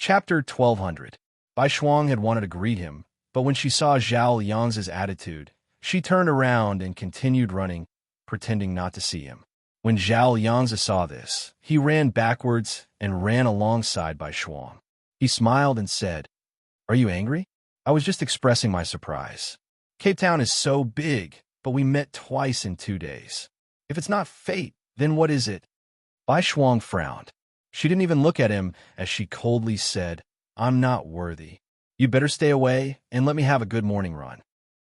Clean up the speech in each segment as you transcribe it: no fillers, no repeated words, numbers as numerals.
Chapter 1200. Bai Shuang had wanted to greet him, but when she saw Zhao Liang's attitude, she turned around and continued running, pretending not to see him. When Zhao Liang saw this, he ran backwards and ran alongside Bai Shuang. He smiled and said, "Are you angry? I was just expressing my surprise. Cape Town is so big, but we met twice in 2 days. If it's not fate, then what is it?" Bai Shuang frowned. She didn't even look at him as she coldly said, "I'm not worthy. You better stay away and let me have a good morning run."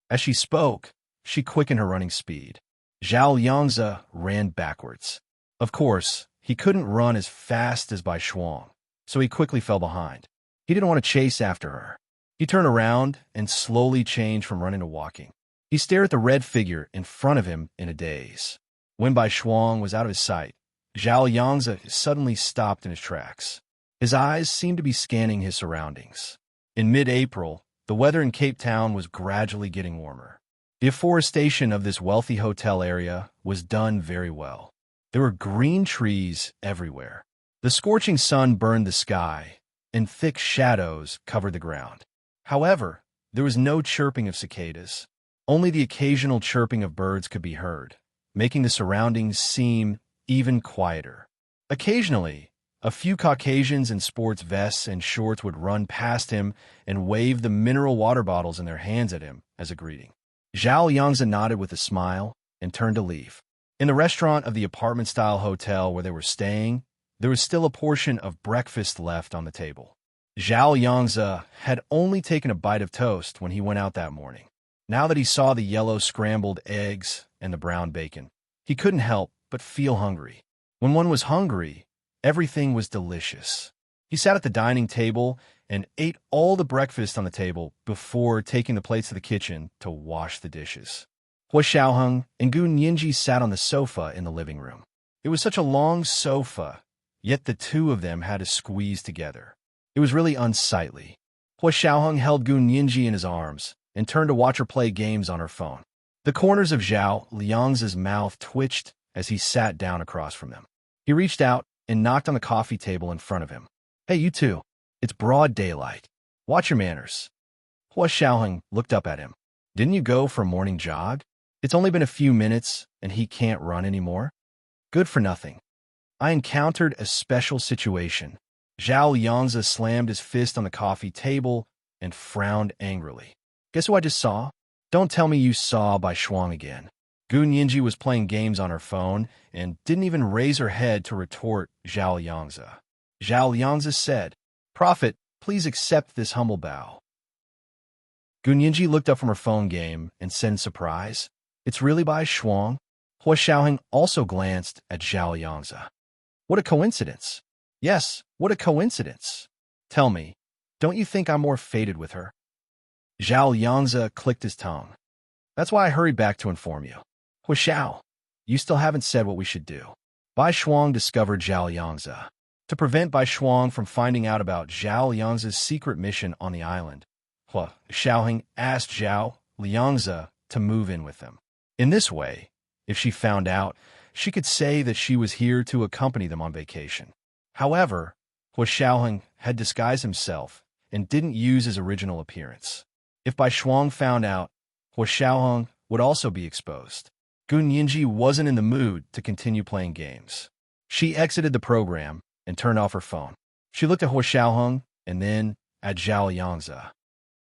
As she spoke, she quickened her running speed. Zhao Liangzi ran backwards. Of course, he couldn't run as fast as Bai Shuang, so he quickly fell behind. He didn't want to chase after her. He turned around and slowly changed from running to walking. He stared at the red figure in front of him in a daze. When Bai Shuang was out of his sight, Zhao Liangzi suddenly stopped in his tracks. His eyes seemed to be scanning his surroundings. In mid-April, the weather in Cape Town was gradually getting warmer. The afforestation of this wealthy hotel area was done very well. There were green trees everywhere. The scorching sun burned the sky, and thick shadows covered the ground. However, there was no chirping of cicadas. Only the occasional chirping of birds could be heard, making the surroundings seem even quieter. Occasionally, a few Caucasians in sports vests and shorts would run past him and wave the mineral water bottles in their hands at him as a greeting. Zhao Liangzi nodded with a smile and turned to leave. In the restaurant of the apartment-style hotel where they were staying, there was still a portion of breakfast left on the table. Zhao Liangzi had only taken a bite of toast when he went out that morning. Now that he saw the yellow scrambled eggs and the brown bacon, he couldn't help but feel hungry. When one was hungry, everything was delicious. He sat at the dining table and ate all the breakfast on the table before taking the plates to the kitchen to wash the dishes. Hua Xiaoheng and Gu Nianji sat on the sofa in the living room. It was such a long sofa, yet the two of them had to squeeze together. It was really unsightly. Hua Xiaoheng held Gu Nianji in his arms and turned to watch her play games on her phone. The corners of Zhao Liangzi's mouth twitched as he sat down across from them. He reached out and knocked on the coffee table in front of him. "Hey, you two. It's broad daylight. Watch your manners." Hua Xiaoheng looked up at him. "Didn't you go for a morning jog? It's only been a few minutes, and he can't run anymore." "Good for nothing. I encountered a special situation." Zhao Liangzi slammed his fist on the coffee table and frowned angrily. "Guess who I just saw? Don't tell me you saw Bai Shuang again." Gu Nianji was playing games on her phone and didn't even raise her head to retort Zhao Liangzi. Zhao Liangzi said, "Prophet, please accept this humble bow." Gu Nianji looked up from her phone game and said in surprise, "It's really Bai Shuang?" Hua Xiaoheng also glanced at Zhao Liangzi. "What a coincidence." "Yes, what a coincidence. Tell me, don't you think I'm more fated with her?" Zhao Liangzi clicked his tongue. "That's why I hurried back to inform you." "Hua Xiao, you still haven't said what we should do." Bai Shuang discovered Zhao Liangzi. To prevent Bai Shuang from finding out about Zhao Liangzi's secret mission on the island, Hua Xiaoheng asked Zhao Liangzi to move in with them. In this way, if she found out, she could say that she was here to accompany them on vacation. However, Hua Xiaoheng had disguised himself and didn't use his original appearance. If Bai Shuang found out, Hua Xiaoheng would also be exposed. Gu Nianji wasn't in the mood to continue playing games. She exited the program and turned off her phone. She looked at Hua Xiaoheng and then at Zhao Liangzi.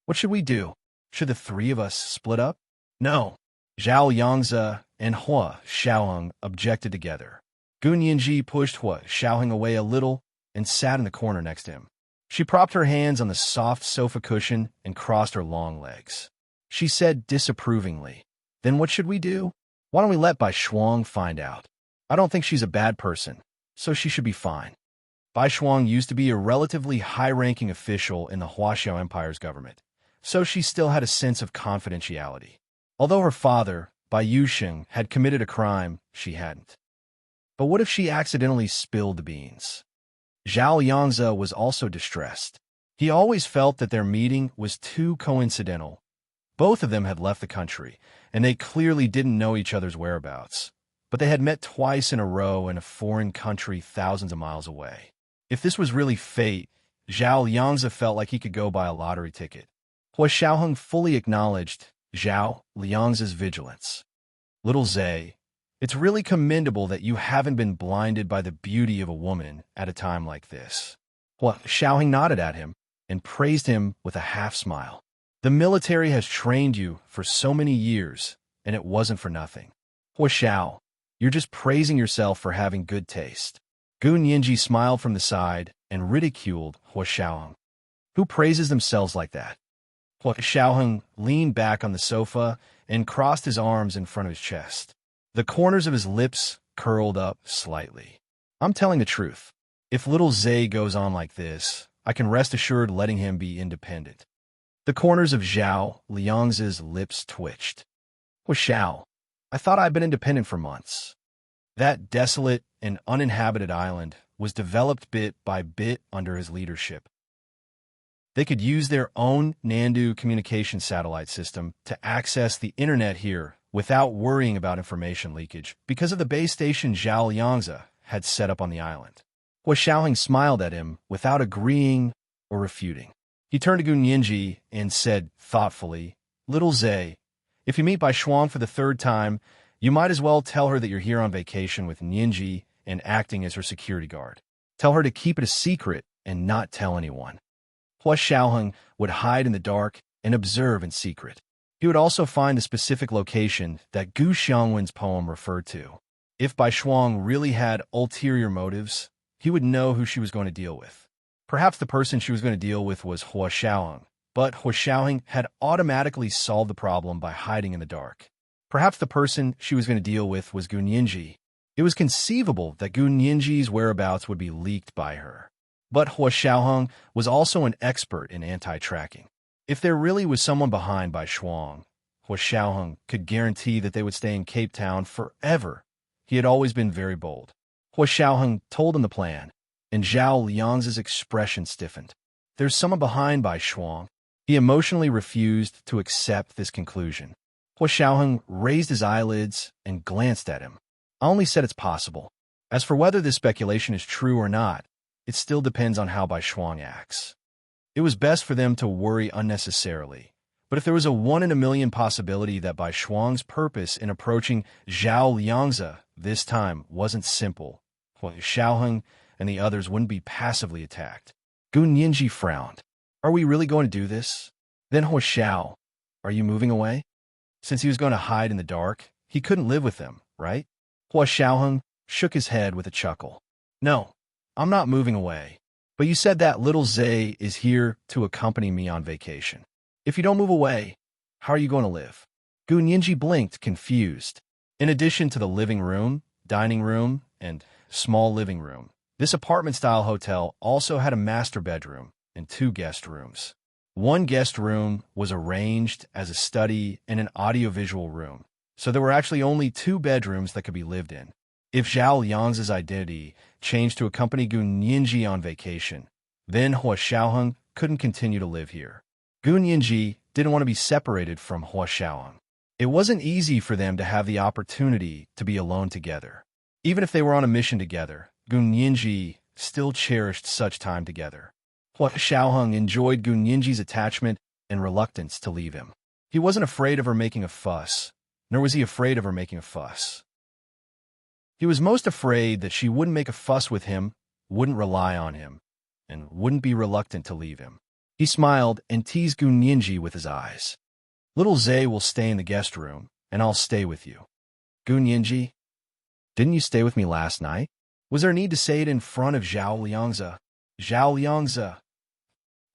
"What should we do? Should the three of us split up?" "No." Zhao Liangzi and Hua Xiaoheng objected together. Gu Nianji pushed Hua Xiaoheng away a little and sat in the corner next to him. She propped her hands on the soft sofa cushion and crossed her long legs. She said disapprovingly, "Then what should we do? Why don't we let Bai Shuang find out? I don't think she's a bad person, so she should be fine." Bai Shuang used to be a relatively high-ranking official in the Huaxiao Empire's government, so she still had a sense of confidentiality. Although her father, Bai Yusheng, had committed a crime, she hadn't. But what if she accidentally spilled the beans? Zhao Liangzi was also distressed. He always felt that their meeting was too coincidental. Both of them had left the country, and they clearly didn't know each other's whereabouts. But they had met twice in a row in a foreign country thousands of miles away. If this was really fate, Zhao Liangzi felt like he could go buy a lottery ticket. Hua Xiaoheng fully acknowledged Zhao Liangzi's vigilance. Little Zhe, it's really commendable that you haven't been blinded by the beauty of a woman at a time like this. Hua Xiaoheng nodded at him and praised him with a half-smile. The military has trained you for so many years, and it wasn't for nothing. Hua Xiao, you're just praising yourself for having good taste. Gu Nianji smiled from the side and ridiculed Hua Xiaoheng. Who praises themselves like that? Hua Xiaoheng leaned back on the sofa and crossed his arms in front of his chest. The corners of his lips curled up slightly. I'm telling the truth. If little Zhe goes on like this, I can rest assured letting him be independent. The corners of Zhao Liangzi's lips twitched. Hua Xiao, I thought I'd been independent for months. That desolate and uninhabited island was developed bit by bit under his leadership. They could use their own Nandu communication satellite system to access the internet here without worrying about information leakage because of the base station Zhao Liangzi had set up on the island. Hua Xiaoheng smiled at him without agreeing or refuting. He turned to Gu Nianji and said thoughtfully, Little Zhe, if you meet Bai Shuang for the third time, you might as well tell her that you're here on vacation with Nianji and acting as her security guard. Tell her to keep it a secret and not tell anyone. Hua Xiaoheng would hide in the dark and observe in secret. He would also find the specific location that Gu Xiangwen's poem referred to. If Bai Shuang really had ulterior motives, he would know who she was going to deal with. Perhaps the person she was going to deal with was Hua Xiaoheng, but Hua Xiaoheng had automatically solved the problem by hiding in the dark. Perhaps the person she was going to deal with was Gu Nianji. It was conceivable that Gu Nianji's whereabouts would be leaked by her. But Hua Xiaoheng was also an expert in anti-tracking. If there really was someone behind Bai Shuang, Hua Xiaoheng could guarantee that they would stay in Cape Town forever. He had always been very bold. Hua Xiaoheng told him the plan, and Zhao Liangzi's expression stiffened. There's someone behind Bai Shuang. He emotionally refused to accept this conclusion. Hua Xiaoheng raised his eyelids and glanced at him. I only said it's possible. As for whether this speculation is true or not, it still depends on how Bai Shuang acts. It was best for them to worry unnecessarily. But if there was a 1 in a million possibility that Bai Shuang's purpose in approaching Zhao Liangzi this time wasn't simple, Hua Xiaoheng and the others wouldn't be passively attacked. Gu Nianji frowned. Are we really going to do this? Then Hua Xiao, are you moving away? Since he was going to hide in the dark, he couldn't live with them, right? Hua Xiaoheng shook his head with a chuckle. No, I'm not moving away. But you said that little Zhe is here to accompany me on vacation. If you don't move away, how are you going to live? Gu Nianji blinked, confused. In addition to the living room, dining room, and small living room, this apartment-style hotel also had a master bedroom and 2 guest rooms. One guest room was arranged as a study and an audiovisual room, so there were actually only 2 bedrooms that could be lived in. If Zhao Liangzi's identity changed to accompany Gu Nianji on vacation, then Hua Xiaoheng couldn't continue to live here. Gu Nianji didn't want to be separated from Hua Xiaoheng. It wasn't easy for them to have the opportunity to be alone together. Even if they were on a mission together, Gu Nianji still cherished such time together. Hua Xiaoheng enjoyed Gu Nianji's attachment and reluctance to leave him. He wasn't afraid of her making a fuss, nor was he afraid of her making a fuss. He was most afraid that she wouldn't make a fuss with him, wouldn't rely on him, and wouldn't be reluctant to leave him. He smiled and teased Gu Nianji with his eyes. Little Zhe will stay in the guest room, and I'll stay with you. Gu Nianji, didn't you stay with me last night? Was there a need to say it in front of Zhao Liangzi? Zhao Liangzi.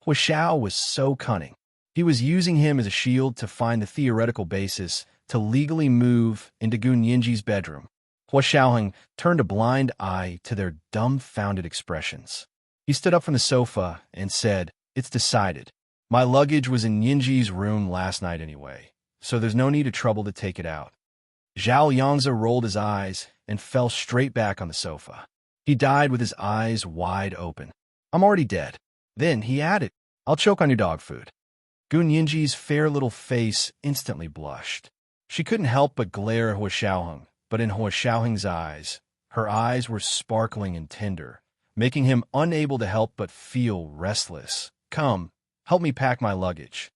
Hua Xiao was so cunning. He was using him as a shield to find the theoretical basis to legally move into Gu Nianji's bedroom. Hua Xiaoheng turned a blind eye to their dumbfounded expressions. He stood up from the sofa and said, It's decided. My luggage was in Nianji's room last night anyway, so there's no need of trouble to take it out. Zhao Liangzi rolled his eyes and fell straight back on the sofa. He died with his eyes wide open. I'm already dead. Then he added, I'll choke on your dog food. Gu Nianji's fair little face instantly blushed. She couldn't help but glare at Hua Xiaoheng, but in Hua Xiaoheng's eyes, her eyes were sparkling and tender, making him unable to help but feel restless. Come, help me pack my luggage.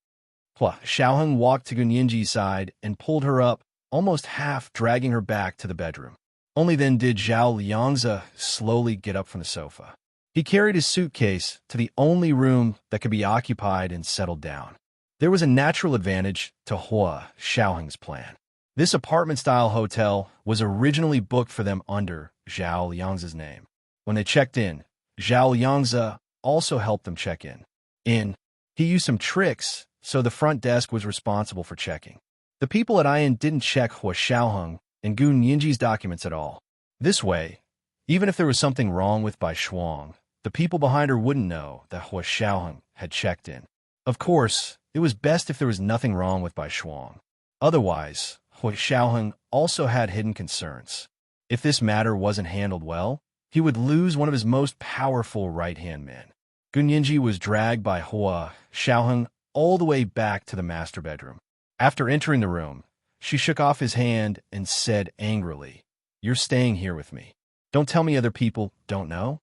Hua Xiaoheng walked to Gunyinji's side and pulled her up, almost half dragging her back to the bedroom. Only then did Zhao Liangzi slowly get up from the sofa. He carried his suitcase to the only room that could be occupied and settled down. There was a natural advantage to Hua Xiaoheng's plan. This apartment-style hotel was originally booked for them under Zhao Liangzi's name. When they checked in, Zhao Liangzi also helped them check in. He used some tricks, so the front desk was responsible for checking. The people at Ian didn't check Hua Xiaoheng and Gun Yinji's documents at all. This way, even if there was something wrong with Bai Shuang, the people behind her wouldn't know that Hua Xiaoheng had checked in. Of course, it was best if there was nothing wrong with Bai Shuang. Otherwise, Hua Xiaoheng also had hidden concerns. If this matter wasn't handled well, he would lose one of his most powerful right-hand men. Gun Yinji was dragged by Hua Xiaoheng all the way back to the master bedroom. After entering the room, she shook off his hand and said angrily, "You're staying here with me. Don't tell me other people don't know."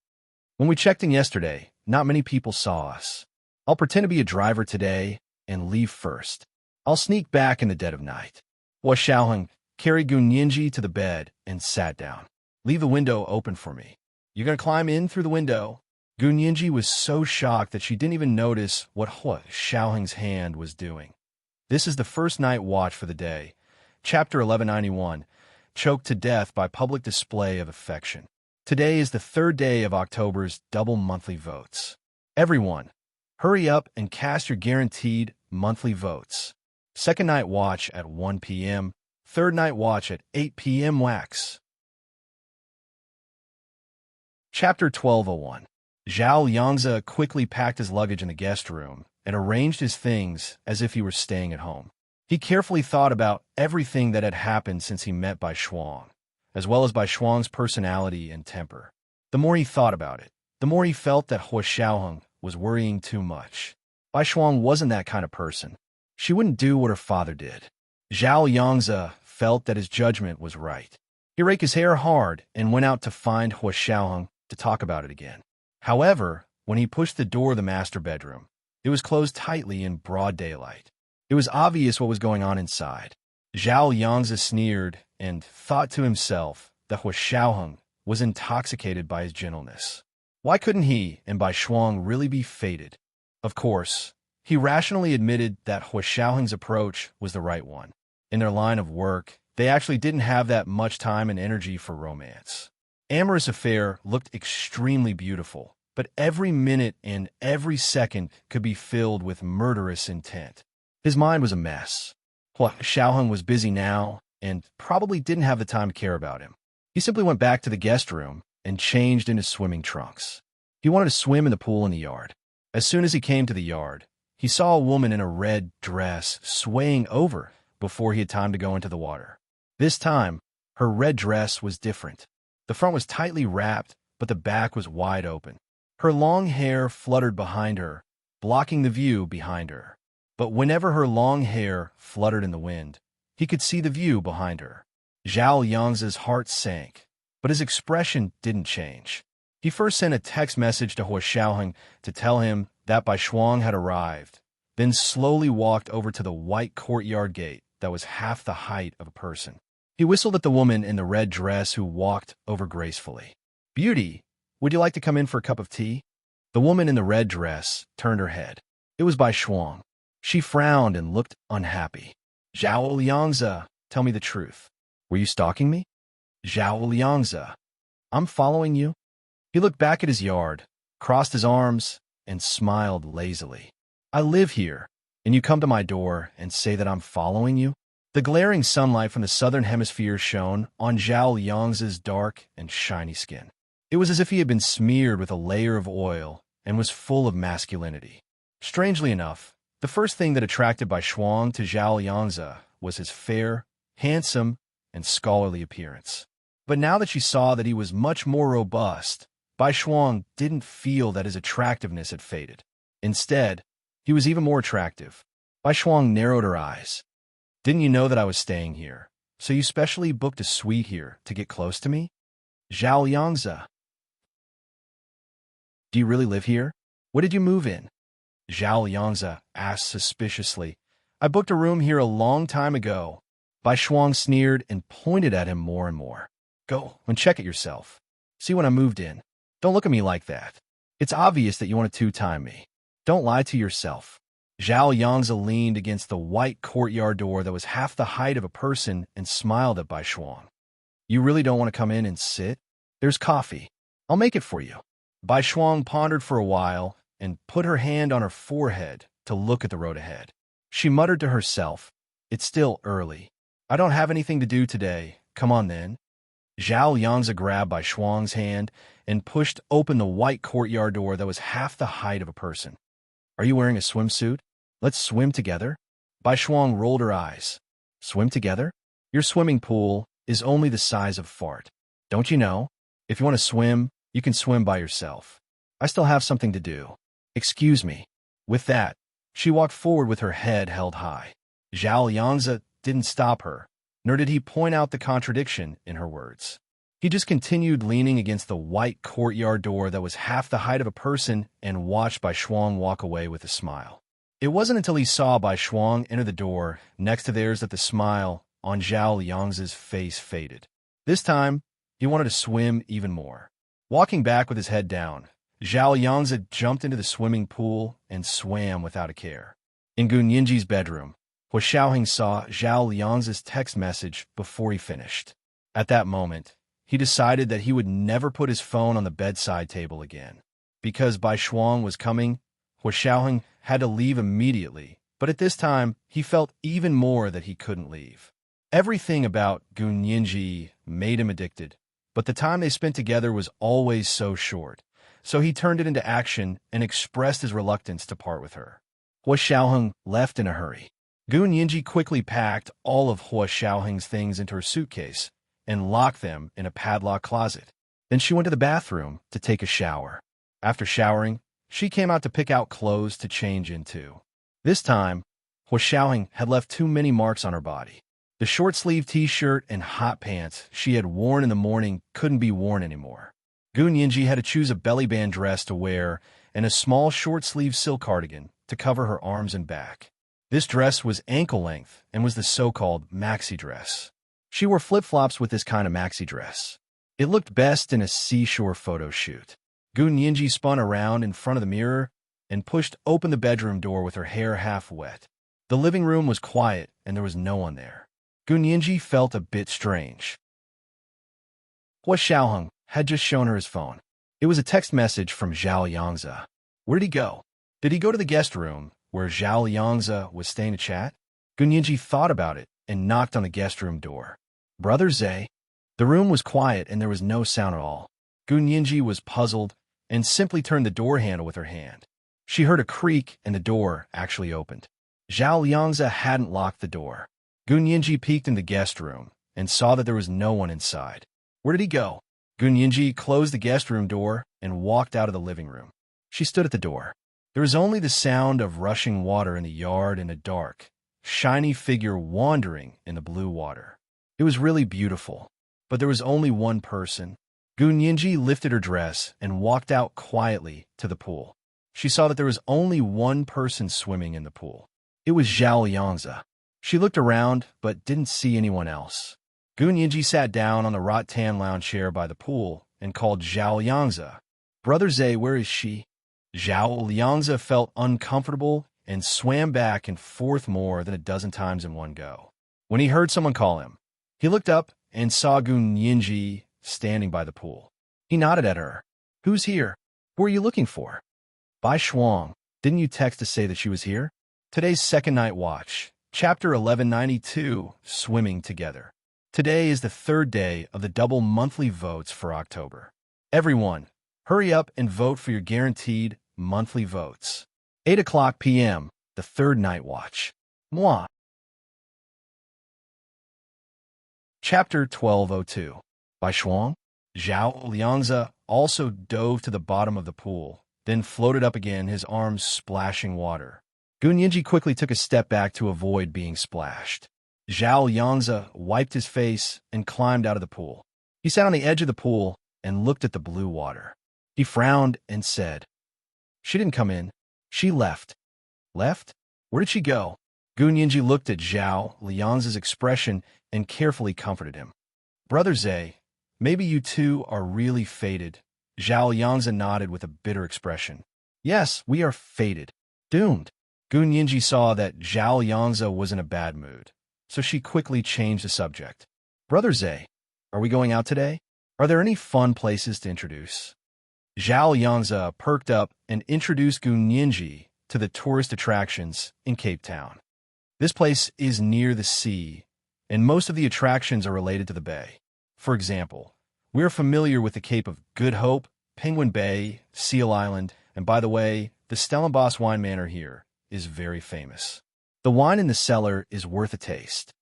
When we checked in yesterday, not many people saw us. I'll pretend to be a driver today and leave first. I'll sneak back in the dead of night. Hua Xiaoheng carried Gun Yinji to the bed and sat down. "Leave the window open for me. You're going to climb in through the window." Gun Yinji was so shocked that she didn't even notice what Hua Xiaoheng's hand was doing. This is the first night watch for the day. Chapter 1191, Choked to Death by Public Display of Affection. Today is the third day of October's double monthly votes. Everyone, hurry up and cast your guaranteed monthly votes. Second night watch at 1 p.m., third night watch at 8 p.m. wax. Chapter 1201. Zhao Liangzi quickly packed his luggage in the guest room and arranged his things as if he were staying at home. He carefully thought about everything that had happened since he met Bai Shuang, as well as Bai Shuang's personality and temper. The more he thought about it, the more he felt that Hua Xiaoheng was worrying too much. Bai Shuang wasn't that kind of person. She wouldn't do what her father did. Zhao Liangzi felt that his judgment was right. He raked his hair hard and went out to find Hua Xiaoheng to talk about it again. However, when he pushed the door of the master bedroom, it was closed tightly in broad daylight. It was obvious what was going on inside. Zhao Liangzi sneered and thought to himself that Hua Xiaoheng was intoxicated by his gentleness. Why couldn't he and Bai Shuang really be fated? Of course, he rationally admitted that Hua Xiaoheng's approach was the right one. In their line of work, they actually didn't have that much time and energy for romance. Amorous affair looked extremely beautiful, but every minute and every second could be filled with murderous intent. His mind was a mess. Hua Xiaoheng was busy now and probably didn't have the time to care about him. He simply went back to the guest room and changed into swimming trunks. He wanted to swim in the pool in the yard. As soon as he came to the yard, he saw a woman in a red dress swaying over before he had time to go into the water. This time, her red dress was different. The front was tightly wrapped, but the back was wide open. Her long hair fluttered behind her, blocking the view behind her. But whenever her long hair fluttered in the wind, he could see the view behind her. Zhao Liangzi's heart sank, but his expression didn't change. He first sent a text message to Hua Xiaoheng to tell him that Bai Shuang had arrived, then slowly walked over to the white courtyard gate that was half the height of a person. He whistled at the woman in the red dress who walked over gracefully. "Beauty, would you like to come in for a cup of tea?" The woman in the red dress turned her head. It was Bai Shuang. She frowned and looked unhappy. "Zhao Liangzi, tell me the truth. Were you stalking me?" "Zhao Liangzi, I'm following you." He looked back at his yard, crossed his arms, and smiled lazily. "I live here, and you come to my door and say that I'm following you?" The glaring sunlight from the southern hemisphere shone on Zhao Liangzi's dark and shiny skin. It was as if he had been smeared with a layer of oil and was full of masculinity. Strangely enough, the first thing that attracted Bai Shuang to Zhao Liangzi was his fair, handsome, and scholarly appearance. But now that she saw that he was much more robust, Bai Shuang didn't feel that his attractiveness had faded. Instead, he was even more attractive. Bai Shuang narrowed her eyes. "Didn't you know that I was staying here? So you specially booked a suite here to get close to me?" "Zhao Liangzi, Do you really live here? What did you move in? Zhao Yangzi asked suspiciously. I booked a room here a long time ago. Bai Shuang sneered and pointed at him more and more. Go and check it yourself. See when I moved in. Don't look at me like that. It's obvious that you want to two-time me. Don't lie to yourself. Zhao Yangzi leaned against the white courtyard door that was half the height of a person and smiled at Bai Shuang. You really don't want to come in and sit? There's coffee. I'll make it for you. Bai Shuang pondered for a while and put her hand on her forehead to look at the road ahead. She muttered to herself, It's still early. I don't have anything to do today. Come on then. Zhao Yangzi grabbed Bai Shuang's hand and pushed open the white courtyard door that was half the height of a person. Are you wearing a swimsuit? Let's swim together. Bai Shuang rolled her eyes. Swim together? Your swimming pool is only the size of a fart. Don't you know? If you want to swim, you can swim by yourself. I still have something to do. Excuse me. With that, she walked forward with her head held high. Zhao Yangzi didn't stop her, nor did he point out the contradiction in her words. He just continued leaning against the white courtyard door that was half the height of a person and watched Bai Shuang walk away with a smile. It wasn't until he saw Bai Shuang enter the door next to theirs that the smile on Zhao Yangzi's face faded. This time, he wanted to swim even more. Walking back with his head down, Zhao Yangzi jumped into the swimming pool and swam without a care. In Gun Yinji's bedroom, Hua Xiaoheng saw Zhao Yangzi's text message before he finished. At that moment, he decided that he would never put his phone on the bedside table again. Because Bai Shuang was coming, Hua Xiaoheng had to leave immediately, but at this time, he felt even more that he couldn't leave. Everything about Gun Yinji made him addicted, but the time they spent together was always so short, so he turned it into action and expressed his reluctance to part with her. Hua Xiaoheng left in a hurry. Gun Yinji quickly packed all of Hua Xiaoheng's things into her suitcase and locked them in a padlocked closet. Then she went to the bathroom to take a shower. After showering, she came out to pick out clothes to change into. This time, Hua Xiaoheng had left too many marks on her body. The short-sleeved t-shirt and hot pants she had worn in the morning couldn't be worn anymore. Gun Yinji had to choose a belly band dress to wear and a small short-sleeved silk cardigan to cover her arms and back. This dress was ankle-length and was the so-called maxi dress. She wore flip-flops with this kind of maxi dress. It looked best in a seashore photo shoot. Gun Yinji spun around in front of the mirror and pushed open the bedroom door with her hair half wet. The living room was quiet and there was no one there. Gun Yinji felt a bit strange. Hua Xiaoheng had just shown her his phone. It was a text message from Zhao Yangzi. Where did he go? Did he go to the guest room where Zhao Yangzi was staying to chat? Gun Yinji thought about it and knocked on the guest room door. Brother Zhe? The room was quiet and there was no sound at all. Gun Yinji was puzzled and simply turned the door handle with her hand. She heard a creak and the door actually opened. Zhao Yangzi hadn't locked the door. Gun Yinji peeked in the guest room and saw that there was no one inside. Where did he go? Gun Yinji closed the guest room door and walked out of the living room. She stood at the door. There was only the sound of rushing water in the yard and a dark, shiny figure wandering in the blue water. It was really beautiful, but there was only one person. Gun Yinji lifted her dress and walked out quietly to the pool. She saw that there was only one person swimming in the pool. It was Zhao Yangzi. She looked around but didn't see anyone else. Gun Yinji sat down on the rattan lounge chair by the pool and called Zhao Yangzi. Brother Zhe, where is she? Zhao Yangzi felt uncomfortable and swam back and forth more than a dozen times in one go. When he heard someone call him, he looked up and saw Gun Yinji standing by the pool. He nodded at her. Who's here? Who are you looking for? Bai Shuang, didn't you text to say that she was here? Today's second night watch, chapter 1192, Swimming Together. Today is the third day of the double monthly votes for October. Everyone, hurry up and vote for your guaranteed monthly votes. 8 o'clock p.m., the third night watch. Moi. Chapter 1202. Bai Shuang. Zhao Yangzi also dove to the bottom of the pool, then floated up again, his arms splashing water. Gun Yinji quickly took a step back to avoid being splashed. Zhao Yangzi wiped his face and climbed out of the pool. He sat on the edge of the pool and looked at the blue water. He frowned and said, She didn't come in. She left. Left? Where did she go? Gu Nianji looked at Zhao Liang's expression and carefully comforted him. Brother Zhe, maybe you two are really fated. Zhao Liangzi nodded with a bitter expression. Yes, we are fated. Doomed. Gu Nianji saw that Zhao Liangzi was in a bad mood, so she quickly changed the subject. Brother Zhe, are we going out today? Are there any fun places to introduce? Zhao Liangzi perked up and introduced Gu Nianji to the tourist attractions in Cape Town. This place is near the sea, and most of the attractions are related to the bay. For example, we are familiar with the Cape of Good Hope, Penguin Bay, Seal Island, and by the way, the Stellenbosch wine manor here is very famous. The wine in the cellar is worth a taste.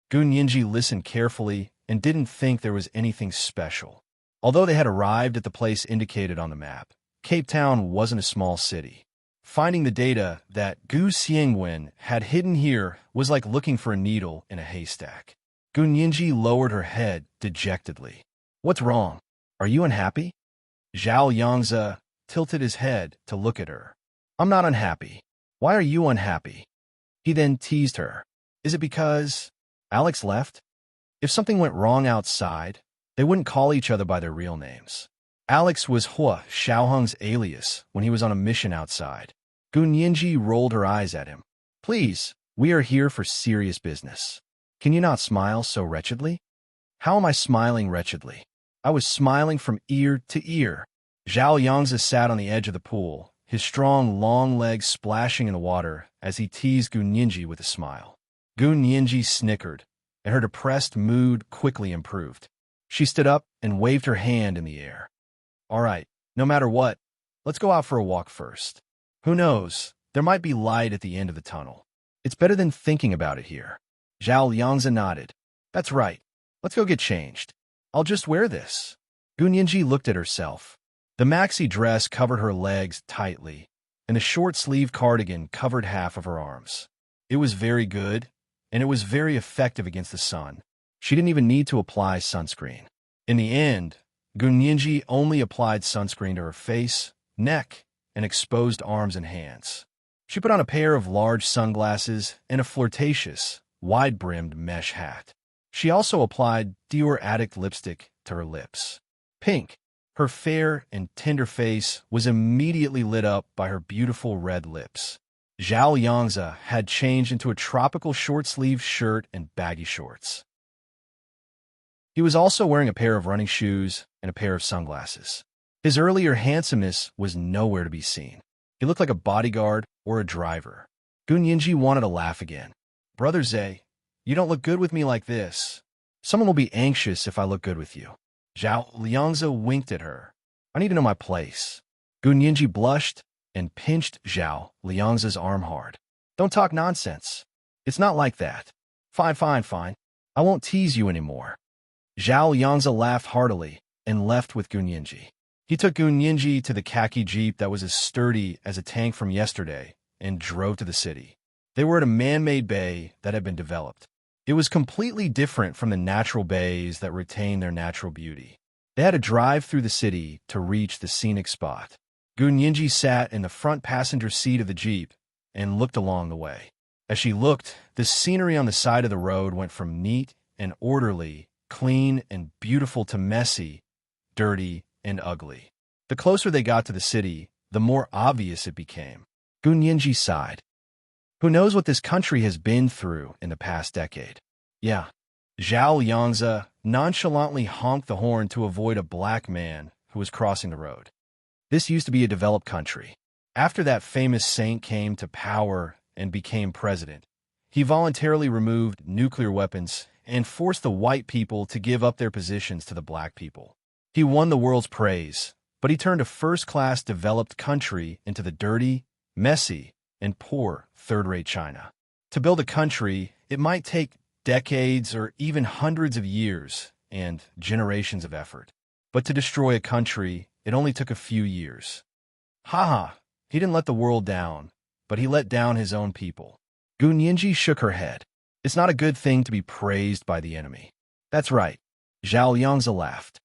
Gu Nianji listened carefully and didn't think there was anything special. Although they had arrived at the place indicated on the map, Cape Town wasn't a small city. Finding the data that Gu Xiangwen had hidden here was like looking for a needle in a haystack. Gu Nianji lowered her head dejectedly. What's wrong? Are you unhappy? Zhao Liangzi tilted his head to look at her. I'm not unhappy. Why are you unhappy? He then teased her. Is it because Alex left? If something went wrong outside, they wouldn't call each other by their real names. Alex was Hua Xiaoheng's alias when he was on a mission outside. Gu Nianji rolled her eyes at him. Please, we are here for serious business. Can you not smile so wretchedly? How am I smiling wretchedly? I was smiling from ear to ear. Zhao Liangzi sat on the edge of the pool, his strong, long legs splashing in the water as he teased Gu Nianji with a smile. Gu Nianji snickered, and her depressed mood quickly improved. She stood up and waved her hand in the air. All right, no matter what, let's go out for a walk first. Who knows, there might be light at the end of the tunnel. It's better than thinking about it here. Zhao Liangzi nodded. That's right. Let's go get changed. I'll just wear this. Gu Nianji looked at herself. The maxi dress covered her legs tightly, and the short-sleeved cardigan covered half of her arms. It was very good, and it was very effective against the sun. She didn't even need to apply sunscreen. In the end, Gu Nianji only applied sunscreen to her face, neck, and exposed arms and hands. She put on a pair of large sunglasses and a flirtatious, wide-brimmed mesh hat. She also applied Dior Addict lipstick to her lips. Pink, her fair and tender face was immediately lit up by her beautiful red lips. Zhao Liangzi had changed into a tropical short-sleeved shirt and baggy shorts. He was also wearing a pair of running shoes and a pair of sunglasses. His earlier handsomeness was nowhere to be seen. He looked like a bodyguard or a driver. Gu Nianji wanted to laugh again. Brother Zhe, you don't look good with me like this. Someone will be anxious if I look good with you. Zhao Liangzi winked at her. I need to know my place. Gu Nianji blushed and pinched Zhao Liangzi's arm hard. Don't talk nonsense. It's not like that. Fine, fine, fine. I won't tease you anymore. Zhao Liangzi laughed heartily and left with Gu Nianji. He took Gu Nianji to the khaki jeep that was as sturdy as a tank from yesterday and drove to the city. They were at a man-made bay that had been developed. It was completely different from the natural bays that retain their natural beauty. They had to drive through the city to reach the scenic spot. Gu Nianji sat in the front passenger seat of the jeep and looked along the way. As she looked, the scenery on the side of the road went from neat and orderly, clean and beautiful to messy, dirty, and ugly. The closer they got to the city, the more obvious it became. Gu Nianji sighed. Who knows what this country has been through in the past decade? Yeah. Zhao Liangzi nonchalantly honked the horn to avoid a black man who was crossing the road. This used to be a developed country. After that famous saint came to power and became president, he voluntarily removed nuclear weapons and forced the white people to give up their positions to the black people. He won the world's praise, but he turned a first-class developed country into the dirty, messy, and poor third-rate China. To build a country, it might take decades or even hundreds of years and generations of effort. But to destroy a country, it only took a few years. Haha, he didn't let the world down, but he let down his own people. Gu Nianji shook her head. It's not a good thing to be praised by the enemy. That's right. Zhao Liangzi laughed.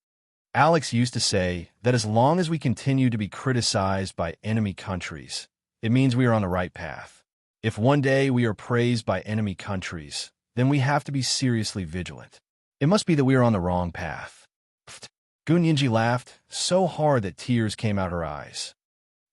Alex used to say that as long as we continue to be criticized by enemy countries, it means we are on the right path. If one day we are praised by enemy countries, then we have to be seriously vigilant. It must be that we are on the wrong path. Pfft. Gunyinji laughed so hard that tears came out her eyes.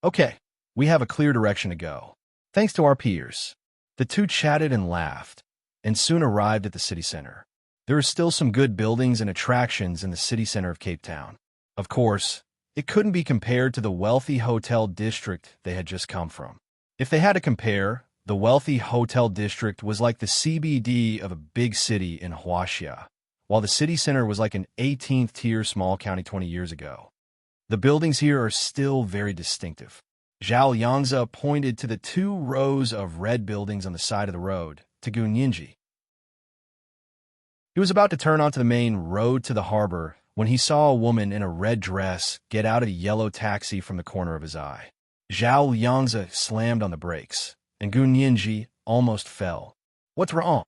Okay, we have a clear direction to go. Thanks to our peers. The two chatted and laughed, and soon arrived at the city center. There are still some good buildings and attractions in the city center of Cape Town. Of course, it couldn't be compared to the wealthy hotel district they had just come from. If they had to compare, the wealthy hotel district was like the CBD of a big city in Huaxia, while the city center was like an 18th-tier small county 20 years ago. The buildings here are still very distinctive. Zhao Yangzi pointed to the 2 rows of red buildings on the side of the road, to Gunyinji. He was about to turn onto the main road to the harbor when he saw a woman in a red dress get out of a yellow taxi from the corner of his eye. Zhao Yangzi slammed on the brakes, and Gunyinji almost fell. What's wrong?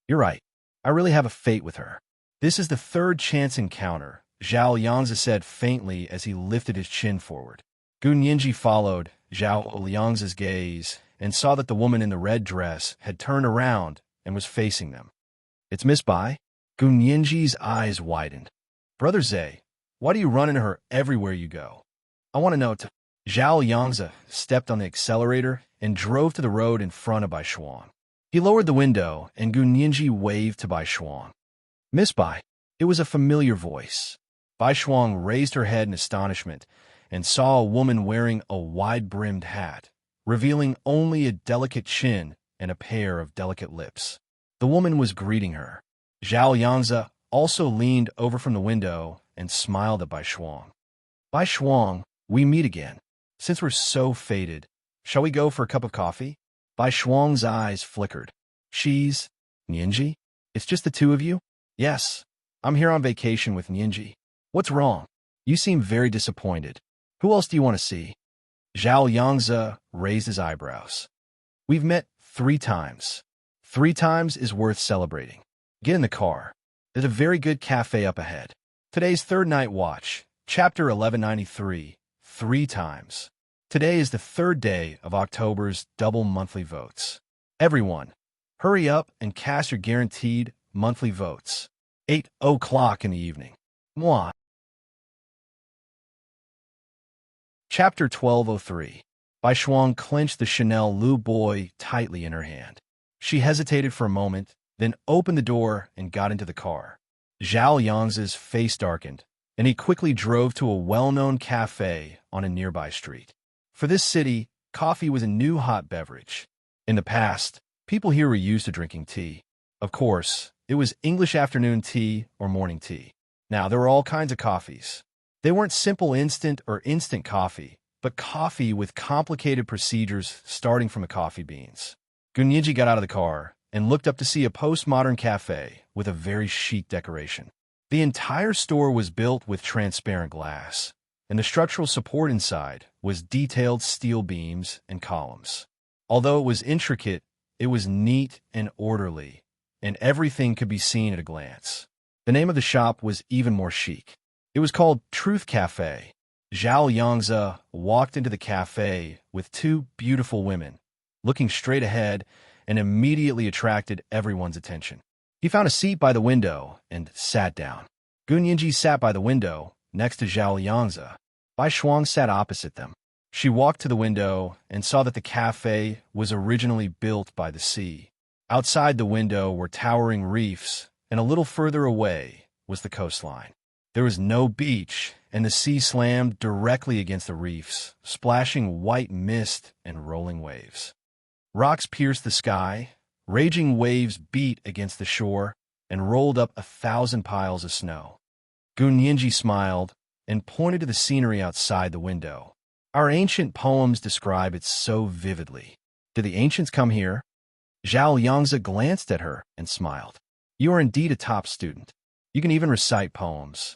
You're right. I really have a fate with her. This is the 3rd chance encounter, Zhao Yangzi said faintly as he lifted his chin forward. Gunyinji followed Zhao Liangzi's gaze and saw that the woman in the red dress had turned around and was facing them. It's Miss Bai? Gunyinji's eyes widened. Brother Zhe, why do you run into her everywhere you go? I want to know too. Zhao Yangzi stepped on the accelerator and drove to the road in front of Bai Shuang. He lowered the window and Gunyinji waved to Bai Shuang. Miss Bai. It was a familiar voice. Bai Shuang raised her head in astonishment and saw a woman wearing a wide-brimmed hat, revealing only a delicate chin and a pair of delicate lips. The woman was greeting her. Zhao Yangzi also leaned over from the window and smiled at Bai Shuang. Bai Shuang, we meet again. Since we're so fated, shall we go for a cup of coffee? Bai Shuang's eyes flickered. She's Nyinji? It's just the 2 of you? Yes, I'm here on vacation with Nyinji. What's wrong? You seem very disappointed. Who else do you want to see? Zhao Yangzi raised his eyebrows. We've met 3 times. 3 times is worth celebrating. Get in the car. There's a very good cafe up ahead. Today's 3rd night watch, chapter 1193, 3 times. Today is the 3rd day of October's double monthly votes. Everyone, hurry up and cast your guaranteed monthly votes. 8 o'clock in the evening. Mwah. Chapter 1203. Bai Shuang clenched the Chanel Lu Boy tightly in her hand. She hesitated for a moment, then opened the door and got into the car. Zhao Yangzi's face darkened, and he quickly drove to a well-known cafe on a nearby street. For this city, coffee was a new hot beverage. In the past, people here were used to drinking tea. Of course, it was English afternoon tea or morning tea. Now, there were all kinds of coffees. They weren't simple instant or instant coffee, but coffee with complicated procedures starting from the coffee beans. Gunyinji got out of the car and looked up to see a postmodern cafe with a very chic decoration. The entire store was built with transparent glass, and the structural support inside was detailed steel beams and columns. Although it was intricate, it was neat and orderly, and everything could be seen at a glance. The name of the shop was even more chic. It was called Truth Cafe. Zhao Yangzi walked into the cafe with 2 beautiful women, looking straight ahead, and immediately attracted everyone's attention. He found a seat by the window and sat down. Gunyinji sat by the window, next to Zhao Yangzi. Bai Shuang sat opposite them. She walked to the window and saw that the cafe was originally built by the sea. Outside the window were towering reefs, and a little further away was the coastline. There was no beach, and the sea slammed directly against the reefs, splashing white mist and rolling waves. Rocks pierced the sky, raging waves beat against the shore, and rolled up 1,000 piles of snow. Gunyinji smiled and pointed to the scenery outside the window. Our ancient poems describe it so vividly. Did the ancients come here? Zhao Yangzi glanced at her and smiled. You are indeed a top student. You can even recite poems.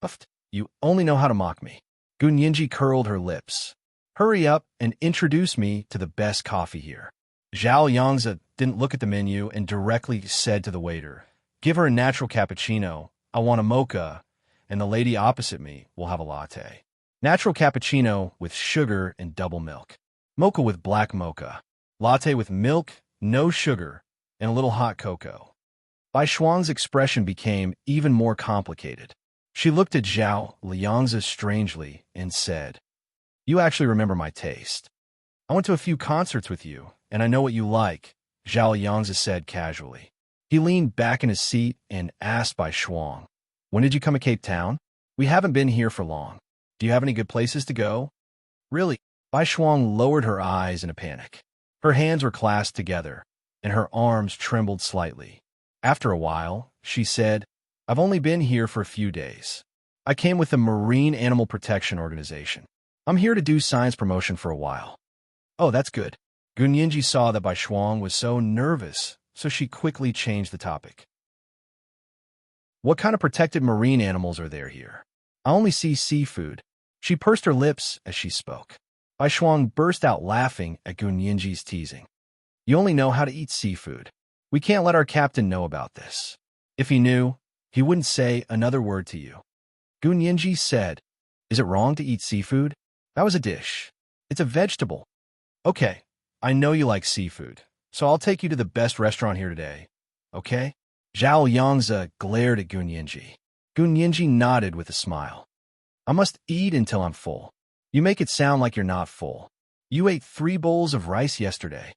But you only know how to mock me. Gunyinji curled her lips. Hurry up and introduce me to the best coffee here. Zhao Yangzi didn't look at the menu and directly said to the waiter, Give her a natural cappuccino, I want a mocha, and the lady opposite me will have a latte. Natural cappuccino with sugar and double milk. Mocha with black mocha. Latte with milk, no sugar, and a little hot cocoa. Bai Shuang's expression became even more complicated. She looked at Zhao Liangzi strangely and said, "You actually remember my taste. I went to a few concerts with you, and I know what you like," Zhao Liangzi said casually. He leaned back in his seat and asked Bai Shuang, "When did you come to Cape Town? We haven't been here for long. Do you have any good places to go?" "Really?" Bai Shuang lowered her eyes in a panic. Her hands were clasped together, and her arms trembled slightly. After a while, she said, "I've only been here for a few days. I came with the Marine Animal Protection Organization. I'm here to do science promotion for a while." "Oh, that's good." Gun Yinji saw that Bai Shuang was so nervous, so she quickly changed the topic. "What kind of protected marine animals are there here? I only see seafood." She pursed her lips as she spoke. Bai Shuang burst out laughing at Gun Yinji's teasing. "You only know how to eat seafood. We can't let our captain know about this. If he knew, he wouldn't say another word to you." Gun Yinji said, "Is it wrong to eat seafood? That was a dish. It's a vegetable." "Okay, I know you like seafood, so I'll take you to the best restaurant here today. Okay?" Zhao Liangzi glared at Gun Yinji. Gun Yinji nodded with a smile. "I must eat until I'm full. You make it sound like you're not full. You ate 3 bowls of rice yesterday."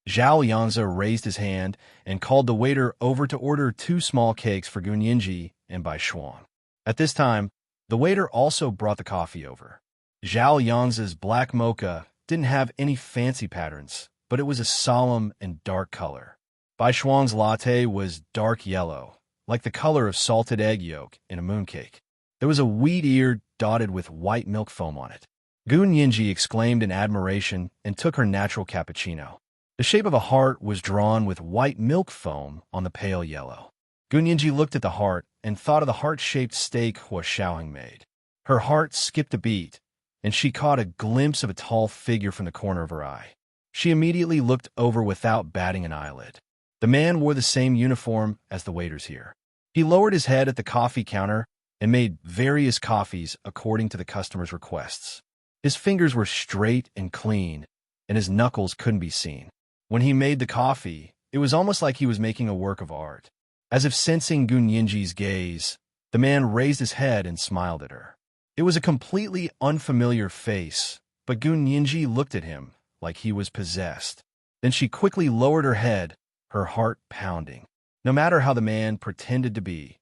Zhao Liangzi raised his hand and called the waiter over to order 2 small cakes for Gun Yinji and Bai Shuang. At this time, the waiter also brought the coffee over. Zhao Liangzi's black mocha didn't have any fancy patterns, but it was a solemn and dark color. Bai Shuang's latte was dark yellow, like the color of salted egg yolk in a mooncake. There was a wheat ear dotted with white milk foam on it. Gun Yinji exclaimed in admiration and took her natural cappuccino. The shape of a heart was drawn with white milk foam on the pale yellow. Gun Yinji looked at the heart and thought of the heart-shaped steak Hua Xiaoheng made. Her heart skipped a beat, and she caught a glimpse of a tall figure from the corner of her eye. She immediately looked over without batting an eyelid. The man wore the same uniform as the waiters here. He lowered his head at the coffee counter and made various coffees according to the customer's requests. His fingers were straight and clean, and his knuckles couldn't be seen. When he made the coffee, it was almost like he was making a work of art. As if sensing Gun Yinji's gaze, the man raised his head and smiled at her. It was a completely unfamiliar face, but Gun Yinji looked at him like he was possessed. Then she quickly lowered her head, her heart pounding. No matter how the man pretended to be,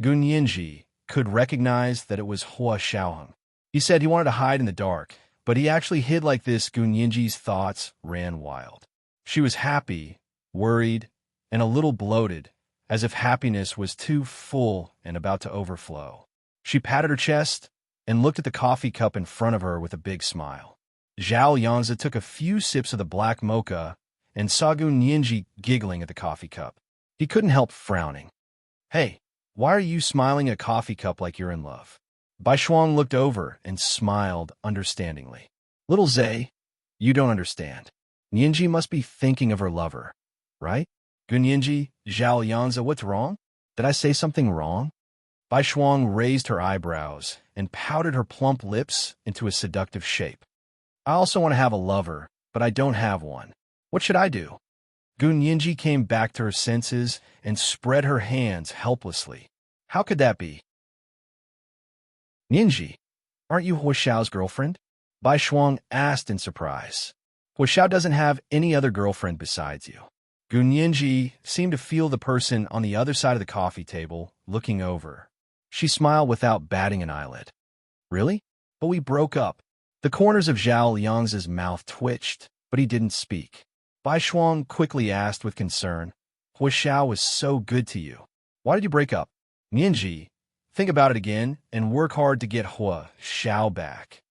Gun Yinji could recognize that it was Hua Xiaoheng. He said he wanted to hide in the dark, but he actually hid like this. Gun Yinji's thoughts ran wild. She was happy, worried, and a little bloated, as if happiness was too full and about to overflow. She patted her chest and looked at the coffee cup in front of her with a big smile. Zhao Liangzi took a few sips of the black mocha and saw Gun Yinji giggling at the coffee cup. He couldn't help frowning. "Hey, why are you smiling at a coffee cup like you're in love?" Bai Shuang looked over and smiled understandingly. "Little Zay, you don't understand. Yinji must be thinking of her lover, right?" "Gun Yinji, Zhao Liangzi, what's wrong? Did I say something wrong?" Bai Shuang raised her eyebrows and pouted her plump lips into a seductive shape. "I also want to have a lover, but I don't have one. What should I do?" Gun Yinji came back to her senses and spread her hands helplessly. "How could that be?" "Yinji, aren't you Hua Xiao's girlfriend?" Bai Shuang asked in surprise. "Hua Xiao doesn't have any other girlfriend besides you." Gun Yinji seemed to feel the person on the other side of the coffee table looking over. She smiled without batting an eyelid. "Really? But we broke up." The corners of Zhao Liangzi's mouth twitched, but he didn't speak. Bai Shuang quickly asked with concern, "Hua Xiao was so good to you. Why did you break up?" "Yinji, think about it again and work hard to get Hua Xiao back."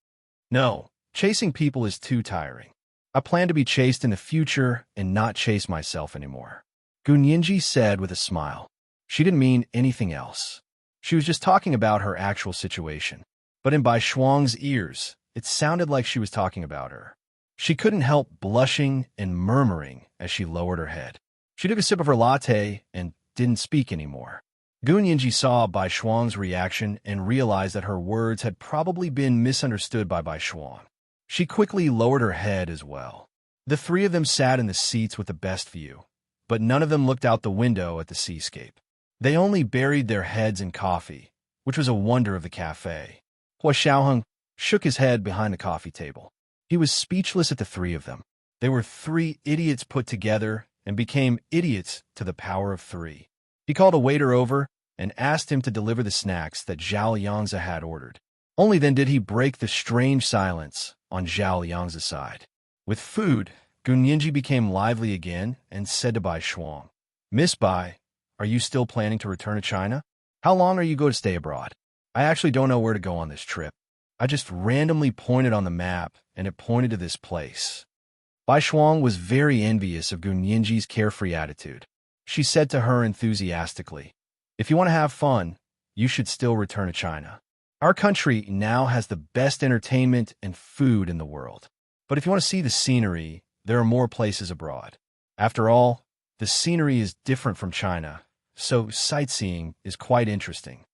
"No, chasing people is too tiring. I plan to be chased in the future and not chase myself anymore," Gun Yinji said with a smile. She didn't mean anything else. She was just talking about her actual situation. But in Bai Shuang's ears, it sounded like she was talking about her. She couldn't help blushing and murmuring as she lowered her head. She took a sip of her latte and didn't speak anymore. Gun Yinji saw Bai Shuang's reaction and realized that her words had probably been misunderstood by Bai Shuang. She quickly lowered her head as well. The three of them sat in the seats with the best view, but none of them looked out the window at the seascape. They only buried their heads in coffee, which was a wonder of the cafe. Hua Xiaoheng shook his head behind the coffee table. He was speechless at the three of them. They were three idiots put together and became idiots to the power of three. He called a waiter over and asked him to deliver the snacks that Zhao Yangzi had ordered. Only then did he break the strange silence on Zhao Yangzi's side. With food, Gun Yinji became lively again and said to Bai Shuang, "Miss Bai, are you still planning to return to China? How long are you going to stay abroad? I actually don't know where to go on this trip. I just randomly pointed on the map and it pointed to this place." Bai Shuang was very envious of Gun Yinji's carefree attitude. She said to her enthusiastically, "If you want to have fun, you should still return to China. Our country now has the best entertainment and food in the world. But if you want to see the scenery, there are more places abroad. After all, the scenery is different from China, so sightseeing is quite interesting."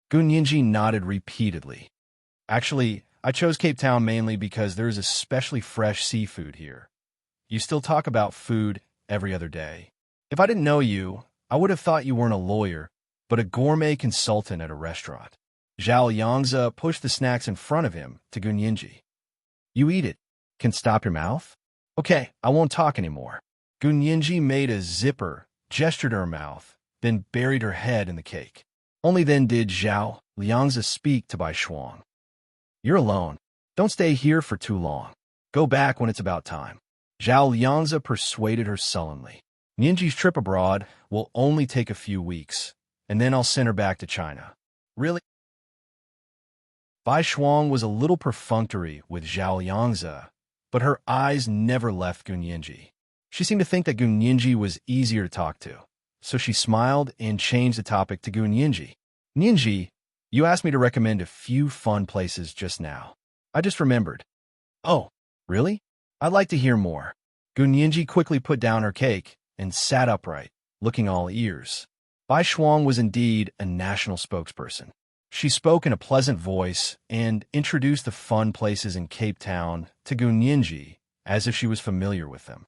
Gun Yinji nodded repeatedly. "Actually, I chose Cape Town mainly because there is especially fresh seafood here. You still talk about food every other day. If I didn't know you, I would have thought you weren't a lawyer, but a gourmet consultant at a restaurant." Zhao Yangzi pushed the snacks in front of him to Gun Yinji. "You eat it. Can stop your mouth? Okay, I won't talk anymore." Gun Yinji made a zipper, gestured to her mouth, then buried her head in the cake. Only then did Zhao Yangzi speak to Bai Shuang. "You're alone. Don't stay here for too long. Go back when it's about time." Zhao Yangzi persuaded her sullenly. "Yinji's trip abroad will only take a few weeks, and then I'll send her back to China." "Really?" Bai Shuang was a little perfunctory with Zhao Yangzi, but her eyes never left Gun Yinji. She seemed to think that Gun Yinji was easier to talk to, so she smiled and changed the topic to Gun Yinji. "Yinji, you asked me to recommend a few fun places just now. I just remembered." "Oh, really? I'd like to hear more." Gun Yinji quickly put down her cake and sat upright, looking all ears. Bai Shuang was indeed a national spokesperson. She spoke in a pleasant voice and introduced the fun places in Cape Town to Gun Yinji as if she was familiar with them.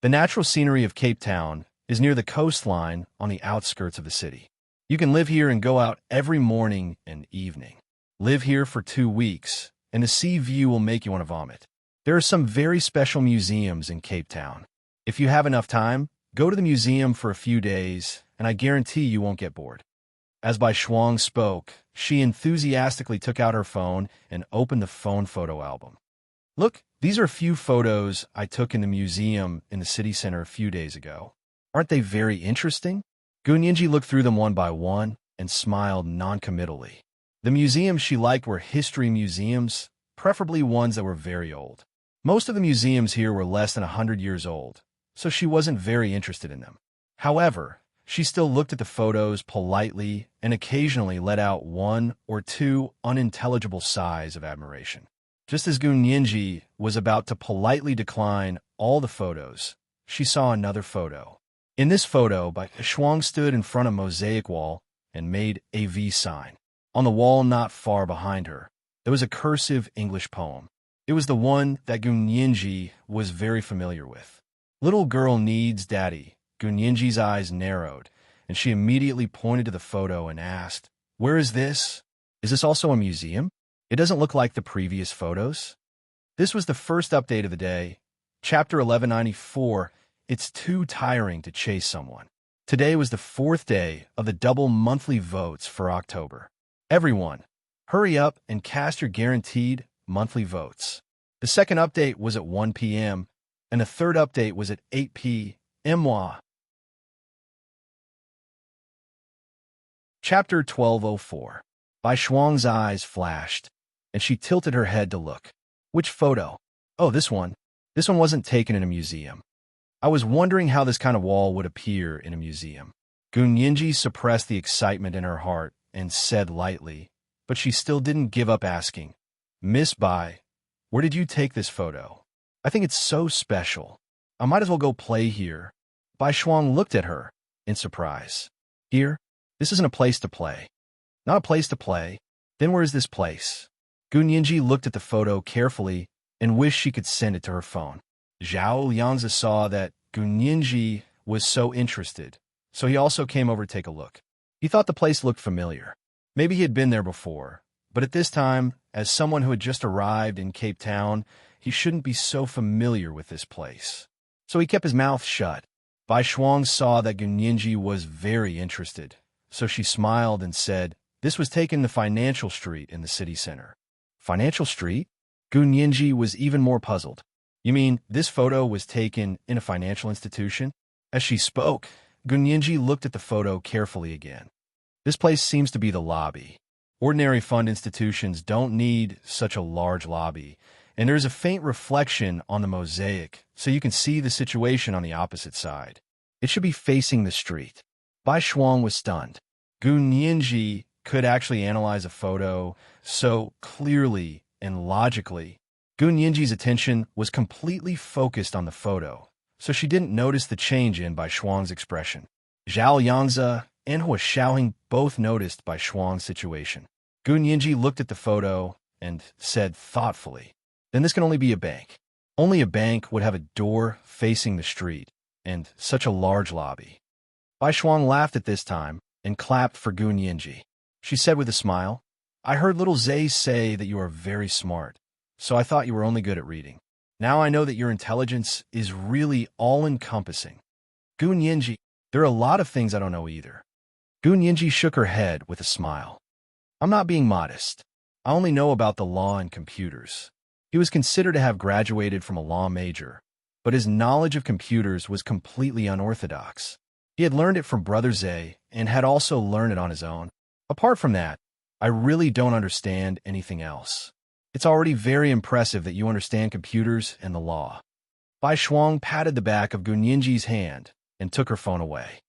The natural scenery of Cape Town is near the coastline on the outskirts of the city. You can live here and go out every morning and evening. Live here for 2 weeks, and the sea view will make you want to vomit. There are some very special museums in Cape Town. If you have enough time, go to the museum for a few days, and I guarantee you won't get bored. As Bai Shuang spoke, she enthusiastically took out her phone and opened the phone photo album. "Look, these are a few photos I took in the museum in the city center a few days ago. Aren't they very interesting?" Gun Yinji looked through them one by one and smiled noncommittally. The museums she liked were history museums, preferably ones that were very old. Most of the museums here were less than 100 years old, so she wasn't very interested in them. However, she still looked at the photos politely and occasionally let out 1 or 2 unintelligible sighs of admiration. Just as Gun Yinji was about to politely decline all the photos, she saw another photo. In this photo, Bai Shuang stood in front of a mosaic wall and made a V sign. On the wall not far behind her, there was a cursive English poem. It was the one that Gun Yinji was very familiar with. "Little girl needs daddy." Gun Yinji's eyes narrowed, and she immediately pointed to the photo and asked, "Where is this? Is this also a museum? It doesn't look like the previous photos." This was the first update of the day. Chapter 1194, It's Too Tiring to Chase Someone. Today was the 4th day of the double monthly votes for October. Everyone, hurry up and cast your guaranteed monthly votes. The second update was at 1 p.m., and the third update was at 8 p.m. Chapter 1204. Bai Shuang's eyes flashed, and she tilted her head to look. "Which photo?" "Oh, this one. This one wasn't taken in a museum. I was wondering how this kind of wall would appear in a museum." Gun Yinji suppressed the excitement in her heart and said lightly, but she still didn't give up asking, "Miss Bai, where did you take this photo? I think it's so special. I might as well go play here." Bai Shuang looked at her in surprise. "Here? This isn't a place to play. Not a place to play. Then where is this place? Gu Nianji looked at the photo carefully and wished she could send it to her phone. Zhao Liangzi saw that Gu Nianji was so interested, so he also came over to take a look. He thought the place looked familiar. Maybe he had been there before, but at this time, as someone who had just arrived in Cape Town, he shouldn't be so familiar with this place. So he kept his mouth shut. Bai Shuang saw that Gu Nianji was very interested, so she smiled and said, "This was taken to Financial Street in the city center." Financial Street? Gu Nianji was even more puzzled. You mean this photo was taken in a financial institution? As she spoke, Gu Nianji looked at the photo carefully again. This place seems to be the lobby. Ordinary fund institutions don't need such a large lobby, and there's a faint reflection on the mosaic, so you can see the situation on the opposite side. It should be facing the street. Bai Shuang was stunned. Gu Nianji could actually analyze a photo so clearly and logically. Gu Nianji's attention was completely focused on the photo, so she didn't notice the change in Bai Shuang's expression. Zhao Yangzi and Hua Xiaoheng both noticed Bai Shuang's situation. Gu Nianji looked at the photo and said thoughtfully, "Then this can only be a bank. Only a bank would have a door facing the street and such a large lobby." Bai Shuang laughed at this time and clapped for Gu Nianji. She said with a smile, "I heard little Zay say that you are very smart, so I thought you were only good at reading. Now I know that your intelligence is really all-encompassing." Gu Nianji, "There are a lot of things I don't know either." Gu Nianji shook her head with a smile. "I'm not being modest. I only know about the law and computers." He was considered to have graduated from a law major, but his knowledge of computers was completely unorthodox. He had learned it from Brother Zay and had also learned it on his own. Apart from that, I really don't understand anything else. It's already very impressive that you understand computers and the law. Bai Shuang patted the back of Gu Nianji's hand and took her phone away.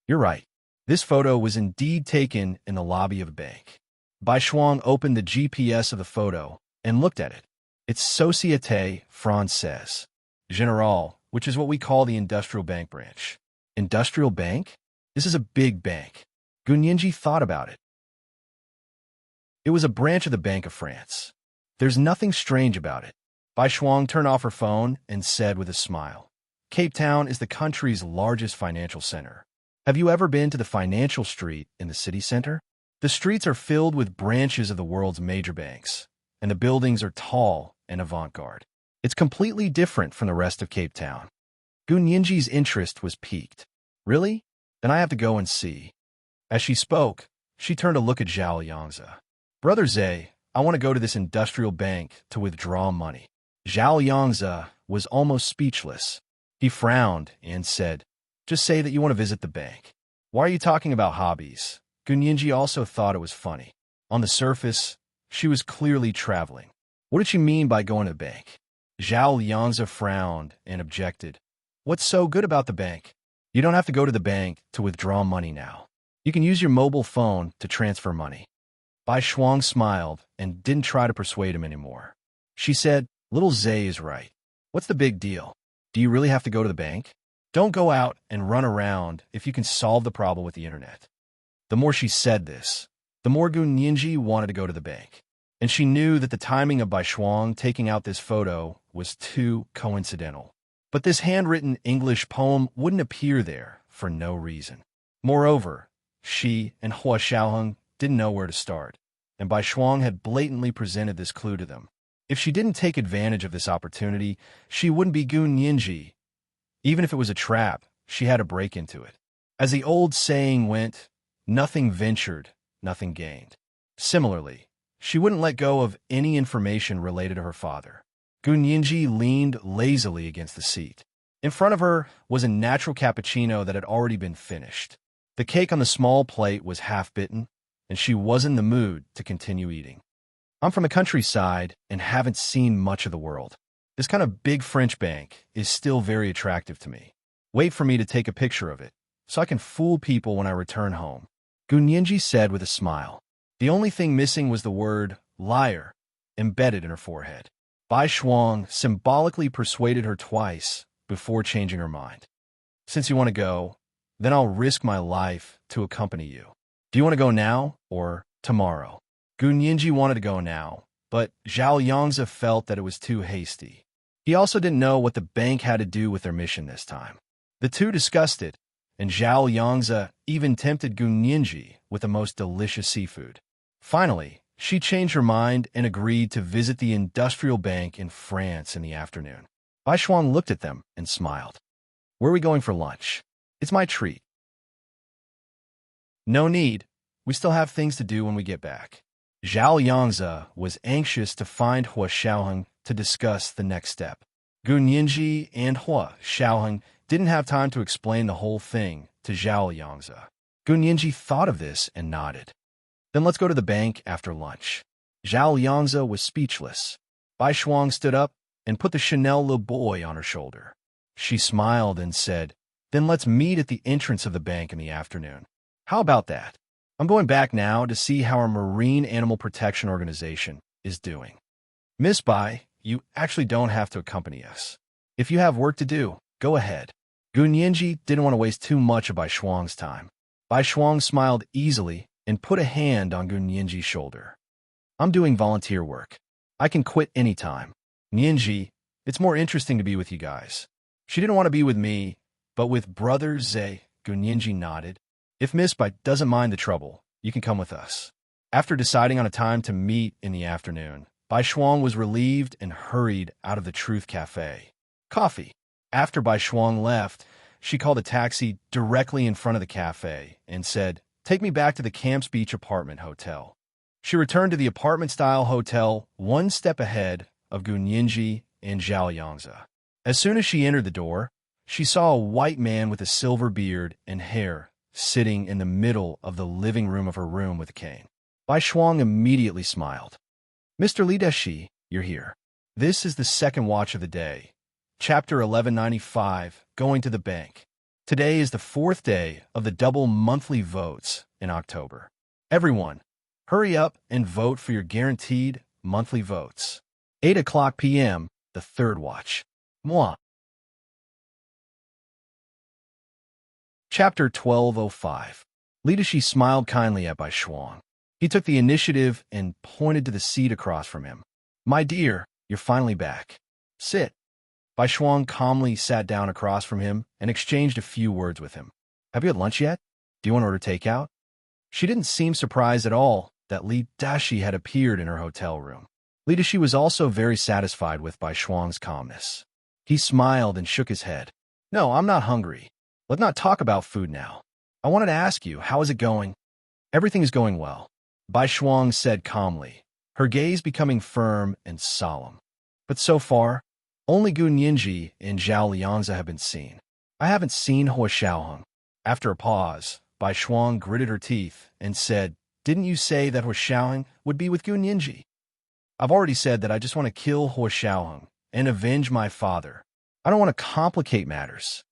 "You're right. This photo was indeed taken in the lobby of a bank." Bai Shuang opened the GPS of the photo and looked at it. It's Société Française Générale, which is what we call the industrial bank branch. Industrial bank? This is a big bank. Gu Nianji thought about it. It was a branch of the Bank of France. There's nothing strange about it. Bai Shuang turned off her phone and said with a smile, "Cape Town is the country's largest financial center. Have you ever been to the financial street in the city center? The streets are filled with branches of the world's major banks, and the buildings are tall and avant-garde. It's completely different from the rest of Cape Town." Gu Nianji's interest was piqued. "Really? Then I have to go and see." As she spoke, she turned to look at Zhao Yangzi. "Brother Zay, I want to go to this industrial bank to withdraw money." Zhao Yangzi was almost speechless. He frowned and said, "Just say that you want to visit the bank. Why are you talking about hobbies?" Gu Nianji also thought it was funny. On the surface, she was clearly traveling. What did she mean by going to the bank? Zhao Yangzi frowned and objected. "What's so good about the bank? You don't have to go to the bank to withdraw money now. You can use your mobile phone to transfer money." Bai Shuang smiled and didn't try to persuade him anymore. She said, "Little Zay is right. What's the big deal? Do you really have to go to the bank? Don't go out and run around if you can solve the problem with the internet." The more she said this, the more Gu Nianji wanted to go to the bank. And she knew that the timing of Bai Shuang taking out this photo was too coincidental. But this handwritten English poem wouldn't appear there for no reason. Moreover, she and Hua Xiaoheng didn't know where to start, and Bai Shuang had blatantly presented this clue to them. If she didn't take advantage of this opportunity, she wouldn't be Gu Nianji. Even if it was a trap, she had to break into it. As the old saying went, nothing ventured, nothing gained. Similarly, she wouldn't let go of any information related to her father. Gu Nianji leaned lazily against the seat. In front of her was a natural cappuccino that had already been finished. The cake on the small plate was half-bitten, and she was in the mood to continue eating. "I'm from the countryside and haven't seen much of the world. This kind of big French bank is still very attractive to me. Wait for me to take a picture of it, so I can fool people when I return home," Gu Nianji said with a smile. The only thing missing was the word liar embedded in her forehead. Bai Shuang symbolically persuaded her twice before changing her mind. "Since you want to go, then I'll risk my life to accompany you." Do you want to go now or tomorrow? Gun Yinji wanted to go now, but Zhao Yangzi felt that it was too hasty. He also didn't know what the bank had to do with their mission this time. The two discussed it, and Zhao Yangzi even tempted Gun Yinji with the most delicious seafood. Finally, she changed her mind and agreed to visit the industrial bank in France in the afternoon. Bai Shuang looked at them and smiled. Where are we going for lunch? It's my treat. No need. We still have things to do when we get back. Zhao Yangzi was anxious to find Hua Xiaoheng to discuss the next step. Gun Yinji and Hua Xiaoheng didn't have time to explain the whole thing to Zhao Yangzi. Gun Yinji thought of this and nodded. Then let's go to the bank after lunch. Zhao Yangzi was speechless. Bai Shuang stood up and put the Chanel Le Boy on her shoulder. She smiled and said, Then let's meet at the entrance of the bank in the afternoon. How about that? I'm going back now to see how our Marine Animal Protection Organization is doing. Miss Bai, you actually don't have to accompany us. If you have work to do, go ahead. Gun Yinji didn't want to waste too much of Bai Shuang's time. Bai Shuang smiled easily and put a hand on Gun Yinji's shoulder. I'm doing volunteer work. I can quit anytime. Yinji, it's more interesting to be with you guys. She didn't want to be with me, but with Brother Zhe. Gun Yinji nodded. If Miss Bai doesn't mind the trouble, you can come with us. After deciding on a time to meet in the afternoon, Bai Shuang was relieved and hurried out of the Truth Cafe. Coffee. After Bai Shuang left, she called a taxi directly in front of the cafe and said, Take me back to the Camps Beach apartment hotel. She returned to the apartment-style hotel one step ahead of Gun Yinji and Zhao Yangzi. As soon as she entered the door, she saw a white man with a silver beard and hair sitting in the middle of the living room of her room with a cane. Bai Shuang immediately smiled. Mr. Li Deshi, you're here. This is the second watch of the day. Chapter 1195, Going to the Bank. Today is the fourth day of the double monthly votes in October. Everyone, hurry up and vote for your guaranteed monthly votes. 8 o'clock p.m., the third watch. Moi. Chapter 1205. Li Deshi smiled kindly at Bai Shuang. He took the initiative and pointed to the seat across from him. My dear, you're finally back. Sit. Bai Shuang calmly sat down across from him and exchanged a few words with him. Have you had lunch yet? Do you want to order takeout? She didn't seem surprised at all that Li Deshi had appeared in her hotel room. Li Deshi was also very satisfied with Bai Shuang's calmness. He smiled and shook his head. No, I'm not hungry. Let's not talk about food now. I wanted to ask you, how is it going? Everything is going well, Bai Shuang said calmly, her gaze becoming firm and solemn. But so far, only Gun Yinji and Zhao Yangzi have been seen. I haven't seen Hua Xiaoheng. After a pause, Bai Shuang gritted her teeth and said, Didn't you say that Hua Xiaoheng would be with Gun Yinji? I've already said that I just want to kill Hua Xiaoheng and avenge my father. I don't want to complicate matters.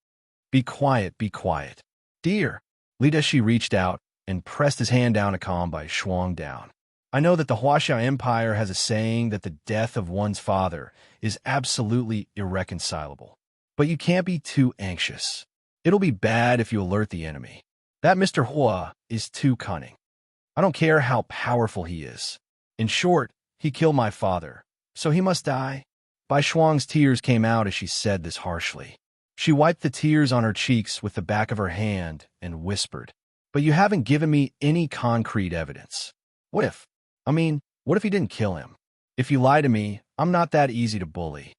Be quiet, be quiet. Dear. Li Deshi reached out and pressed his hand down to calm Bai Shuang down. I know that the Huaxiao Empire has a saying that the death of one's father is absolutely irreconcilable. But you can't be too anxious. It'll be bad if you alert the enemy. That Mr. Hua is too cunning. I don't care how powerful he is. In short, he killed my father, so he must die. Bai Shuang's tears came out as she said this harshly. She wiped the tears on her cheeks with the back of her hand and whispered, But you haven't given me any concrete evidence. What if he didn't kill him? If you lie to me, I'm not that easy to bully.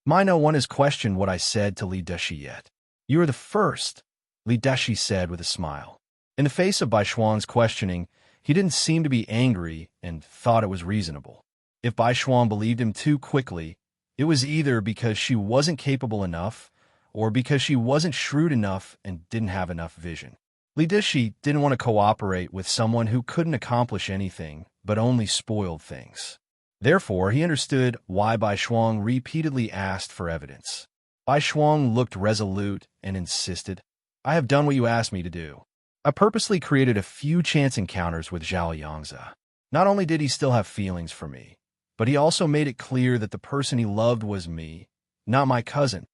No one has questioned what I said to Li Deshi yet. You are the first, Li Deshi said with a smile. In the face of Bai Shuang's questioning, he didn't seem to be angry and thought it was reasonable. If Bai Shuang believed him too quickly, it was either because she wasn't capable enough or because she wasn't shrewd enough and didn't have enough vision. Li Deshi didn't want to cooperate with someone who couldn't accomplish anything but only spoiled things. Therefore, he understood why Bai Shuang repeatedly asked for evidence. Bai Shuang looked resolute and insisted, I have done what you asked me to do. I purposely created a few chance encounters with Zhao Yangzi. Not only did he still have feelings for me, but he also made it clear that the person he loved was me, not my cousin.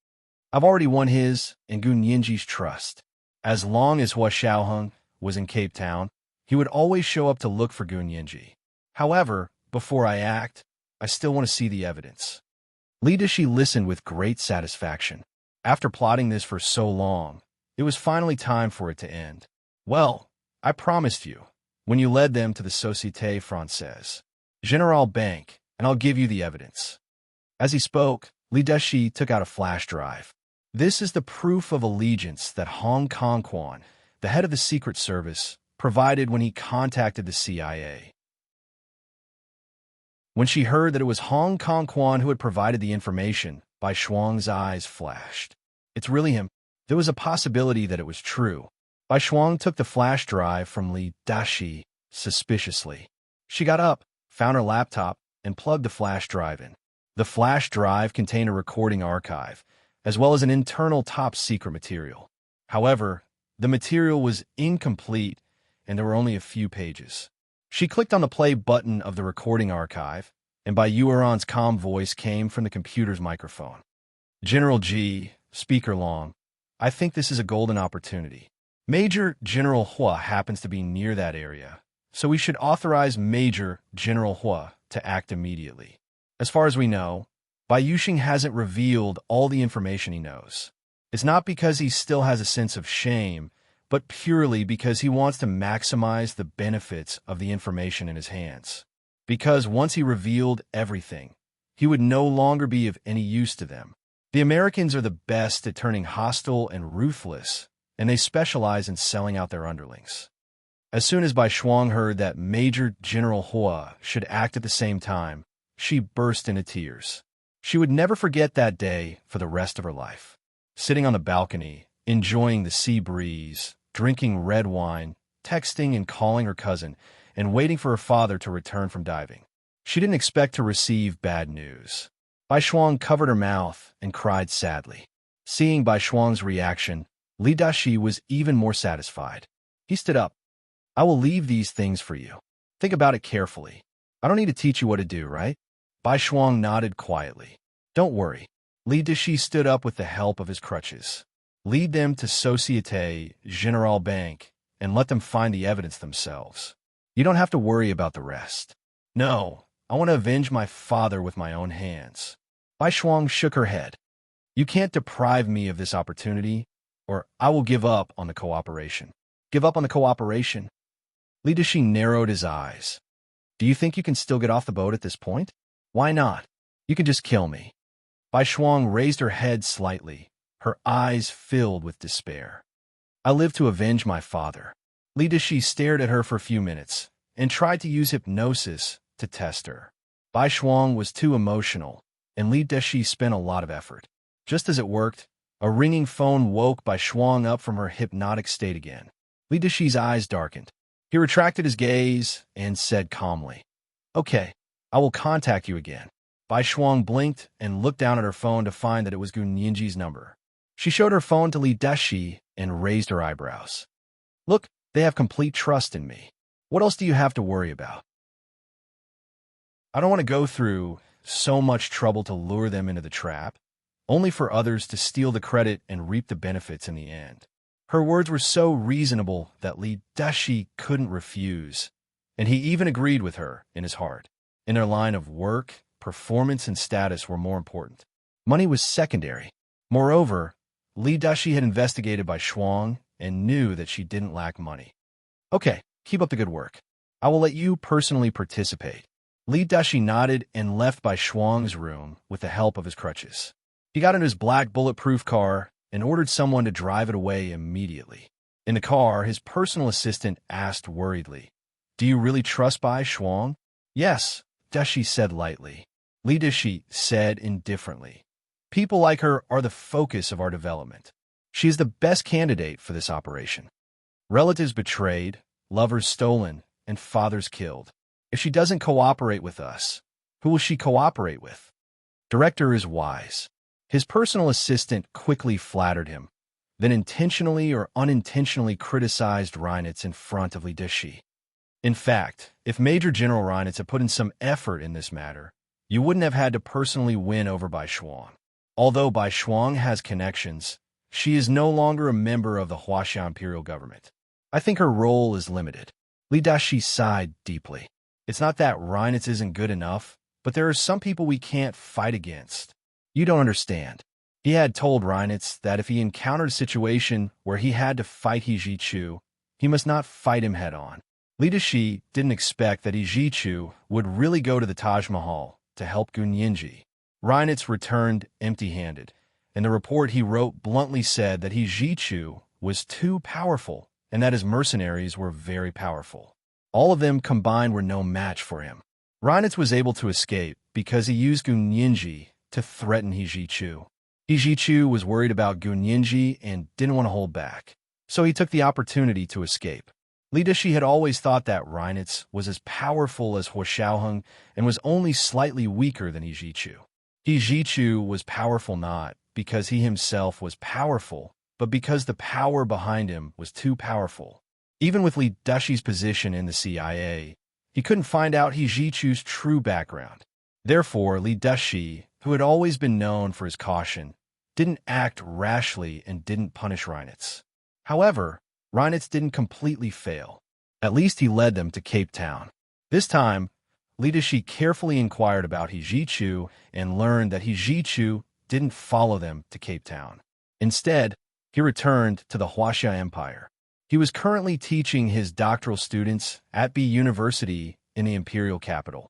I've already won his and Gun Yinji's trust. As long as Hua Xiaoheng was in Cape Town, He would always show up to look for Gun Yinji. However, before I act, I still want to see the evidence. Li Dashi listened with great satisfaction. After plotting this for so long, it was finally time for it to end. Well, I promised you, when you led them to the Société Française General Bank, and I'll give you the evidence. As he spoke, Li Dashi took out a flash drive. This is the proof of allegiance that Hong Kong Quan, the head of the Secret Service, provided when he contacted the CIA. When she heard that it was Hong Kong Quan who had provided the information, Bai Shuang's eyes flashed. It's really him. There was a possibility that it was true. Bai Shuang took the flash drive from Li Dashi suspiciously. She got up, found her laptop, and plugged the flash drive in. The flash drive contained a recording archive, as well as an internal top-secret material. However, the material was incomplete, and there were only a few pages. She clicked on the play button of the recording archive, and Bai Yueran's calm voice came from the computer's microphone. General G, Speaker Long, I think this is a golden opportunity. Major General Hua happens to be near that area, so we should authorize Major General Hua to act immediately. As far as we know, Bai Yuxing hasn't revealed all the information he knows. It's not because he still has a sense of shame, but purely because he wants to maximize the benefits of the information in his hands. Because once he revealed everything, he would no longer be of any use to them. The Americans are the best at turning hostile and ruthless, and they specialize in selling out their underlings. As soon as Bai Shuang heard that Major General Hua should act at the same time, she burst into tears. She would never forget that day for the rest of her life. Sitting on the balcony, enjoying the sea breeze, drinking red wine, texting and calling her cousin, and waiting for her father to return from diving. She didn't expect to receive bad news. Bai Shuang covered her mouth and cried sadly. Seeing Bai Shuang's reaction, Li Dashi was even more satisfied. He stood up. I will leave these things for you. Think about it carefully. I don't need to teach you what to do, right? Bai Shuang nodded quietly. Don't worry. Li Dashi stood up with the help of his crutches. Lead them to Société Générale Bank and let them find the evidence themselves. You don't have to worry about the rest. No, I want to avenge my father with my own hands. Bai Shuang shook her head. You can't deprive me of this opportunity, or I will give up on the cooperation. Give up on the cooperation? Li Dashi narrowed his eyes. Do you think you can still get off the boat at this point? Why not? You can just kill me. Bai Shuang raised her head slightly, her eyes filled with despair. I live to avenge my father. Li Dashi stared at her for a few minutes and tried to use hypnosis to test her. Bai Shuang was too emotional, and Li Dashi spent a lot of effort. Just as it worked, a ringing phone woke Bai Shuang up from her hypnotic state again. Li Dashi's eyes darkened. He retracted his gaze and said calmly, Okay, I will contact you again. Bai Shuang blinked and looked down at her phone to find that it was Gun Yinji's number. She showed her phone to Li Dashi and raised her eyebrows. Look, they have complete trust in me. What else do you have to worry about? I don't want to go through so much trouble to lure them into the trap, only for others to steal the credit and reap the benefits in the end. Her words were so reasonable that Li Dashi couldn't refuse, and he even agreed with her in his heart. In their line of work, performance and status were more important. Money was secondary. Moreover, Li Dashi had investigated Bai Shuang and knew that she didn't lack money. Okay, keep up the good work. I will let you personally participate. Li Dashi nodded and left Bai Shuang's room with the help of his crutches. He got into his black bulletproof car and ordered someone to drive it away immediately. In the car, his personal assistant asked worriedly, Do you really trust Bai Shuang? Yes, Dashi said lightly. Li Dashi said indifferently. People like her are the focus of our development. She is the best candidate for this operation. Relatives betrayed, lovers stolen, and fathers killed. If she doesn't cooperate with us, who will she cooperate with? Director is wise. His personal assistant quickly flattered him, then intentionally or unintentionally criticized Reinitz in front of Li Dashi. In fact, if Major General Reinitz had put in some effort in this matter, you wouldn't have had to personally win over Bai Shuang. Although Bai Shuang has connections, she is no longer a member of the Huaxia Imperial government. I think her role is limited. Li Dashi sighed deeply. It's not that Reinitz isn't good enough, but there are some people we can't fight against. You don't understand. He had told Reinitz that if he encountered a situation where he had to fight He Jichu, he must not fight him head-on. Li Dashi didn't expect that He Jichu would really go to the Taj Mahal to help Gunyinji. Reinitz returned empty-handed, and the report he wrote bluntly said that He Jichu was too powerful and that his mercenaries were very powerful. All of them combined were no match for him. Reinitz was able to escape because he used Gunyinji to threaten He Jichu. He Jichu was worried about Gunyinji and didn't want to hold back, so he took the opportunity to escape. Li Dashi had always thought that Reinitz was as powerful as Huo Xiaoheng and was only slightly weaker than He Jichu. He Jichu was powerful not because he himself was powerful, but because the power behind him was too powerful. Even with Li Dashi's position in the CIA, he couldn't find out He Jichu's true background. Therefore, Li Dashi, who had always been known for his caution, didn't act rashly and didn't punish Reinitz. However, Reinitz didn't completely fail. At least he led them to Cape Town. This time, Li Dashi carefully inquired about He Jichu and learned that He Jichu didn't follow them to Cape Town. Instead, he returned to the Huaxia Empire. He was currently teaching his doctoral students at B University in the imperial capital.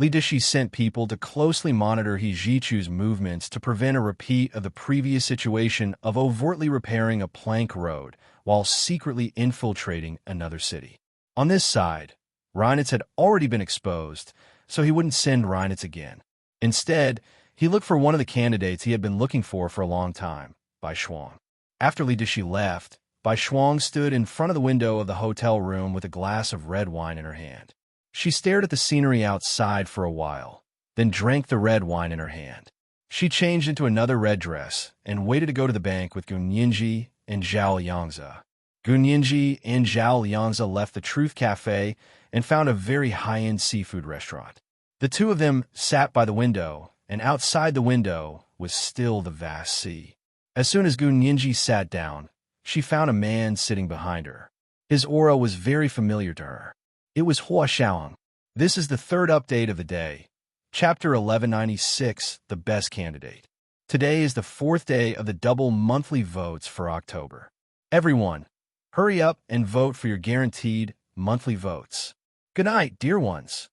Li Dashi sent people to closely monitor He Jichu's movements to prevent a repeat of the previous situation of overtly repairing a plank road while secretly infiltrating another city. On this side, Reinitz had already been exposed, so he wouldn't send Reinitz again. Instead, he looked for one of the candidates he had been looking for a long time, Bai Shuang. After Li Dashi left, Bai Shuang stood in front of the window of the hotel room with a glass of red wine in her hand. She stared at the scenery outside for a while, then drank the red wine in her hand. She changed into another red dress and waited to go to the bank with Gunyinji and Zhao Yangzi. Gunyinji and Zhao Yangzi left the Truth Cafe and found a very high-end seafood restaurant. The two of them sat by the window, and outside the window was still the vast sea. As soon as Gunyinji sat down, she found a man sitting behind her. His aura was very familiar to her. It was Huo Xiaoheng. This is the third update of the day. Chapter 1196, The Best Candidate. Today is the fourth day of the double monthly votes for October. Everyone, hurry up and vote for your guaranteed monthly votes. Good night, dear ones.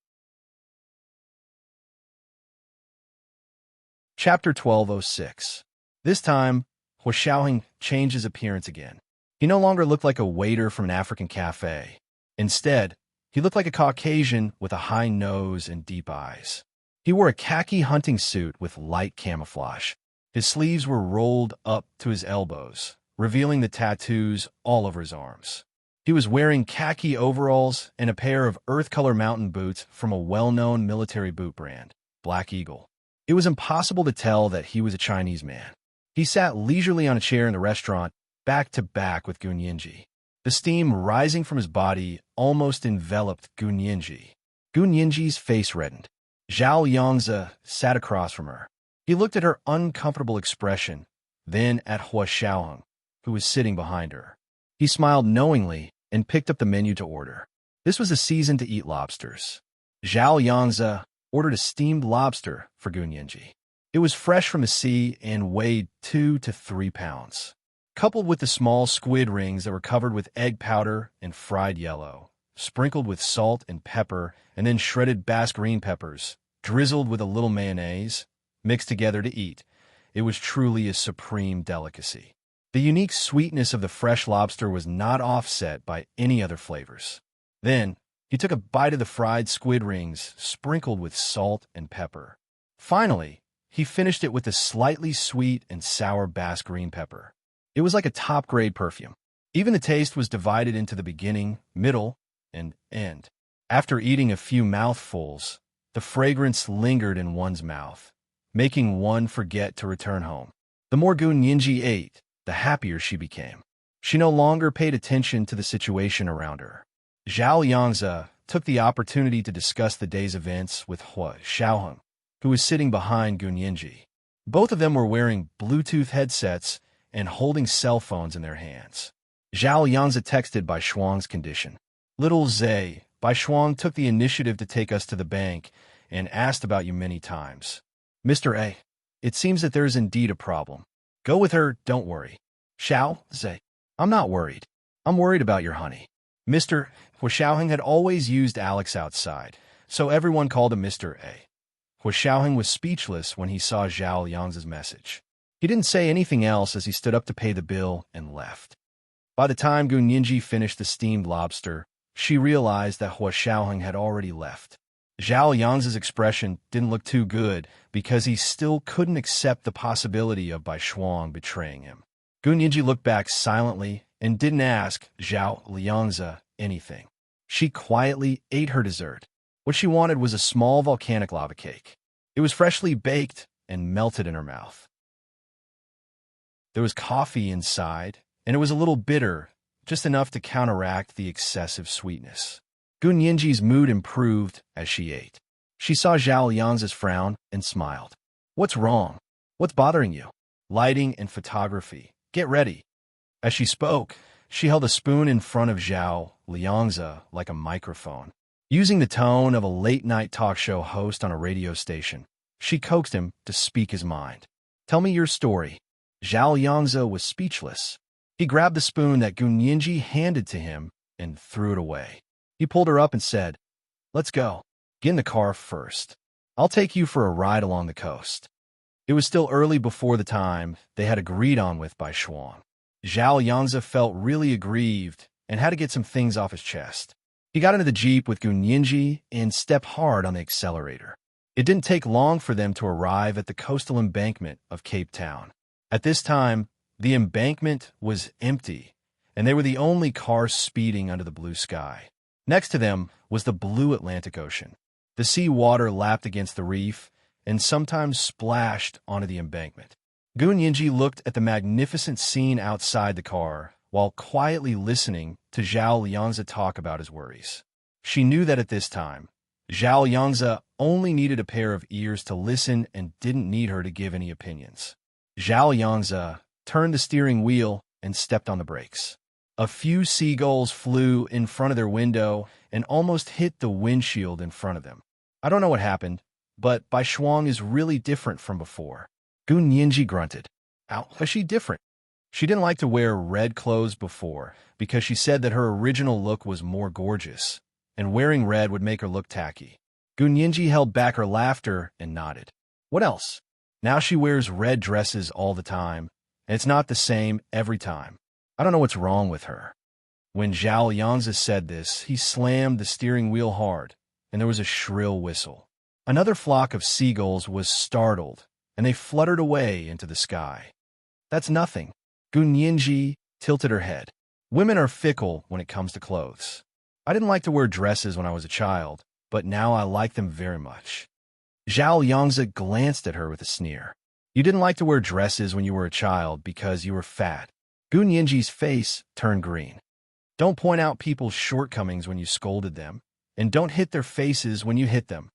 Chapter 1206. This time, Huo Xiaoheng changed his appearance again. He no longer looked like a waiter from an African cafe. Instead, he looked like a Caucasian with a high nose and deep eyes. He wore a khaki hunting suit with light camouflage. His sleeves were rolled up to his elbows, revealing the tattoos all over his arms. He was wearing khaki overalls and a pair of earth-color mountain boots from a well-known military boot brand, Black Eagle. It was impossible to tell that he was a Chinese man. He sat leisurely on a chair in the restaurant, back to back with Gunyinji. The steam rising from his body almost enveloped Gunyinji. Gunyinji's face reddened. Zhao Yangzi sat across from her. He looked at her uncomfortable expression, then at Huo Xiaoheng, who was sitting behind her. He smiled knowingly and picked up the menu to order. This was the season to eat lobsters. Zhao Yangzi ordered a steamed lobster for Gunyinji. It was fresh from the sea and weighed 2 to 3 pounds. Coupled with the small squid rings that were covered with egg powder and fried yellow, sprinkled with salt and pepper, and then shredded Basque green peppers, drizzled with a little mayonnaise, mixed together to eat, it was truly a supreme delicacy. The unique sweetness of the fresh lobster was not offset by any other flavors. Then, he took a bite of the fried squid rings, sprinkled with salt and pepper. Finally, he finished it with a slightly sweet and sour Basque green pepper. It was like a top-grade perfume. Even the taste was divided into the beginning, middle, and end. After eating a few mouthfuls, the fragrance lingered in one's mouth, making one forget to return home. The more Gunyinji ate, the happier she became. She no longer paid attention to the situation around her. Zhao Yangzi took the opportunity to discuss the day's events with Huo Xiaoheng, who was sitting behind Gunyinji. Both of them were wearing Bluetooth headsets and holding cell phones in their hands. Zhao Yangzi texted Bai Shuang's condition. Little Zay, Bai Shuang took the initiative to take us to the bank and asked about you many times. Mr. A, it seems that there is indeed a problem. Go with her, don't worry. Xiao Zay, I'm not worried. I'm worried about your honey. Mr. Hua Xiaoheng had always used Alex outside, so everyone called him Mr. A. Hua Xiaoheng was speechless when he saw Zhao Yangzi's message. He didn't say anything else as he stood up to pay the bill and left. By the time Gun Yinji finished the steamed lobster, she realized that Hua Xiaoheng had already left. Zhao Yangzi's expression didn't look too good because he still couldn't accept the possibility of Bai Shuang betraying him. Gun Yinji looked back silently and didn't ask Zhao Liangzi anything. She quietly ate her dessert. What she wanted was a small volcanic lava cake. It was freshly baked and melted in her mouth. There was coffee inside, and it was a little bitter, just enough to counteract the excessive sweetness. Gun Yinji's mood improved as she ate. She saw Zhao Yangzi's frown and smiled. What's wrong? What's bothering you? Lighting and photography. Get ready. As she spoke, she held a spoon in front of Zhao Liangzi like a microphone. Using the tone of a late-night talk show host on a radio station, she coaxed him to speak his mind. Tell me your story. Zhao Yangzi was speechless. He grabbed the spoon that Gun Yinji handed to him and threw it away. He pulled her up and said, Let's go. Get in the car first. I'll take you for a ride along the coast. It was still early before the time they had agreed on with Bai Shuang. Zhao Yangzi felt really aggrieved and had to get some things off his chest. He got into the Jeep with Gun Yinji and stepped hard on the accelerator. It didn't take long for them to arrive at the coastal embankment of Cape Town. At this time, the embankment was empty, and they were the only cars speeding under the blue sky. Next to them was the blue Atlantic Ocean. The sea water lapped against the reef and sometimes splashed onto the embankment. Gun Yinji looked at the magnificent scene outside the car while quietly listening to Zhao Liangzi talk about his worries. She knew that at this time, Zhao Yangzi only needed a pair of ears to listen and didn't need her to give any opinions. Zhao Yangzi turned the steering wheel and stepped on the brakes. A few seagulls flew in front of their window and almost hit the windshield in front of them. I don't know what happened, but Bai Shuang is really different from before. Gun Yinji grunted. How is she different? She didn't like to wear red clothes before because she said that her original look was more gorgeous, and wearing red would make her look tacky. Gun Yinji held back her laughter and nodded. What else? Now she wears red dresses all the time, and it's not the same every time. I don't know what's wrong with her. When Zhao Yangzi said this, he slammed the steering wheel hard, and there was a shrill whistle. Another flock of seagulls was startled, and they fluttered away into the sky. That's nothing. Gun Yinji tilted her head. Women are fickle when it comes to clothes. I didn't like to wear dresses when I was a child, but now I like them very much. Zhao Yangzi glanced at her with a sneer. You didn't like to wear dresses when you were a child because you were fat. Gun Yinji's face turned green. Don't point out people's shortcomings when you scolded them, and don't hit their faces when you hit them.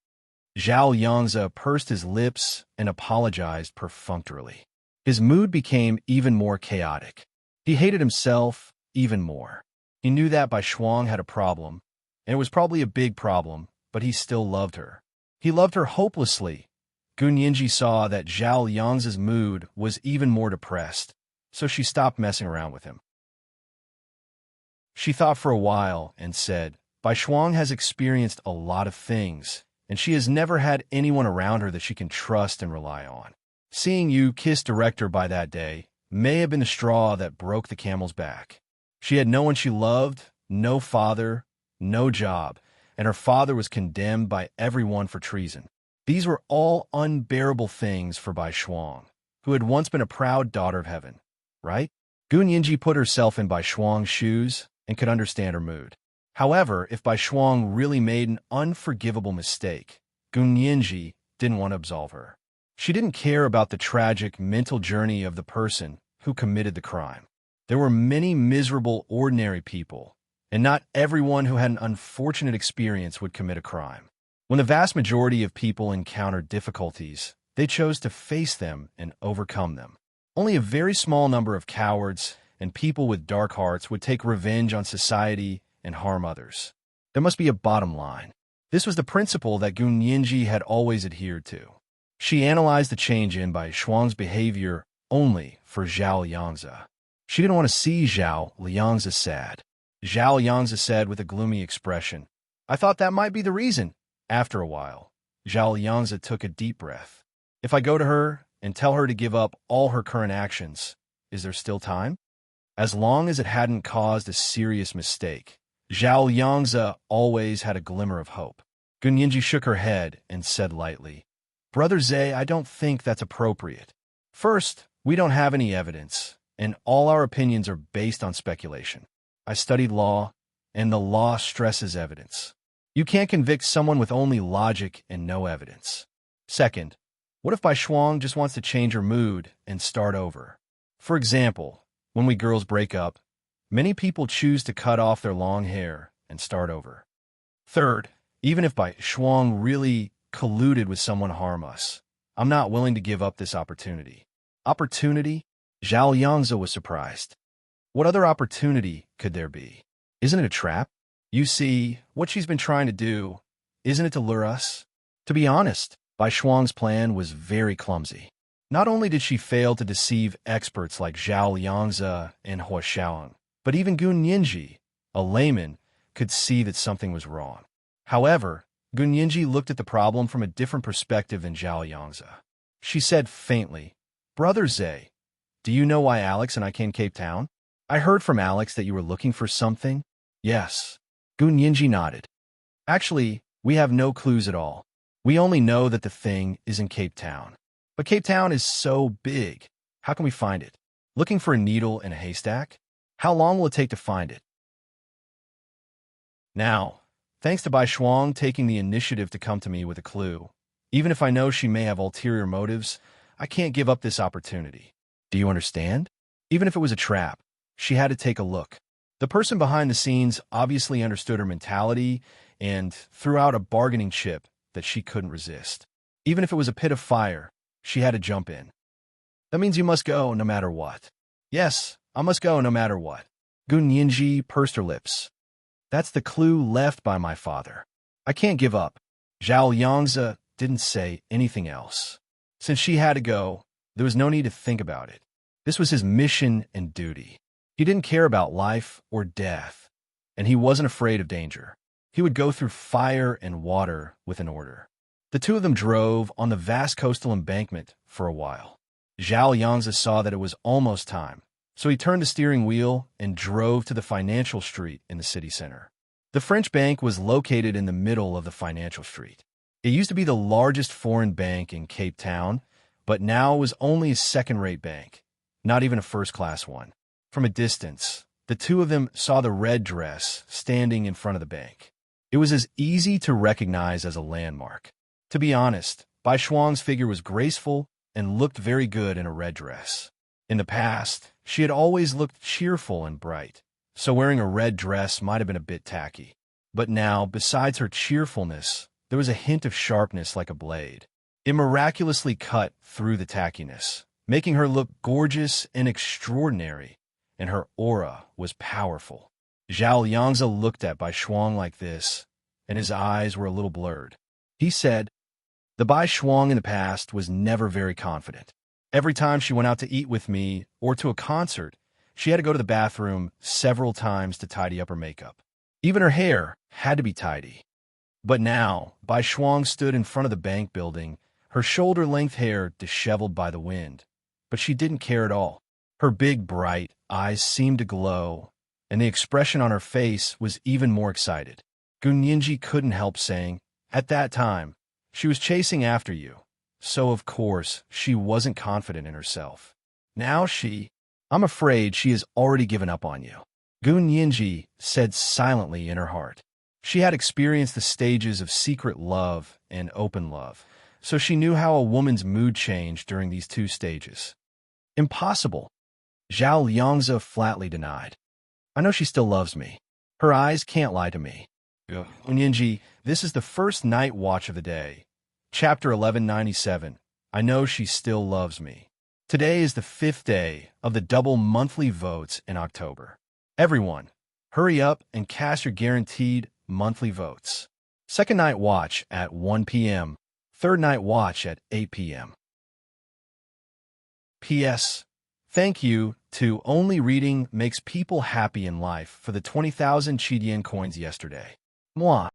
Zhao Yangzi pursed his lips and apologized perfunctorily. His mood became even more chaotic. He hated himself even more. He knew that Bai Shuang had a problem, and it was probably a big problem, but he still loved her. He loved her hopelessly. Gun Yinji saw that Zhao Yangzi's mood was even more depressed, so she stopped messing around with him. She thought for a while and said, Bai Shuang has experienced a lot of things, and she has never had anyone around her that she can trust and rely on. Seeing you kiss director by that day may have been the straw that broke the camel's back. She had no one she loved, no father, no job, and her father was condemned by everyone for treason. These were all unbearable things for Bai Shuang, who had once been a proud daughter of heaven, right? Gun Yinji put herself in Bai Shuang's shoes and could understand her mood. However, if Bai Shuang really made an unforgivable mistake, Gun Yinji didn't want to absolve her. She didn't care about the tragic mental journey of the person who committed the crime. There were many miserable, ordinary people, and not everyone who had an unfortunate experience would commit a crime. When the vast majority of people encountered difficulties, they chose to face them and overcome them. Only a very small number of cowards and people with dark hearts would take revenge on society and harm others. There must be a bottom line. This was the principle that Gun Yinji had always adhered to. She analyzed the change in Bai Shuang's behavior only for Zhao Yangzi. She didn't want to see Zhao Liangzi sad. Zhao Yangzi said with a gloomy expression, "I thought that might be the reason." After a while, Zhao Yangzi took a deep breath. "If I go to her and tell her to give up all her current actions, is there still time?" As long as it hadn't caused a serious mistake, Zhao Yangzi always had a glimmer of hope. Gun Yinji shook her head and said lightly, "Brother Zhe, I don't think that's appropriate. First, we don't have any evidence, and all our opinions are based on speculation. I studied law, and the law stresses evidence. You can't convict someone with only logic and no evidence. Second, what if Bai Shuang just wants to change her mood and start over? For example, when we girls break up, many people choose to cut off their long hair and start over. Third, even if Bai Shuang really colluded with someone to harm us, I'm not willing to give up this opportunity." Opportunity? Zhao Yangzi was surprised. What other opportunity could there be? Isn't it a trap? You see, what she's been trying to do, isn't it to lure us? To be honest, Bai Shuang's plan was very clumsy. Not only did she fail to deceive experts like Zhao Yangzi and Hua Xiaoang, but even Gun Yinji, a layman, could see that something was wrong. However, Gun Yinji looked at the problem from a different perspective than Zhao Yangzi. She said faintly, "Brother Zhe, do you know why Alex and I came to Cape Town? I heard from Alex that you were looking for something." "Yes." Gun Yinji nodded. "Actually, we have no clues at all. We only know that the thing is in Cape Town. But Cape Town is so big. How can we find it? Looking for a needle in a haystack? How long will it take to find it?" Now, thanks to Bai Shuang taking the initiative to come to me with a clue, even if I know she may have ulterior motives, I can't give up this opportunity. Do you understand? Even if it was a trap, she had to take a look. The person behind the scenes obviously understood her mentality and threw out a bargaining chip that she couldn't resist. Even if it was a pit of fire, she had to jump in. "That means you must go no matter what." "Yes, I must go no matter what." Gun Yinji pursed her lips. "That's the clue left by my father. I can't give up." Zhao Yangzi didn't say anything else. Since she had to go, there was no need to think about it. This was his mission and duty. He didn't care about life or death, and he wasn't afraid of danger. He would go through fire and water with an order. The two of them drove on the vast coastal embankment for a while. Zhao Yangzi saw that it was almost time, so he turned the steering wheel and drove to the financial street in the city center. The French bank was located in the middle of the financial street. It used to be the largest foreign bank in Cape Town, but now it was only a second-rate bank, not even a first-class one. From a distance, the two of them saw the red dress standing in front of the bank. It was as easy to recognize as a landmark. To be honest, Bai Shuang's figure was graceful and looked very good in a red dress. In the past, she had always looked cheerful and bright, so wearing a red dress might have been a bit tacky. But now, besides her cheerfulness, there was a hint of sharpness like a blade. It miraculously cut through the tackiness, making her look gorgeous and extraordinary, and her aura was powerful. Zhao Yangzi looked at Bai Shuang like this, and his eyes were a little blurred. He said, "The Bai Shuang in the past was never very confident. Every time she went out to eat with me or to a concert, she had to go to the bathroom several times to tidy up her makeup. Even her hair had to be tidy. But now, Bai Shuang stood in front of the bank building, her shoulder-length hair disheveled by the wind, but she didn't care at all. Her big, bright eyes seemed to glow, and the expression on her face was even more excited. Gun Yinji couldn't help saying, "At that time, she was chasing after you, so of course she wasn't confident in herself. Now I'm afraid she has already given up on you." Gun Yinji said silently in her heart. She had experienced the stages of secret love and open love, so she knew how a woman's mood changed during these two stages. "Impossible," Zhao Yangzi flatly denied. "I know she still loves me. Her eyes can't lie to me." Gun Yinji, this is the first night watch of the day. Chapter 1197. I know she still loves me. Today is the 5th day of the double monthly votes in October. Everyone, hurry up and cast your guaranteed monthly votes. Second night watch at 1 p.m. Third night watch at 8 p.m. P.S. Thank you to Only Reading Makes People Happy in Life for the 20,000 Chidian coins yesterday. Moi.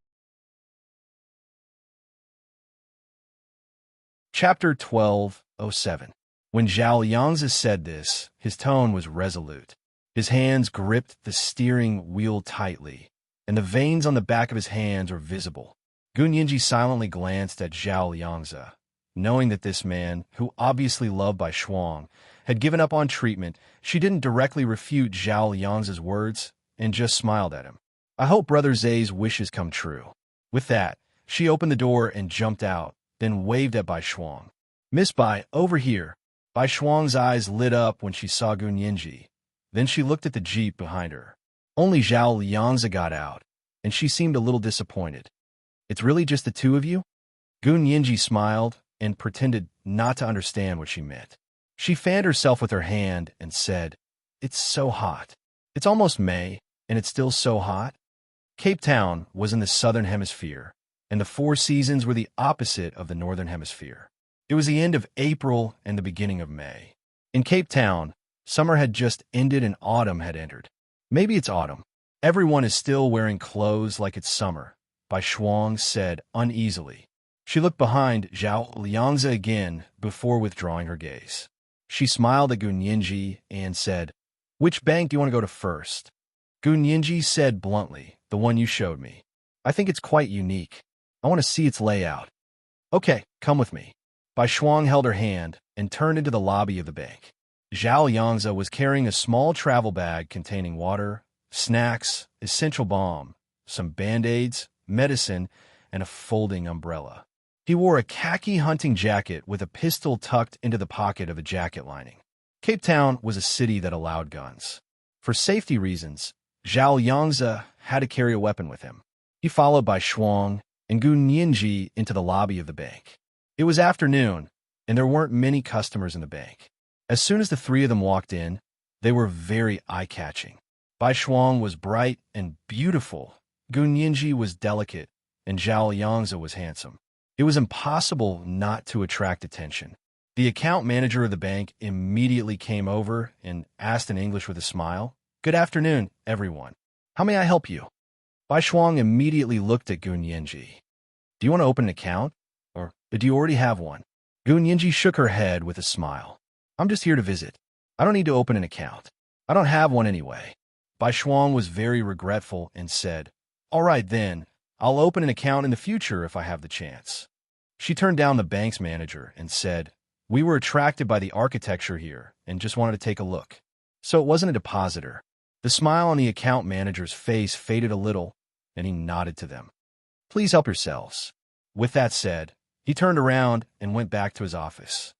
Chapter 12:07. When Zhao Yangzi said this, his tone was resolute. His hands gripped the steering wheel tightly, and the veins on the back of his hands were visible. Gun Yinji silently glanced at Zhao Yangzi, knowing that this man, who obviously loved Bai Shuang, had given up on treatment. She didn't directly refute Zhao Yangzi's words and just smiled at him. I hope Brother Zay's wishes come true. With that, she opened the door and jumped out, then waved at Bai Shuang. Miss Bai, over here. Bai Shuang's eyes lit up when she saw Gun Yinji. Then she looked at the jeep behind her. Only Zhao Yangzi got out, and she seemed a little disappointed. It's really just the two of you? Gun Yinji smiled and pretended not to understand what she meant. She fanned herself with her hand and said, It's so hot. It's almost May, and it's still so hot. Cape Town was in the southern hemisphere, and the Four Seasons were the opposite of the northern hemisphere. It was the end of April and the beginning of May. In Cape Town, summer had just ended and autumn had entered. Maybe it's autumn. Everyone is still wearing clothes like it's summer, Bai Shuang said uneasily. She looked behind Zhao Yangzi again before withdrawing her gaze. She smiled at Gun Yinji and said, Which bank do you want to go to first? Gun Yinji said bluntly, The one you showed me. I think it's quite unique. I want to see its layout. Okay, come with me. Bai Shuang held her hand and turned into the lobby of the bank. Zhao Yangzi was carrying a small travel bag containing water, snacks, essential balm, some Band-Aids, medicine, and a folding umbrella. He wore a khaki hunting jacket with a pistol tucked into the pocket of a jacket lining. Cape Town was a city that allowed guns. For safety reasons, Zhao Yangzi had to carry a weapon with him. He followed Bai Shuang and Gun Yinji into the lobby of the bank. It was afternoon, and there weren't many customers in the bank. As soon as the three of them walked in, they were very eye-catching. Bai Shuang was bright and beautiful, Gun Yinji was delicate, and Zhao Yangzi was handsome. It was impossible not to attract attention. The account manager of the bank immediately came over and asked in English with a smile, Good afternoon, everyone. How may I help you? Bai Shuang immediately looked at Gun Yinji. Do you want to open an account? Or do you already have one? Gun Yinji shook her head with a smile. I'm just here to visit. I don't need to open an account. I don't have one anyway. Bai Shuang was very regretful and said, All right then, I'll open an account in the future if I have the chance. She turned down the bank's manager and said, We were attracted by the architecture here and just wanted to take a look. So it wasn't a depositor. The smile on the account manager's face faded a little, and he nodded to them. Please help yourselves. With that said, he turned around and went back to his office.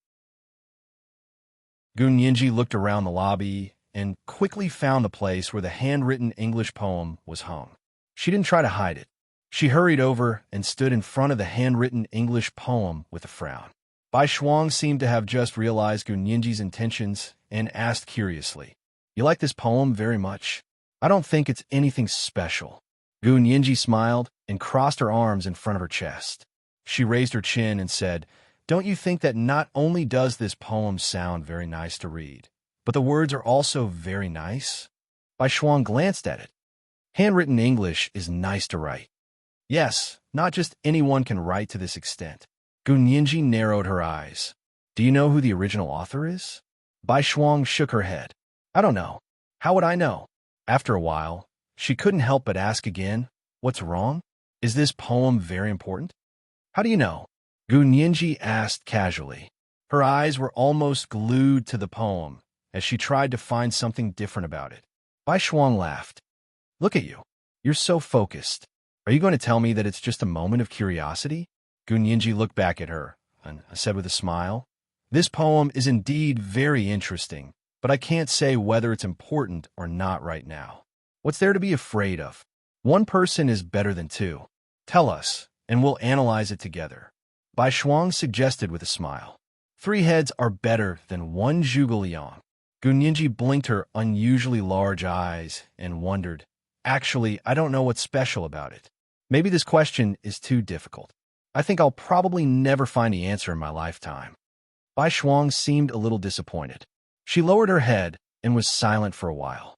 Gun Yinji looked around the lobby and quickly found the place where the handwritten English poem was hung. She didn't try to hide it. She hurried over and stood in front of the handwritten English poem with a frown. Bai Shuang seemed to have just realized Gun Yinji's intentions and asked curiously, You like this poem very much? I don't think it's anything special. Gun Yinji smiled and crossed her arms in front of her chest. She raised her chin and said, Don't you think that not only does this poem sound very nice to read, but the words are also very nice? Bai Shuang glanced at it. Handwritten English is nice to write. Yes, not just anyone can write to this extent. Gun Yinji narrowed her eyes. Do you know who the original author is? Bai Shuang shook her head. I don't know. How would I know? After a while, she couldn't help but ask again, What's wrong? Is this poem very important? How do you know? Gun Yinji asked casually. Her eyes were almost glued to the poem as she tried to find something different about it. Bai Shuang laughed. Look at you. You're so focused. Are you going to tell me that it's just a moment of curiosity? Gun Yinji looked back at her and said with a smile, This poem is indeed very interesting, but I can't say whether it's important or not right now. What's there to be afraid of? One person is better than two. Tell us, and we'll analyze it together. Bai Shuang suggested with a smile. 3 heads are better than 1 zhuge. Gunyinji blinked her unusually large eyes and wondered, "Actually, I don't know what's special about it. Maybe this question is too difficult. I think I'll probably never find the answer in my lifetime." Bai Shuang seemed a little disappointed. She lowered her head and was silent for a while.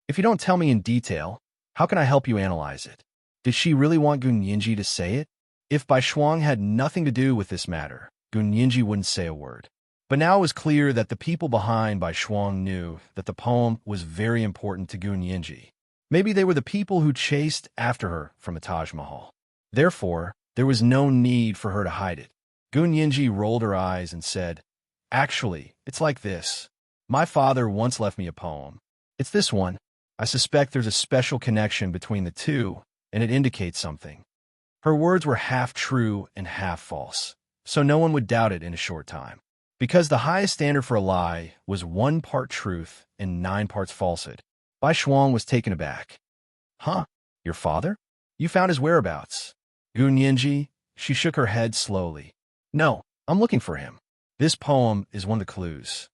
"If you don't tell me in detail, how can I help you analyze it?" Did she really want Gunyinji to say it? If Bai Shuang had nothing to do with this matter, Gunyinji wouldn't say a word. But now it was clear that the people behind Bai Shuang knew that the poem was very important to Gunyinji. Maybe they were the people who chased after her from the Taj Mahal. Therefore, there was no need for her to hide it. Gunyinji rolled her eyes and said, "Actually, it's like this. My father once left me a poem. It's this one. I suspect there's a special connection between the two, and it indicates something." Her words were half true and half false, so no one would doubt it in a short time. Because the highest standard for a lie was 1 part truth and 9 parts falsehood, Bai Shuang was taken aback. "Huh? Your father? You found his whereabouts?" Gunyinji, she shook her head slowly. "No, I'm looking for him. This poem is one of the clues."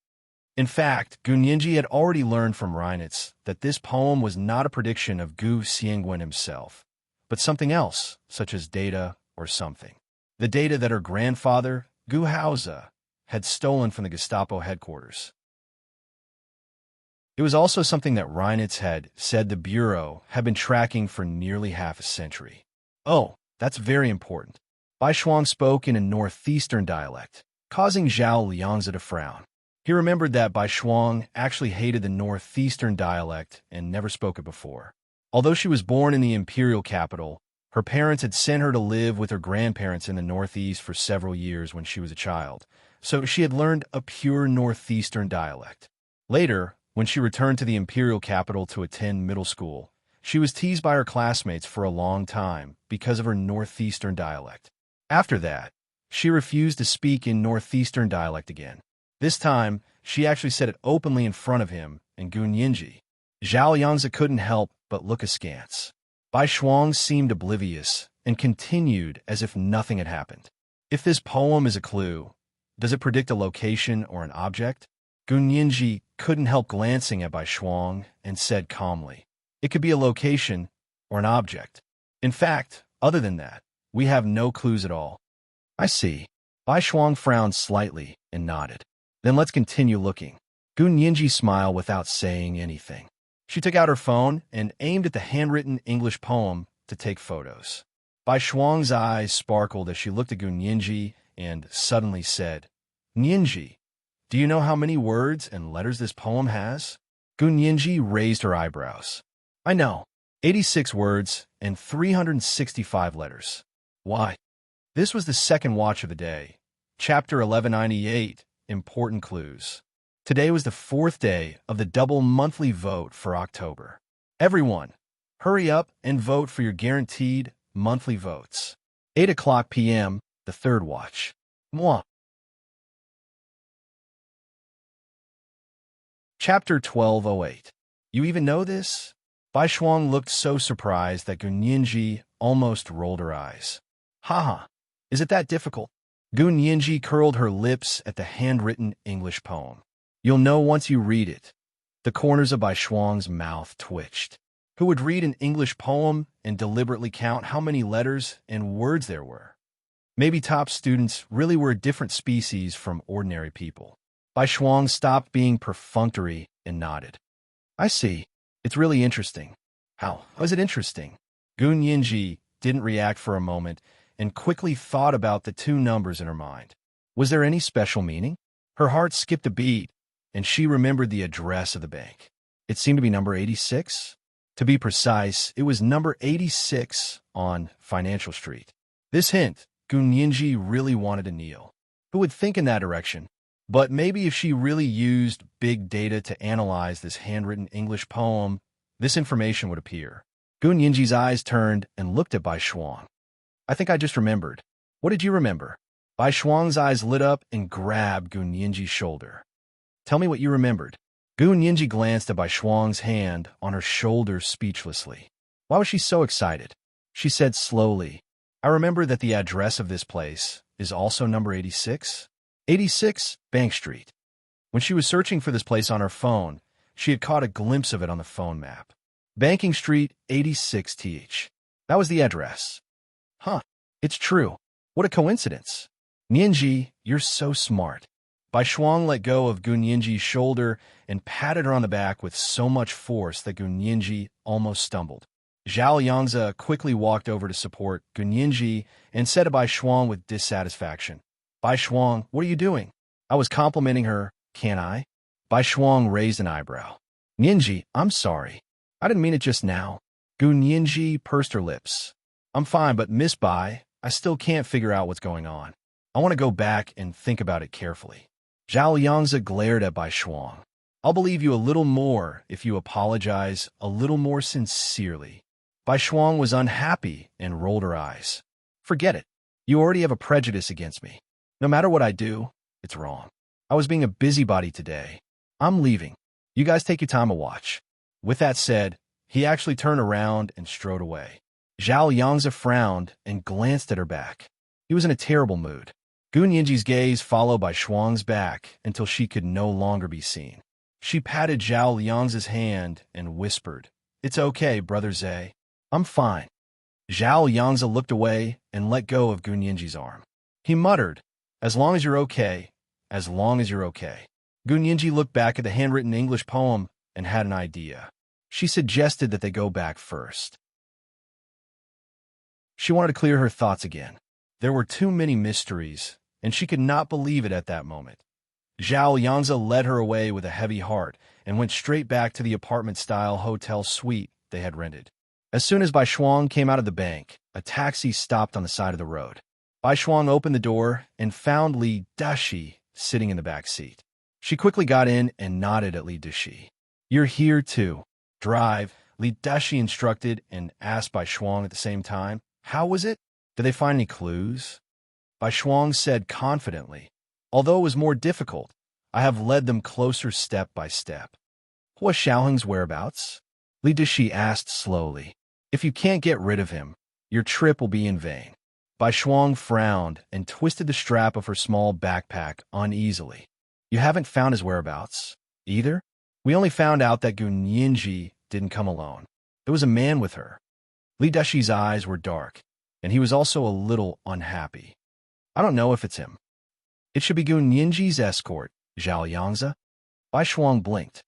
In fact, Gunyinji had already learned from Reinitz that this poem was not a prediction of Gu Xiangwen himself, but something else, such as data or something. The data that her grandfather, Gu Haoze, had stolen from the Gestapo headquarters. It was also something that Reinitz had said the Bureau had been tracking for nearly half a century. "Oh, that's very important." Bai Shuang spoke in a northeastern dialect, causing Zhao Liangzi to frown. He remembered that Bai Shuang actually hated the northeastern dialect and never spoke it before. Although she was born in the imperial capital, her parents had sent her to live with her grandparents in the northeast for several years when she was a child, so she had learned a pure northeastern dialect. Later, when she returned to the imperial capital to attend middle school, she was teased by her classmates for a long time because of her northeastern dialect. After that, she refused to speak in northeastern dialect again. This time, she actually said it openly in front of him and Gunyinji. Zhao Liangzi couldn't help but look askance. Bai Shuang seemed oblivious and continued as if nothing had happened. "If this poem is a clue, does it predict a location or an object?" Gunyinji couldn't help glancing at Bai Shuang and said calmly, "It could be a location or an object. In fact, other than that, we have no clues at all." "I see." Bai Shuang frowned slightly and nodded. "Then let's continue looking." Gunyinji smiled without saying anything. She took out her phone and aimed at the handwritten English poem to take photos. Bai Shuang's eyes sparkled as she looked at Gunyinji and suddenly said, "Nyinji, do you know how many words and letters this poem has?" Gunyinji raised her eyebrows. "I know. 86 words and 365 letters. Why?" This was the second watch of the day. Chapter 1198, Important Clues. Today was the 4th day of the double monthly vote for October. Everyone, hurry up and vote for your guaranteed monthly votes. 8 p.m., the 3rd watch. Moi. Chapter 1208. You even know this? Bai Shuang looked so surprised that Gunyinji almost rolled her eyes. "Haha, is it that difficult?" Gunyinji curled her lips at the handwritten English poem. "You'll know once you read it." The corners of Bai Shuang's mouth twitched. Who would read an English poem and deliberately count how many letters and words there were? Maybe top students really were a different species from ordinary people. Bai Shuang stopped being perfunctory and nodded. "I see. It's really interesting." How is it interesting?" Gunyinji didn't react for a moment and quickly thought about the 2 numbers in her mind. Was there any special meaning? Her heart skipped a beat, and she remembered the address of the bank. It seemed to be number 86. To be precise, it was number 86 on Financial Street. This hint, Gunyinji really wanted to kneel. Who would think in that direction? But maybe if she really used big data to analyze this handwritten English poem, this information would appear. Gunyinji's eyes turned and looked at Bai Shuang. "I think I just remembered." "What did you remember?" Bai Shuang's eyes lit up and grabbed Gunyinji's shoulder. "Tell me what you remembered." Gunyinji glanced at Bai Shuang's hand on her shoulder speechlessly. Why was she so excited? She said slowly, "I remember that the address of this place is also number 86. 86 Bank Street. When she was searching for this place on her phone, she had caught a glimpse of it on the phone map. Banking Street, 86th. That was the address. Huh, it's true. What a coincidence. Nianji, you're so smart. Bai Shuang let go of Gu Nianji's shoulder and patted her on the back with so much force that Gu Nianji almost stumbled. Zhao Yangzi quickly walked over to support Gu Nianji and said to Bai Shuang with dissatisfaction, Bai Shuang, what are you doing? I was complimenting her, can't I? Bai Shuang raised an eyebrow. Nianji, I'm sorry. I didn't mean it just now. Gu Nianji pursed her lips. I'm fine, but Miss Bai, I still can't figure out what's going on. I want to go back and think about it carefully. Zhao Yangzi glared at Bai Shuang. I'll believe you a little more if you apologize a little more sincerely. Bai Shuang was unhappy and rolled her eyes. Forget it. You already have a prejudice against me. No matter what I do, it's wrong. I was being a busybody today. I'm leaving. You guys take your time to watch. With that said, he actually turned around and strode away. Zhao Yangzi frowned and glanced at her back. He was in a terrible mood. Gu Nianji's gaze followed Bai Shuang's back until she could no longer be seen. She patted Zhao Yangzi's hand and whispered, It's okay, Brother Zhe. I'm fine. Zhao Yangzi looked away and let go of Gu Nianji's arm. He muttered, As long as you're okay, as long as you're okay. Gu Nianji looked back at the handwritten English poem and had an idea. She suggested that they go back first. She wanted to clear her thoughts again. There were too many mysteries, and she could not believe it at that moment. Zhao Yangzi led her away with a heavy heart and went straight back to the apartment-style hotel suite they had rented. As soon as Bai Shuang came out of the bank, a taxi stopped on the side of the road. Bai Shuang opened the door and found Li Dashi sitting in the back seat. She quickly got in and nodded at Li Dashi. You're here too. Drive, Li Dashi instructed and asked Bai Shuang at the same time. How was it? Did they find any clues? Bai Shuang said confidently, Although it was more difficult, I have led them closer step by step. Hua Xiaoheng's whereabouts? Li Dashi asked slowly. If you can't get rid of him, your trip will be in vain. Bai Shuang frowned and twisted the strap of her small backpack uneasily. You haven't found his whereabouts, either? We only found out that Gu Nianji didn't come alone. There was a man with her. Li Dashi's eyes were dark, and he was also a little unhappy. I don't know if it's him. It should be Gu Nianji's escort, Zhao Yangzi. Bai Shuang blinked.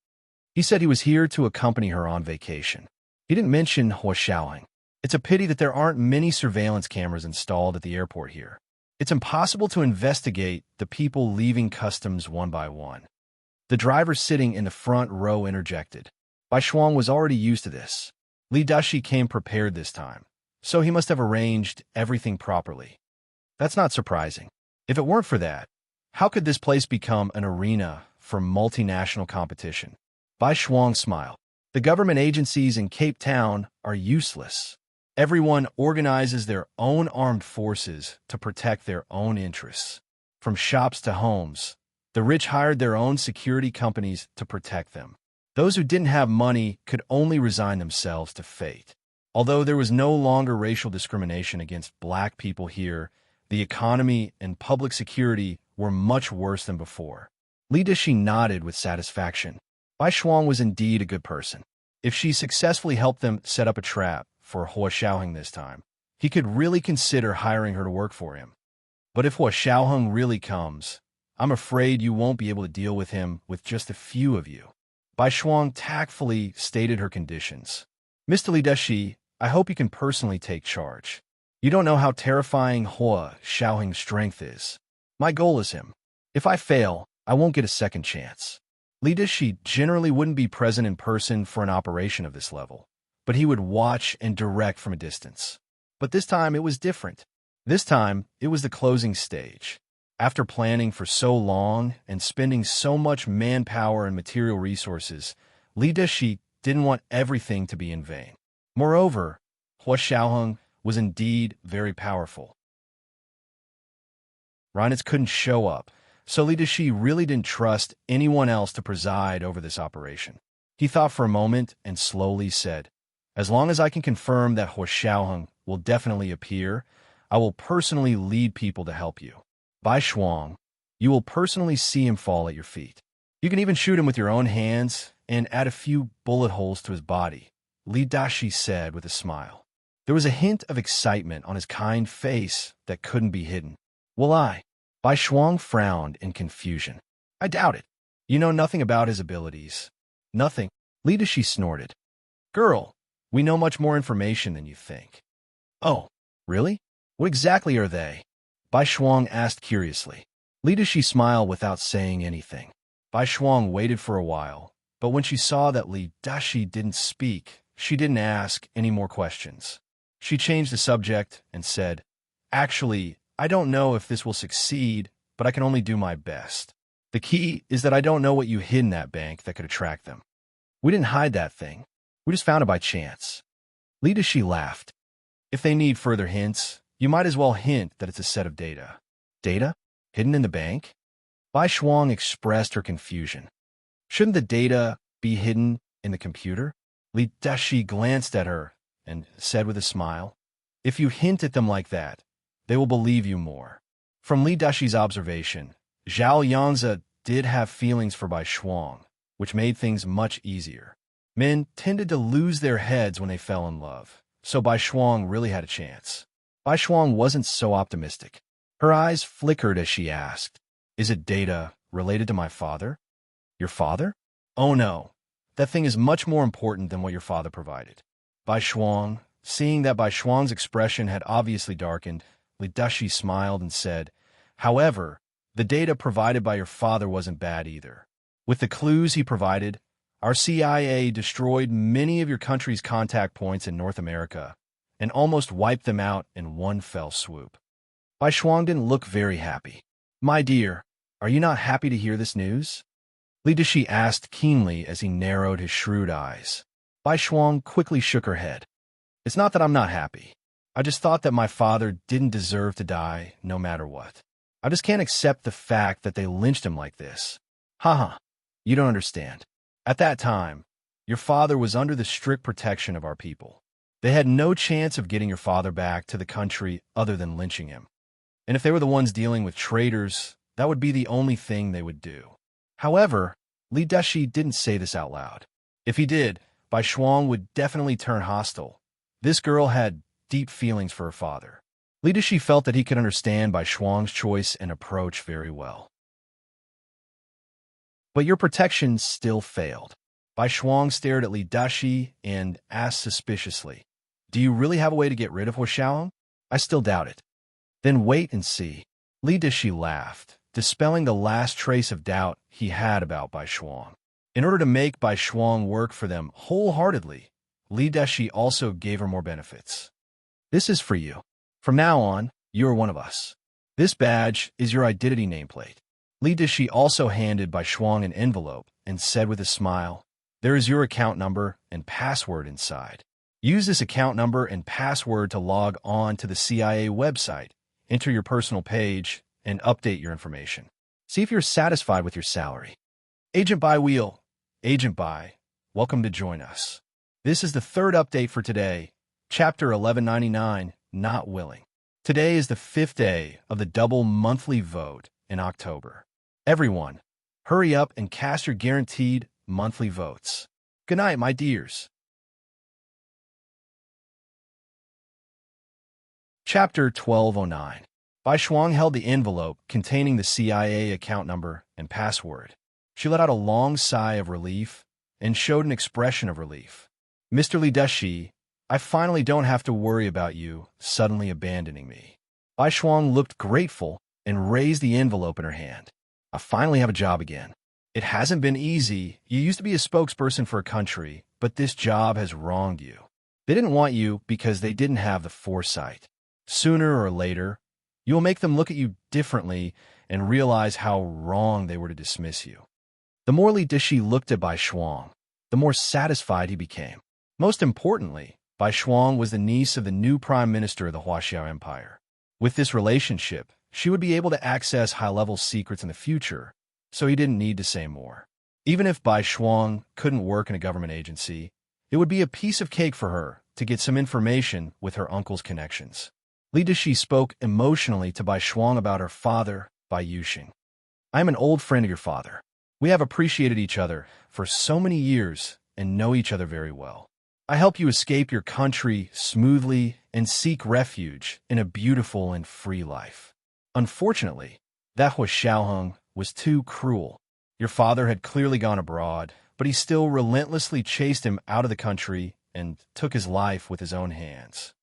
He said he was here to accompany her on vacation. He didn't mention Hua Xiaoheng. It's a pity that there aren't many surveillance cameras installed at the airport here. It's impossible to investigate the people leaving customs one by one. The driver sitting in the front row interjected. Bai Shuang was already used to this. Li Dashi came prepared this time, so he must have arranged everything properly. That's not surprising. If it weren't for that, how could this place become an arena for multinational competition? Bai Shuang smiled. The government agencies in Cape Town are useless. Everyone organizes their own armed forces to protect their own interests. From shops to homes, the rich hired their own security companies to protect them. Those who didn't have money could only resign themselves to fate. Although there was no longer racial discrimination against black people here, the economy and public security were much worse than before. Li Dashi nodded with satisfaction. Bai Shuang was indeed a good person. If she successfully helped them set up a trap for Hua Xiaoheng this time, he could really consider hiring her to work for him. But if Hua Xiaoheng really comes, I'm afraid you won't be able to deal with him with just a few of you. Bai Shuang tactfully stated her conditions. Mr. Li Dashi, I hope you can personally take charge. You don't know how terrifying Hua Xiaoheng's strength is. My goal is him. If I fail, I won't get a second chance. Li Dashi generally wouldn't be present in person for an operation of this level, but he would watch and direct from a distance. But this time it was different. This time it was the closing stage. After planning for so long and spending so much manpower and material resources, Li Dashi didn't want everything to be in vain. Moreover, Hua Xiaoheng was indeed very powerful. Reinitz couldn't show up, so Li Dashi really didn't trust anyone else to preside over this operation. He thought for a moment and slowly said, As long as I can confirm that Hua Xiaoheng will definitely appear, I will personally lead people to help you. Bai Shuang, You will personally see him fall at your feet. You can even shoot him with your own hands and add a few bullet holes to his body, Li Dashi said with a smile. There was a hint of excitement on his kind face that couldn't be hidden. Will I? Bai Shuang frowned in confusion. I doubt it. You know nothing about his abilities. Nothing. Li Dashi snorted. Girl, we know much more information than you think. Oh, really? What exactly are they? Bai Shuang asked curiously. Li Dashi smiled without saying anything. Bai Shuang waited for a while, but when she saw that Li Dashi didn't speak, she didn't ask any more questions. She changed the subject and said, Actually, I don't know if this will succeed, but I can only do my best. The key is that I don't know what you hid in that bank that could attract them. We didn't hide that thing. We just found it by chance. Li Dashi laughed. If they need further hints, you might as well hint that it's a set of data. Data? Hidden in the bank? Bai Shuang expressed her confusion. Shouldn't the data be hidden in the computer? Li Dashi glanced at her and said with a smile, If you hint at them like that, they will believe you more. From Li Dashi's observation, Zhao Yanzi did have feelings for Bai Shuang, which made things much easier. Men tended to lose their heads when they fell in love, so Bai Shuang really had a chance. Bai Shuang wasn't so optimistic. Her eyes flickered as she asked, Is it data related to my father? Your father? Oh no, that thing is much more important than what your father provided. Bai Shuang, seeing that Bai Shuang's expression had obviously darkened, Li Dashi smiled and said, However, the data provided by your father wasn't bad either. With the clues he provided, our CIA destroyed many of your country's contact points in North America and almost wiped them out in one fell swoop. Bai Shuang didn't look very happy. My dear, are you not happy to hear this news? Li Dashi asked keenly as he narrowed his shrewd eyes. Bai Shuang quickly shook her head. It's not that I'm not happy. I just thought that my father didn't deserve to die no matter what. I just can't accept the fact that they lynched him like this. Haha, you don't understand. At that time, your father was under the strict protection of our people. They had no chance of getting your father back to the country other than lynching him. And if they were the ones dealing with traitors, that would be the only thing they would do. However, Li Dashi didn't say this out loud. If he did, Bai Shuang would definitely turn hostile. This girl had deep feelings for her father. Li Dashi felt that he could understand Bai Shuang's choice and approach very well. But your protection still failed. Bai Shuang stared at Li Dashi and asked suspiciously, Do you really have a way to get rid of Huashaoeng? I still doubt it. Then wait and see. Li Dashi laughed, dispelling the last trace of doubt he had about Bai Shuang. In order to make Bai Shuang work for them wholeheartedly, Li Dashi also gave her more benefits. This is for you. From now on, you are one of us. This badge is your identity nameplate. Li Dashi also handed Bai Shuang an envelope and said with a smile, There is your account number and password inside. Use this account number and password to log on to the CIA website, enter your personal page, and update your information. See if you're satisfied with your salary. Agent Bai Wheel, Agent Bai, welcome to join us. This is the third update for today, Chapter 1199, Not Willing. Today is the 5th day of the double monthly vote in October. Everyone, hurry up and cast your guaranteed monthly votes. Good night, my dears. Chapter 1209. Bai Shuang held the envelope containing the CIA account number and password. She let out a long sigh of relief and showed an expression of relief. Mr. Li Dashi, I finally don't have to worry about you suddenly abandoning me. Bai Shuang looked grateful and raised the envelope in her hand. I finally have a job again. It hasn't been easy. You used to be a spokesperson for a country, but this job has wronged you. They didn't want you because they didn't have the foresight. Sooner or later, you will make them look at you differently and realize how wrong they were to dismiss you. The more Li Dashi looked at Bai Shuang, the more satisfied he became. Most importantly, Bai Shuang was the niece of the new prime minister of the Huaxiao Empire. With this relationship, she would be able to access high-level secrets in the future, so he didn't need to say more. Even if Bai Shuang couldn't work in a government agency, it would be a piece of cake for her to get some information with her uncle's connections. Li Dashi spoke emotionally to Bai Shuang about her father, Bai Yuxing. I am an old friend of your father. We have appreciated each other for so many years and know each other very well. I help you escape your country smoothly and seek refuge in a beautiful and free life. Unfortunately, that Hua Xiaoheng was too cruel. Your father had clearly gone abroad, but he still relentlessly chased him out of the country and took his life with his own hands.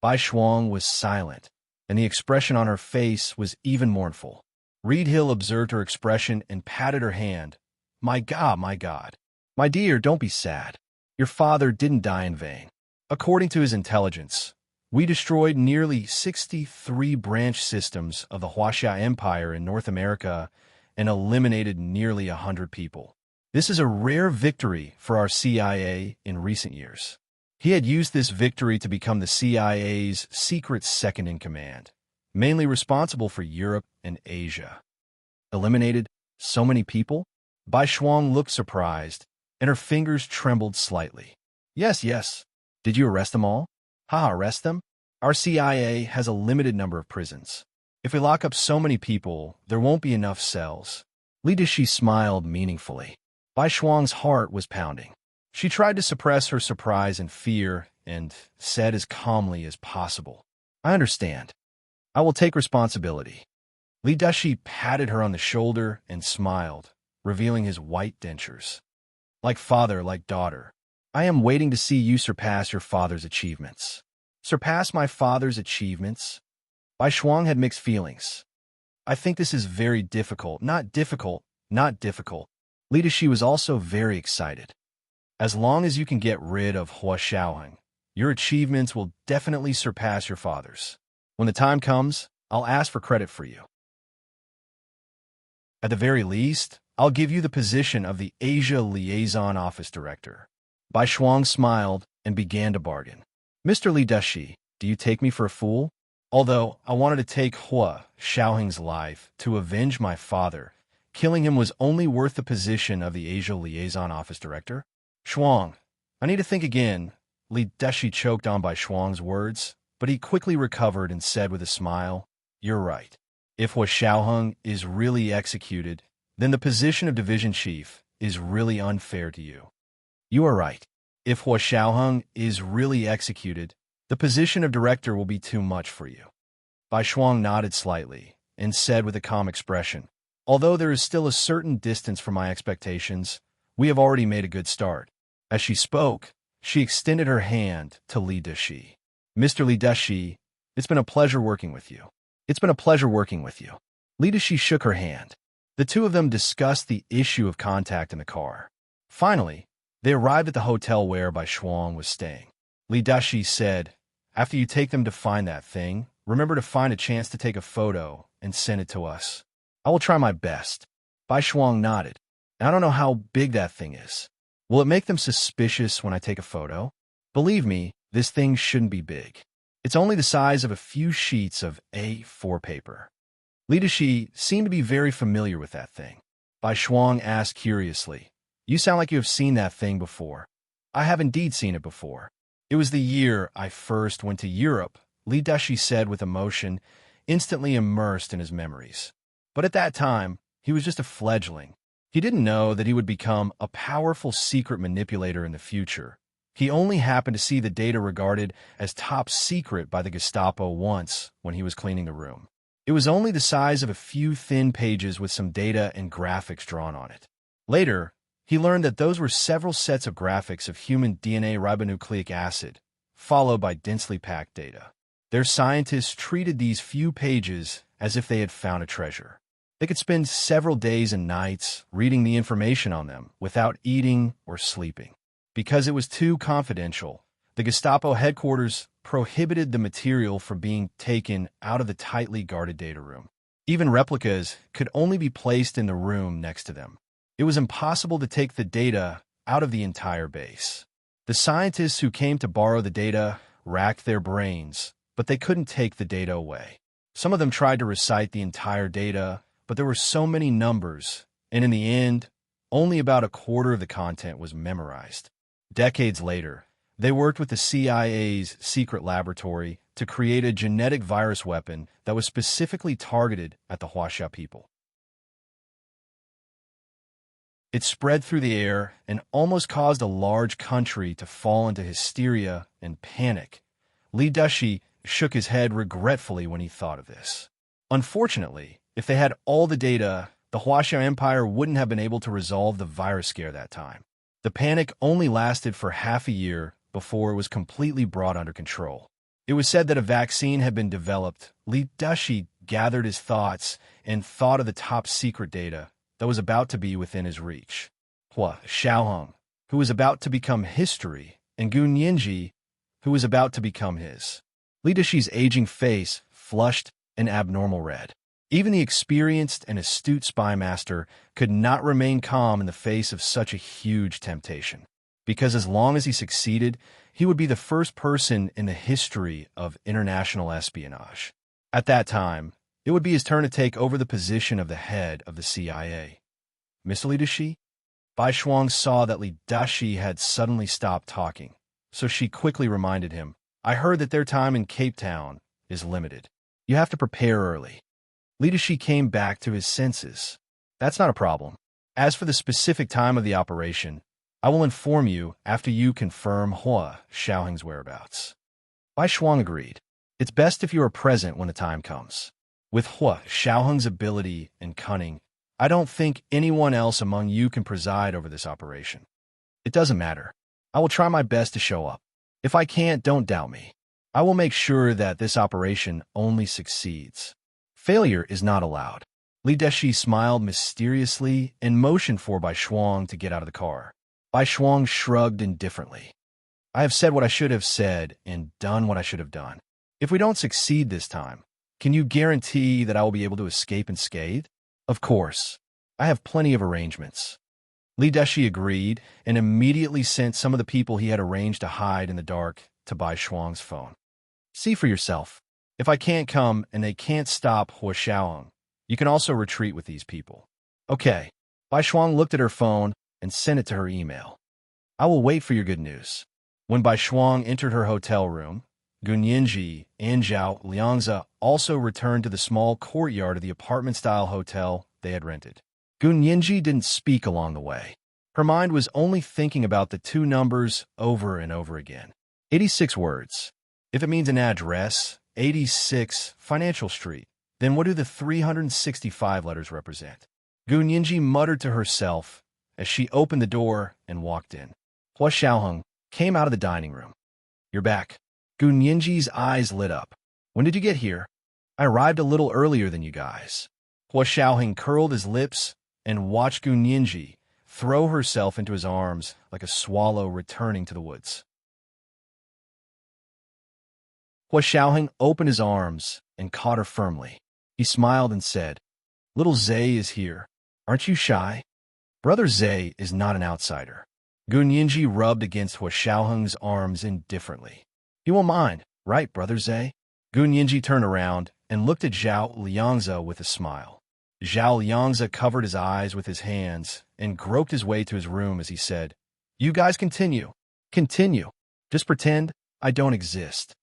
Bai Shuang was silent, and the expression on her face was even mournful. Reed Hill observed her expression and patted her hand. My God, my God. My dear, don't be sad. Your father didn't die in vain. According to his intelligence, we destroyed nearly 63 branch systems of the Huaxia Empire in North America and eliminated nearly 100 people. This is a rare victory for our CIA in recent years. He had used this victory to become the CIA's secret second-in-command, mainly responsible for Europe and Asia. Eliminated so many people? Bai Shuang looked surprised, and her fingers trembled slightly. Yes, yes. Did you arrest them all? Arrest them? Our CIA has a limited number of prisons. If we lock up so many people, there won't be enough cells. Li Deshi smiled meaningfully. Bai Shuang's heart was pounding. She tried to suppress her surprise and fear and said as calmly as possible, I understand. I will take responsibility. Li Deshi patted her on the shoulder and smiled, revealing his white dentures. Like father, like daughter. I am waiting to see you surpass your father's achievements. Surpass my father's achievements? Bai Shuang had mixed feelings. I think this is very difficult. Not difficult. Li Deshi was also very excited. As long as you can get rid of Hua Xiaoheng, your achievements will definitely surpass your father's. When the time comes, I'll ask for credit for you. At the very least, I'll give you the position of the Asia Liaison Office Director. Bai Shuang smiled and began to bargain. Mr. Li Deshi, do you take me for a fool? Although I wanted to take Hua Xiaoheng's life to avenge my father, killing him was only worth the position of the Asia Liaison Office Director? Shuang, I need to think again. Li Deshi choked on Bai Shuang's words, but he quickly recovered and said with a smile, You're right. If Hua Xiaoheng is really executed, then the position of division chief is really unfair to you. You are right. If Hua Xiaoheng is really executed, the position of director will be too much for you. Bai Shuang nodded slightly and said with a calm expression, Although there is still a certain distance from my expectations, we have already made a good start. As she spoke, she extended her hand to Li Deshi. Mr. Li Deshi, it's been a pleasure working with you. Li Deshi shook her hand. The two of them discussed the issue of contact in the car. Finally, they arrived at the hotel where Bai Shuang was staying. Li Deshi said, After you take them to find that thing, remember to find a chance to take a photo and send it to us. I will try my best. Bai Shuang nodded. I don't know how big that thing is. Will it make them suspicious when I take a photo? Believe me, this thing shouldn't be big. It's only the size of a few sheets of A4 paper. Li Deshi seemed to be very familiar with that thing. Bai Shuang asked curiously, You sound like you have seen that thing before. I have indeed seen it before. It was the year I first went to Europe, Li Deshi said with emotion, instantly immersed in his memories. But at that time, he was just a fledgling. He didn't know that he would become a powerful secret manipulator in the future. He only happened to see the data regarded as top secret by the Gestapo once when he was cleaning the room. It was only the size of a few thin pages with some data and graphics drawn on it. Later, he learned that those were several sets of graphics of human DNA ribonucleic acid, followed by densely packed data. Their scientists treated these few pages as if they had found a treasure. They could spend several days and nights reading the information on them without eating or sleeping. Because it was too confidential, the Gestapo headquarters prohibited the material from being taken out of the tightly guarded data room. Even replicas could only be placed in the room next to them. It was impossible to take the data out of the entire base. The scientists who came to borrow the data racked their brains, but they couldn't take the data away. Some of them tried to recite the entire data, but there were so many numbers, and in the end, only about a quarter of the content was memorized. Decades later, they worked with the CIA's secret laboratory to create a genetic virus weapon that was specifically targeted at the Huaxia people. It spread through the air and almost caused a large country to fall into hysteria and panic. Li Dushi shook his head regretfully when he thought of this. Unfortunately, if they had all the data, the Huaxiao Empire wouldn't have been able to resolve the virus scare that time. The panic only lasted for half a year before it was completely brought under control. It was said that a vaccine had been developed. Li Dushi gathered his thoughts and thought of the top-secret data that was about to be within his reach. Hua Xiaoheng, who was about to become history, and Gu Nianji, who was about to become his. Li Dushi's aging face flushed an abnormal red. Even the experienced and astute spy master could not remain calm in the face of such a huge temptation, because as long as he succeeded, he would be the first person in the history of international espionage. At that time, it would be his turn to take over the position of the head of the CIA. Mr. Li Dushi? Bai Shuang saw that Li Dushi had suddenly stopped talking, so she quickly reminded him, I heard that their time in Cape Town is limited. You have to prepare early. Li Dushi came back to his senses. That's not a problem. As for the specific time of the operation, I will inform you after you confirm Hua Xiaoheng's whereabouts. Bai Shuang agreed. It's best if you are present when the time comes. With Hua Xiaoheng's ability and cunning, I don't think anyone else among you can preside over this operation. It doesn't matter. I will try my best to show up. If I can't, don't doubt me. I will make sure that this operation only succeeds. Failure is not allowed. Li Dushi smiled mysteriously and motioned for Bai Shuang to get out of the car. Bai Shuang shrugged indifferently. I have said what I should have said and done what I should have done. If we don't succeed this time, can you guarantee that I will be able to escape unscathed? Of course. I have plenty of arrangements. Li Dushi agreed and immediately sent some of the people he had arranged to hide in the dark to Bai Shuang's phone. See for yourself. If I can't come and they can't stop Hua Xiaoheng, you can also retreat with these people. Okay. Bai Shuang looked at her phone and sent it to her email. I will wait for your good news. When Bai Shuang entered her hotel room, Gu Nianji and Zhao Liangzi also returned to the small courtyard of the apartment-style hotel they had rented. Gu Nianji didn't speak along the way. Her mind was only thinking about the two numbers over and over again. 86 words. If it means an address, 86 Financial Street, then what do the 365 letters represent? Gu Nianji muttered to herself as she opened the door and walked in. Hua Xiaoheng came out of the dining room. You're back. Gu Nianji's eyes lit up. When did you get here? I arrived a little earlier than you guys. Hua Xiaoheng curled his lips and watched Gu Nianji throw herself into his arms like a swallow returning to the woods. Hua Xiaoheng opened his arms and caught her firmly. He smiled and said, Little Zay is here. Aren't you shy? Brother Zay is not an outsider. Gu Nianji rubbed against Hua Xiaoheng's arms indifferently. You won't mind, right, Brother Zay? Gu Nianji turned around and looked at Zhao Liangzi with a smile. Zhao Liangzi covered his eyes with his hands and groped his way to his room as he said, You guys continue. Continue. Just pretend I don't exist.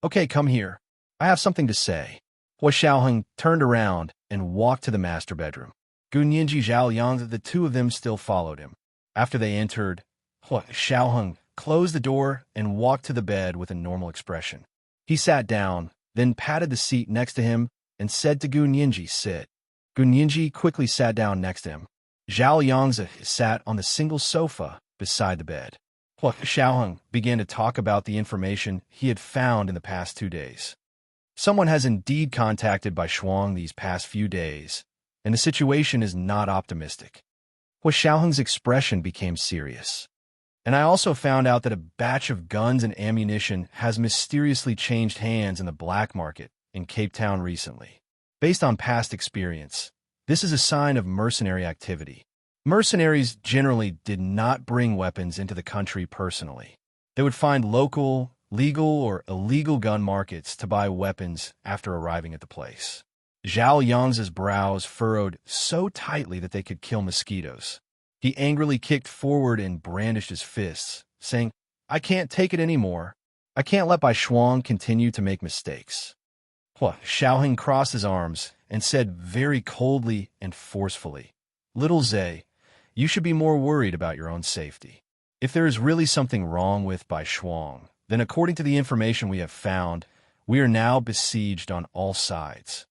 Okay, come here. I have something to say. Hua Xiaoheng turned around and walked to the master bedroom. Gu Nianji, Zhao Liangzi, the two of them still followed him. After they entered, Hua Xiaoheng closed the door and walked to the bed with a normal expression. He sat down, then patted the seat next to him and said to Gu Nianji, Sit. Gu Nianji quickly sat down next to him. Zhao Liangzi sat on the single sofa beside the bed. Hua Xiaoheng began to talk about the information he had found in the past 2 days. Someone has indeed contacted Bai Shuang these past few days, and the situation is not optimistic. Hua Xiaoheng's expression became serious. And I also found out that a batch of guns and ammunition has mysteriously changed hands in the black market in Cape Town recently. Based on past experience, this is a sign of mercenary activity. Mercenaries generally did not bring weapons into the country personally. They would find local, legal, or illegal gun markets to buy weapons after arriving at the place. Zhao Yang's brows furrowed so tightly that they could kill mosquitoes. He angrily kicked forward and brandished his fists, saying, I can't take it anymore. I can't let Bai Shuang continue to make mistakes. Hua Xiaoheng crossed his arms and said very coldly and forcefully, Little Zay, You should be more worried about your own safety. If there is really something wrong with Bai Shuang, then according to the information we have found, we are now besieged on all sides.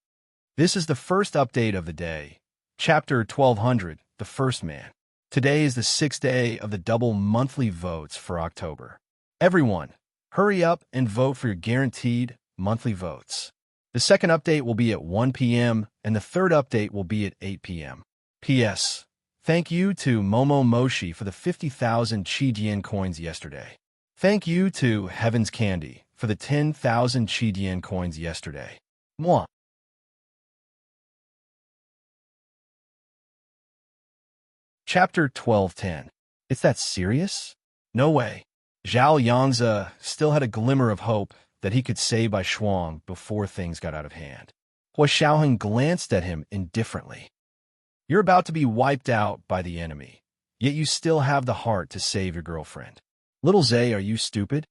This is the first update of the day. Chapter 1200, The First Man. Today is the 6th day of the double monthly votes for October. Everyone, hurry up and vote for your guaranteed monthly votes. The second update will be at 1 p.m. and the third update will be at 8 p.m. P.S. Thank you to Momo Moshi for the 50,000 Qidian coins yesterday. Thank you to Heaven's Candy for the 10,000 Qidian coins yesterday. Mwah. Chapter 1210. It's that serious? No way. Zhao Yangzi still had a glimmer of hope that he could save Bai Shuang before things got out of hand. Hua Xiaoheng glanced at him indifferently. You're about to be wiped out by the enemy, yet you still have the heart to save your girlfriend. Little Zhe, are you stupid?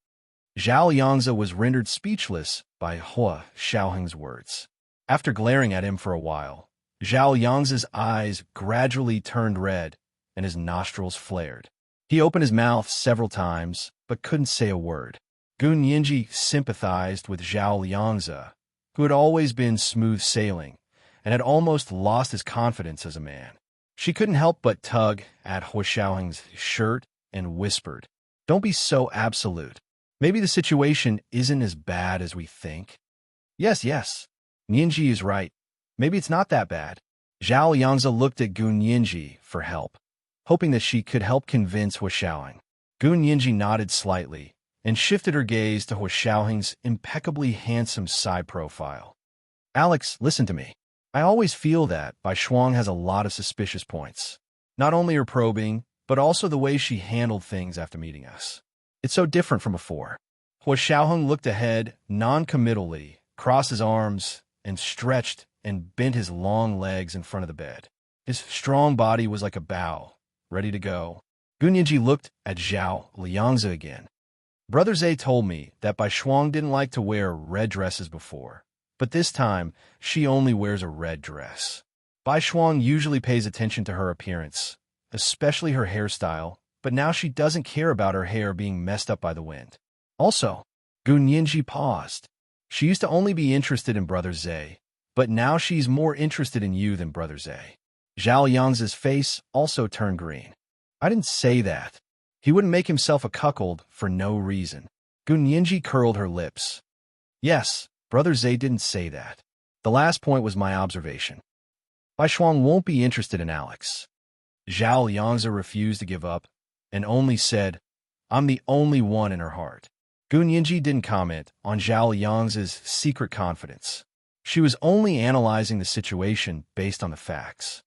Zhao Yangzi was rendered speechless by Hua Xiaoheng's words. After glaring at him for a while, Zhao Yangzi's eyes gradually turned red and his nostrils flared. He opened his mouth several times, but couldn't say a word. Gun Yinji sympathized with Zhao Yangzi, who had always been smooth sailing and had almost lost his confidence as a man. She couldn't help but tug at Hua Xiaoheng's shirt and whispered, "Don't be so absolute. Maybe the situation isn't as bad as we think." Yes, Yinji is right. Maybe it's not that bad. Zhao Yangzi looked at Gun Yinji for help, hoping that she could help convince Hua Xiaoheng. Gun Yinji nodded slightly and shifted her gaze to Hua Xiaoheng's impeccably handsome side profile. Alex, listen to me. I always feel that Bai Shuang has a lot of suspicious points. Not only her probing, but also the way she handled things after meeting us. It's so different from before. Hua Xiaoheng looked ahead non-committally, crossed his arms, and stretched and bent his long legs in front of the bed. His strong body was like a bow, ready to go. Gun Yinji looked at Zhao Liangzi again. Brother Zhe told me that Bai Shuang didn't like to wear red dresses before, but this time she only wears a red dress. Bai Shuang usually pays attention to her appearance, especially her hairstyle, but now she doesn't care about her hair being messed up by the wind. Also, Gun Yinji paused. She used to only be interested in Brother Zhe, but now she's more interested in you than Brother Zhe. Zhao Yangzi's face also turned green. I didn't say that. He wouldn't make himself a cuckold for no reason. Gun Yinji curled her lips. Yes, Brother Zhe didn't say that. The last point was my observation. Bai Shuang won't be interested in Alex. Zhao Yangzi refused to give up and only said, I'm the only one in her heart. Gun Yinji didn't comment on Zhao Yangzi's secret confidence. She was only analyzing the situation based on the facts.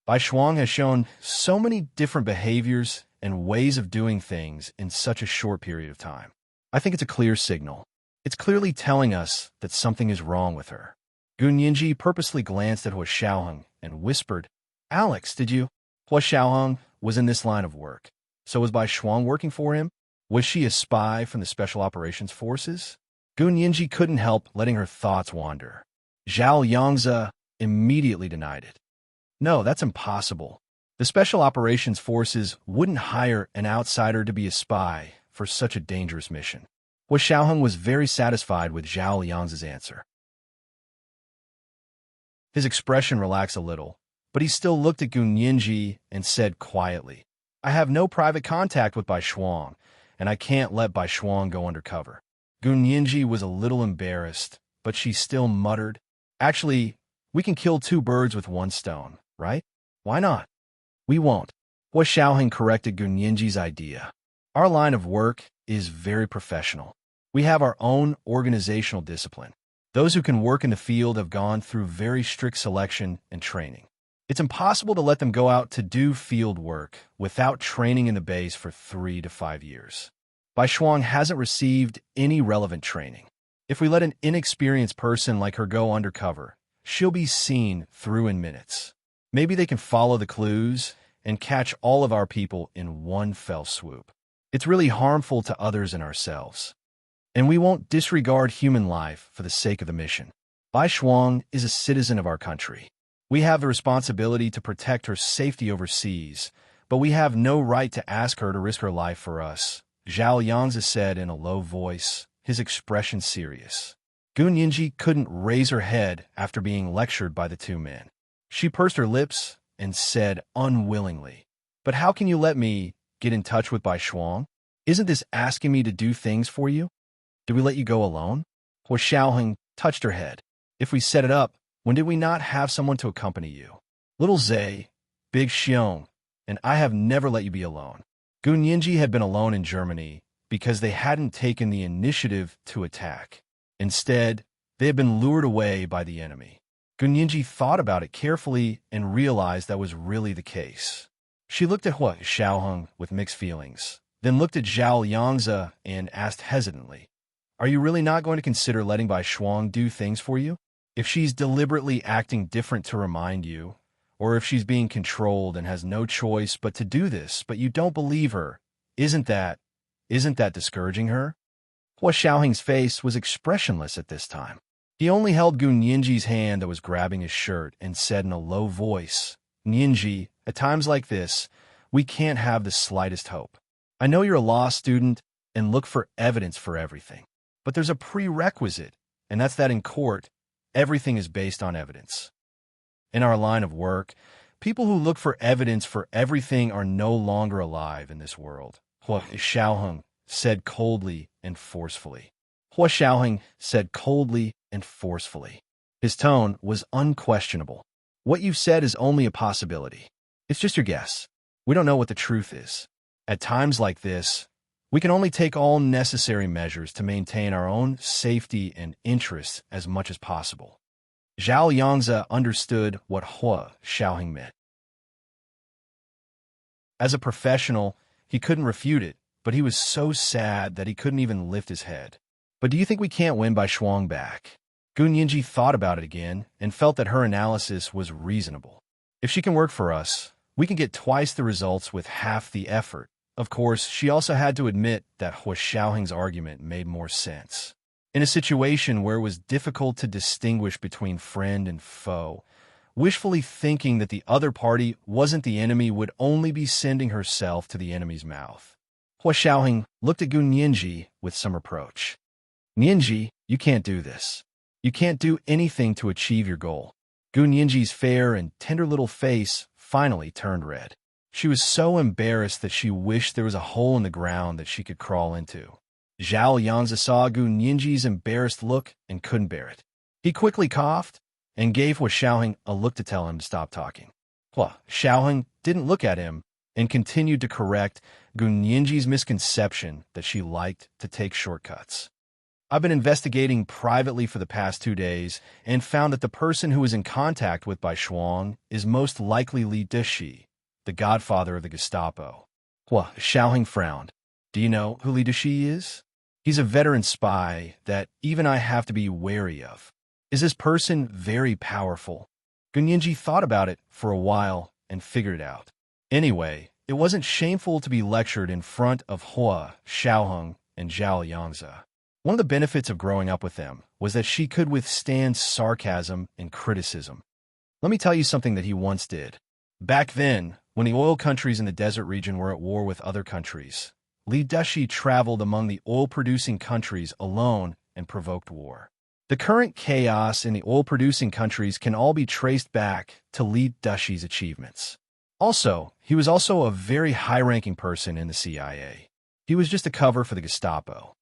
Bai Shuang has shown so many different behaviors and ways of doing things in such a short period of time. I think it's a clear signal. It's clearly telling us that something is wrong with her. Gun Yinji purposely glanced at Hua Xiaoheng and whispered, Alex, did you? Hua Xiaoheng was in this line of work. So was Bai Shuang working for him? Was she a spy from the Special Operations Forces? Gun Yinji couldn't help letting her thoughts wander. Zhao Yangzi immediately denied it. No, that's impossible. The Special Operations Forces wouldn't hire an outsider to be a spy for such a dangerous mission. Hua Xiaoheng was very satisfied with Zhao Yangzi's answer. His expression relaxed a little, but he still looked at Gun Yinji and said quietly, I have no private contact with Bai Shuang, and I can't let Bai Shuang go undercover. Gun Yinji was a little embarrassed, but she still muttered, Actually, we can kill two birds with one stone, right? Why not? We won't. Hua Xiaoheng corrected Gun Yinji's idea. Our line of work is very professional. We have our own organizational discipline. Those who can work in the field have gone through very strict selection and training. It's impossible to let them go out to do field work without training in the base for 3 to 5 years. Bai Shuang hasn't received any relevant training. If we let an inexperienced person like her go undercover, she'll be seen through in minutes. Maybe they can follow the clues and catch all of our people in one fell swoop. It's really harmful to others and ourselves. And we won't disregard human life for the sake of the mission. Bai Shuang is a citizen of our country. We have the responsibility to protect her safety overseas, but we have no right to ask her to risk her life for us, Zhao Yangzi said in a low voice, his expression serious. Gun Yinji couldn't raise her head after being lectured by the two men. She pursed her lips and said unwillingly, "But how can you let me get in touch with Bai Shuang? Isn't this asking me to do things for you? Did we let you go alone?" Hua Xiaoheng touched her head. "If we set it up, when did we not have someone to accompany you? Little Zay, Big Xiong, and I have never let you be alone." Gun Yinji had been alone in Germany because they hadn't taken the initiative to attack. Instead, they had been lured away by the enemy. Gun Yinji thought about it carefully and realized that was really the case. She looked at Hua Xiaoheng with mixed feelings, then looked at Zhao Yangzi and asked hesitantly, "Are you really not going to consider letting Bai Shuang do things for you? If she's deliberately acting different to remind you, or if she's being controlled and has no choice but to do this, but you don't believe her, isn't that discouraging her?" Hua Xiaoheng's face was expressionless at this time. He only held Gun Yinji's hand that was grabbing his shirt and said in a low voice, "Yinji, at times like this, we can't have the slightest hope. I know you're a law student and look for evidence for everything, but there's a prerequisite, and that's that in court, everything is based on evidence. In our line of work, people who look for evidence for everything are no longer alive in this world," Hua Xiaoheng said coldly and forcefully. Hua Xiaoheng said coldly and forcefully. His tone was unquestionable. "What you've said is only a possibility. It's just your guess. We don't know what the truth is. At times like this, we can only take all necessary measures to maintain our own safety and interests as much as possible." Zhao Yangzi understood what Hua Xiaoheng meant. As a professional, he couldn't refute it, but he was so sad that he couldn't even lift his head. "But do you think we can't win Bai Shuang back?" Gun Yinji thought about it again and felt that her analysis was reasonable. "If she can work for us, we can get twice the results with half the effort." Of course, she also had to admit that Hua Xiaoheng's argument made more sense. In a situation where it was difficult to distinguish between friend and foe, wishfully thinking that the other party wasn't the enemy would only be sending herself to the enemy's mouth. Hua Xiaoheng looked at Gun Yinji with some reproach. "Yinji, you can't do this. You can't do anything to achieve your goal." Gun Yinji's fair and tender little face finally turned red. She was so embarrassed that she wished there was a hole in the ground that she could crawl into. Zhao Yangzi saw Gun Yinji's embarrassed look and couldn't bear it. He quickly coughed and gave Hua Xiaoheng a look to tell him to stop talking. Hua Xiaoheng didn't look at him and continued to correct Gun Yinji's misconception that she liked to take shortcuts. "I've been investigating privately for the past 2 days and found that the person who is in contact with Bai Shuang is most likely Li Deshi, the godfather of the Gestapo." Hua Xiaoheng frowned. "Do you know who Li Deshi is? He's a veteran spy that even I have to be wary of. Is this person very powerful?" Gun Yinji thought about it for a while and figured it out. Anyway, it wasn't shameful to be lectured in front of Hua Xiaoheng and Zhao Yangzi. One of the benefits of growing up with them was that she could withstand sarcasm and criticism. Let me tell you something that he once did. Back then, when the oil countries in the desert region were at war with other countries, Li Deshi traveled among the oil-producing countries alone and provoked war. The current chaos in the oil-producing countries can all be traced back to Li Deshi's achievements. Also, he was also a very high-ranking person in the CIA. He was just a cover for the Gestapo.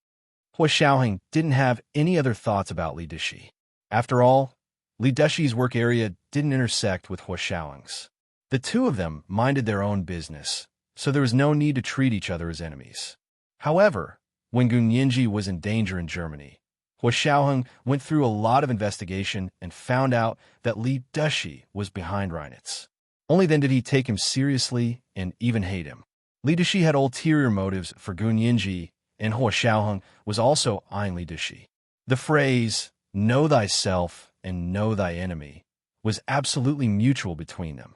Hua Xiaoheng didn't have any other thoughts about Li Deshi. After all, Li Deshi's work area didn't intersect with Hua Xiaoheng's. The two of them minded their own business, so there was no need to treat each other as enemies. However, when Gun Yinji was in danger in Germany, Hua Xiaoheng went through a lot of investigation and found out that Li Deshi was behind Reinitz. Only then did he take him seriously and even hate him. Li Deshi had ulterior motives for Gun Yinji, and Hua Xiaoheng was also eyeing Li Deshi. The phrase, "know thyself and know thy enemy," was absolutely mutual between them.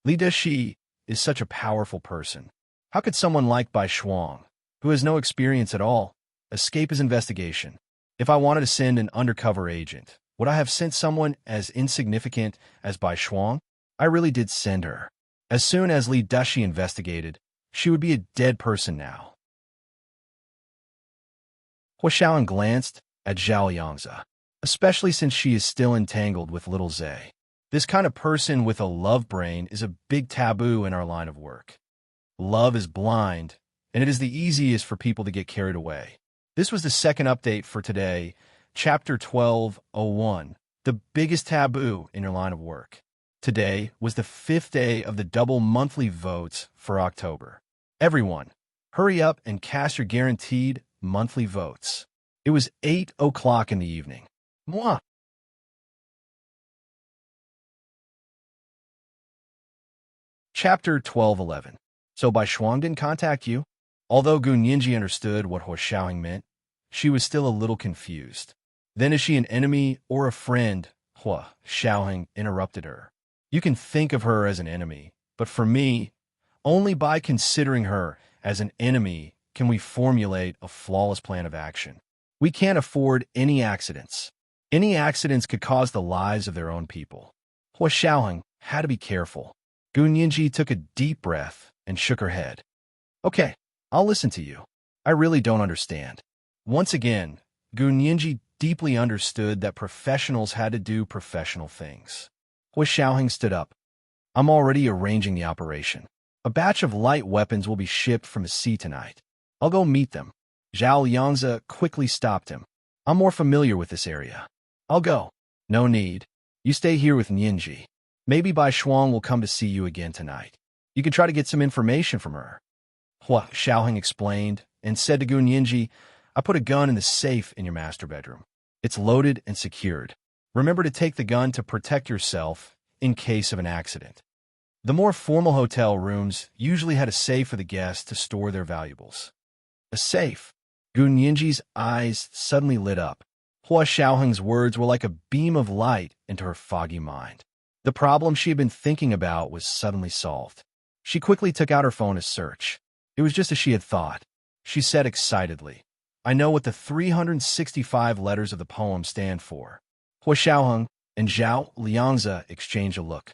Li Deshi is such a powerful person. How could someone like Bai Shuang, who has no experience at all, escape his investigation? If I wanted to send an undercover agent, would I have sent someone as insignificant as Bai Shuang? I really did send her. As soon as Li Dushi investigated, she would be a dead person now. Hua Xiaoheng glanced at Zhao Yangzi, especially since she is still entangled with little Zhe. This kind of person with a love brain is a big taboo in our line of work. Love is blind, and it is the easiest for people to get carried away. This was the second update for today, Chapter 1201, the biggest taboo in your line of work. Today was the 5th day of the double monthly votes for October. Everyone, hurry up and cast your guaranteed monthly votes. It was 8 o'clock in the evening. Mwah! Chapter 1211. So Bai Shuang didn't contact you? Although Gun Yinji understood what Hua Xiaoheng meant, she was still a little confused. Then is she an enemy or a friend? Hua Xiaoheng interrupted her. You can think of her as an enemy, but for me, only by considering her as an enemy can we formulate a flawless plan of action. We can't afford any accidents. Any accidents could cause the lives of their own people. Hua Xiaoheng had to be careful. Gun Yinji took a deep breath and shook her head. Okay, I'll listen to you. I really don't understand. Once again, Gun Yinji deeply understood that professionals had to do professional things. Hua Xiaoheng stood up. I'm already arranging the operation. A batch of light weapons will be shipped from the sea tonight. I'll go meet them. Zhao Yangzi quickly stopped him. I'm more familiar with this area. I'll go. No need. You stay here with Yinji. Maybe Bai Shuang will come to see you again tonight. You can try to get some information from her. Hua Xiaoheng explained and said to Gun Yinji, I put a gun in the safe in your master bedroom. It's loaded and secured. Remember to take the gun to protect yourself in case of an accident. The more formal hotel rooms usually had a safe for the guests to store their valuables. A safe. Gun Yinji's eyes suddenly lit up. Hua Xiaoheng's words were like a beam of light into her foggy mind. The problem she had been thinking about was suddenly solved. She quickly took out her phone to search. It was just as she had thought. She said excitedly, I know what the 365 letters of the poem stand for. Hua Xiaoheng and Zhao Liangzi exchanged a look.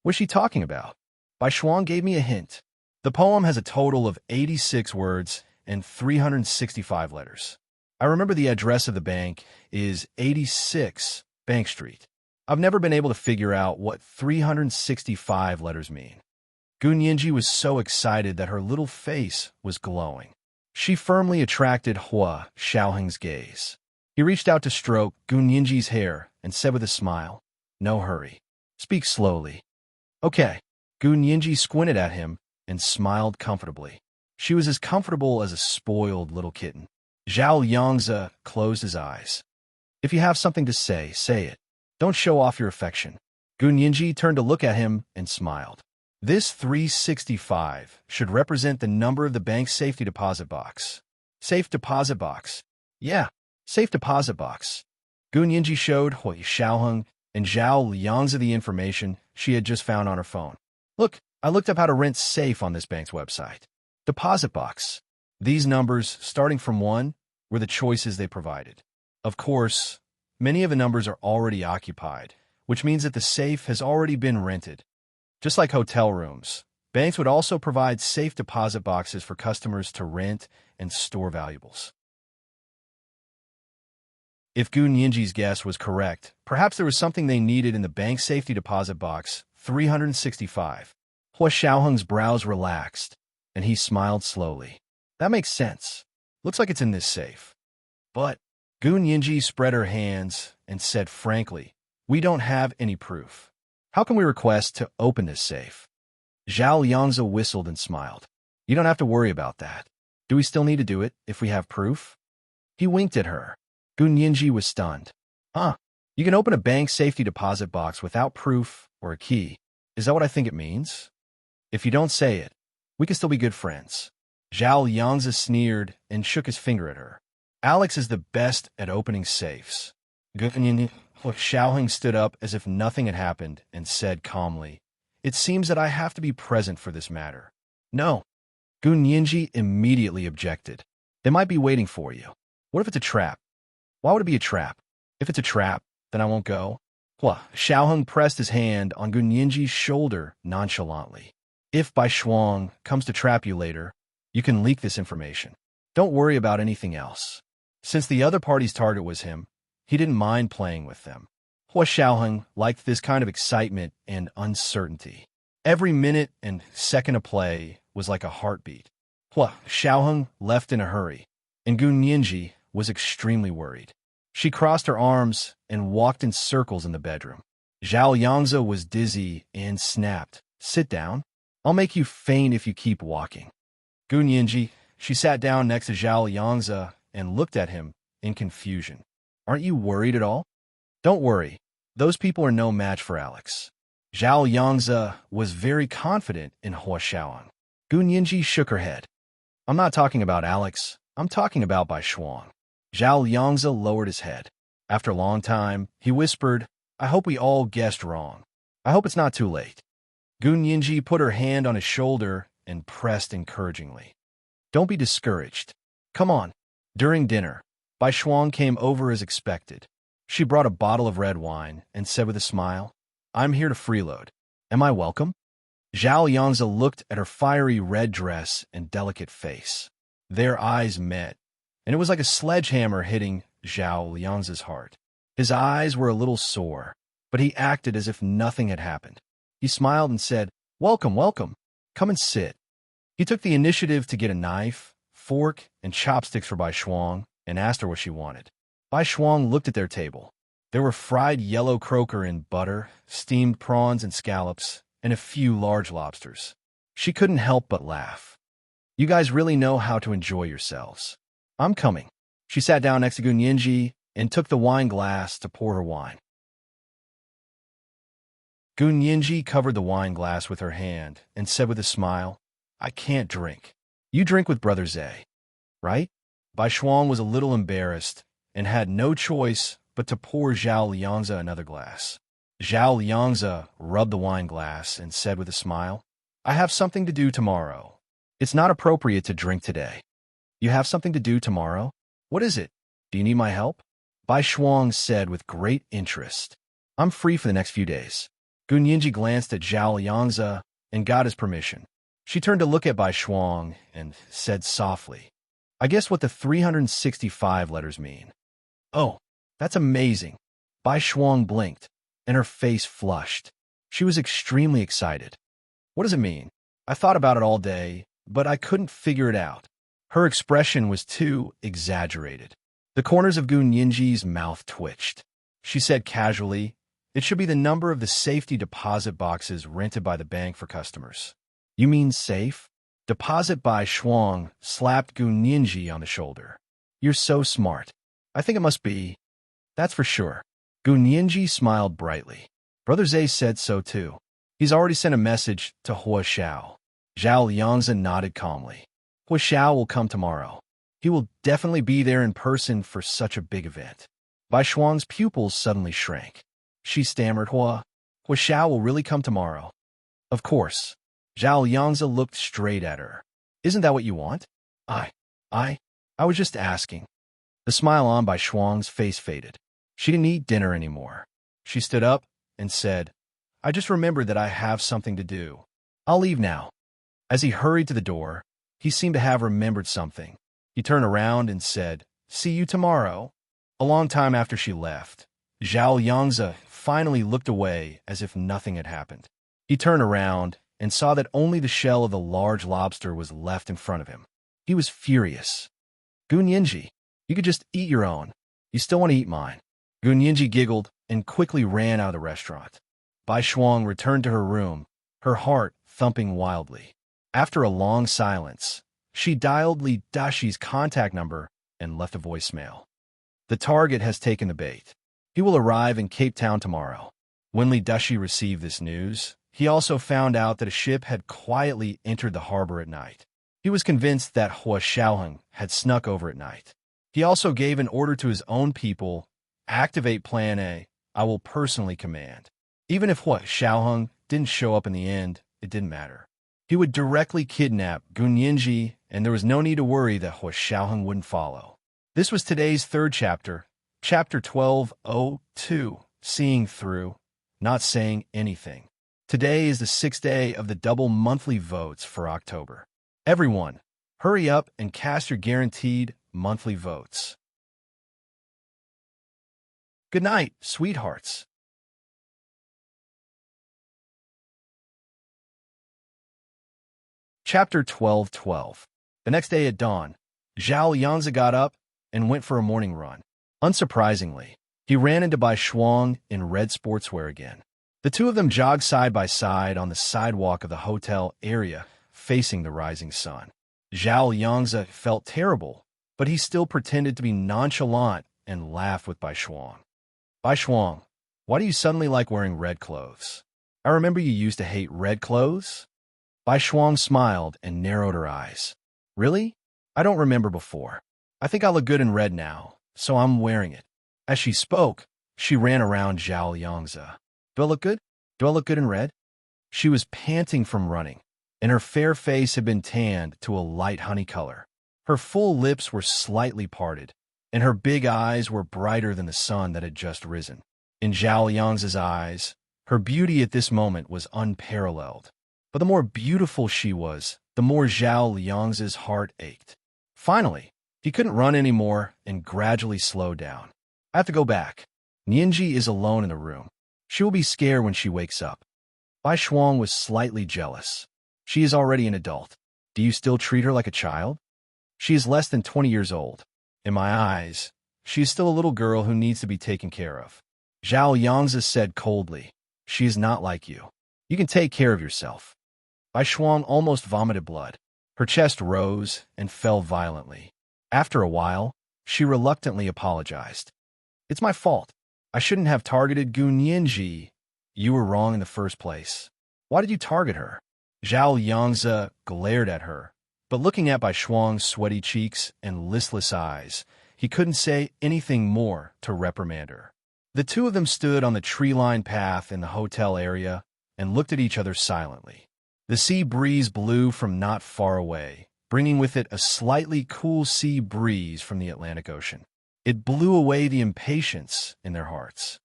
What's she talking about? Bai Shuang gave me a hint. The poem has a total of 86 words and 365 letters. I remember the address of the bank is 86 Bank Street. I've never been able to figure out what 365 letters mean. Gun Yinji was so excited that her little face was glowing. She firmly attracted Hua Xiaoheng's gaze. He reached out to stroke Gun Yinji's hair and said with a smile, No hurry. Speak slowly. Okay. Gun Yinji squinted at him and smiled comfortably. She was as comfortable as a spoiled little kitten. Zhao Yangzi closed his eyes. If you have something to say, say it. Don't show off your affection. Gun Yinji turned to look at him and smiled. This 365 should represent the number of the bank's safety deposit box. Safe deposit box. Yeah, safe deposit box. Gun Yinji showed Hua Xiaoheng and Zhao Liangzi the information she had just found on her phone. Look, I looked up how to rent safe on this bank's website. Deposit box. These numbers, starting from 1, were the choices they provided. Of course, many of the numbers are already occupied, which means that the safe has already been rented. Just like hotel rooms, banks would also provide safe deposit boxes for customers to rent and store valuables. If Gun Yinji's guess was correct, perhaps there was something they needed in the bank safety deposit box 365. Hua Xiaoheng's brows relaxed, and he smiled slowly. That makes sense. Looks like it's in this safe. But Gun Yinji spread her hands and said frankly, we don't have any proof. How can we request to open this safe? Zhao Yangzi whistled and smiled. You don't have to worry about that. Do we still need to do it if we have proof? He winked at her. Gun Yinji was stunned. You can open a bank safety deposit box without proof or a key. Is that what I think it means? If you don't say it, we can still be good friends. Zhao Yangzi sneered and shook his finger at her. Alex is the best at opening safes. Gun Yinji Xiaoheng stood up as if nothing had happened and said calmly, It seems that I have to be present for this matter. No. Gun Yinji immediately objected. They might be waiting for you. What if it's a trap? Why would it be a trap? If it's a trap, then I won't go. Hua Xiaoheng pressed his hand on Gun Yinji's shoulder nonchalantly. If Bai Shuang comes to trap you later, you can leak this information. Don't worry about anything else. Since the other party's target was him, he didn't mind playing with them. Hua Xiaoheng liked this kind of excitement and uncertainty. Every minute and second of play was like a heartbeat. Hua Xiaoheng left in a hurry, and Gu Nianji was extremely worried. She crossed her arms and walked in circles in the bedroom. Zhao Yangzi was dizzy and snapped, "Sit down. I'll make you faint if you keep walking." Gu Nianji, she sat down next to Zhao Yangzi and looked at him in confusion. "Aren't you worried at all?" "Don't worry. Those people are no match for Alex." Zhao Yangzi was very confident in Hua Xiaoheng. Gu Nianji shook her head. "I'm not talking about Alex. I'm talking about Bai Shuang." Zhao Yangzi lowered his head. After a long time, he whispered, "I hope we all guessed wrong. I hope it's not too late." Gu Nianji put her hand on his shoulder and pressed encouragingly. "Don't be discouraged. Come on." During dinner, Bai Shuang came over as expected. She brought a bottle of red wine and said with a smile, "I'm here to freeload. Am I welcome?" Zhao Yangzi looked at her fiery red dress and delicate face. Their eyes met, and it was like a sledgehammer hitting Zhao Yangzi's heart. His eyes were a little sore, but he acted as if nothing had happened. He smiled and said, "Welcome, welcome. Come and sit." He took the initiative to get a knife, fork, and chopsticks for Bai Shuang and asked her what she wanted. Bai Shuang looked at their table. There were fried yellow croaker in butter, steamed prawns and scallops, and a few large lobsters. She couldn't help but laugh. "You guys really know how to enjoy yourselves. I'm coming." She sat down next to Gu Nianji and took the wine glass to pour her wine. Gu Nianji covered the wine glass with her hand and said with a smile, "I can't drink. You drink with Brother Zhe, right?" Bai Shuang was a little embarrassed and had no choice but to pour Zhao Liangzi another glass. Zhao Liangzi rubbed the wine glass and said with a smile, "I have something to do tomorrow. It's not appropriate to drink today." "You have something to do tomorrow? What is it? Do you need my help?" Bai Shuang said with great interest. "I'm free for the next few days." Gu Nianji glanced at Zhao Liangzi and got his permission. She turned to look at Bai Shuang and said softly, "I guess what the 365 letters mean." "Oh, that's amazing." Bai Shuang blinked, and her face flushed. She was extremely excited. "What does it mean? I thought about it all day, but I couldn't figure it out." Her expression was too exaggerated. The corners of Gu Nianji's mouth twitched. She said casually, "It should be the number of the safety deposit boxes rented by the bank for customers." "You mean safe?" Deposit Bai Shuang slapped Gu Nianji on the shoulder. "You're so smart. I think it must be." "That's for sure." Gu Nianji smiled brightly. "Brother Zhe said so too. He's already sent a message to Hua Xiao." Zhao Yangzi nodded calmly. "Hua Xiao will come tomorrow. He will definitely be there in person for such a big event." Bai Shuang's pupils suddenly shrank. She stammered, Hua Xiao will really come tomorrow." "Of course." Zhao Yangzi looked straight at her. "Isn't that what you want?" I was just asking." The smile on Bai Shuang's face faded. She didn't eat dinner anymore. She stood up and said, "I just remembered that I have something to do. I'll leave now." As he hurried to the door, he seemed to have remembered something. He turned around and said, "See you tomorrow." A long time after she left, Zhao Yangzi finally looked away as if nothing had happened. He turned around and saw that only the shell of the large lobster was left in front of him. He was furious. "Gu Nianji, you could just eat your own. You still want to eat mine." Gu Nianji giggled and quickly ran out of the restaurant. Bai Shuang returned to her room, her heart thumping wildly. After a long silence, she dialed Li Dashi's contact number and left a voicemail. "The target has taken the bait. He will arrive in Cape Town tomorrow." When Li Dashi received this news, he also found out that a ship had quietly entered the harbor at night. He was convinced that Hua Xiaoheng had snuck over at night. He also gave an order to his own people, "Activate Plan A. I will personally command." Even if Hua Xiaoheng didn't show up in the end, it didn't matter. He would directly kidnap Gu Nianji, and there was no need to worry that Hua Xiaoheng wouldn't follow. This was today's third chapter, Chapter 1202, Seeing Through, Not Saying Anything. Today is the 6th day of the double monthly votes for October. Everyone, hurry up and cast your guaranteed monthly votes. Good night, sweethearts. Chapter 12:12. The next day at dawn, Zhao Yangzi got up and went for a morning run. Unsurprisingly, he ran into Bai Shuang in red sportswear again. The two of them jogged side by side on the sidewalk of the hotel area, facing the rising sun. Zhao Yangzi felt terrible, but he still pretended to be nonchalant and laughed with Bai Shuang. Bai Shuang, why do you suddenly like wearing red clothes? I remember you used to hate red clothes. Bai Shuang smiled and narrowed her eyes. Really? I don't remember before. I think I look good in red now, so I'm wearing it. As she spoke, she ran around Zhao Yangzi. Do I look good? Do I look good in red? She was panting from running, and her fair face had been tanned to a light honey color. Her full lips were slightly parted, and her big eyes were brighter than the sun that had just risen. In Zhao Yangzi's eyes, her beauty at this moment was unparalleled. But the more beautiful she was, the more Zhao Yangzi's heart ached. Finally, he couldn't run anymore and gradually slowed down. I have to go back. Nianji is alone in the room. She will be scared when she wakes up. Bai Shuang was slightly jealous. She is already an adult. Do you still treat her like a child? She is less than 20 years old. In my eyes, she is still a little girl who needs to be taken care of. Zhao Yangzi said coldly, she is not like you. You can take care of yourself. Bai Shuang almost vomited blood. Her chest rose and fell violently. After a while, she reluctantly apologized. It's my fault. I shouldn't have targeted Gu Nianji. You were wrong in the first place. Why did you target her? Zhao Yangzi glared at her, but looking at Bai Shuang's sweaty cheeks and listless eyes, he couldn't say anything more to reprimand her. The two of them stood on the tree-lined path in the hotel area and looked at each other silently. The sea breeze blew from not far away, bringing with it a slightly cool sea breeze from the Atlantic Ocean. It blew away the impatience in their hearts.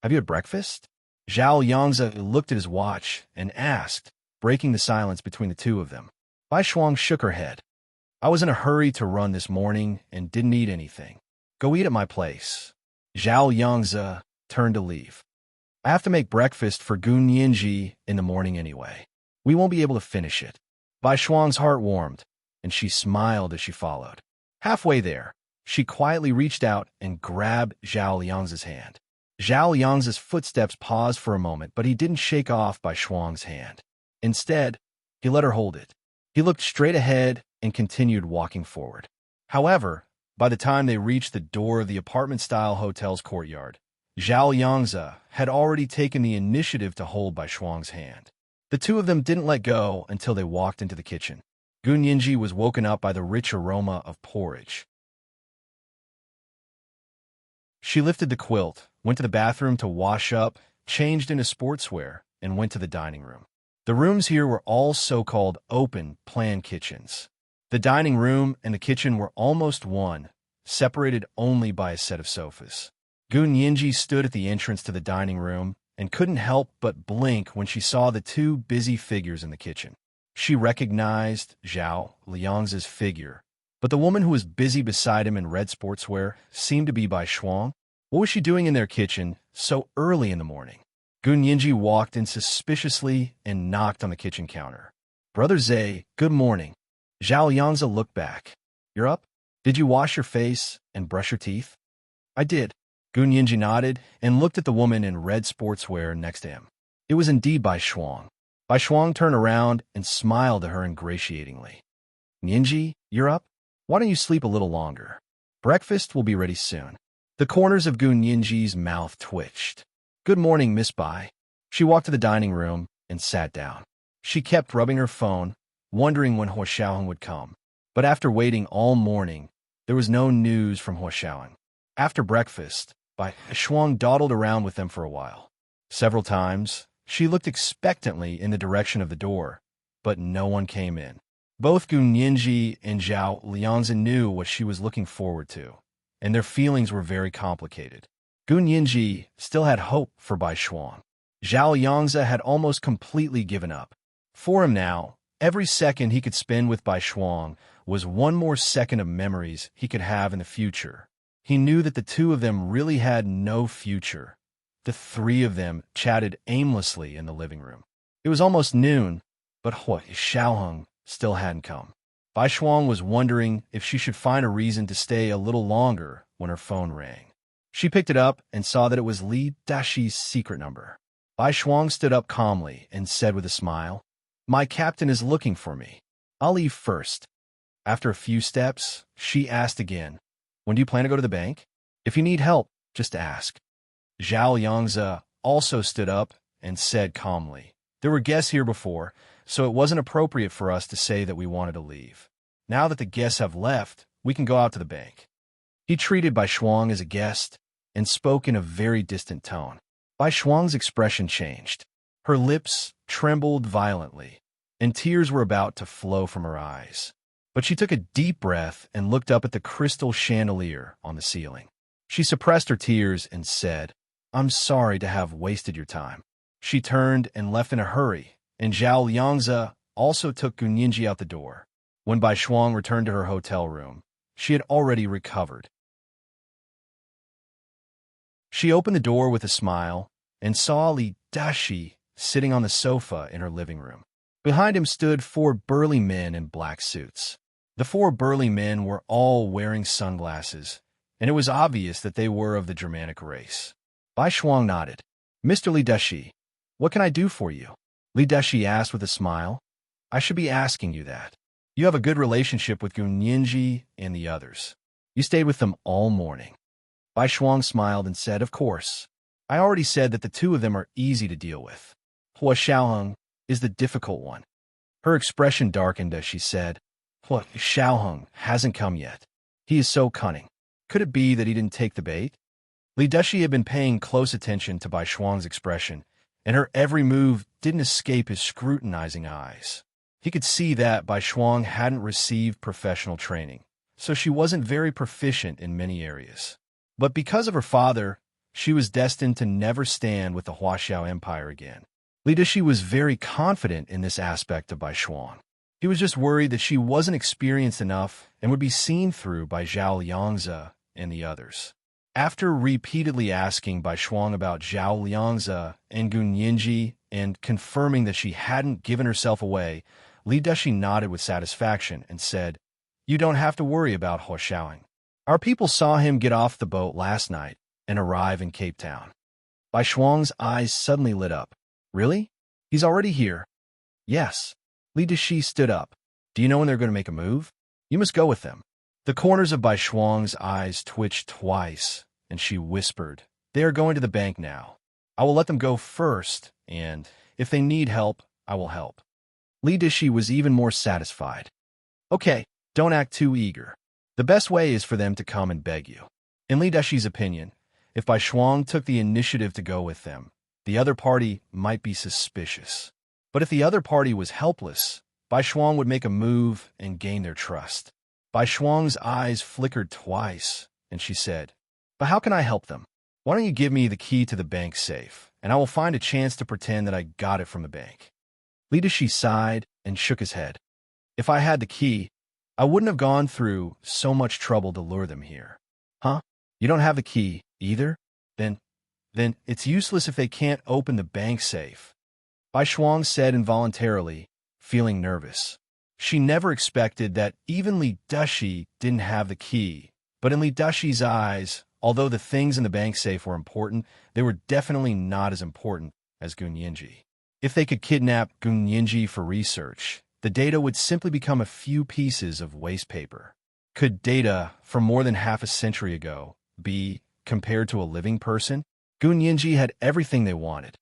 Have you had breakfast? Zhao Yangzi looked at his watch and asked, breaking the silence between the two of them. Bai Shuang shook her head. I was in a hurry to run this morning and didn't eat anything. Go eat at my place. Zhao Yangzi turned to leave. I have to make breakfast for Gu Nianji in the morning anyway. We won't be able to finish it. Bai Shuang's heart warmed, and she smiled as she followed. Halfway there, she quietly reached out and grabbed Zhao Yangzi's hand. Zhao Yangzi's footsteps paused for a moment, but he didn't shake off Bai Shuang's hand. Instead, he let her hold it. He looked straight ahead and continued walking forward. However, by the time they reached the door of the apartment-style hotel's courtyard, Zhao Yangzi had already taken the initiative to hold Bai Shuang's hand. The two of them didn't let go until they walked into the kitchen. Gu Nianji was woken up by the rich aroma of porridge. She lifted the quilt, went to the bathroom to wash up, changed into sportswear, and went to the dining room. The rooms here were all so-called open-plan kitchens. The dining room and the kitchen were almost one, separated only by a set of sofas. Gu Nianji stood at the entrance to the dining room and couldn't help but blink when she saw the two busy figures in the kitchen. She recognized Zhao Yangzi's figure, but the woman who was busy beside him in red sportswear seemed to be Bai Shuang. What was she doing in their kitchen so early in the morning? Gu Nianji walked in suspiciously and knocked on the kitchen counter. Brother Zhe, good morning. Zhao Yangzi looked back. You're up? Did you wash your face and brush your teeth? I did. Gu Nianji nodded and looked at the woman in red sportswear next to him. It was indeed Bai Shuang. Bai Shuang turned around and smiled at her ingratiatingly. Nianji, you're up? Why don't you sleep a little longer? Breakfast will be ready soon. The corners of Gu Nianji's mouth twitched. Good morning, Miss Bai. She walked to the dining room and sat down. She kept rubbing her phone, wondering when Huo Xiaoheng would come. But after waiting all morning, there was no news from Huo Xiaoheng. After breakfast, Bai Shuang dawdled around with them for a while. Several times, she looked expectantly in the direction of the door, but no one came in. Both Gu Nianji and Zhao Yangzi knew what she was looking forward to, and their feelings were very complicated. Gu Nianji still had hope for Bai Shuang. Zhao Yangzi had almost completely given up. For him now, every second he could spend with Bai Shuang was one more second of memories he could have in the future. He knew that the two of them really had no future. The three of them chatted aimlessly in the living room. It was almost noon, but Xiaoheng still hadn't come. Bai Shuang was wondering if she should find a reason to stay a little longer when her phone rang. She picked it up and saw that it was Li Dashi's secret number. Bai Shuang stood up calmly and said with a smile, "My captain is looking for me. I'll leave first." After a few steps, she asked again, "When do you plan to go to the bank? If you need help, just ask." Zhao Yangzi also stood up and said calmly, "There were guests here before, so it wasn't appropriate for us to say that we wanted to leave. Now that the guests have left, we can go out to the bank." He treated Bai Shuang as a guest and spoke in a very distant tone. Bai Shuang's expression changed. Her lips trembled violently, and tears were about to flow from her eyes. But she took a deep breath and looked up at the crystal chandelier on the ceiling. She suppressed her tears and said, "I'm sorry to have wasted your time." She turned and left in a hurry, and Zhao Yangzi also took Gunyinji out the door. When Bai Shuang returned to her hotel room, she had already recovered. She opened the door with a smile and saw Li Dashi sitting on the sofa in her living room. Behind him stood 4 burly men in black suits. The 4 burly men were all wearing sunglasses, and it was obvious that they were of the Germanic race. Bai Shuang nodded. "Mr. Li Dashi, what can I do for you?" Li Dashi asked with a smile. "I should be asking you that. You have a good relationship with Gunyinji and the others. You stayed with them all morning." Bai Shuang smiled and said, "Of course. I already said that the two of them are easy to deal with. Hua Xiaoheng is the difficult one." Her expression darkened as she said, "Hua Xiaoheng hasn't come yet. He is so cunning. Could it be that he didn't take the bait?" Li Dashi had been paying close attention to Bai Shuang's expression, and her every move didn't escape his scrutinizing eyes. He could see that Bai Shuang hadn't received professional training, so she wasn't very proficient in many areas. But because of her father, she was destined to never stand with the Huaxiao Empire again. Li Dashi was very confident in this aspect of Bai Shuang. He was just worried that she wasn't experienced enough and would be seen through by Zhao Yangzi and the others. After repeatedly asking Bai Shuang about Zhao Liangzi and Gunyinji and confirming that she hadn't given herself away, Li Dashi nodded with satisfaction and said, "You don't have to worry about Hua Xiaoheng. Our people saw him get off the boat last night and arrive in Cape Town." Bai Shuang's eyes suddenly lit up. "Really? He's already here?" "Yes." Li Dashi stood up. "Do you know when they're going to make a move? You must go with them." The corners of Bai Shuang's eyes twitched twice, and she whispered, "They are going to the bank now. I will let them go first, and if they need help, I will help." Li Dashi was even more satisfied. "Okay, don't act too eager. The best way is for them to come and beg you." In Li Dashi's opinion, if Bai Shuang took the initiative to go with them, the other party might be suspicious. But if the other party was helpless, Bai Shuang would make a move and gain their trust. Bai Shuang's eyes flickered twice, and she said, "But how can I help them? Why don't you give me the key to the bank safe, and I will find a chance to pretend that I got it from the bank." Li Dashi sighed and shook his head. "If I had the key, I wouldn't have gone through so much trouble to lure them here." "Huh? You don't have the key, either? Then it's useless if they can't open the bank safe," Bai Shuang said involuntarily, feeling nervous. She never expected that even Li Dashi didn't have the key, but in Li Dashi's eyes, although the things in the bank safe were important, they were definitely not as important as Gunyinji. If they could kidnap Gunyinji for research, the data would simply become a few pieces of waste paper. Could data from more than half a century ago be compared to a living person? Gunyinji had everything they wanted.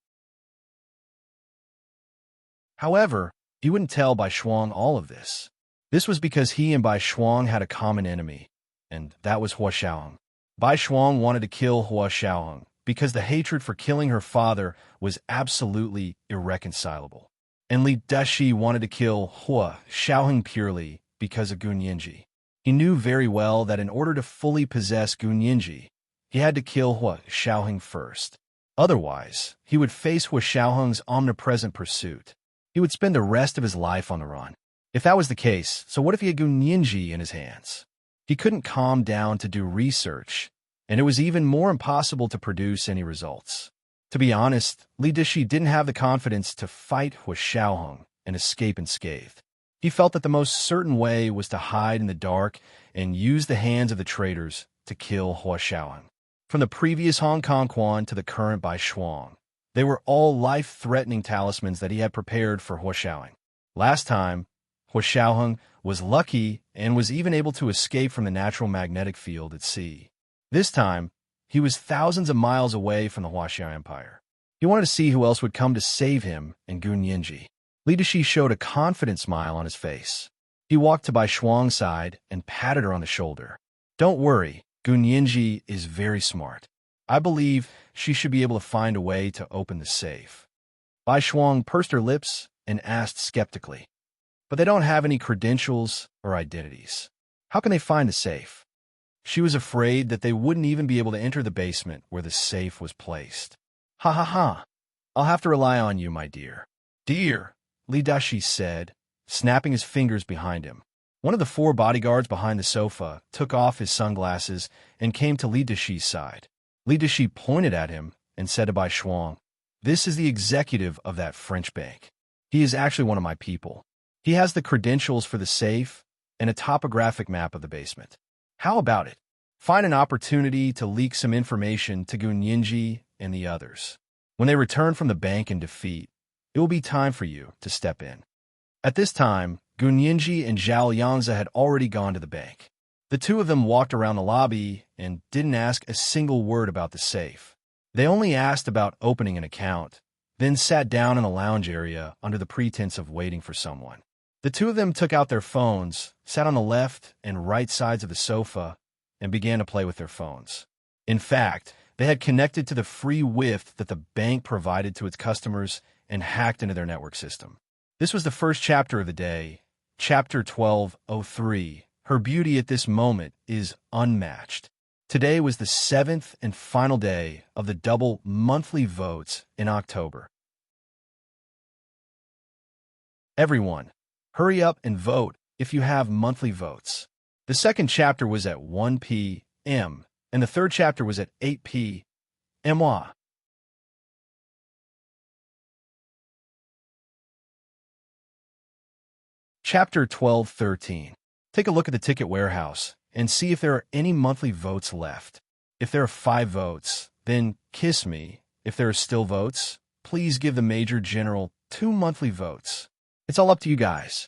However, he wouldn't tell Bai Shuang all of this. This was because he and Bai Shuang had a common enemy, and that was Hua Xiaoheng. Bai Shuang wanted to kill Hua Xiaoheng because the hatred for killing her father was absolutely irreconcilable. And Li Dashi wanted to kill Hua Xiaoheng purely because of Gunyinji. He knew very well that in order to fully possess Gunyinji, he had to kill Hua Xiaoheng first. Otherwise, he would face Hua Xiaoheng's omnipresent pursuit. He would spend the rest of his life on the run. If that was the case, so what if he had Gu Nianji in his hands? He couldn't calm down to do research, and it was even more impossible to produce any results. To be honest, Li Dishi didn't have the confidence to fight Hua Xiaoheng and escape unscathed. He felt that the most certain way was to hide in the dark and use the hands of the traitors to kill Hua Xiaoheng. From the previous Hong Kong Quan to the current Bai Shuang, they were all life-threatening talismans that he had prepared for Hua Xiaoheng. Last time, Hua Xiaoheng was lucky and was even able to escape from the natural magnetic field at sea. This time, he was thousands of miles away from the Huaxia Empire. He wanted to see who else would come to save him and Gu Nianji. Li Dishi showed a confident smile on his face. He walked to Bai Shuang's side and patted her on the shoulder. "Don't worry, Gu Nianji is very smart. I believe she should be able to find a way to open the safe." Bai Shuang pursed her lips and asked skeptically, "But they don't have any credentials or identities. How can they find the safe?" She was afraid that they wouldn't even be able to enter the basement where the safe was placed. "Ha ha ha. I'll have to rely on you, my dear." "Dear," Li Dishi said, snapping his fingers behind him. One of the 4 bodyguards behind the sofa took off his sunglasses and came to Li Dishi's side. Li Dishi pointed at him and said to Bai Shuang, "This is the executive of that French bank. He is actually one of my people. He has the credentials for the safe and a topographic map of the basement. How about it? Find an opportunity to leak some information to Gu Nianji and the others. When they return from the bank in defeat, it will be time for you to step in." At this time, Gu Nianji and Zhao Yangzi had already gone to the bank. The two of them walked around the lobby and didn't ask a single word about the safe. They only asked about opening an account, then sat down in the lounge area under the pretense of waiting for someone. The two of them took out their phones, sat on the left and right sides of the sofa, and began to play with their phones. In fact, they had connected to the free Wi-Fi that the bank provided to its customers and hacked into their network system. This was the first chapter of the day, Chapter 1203. Her beauty at this moment is unmatched. Today was the 7th and final day of the double monthly votes in October. Everyone, hurry up and vote if you have monthly votes. The second chapter was at 1 p.m., and the third chapter was at 8 p.m. Chapter 1213. Take a look at the ticket warehouse and see if there are any monthly votes left. If there are 5 votes, then kiss me. If there are still votes, please give the Major General 2 monthly votes. It's all up to you guys.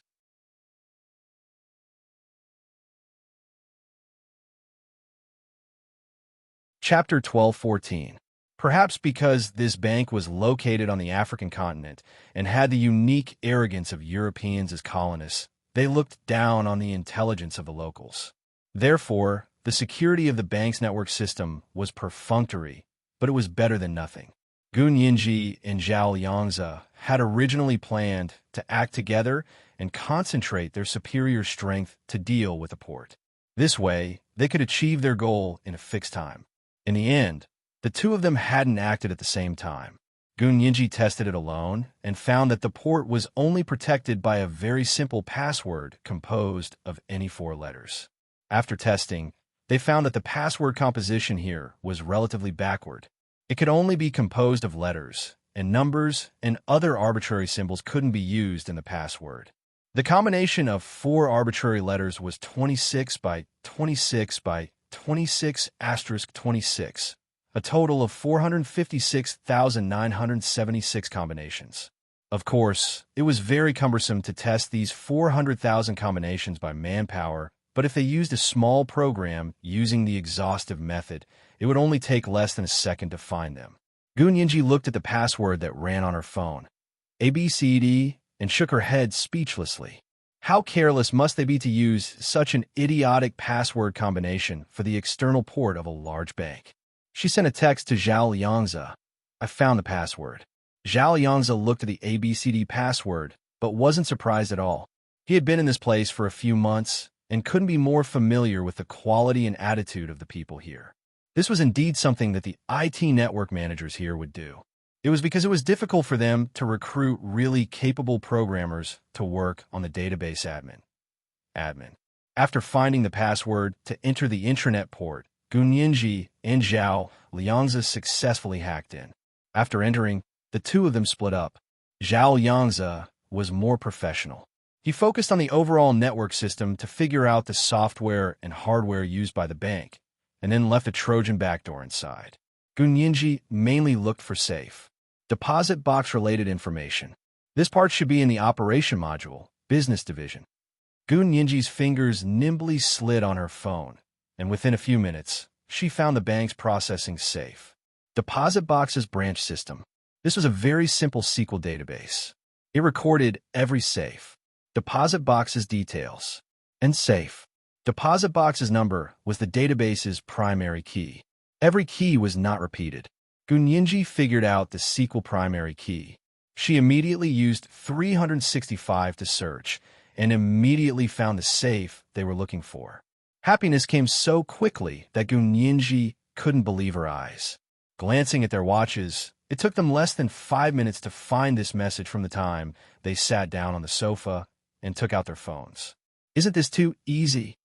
Chapter 1214. Perhaps because this bank was located on the African continent and had the unique arrogance of Europeans as colonists, they looked down on the intelligence of the locals. Therefore, the security of the bank's network system was perfunctory, but it was better than nothing. Gu Nianji and Zhao Yangzi had originally planned to act together and concentrate their superior strength to deal with the port. This way, they could achieve their goal in a fixed time. In the end, the two of them hadn't acted at the same time. Gu Nianji tested it alone and found that the port was only protected by a very simple password composed of any 4 letters. After testing, they found that the password composition here was relatively backward. It could only be composed of letters, and numbers and other arbitrary symbols couldn't be used in the password. The combination of 4 arbitrary letters was 26 by 26 by 26 asterisk 26, a total of 456,976 combinations. Of course, it was very cumbersome to test these 400,000 combinations by manpower, but if they used a small program using the exhaustive method, it would only take less than a second to find them. Gu Nianji looked at the password that ran on her phone, ABCD, and shook her head speechlessly. How careless must they be to use such an idiotic password combination for the external port of a large bank? She sent a text to Zhao Yangzi. "I found the password." Zhao Yangzi looked at the ABCD password, but wasn't surprised at all. He had been in this place for a few months and couldn't be more familiar with the quality and attitude of the people here. This was indeed something that the IT network managers here would do. It was because it was difficult for them to recruit really capable programmers to work on the database admin. After finding the password to enter the intranet port, Gunyinji and Zhao Liangzi successfully hacked in. After entering, the two of them split up. Zhao Liangzi was more professional. He focused on the overall network system to figure out the software and hardware used by the bank, and then left a Trojan backdoor inside. Gunyinji mainly looked for safe deposit box-related information. This part should be in the Operation Module, Business Division. Gunyinji's fingers nimbly slid on her phone, and within a few minutes, she found the bank's processing safe deposit box's branch system. This was a very simple SQL database. It recorded every safe deposit box's details, and safe deposit box's number was the database's primary key. Every key was not repeated. Gunyinji figured out the SQL primary key. She immediately used 365 to search, and immediately found the safe they were looking for. Happiness came so quickly that Gunyinji couldn't believe her eyes. Glancing at their watches, it took them less than 5 minutes to find this message from the time they sat down on the sofa and took out their phones. Isn't this too easy?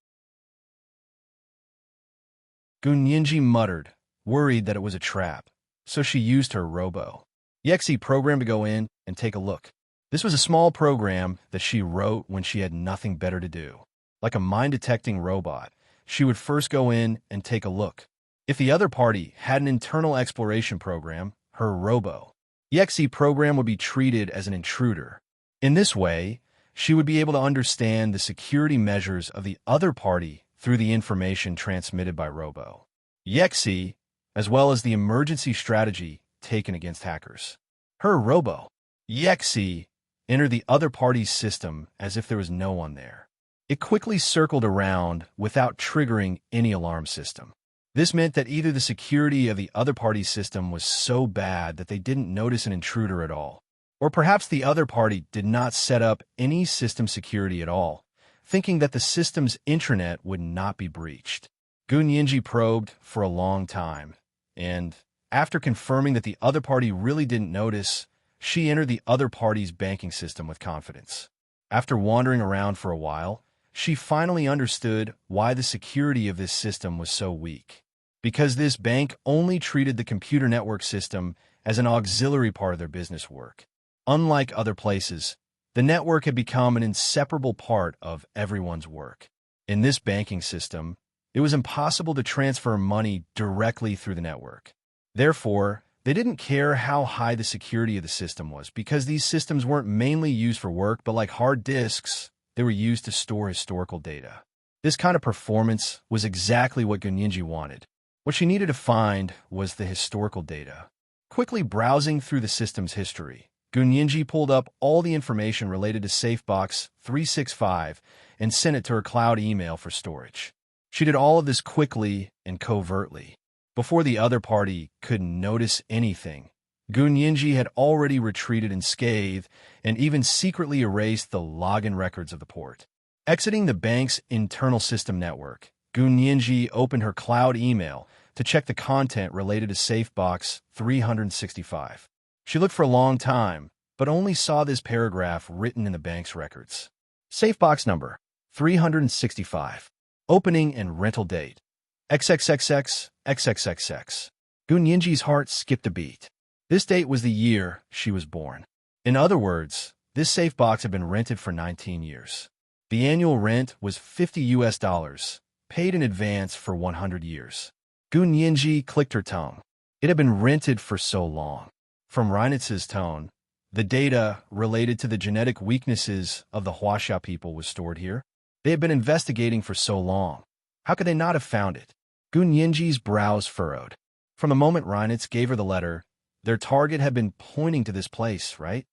Gunyinji muttered, worried that it was a trap, so she used her robo Yexe program to go in and take a look. This was a small program that she wrote when she had nothing better to do. Like a mind-detecting robot, she would first go in and take a look. If the other party had an internal exploration program, her robo Yexe program would be treated as an intruder. In this way, she would be able to understand the security measures of the other party through the information transmitted by robo Yexe, as well as the emergency strategy taken against hackers. Her robo Yexe entered the other party's system as if there was no one there. It quickly circled around without triggering any alarm system. This meant that either the security of the other party's system was so bad that they didn't notice an intruder at all, or perhaps the other party did not set up any system security at all, thinking that the system's intranet would not be breached. Gunyinji probed for a long time, and after confirming that the other party really didn't notice, she entered the other party's banking system with confidence. After wandering around for a while, she finally understood why the security of this system was so weak. Because this bank only treated the computer network system as an auxiliary part of their business work. Unlike other places, the network had become an inseparable part of everyone's work. In this banking system, it was impossible to transfer money directly through the network. Therefore, they didn't care how high the security of the system was, because these systems weren't mainly used for work, but like hard disks, they were used to store historical data. This kind of performance was exactly what Gunyinji wanted. What she needed to find was the historical data. Quickly browsing through the system's history, Gunyinji pulled up all the information related to SafeBox 365 and sent it to her cloud email for storage. She did all of this quickly and covertly. Before the other party could notice anything, Gunyinji had already retreated unscathed and even secretly erased the login records of the port. Exiting the bank's internal system network, Gunyinji opened her cloud email to check the content related to SafeBox 365. She looked for a long time, but only saw this paragraph written in the bank's records. SafeBox number 365. Opening and rental date XXXX XXXX. Gunyinji's heart skipped a beat. This date was the year she was born. In other words, this safe box had been rented for 19 years. The annual rent was $50, paid in advance for 100 years. Gunyinji clicked her tongue. It had been rented for so long. From Reinitz's tone, the data related to the genetic weaknesses of the Huaxia people was stored here. They had been investigating for so long. How could they not have found it? Gunyinji's brows furrowed. From the moment Reinitz gave her the letter, their target had been pointing to this place, right?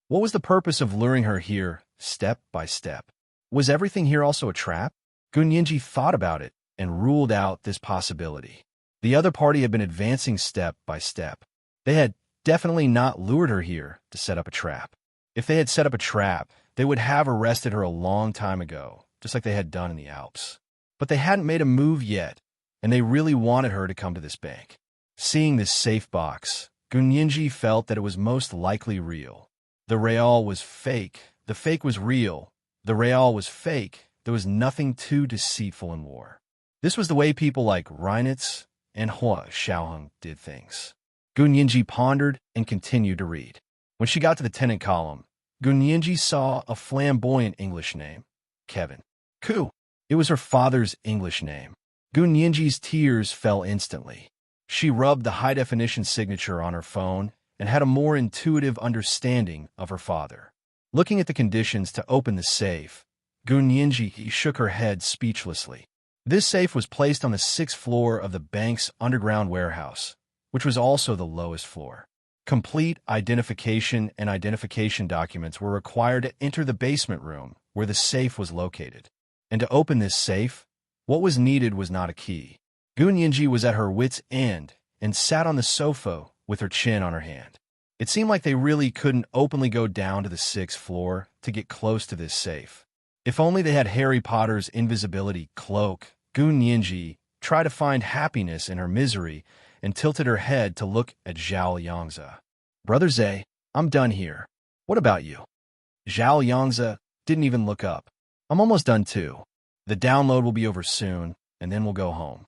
What was the purpose of luring her here, step by step? Was everything here also a trap? Gunyinji thought about it and ruled out this possibility. The other party had been advancing step by step. They had definitely not lured her here to set up a trap. If they had set up a trap, they would have arrested her a long time ago, just like they had done in the Alps. But they hadn't made a move yet, and they really wanted her to come to this bank. Seeing this safe box, Gunyinji felt that it was most likely real. The real was fake. The fake was real. The real was fake. There was nothing too deceitful in war. This was the way people like Reinitz and Hua Xiaoheng did things. Gunyinji pondered and continued to read. When she got to the tenant column, Gunyinji saw a flamboyant English name, Kevin. Ku. It was her father's English name. Gunyinji's tears fell instantly. She rubbed the high-definition signature on her phone and had a more intuitive understanding of her father. Looking at the conditions to open the safe, Gunyinji shook her head speechlessly. This safe was placed on the 6th floor of the bank's underground warehouse, which was also the lowest floor. Complete identification and identification documents were required to enter the basement room where the safe was located. And to open this safe, what was needed was not a key. Gunyinji was at her wit's end and sat on the sofa with her chin on her hand. It seemed like they really couldn't openly go down to the 6th floor to get close to this safe. If only they had Harry Potter's invisibility cloak. Gunyinji tried to find happiness in her misery and tilted her head to look at Zhao Yangzi. Brother Zhe, I'm done here. What about you? Zhao Yangzi didn't even look up. I'm almost done too. The download will be over soon, and then we'll go home.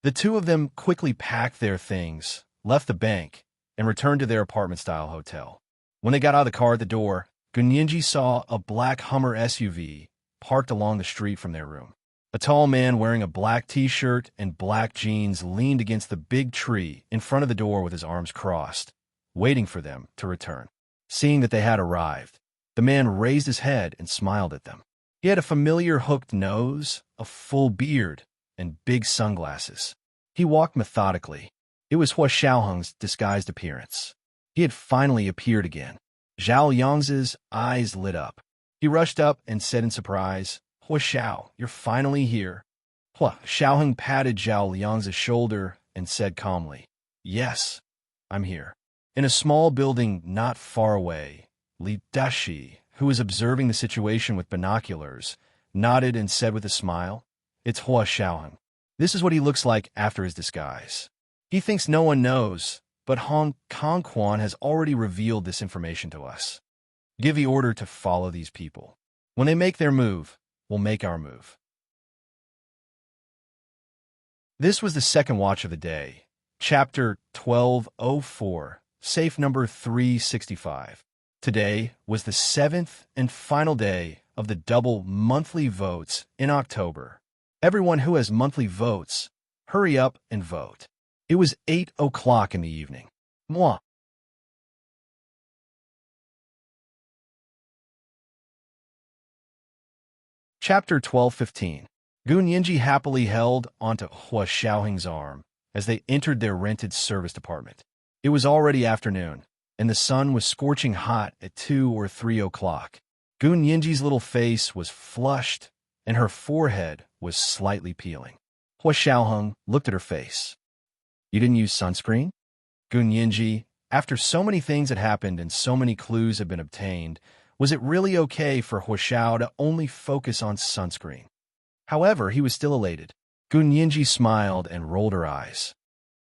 The two of them quickly packed their things, left the bank, and returned to their apartment-style hotel. When they got out of the car at the door, Gunyinji saw a black Hummer SUV parked along the street from their room. A tall man wearing a black t-shirt and black jeans leaned against the big tree in front of the door with his arms crossed, waiting for them to return. Seeing that they had arrived, the man raised his head and smiled at them. He had a familiar hooked nose, a full beard, and big sunglasses. He walked methodically. It was Hua Xiaoheng's disguised appearance. He had finally appeared again. Zhao Yangzi's eyes lit up. He rushed up and said in surprise, Hua Xiao, you're finally here. Hua Xiaoheng patted Zhao Yangzi's shoulder and said calmly, Yes, I'm here. In a small building not far away, Li Dashi, who was observing the situation with binoculars, nodded and said with a smile, It's Hua Xiaoheng. This is what he looks like after his disguise. He thinks no one knows, but Hong Kongquan has already revealed this information to us. Give the order to follow these people. When they make their move, we'll make our move. This was the second watch of the day, Chapter 1204, Safe number 365. Today was the 7th and final day of the double monthly votes in October. Everyone who has monthly votes, hurry up and vote. It was 8 o'clock in the evening. Moi. Chapter 1215. Gunyinji happily held onto Hua Xiaoheng's arm as they entered their rented service department. It was already afternoon, and the sun was scorching hot at 2 or 3 o'clock. Gunyinji's little face was flushed, and her forehead was slightly peeling. Hua Xiaoheng looked at her face. You didn't use sunscreen? Gunyinji, after so many things had happened and so many clues had been obtained, was it really okay for Hua Xiao to only focus on sunscreen? However, he was still elated. Gunyinji smiled and rolled her eyes.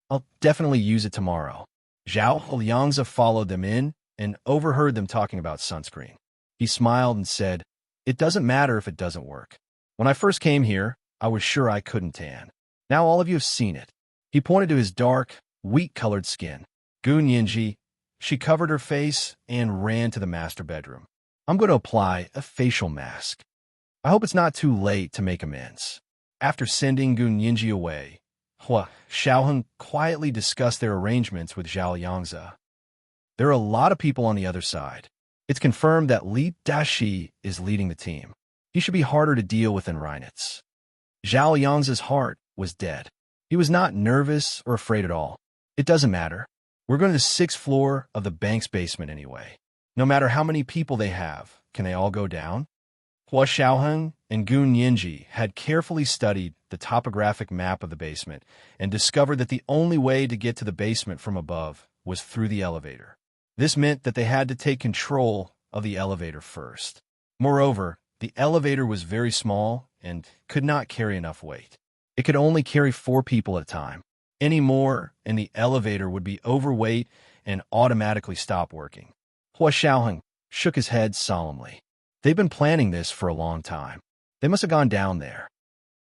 I'll definitely use it tomorrow. Zhao Yangzi followed them in and overheard them talking about sunscreen. He smiled and said, It doesn't matter if it doesn't work. When I first came here, I was sure I couldn't tan. Now all of you have seen it. He pointed to his dark, wheat-colored skin. Gunyinji, she covered her face and ran to the master bedroom. I'm going to apply a facial mask. I hope it's not too late to make amends. After sending Gunyinji away, Hua Xiaoheng quietly discussed their arrangements with Zhao Yangzi. There are a lot of people on the other side. It's confirmed that Li Dashi is leading the team. He should be harder to deal with than Reinitz. Zhao Yangzi's heart was dead. He was not nervous or afraid at all. It doesn't matter. We're going to the 6th floor of the bank's basement anyway. No matter how many people they have, can they all go down? Hua Xiaoheng and Gunyinji had carefully studied the topographic map of the basement and discovered that the only way to get to the basement from above was through the elevator. This meant that they had to take control of the elevator first. Moreover, The elevator was very small and could not carry enough weight. It could only carry 4 people at a time. Any more, and the elevator would be overweight and automatically stop working. Hua Xiaoheng shook his head solemnly. They've been planning this for a long time. They must have gone down there.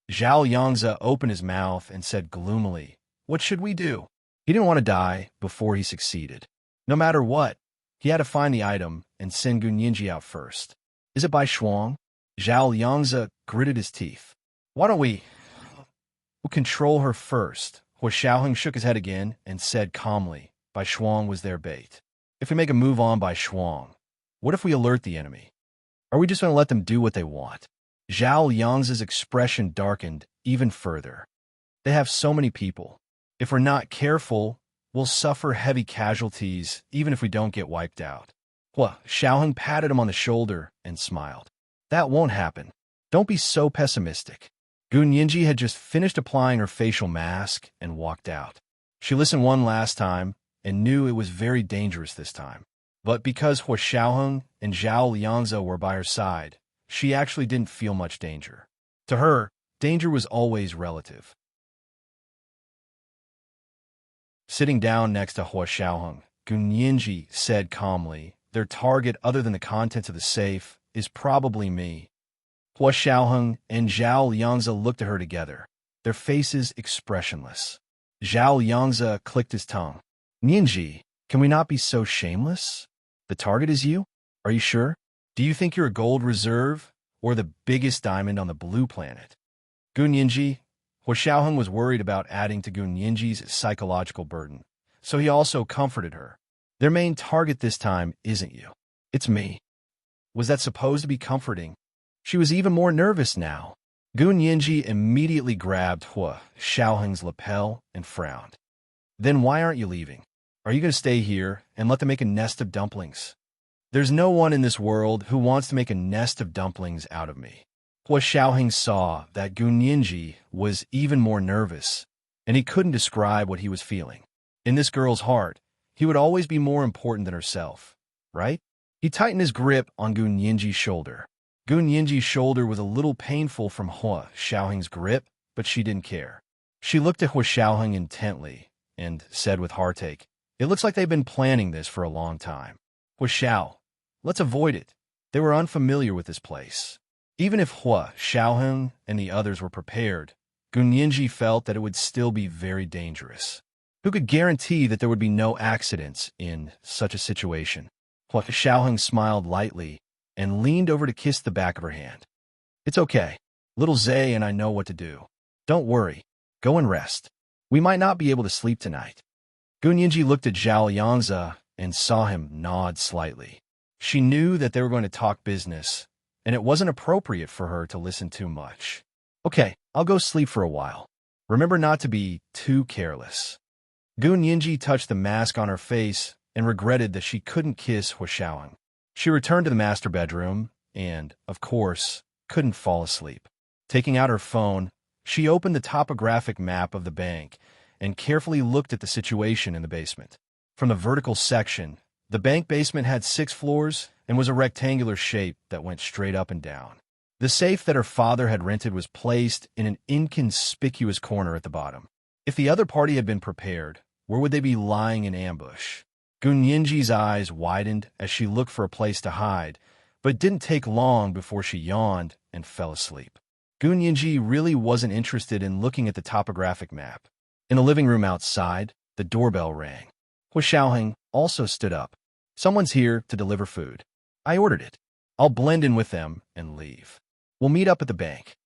Zhao Yangzi opened his mouth and said gloomily, "What should we do?" He didn't want to die before he succeeded. No matter what, he had to find the item and send Gun Yinji out first. Is it by Shuang? Zhao Yangzi gritted his teeth. Why don't we'll control her first? Hua Xiaoheng shook his head again and said calmly, Bai Shuang was their bait. If we make a move on Bai Shuang, what if we alert the enemy? Are we just going to let them do what they want? Zhao Yangzi's expression darkened even further. They have so many people. If we're not careful, we'll suffer heavy casualties even if we don't get wiped out. Hua Xiaoheng patted him on the shoulder and smiled. That won't happen. Don't be so pessimistic. Gun Yinji had just finished applying her facial mask and walked out. She listened one last time and knew it was very dangerous this time. But because Hua Xiaoheng and Zhao Yangzi were by her side, she actually didn't feel much danger. To her, danger was always relative. Sitting down next to Hua Xiaoheng, Gun Yinji said calmly, their target other than the contents of the safe is probably me. Hua Xiaoheng and Zhao Yangzi looked at her together, their faces expressionless. Zhao Yangzi clicked his tongue. Yinji, can we not be so shameless? The target is you? Are you sure? Do you think you're a gold reserve or the biggest diamond on the blue planet? Gun Yinji, Hua Xiaoheng was worried about adding to Gun Yinji's psychological burden, so he also comforted her. Their main target this time isn't you. It's me. Was that supposed to be comforting? She was even more nervous now. Gun Yinji immediately grabbed Hua Xiaoheng's lapel and frowned. Then why aren't you leaving? Are you going to stay here and let them make a nest of dumplings? There's no one in this world who wants to make a nest of dumplings out of me. Hua Xiaoheng saw that Gun Yinji was even more nervous, and he couldn't describe what he was feeling. In this girl's heart, he would always be more important than herself, right? He tightened his grip on Gun Yinji's shoulder. Gun Yinji's shoulder was a little painful from Hua Xiaoheng's grip, but she didn't care. She looked at Hua Xiaoheng intently and said with heartache, "It looks like they've been planning this for a long time. Hua Xiao, let's avoid it." They were unfamiliar with this place. Even if Hua Xiaoheng and the others were prepared, Gun Yinji felt that it would still be very dangerous. Who could guarantee that there would be no accidents in such a situation? Hua Xiaoheng smiled lightly and leaned over to kiss the back of her hand. It's okay. Little Zay and I know what to do. Don't worry. Go and rest. We might not be able to sleep tonight. Gun Yinji looked at Zhao Yangzi and saw him nod slightly. She knew that they were going to talk business, and it wasn't appropriate for her to listen too much. Okay, I'll go sleep for a while. Remember not to be too careless. Gun Yinji touched the mask on her face and regretted that she couldn't kiss Hua Xiaoheng. She returned to the master bedroom and, of course, couldn't fall asleep. Taking out her phone, she opened the topographic map of the bank and carefully looked at the situation in the basement. From the vertical section, the bank basement had 6 floors and was a rectangular shape that went straight up and down. The safe that her father had rented was placed in an inconspicuous corner at the bottom. If the other party had been prepared, where would they be lying in ambush? Gun Yinji's eyes widened as she looked for a place to hide, but it didn't take long before she yawned and fell asleep. Gun Yinji really wasn't interested in looking at the topographic map. In the living room outside, the doorbell rang. Hua Xiaoheng also stood up. Someone's here to deliver food. I ordered it. I'll blend in with them and leave. We'll meet up at the bank.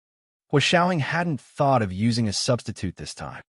Hua Xiaoheng hadn't thought of using a substitute this time.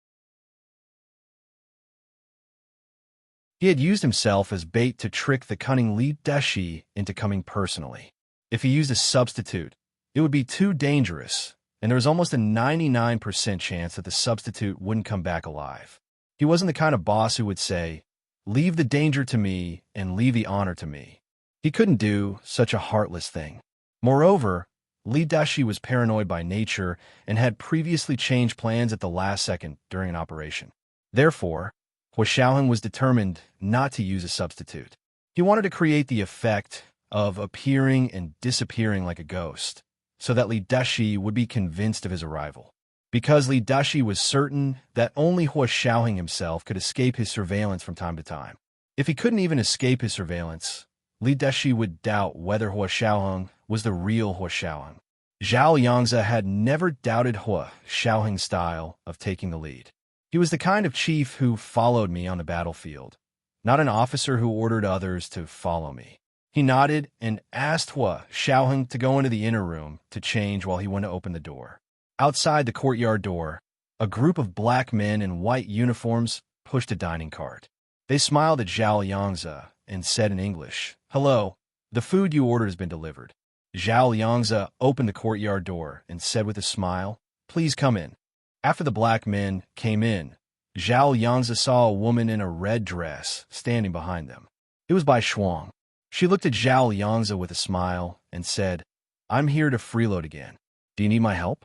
He had used himself as bait to trick the cunning Li Deshi into coming personally. If he used a substitute, it would be too dangerous, and there was almost a 99% chance that the substitute wouldn't come back alive. He wasn't the kind of boss who would say, "Leave the danger to me and leave the honor to me." He couldn't do such a heartless thing. Moreover, Li Deshi was paranoid by nature and had previously changed plans at the last second during an operation. Therefore, Hua Xiaoheng was determined not to use a substitute. He wanted to create the effect of appearing and disappearing like a ghost, so that Li Dashi would be convinced of his arrival. Because Li Dashi was certain that only Hua Xiaoheng himself could escape his surveillance from time to time. If he couldn't even escape his surveillance, Li Dashi would doubt whether Hua Xiaoheng was the real Hua Xiaoheng. Zhao Yangzi had never doubted Hua Xiaoheng's style of taking the lead. He was the kind of chief who followed me on the battlefield, not an officer who ordered others to follow me. He nodded and asked Hua Xiaoheng to go into the inner room to change while he went to open the door. Outside the courtyard door, a group of black men in white uniforms pushed a dining cart. They smiled at Zhao Yangzi and said in English, "Hello, the food you ordered has been delivered." Zhao Yangzi opened the courtyard door and said with a smile, "Please come in." After the black men came in, Zhao Yangzi saw a woman in a red dress standing behind them. It was Bai Shuang. She looked at Zhao Yangzi with a smile and said, "I'm here to freeload again. Do you need my help?"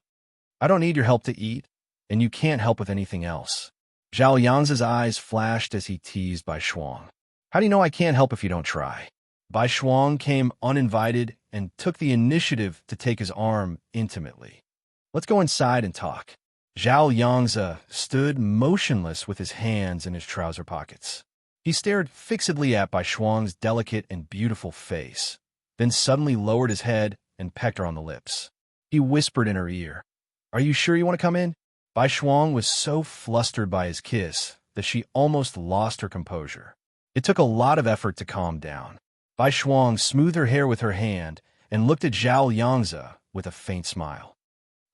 "I don't need your help to eat, and you can't help with anything else." Zhao Yangzi's eyes flashed as he teased Bai Shuang. "How do you know I can't help if you don't try?" Bai Shuang came uninvited and took the initiative to take his arm intimately. "Let's go inside and talk." Zhao Yangzi stood motionless with his hands in his trouser pockets. He stared fixedly at Bai Shuang's delicate and beautiful face, then suddenly lowered his head and pecked her on the lips. He whispered in her ear, "Are you sure you want to come in?" Bai Shuang was so flustered by his kiss that she almost lost her composure. It took a lot of effort to calm down. Bai Shuang smoothed her hair with her hand and looked at Zhao Yangzi with a faint smile.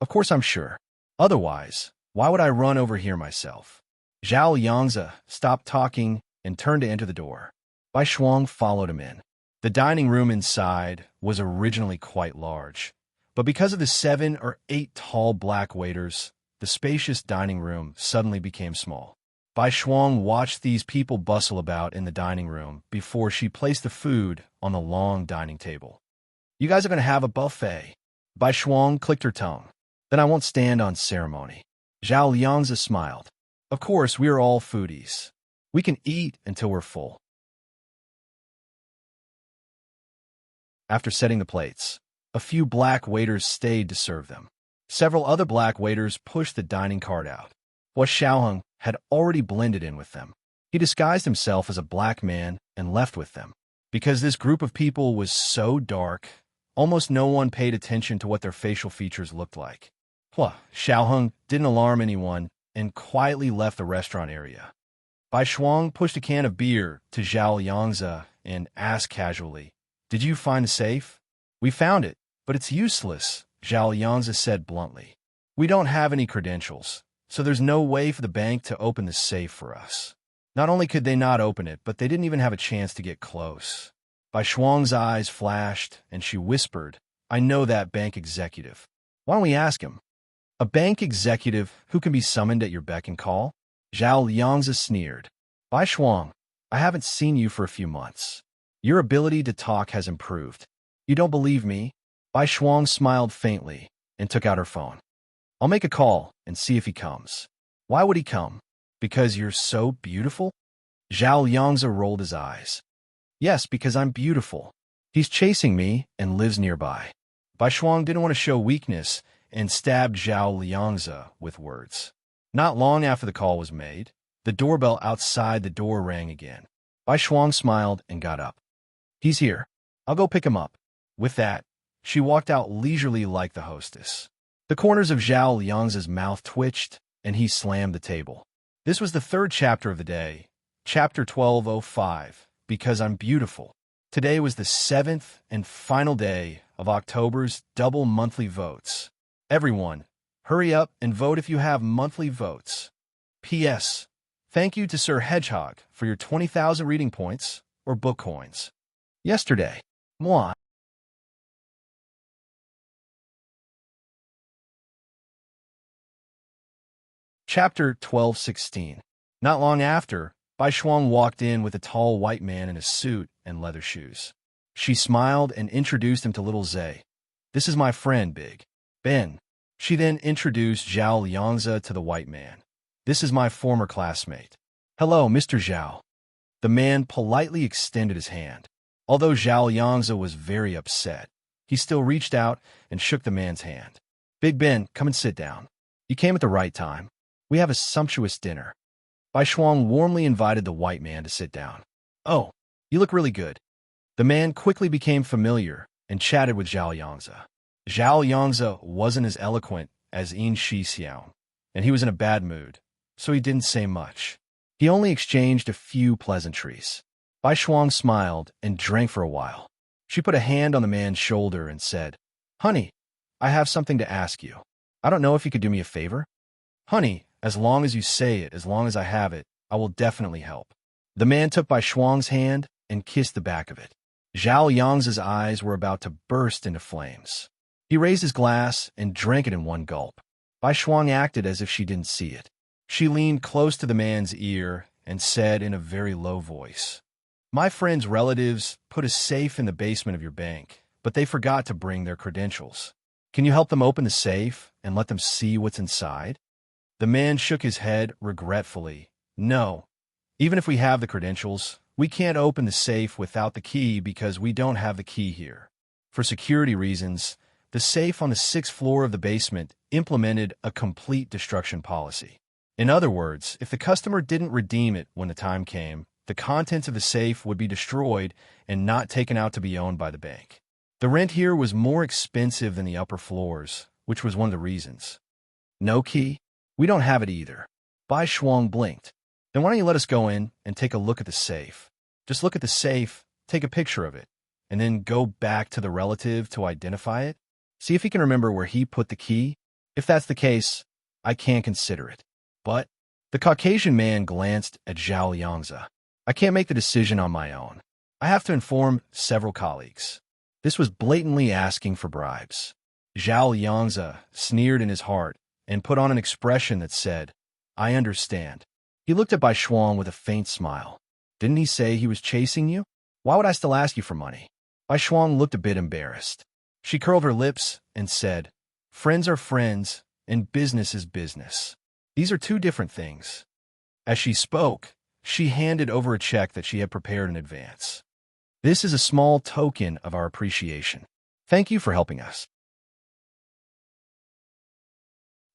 "Of course I'm sure. Otherwise, why would I run over here myself?" Zhao Yangzi stopped talking and turned to enter the door. Bai Shuang followed him in. The dining room inside was originally quite large, but because of the 7 or 8 tall black waiters, the spacious dining room suddenly became small. Bai Shuang watched these people bustle about in the dining room before she placed the food on the long dining table. "You guys are going to have a buffet." Bai Shuang clicked her tongue. "Then I won't stand on ceremony." Zhao Yangzi smiled. "Of course, we are all foodies. We can eat until we're full." After setting the plates, a few black waiters stayed to serve them. Several other black waiters pushed the dining cart out. Hua Xiaoheng had already blended in with them. He disguised himself as a black man and left with them. Because this group of people was so dark, almost no one paid attention to what their facial features looked like. Hua Xiaoheng didn't alarm anyone and quietly left the restaurant area. Bai Shuang pushed a can of beer to Zhao Yangzi and asked casually, "Did you find the safe?" "We found it, but it's useless," Zhao Yangzi said bluntly. "We don't have any credentials, so there's no way for the bank to open the safe for us." Not only could they not open it, but they didn't even have a chance to get close. Bai Shuang's eyes flashed, and she whispered, "I know that bank executive. Why don't we ask him?" "A bank executive who can be summoned at your beck and call?" Zhao Yangzi sneered. "Bai Shuang, I haven't seen you for a few months. Your ability to talk has improved. You don't believe me?" Bai Shuang smiled faintly and took out her phone. "I'll make a call and see if he comes." "Why would he come? Because you're so beautiful?" Zhao Yangzi rolled his eyes. "Yes, because I'm beautiful. He's chasing me and lives nearby." Bai Shuang didn't want to show weakness and stabbed Zhao Yangzi with words. Not long after the call was made, the doorbell outside the door rang again. Bai Shuang smiled and got up. "He's here. I'll go pick him up." With that, she walked out leisurely like the hostess. The corners of Zhao Yangzi's mouth twitched, and he slammed the table. This was the 3rd chapter of the day, Chapter 1205, Because I'm Beautiful. Today was the 7th and final day of October's double monthly votes. Everyone, hurry up and vote if you have monthly votes. P.S. Thank you to Sir Hedgehog for your 20,000 reading points or book coins. Yesterday, moi. Chapter 1216. Not long after, Bai Shuang walked in with a tall white man in a suit and leather shoes. She smiled and introduced him to little Zay. "This is my friend, Big Ben." She then introduced Zhao Yangzi to the white man. "This is my former classmate." "Hello, Mr. Zhao." The man politely extended his hand. Although Zhao Yangzi was very upset, He still reached out and shook the man's hand. Big Ben, come and sit down. You came at the right time. We have a sumptuous dinner. Bai Shuang warmly invited the white man to sit down. Oh, you look really good. The man quickly became familiar and chatted with Zhao Yangzi. Zhao Yangzi wasn't as eloquent as Yin Shi Xiao, and he was in a bad mood, so he didn't say much. He only exchanged a few pleasantries. Bai Shuang smiled and drank for a while. She put a hand on the man's shoulder and said, Honey, I have something to ask you. I don't know if you could do me a favor. Honey, as long as you say it, as long as I have it, I will definitely help. The man took Bai Shuang's hand and kissed the back of it. Zhao Yangzi's eyes were about to burst into flames. He raised his glass and drank it in one gulp. Bai Shuang acted as if she didn't see it. She leaned close to the man's ear and said in a very low voice, My friend's relatives put a safe in the basement of your bank, but they forgot to bring their credentials. Can you help them open the safe and let them see what's inside? The man shook his head regretfully. No. Even if we have the credentials, we can't open the safe without the key because we don't have the key here. For security reasons, the safe on the 6th floor of the basement implemented a complete destruction policy. In other words, if the customer didn't redeem it when the time came, the contents of the safe would be destroyed and not taken out to be owned by the bank. The rent here was more expensive than the upper floors, which was one of the reasons. No key? We don't have it either. Bai Shuang blinked. Then why don't you let us go in and take a look at the safe? Just look at the safe, take a picture of it, and then go back to the relative to identify it? See if he can remember where he put the key. If that's the case, I can consider it. But the Caucasian man glanced at Zhao Yangzi. I can't make the decision on my own. I have to inform several colleagues. This was blatantly asking for bribes. Zhao Yangzi sneered in his heart and put on an expression that said, I understand. He looked at Bai Shuang with a faint smile. Didn't he say he was chasing you? Why would I still ask you for money? Bai Shuang looked a bit embarrassed. She curled her lips and said, Friends are friends, and business is business. These are two different things. As she spoke, she handed over a check that she had prepared in advance. This is a small token of our appreciation. Thank you for helping us.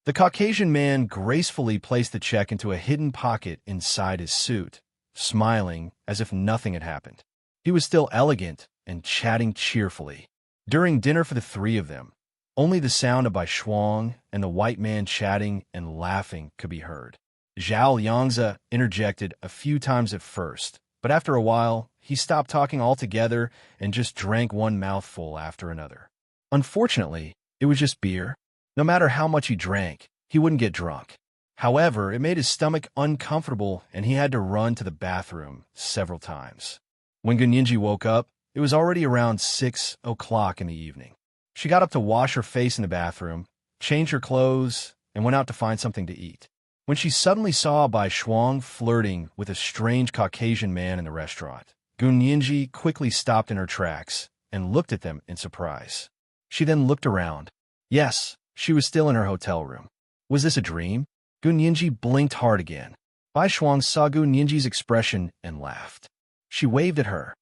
The Caucasian man gracefully placed the check into a hidden pocket inside his suit, smiling as if nothing had happened. He was still elegant and chatting cheerfully. During dinner for the three of them, only the sound of Bai Shuang and the white man chatting and laughing could be heard. Zhao Yangzi interjected a few times at first, but after a while, he stopped talking altogether and just drank one mouthful after another. Unfortunately, it was just beer. No matter how much he drank, he wouldn't get drunk. However, it made his stomach uncomfortable and he had to run to the bathroom several times. When Gunyinji woke up, it was already around 6 o'clock in the evening. She got up to wash her face in the bathroom, changed her clothes, and went out to find something to eat. When she suddenly saw Bai Shuang flirting with a strange Caucasian man in the restaurant, Gunyinji quickly stopped in her tracks and looked at them in surprise. She then looked around. Yes, she was still in her hotel room. Was this a dream? Gunyinji blinked hard again. Bai Shuang saw Gunyinji's expression and laughed. She waved at her.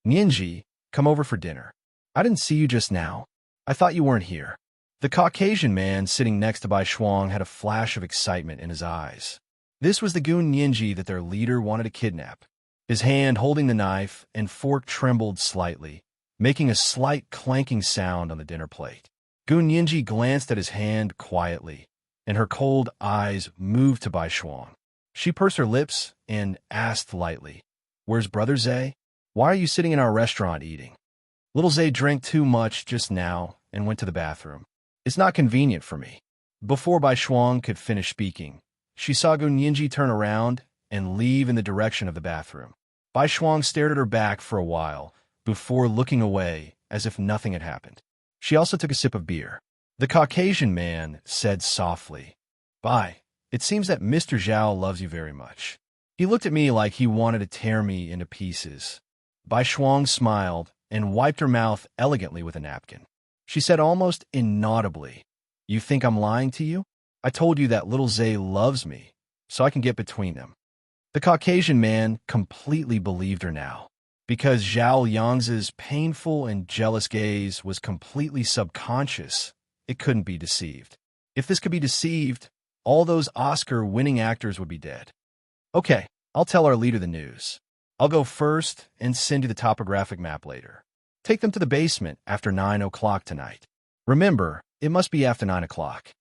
Ninji, come over for dinner. I didn't see you just now. I thought you weren't here. The Caucasian man sitting next to Bai Shuang had a flash of excitement in his eyes. This was the Gunyinji that their leader wanted to kidnap. His hand holding the knife and fork trembled slightly, making a slight clanking sound on the dinner plate. Gunyinji glanced at his hand quietly, and her cold eyes moved to Bai Shuang. She pursed her lips and asked lightly, Where's Brother Zay? Why are you sitting in our restaurant eating? Little Zay drank too much just now and went to the bathroom. It's not convenient for me. Before Bai Shuang could finish speaking, she saw Gunyinji turn around and leave in the direction of the bathroom. Bai Shuang stared at her back for a while before looking away as if nothing had happened. She also took a sip of beer. The Caucasian man said softly, Bai, it seems that Mr. Zhao loves you very much. He looked at me like he wanted to tear me into pieces. Bai Shuang smiled and wiped her mouth elegantly with a napkin. She said almost inaudibly, You think I'm lying to you? I told you that little Zay loves me, so I can get between them. The Caucasian man completely believed her now. Because Zhao Yang's painful and jealous gaze was completely subconscious, it couldn't be deceived. If this could be deceived, all those Oscar-winning actors would be dead. Okay, I'll tell our leader the news. I'll go first and send you the topographic map later. Take them to the basement after 9 o'clock tonight. Remember, it must be after 9 o'clock.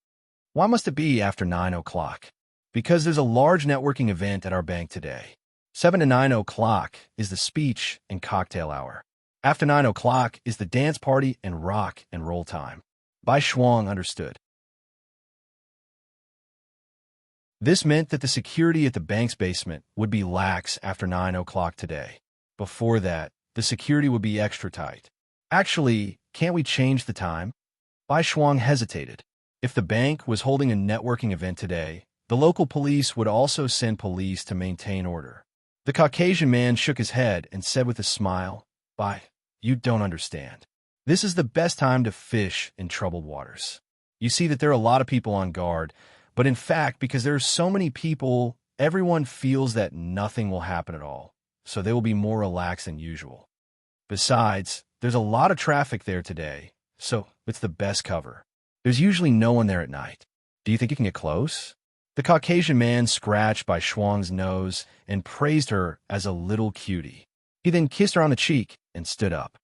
Why must it be after 9 o'clock? Because there's a large networking event at our bank today. 7 to 9 o'clock is the speech and cocktail hour. After 9 o'clock is the dance party and rock and roll time. Bai Shuang understood. This meant that the security at the bank's basement would be lax after 9 o'clock today. Before that, the security would be extra tight. Actually, can't we change the time? Bai Shuang hesitated. If the bank was holding a networking event today, the local police would also send police to maintain order. The Caucasian man shook his head and said with a smile, Bai, you don't understand. This is the best time to fish in troubled waters. You see that there are a lot of people on guard, but in fact, because there are so many people, everyone feels that nothing will happen at all, so they will be more relaxed than usual. Besides, there's a lot of traffic there today, so it's the best cover. There's usually no one there at night. Do you think you can get close? The Caucasian man scratched Bai Shuang's nose and praised her as a little cutie. He then kissed her on the cheek and stood up.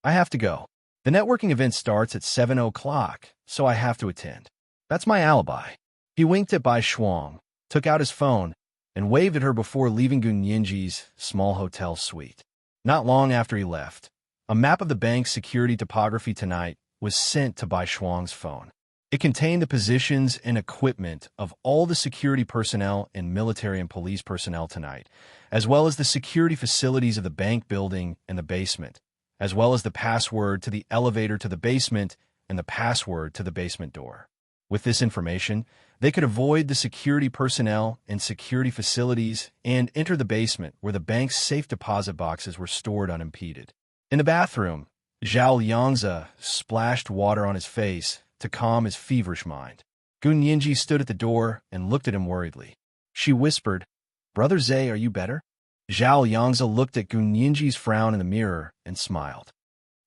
I have to go. The networking event starts at 7 o'clock, so I have to attend. That's my alibi. He winked at Bai Shuang, took out his phone, and waved at her before leaving Gun Yinji's small hotel suite. Not long after he left, a map of the bank's security topography tonight was sent to Bai Shuang's phone. It contained the positions and equipment of all the security personnel and military and police personnel tonight, as well as the security facilities of the bank building and the basement, as well as the password to the elevator to the basement and the password to the basement door. With this information, they could avoid the security personnel and security facilities and enter the basement where the bank's safe deposit boxes were stored unimpeded. In the bathroom, Zhao Yangzi splashed water on his face to calm his feverish mind. Gun Yinji stood at the door and looked at him worriedly. She whispered, Brother Zhe, are you better? Zhao Yangzi looked at Gun Yinji's frown in the mirror and smiled.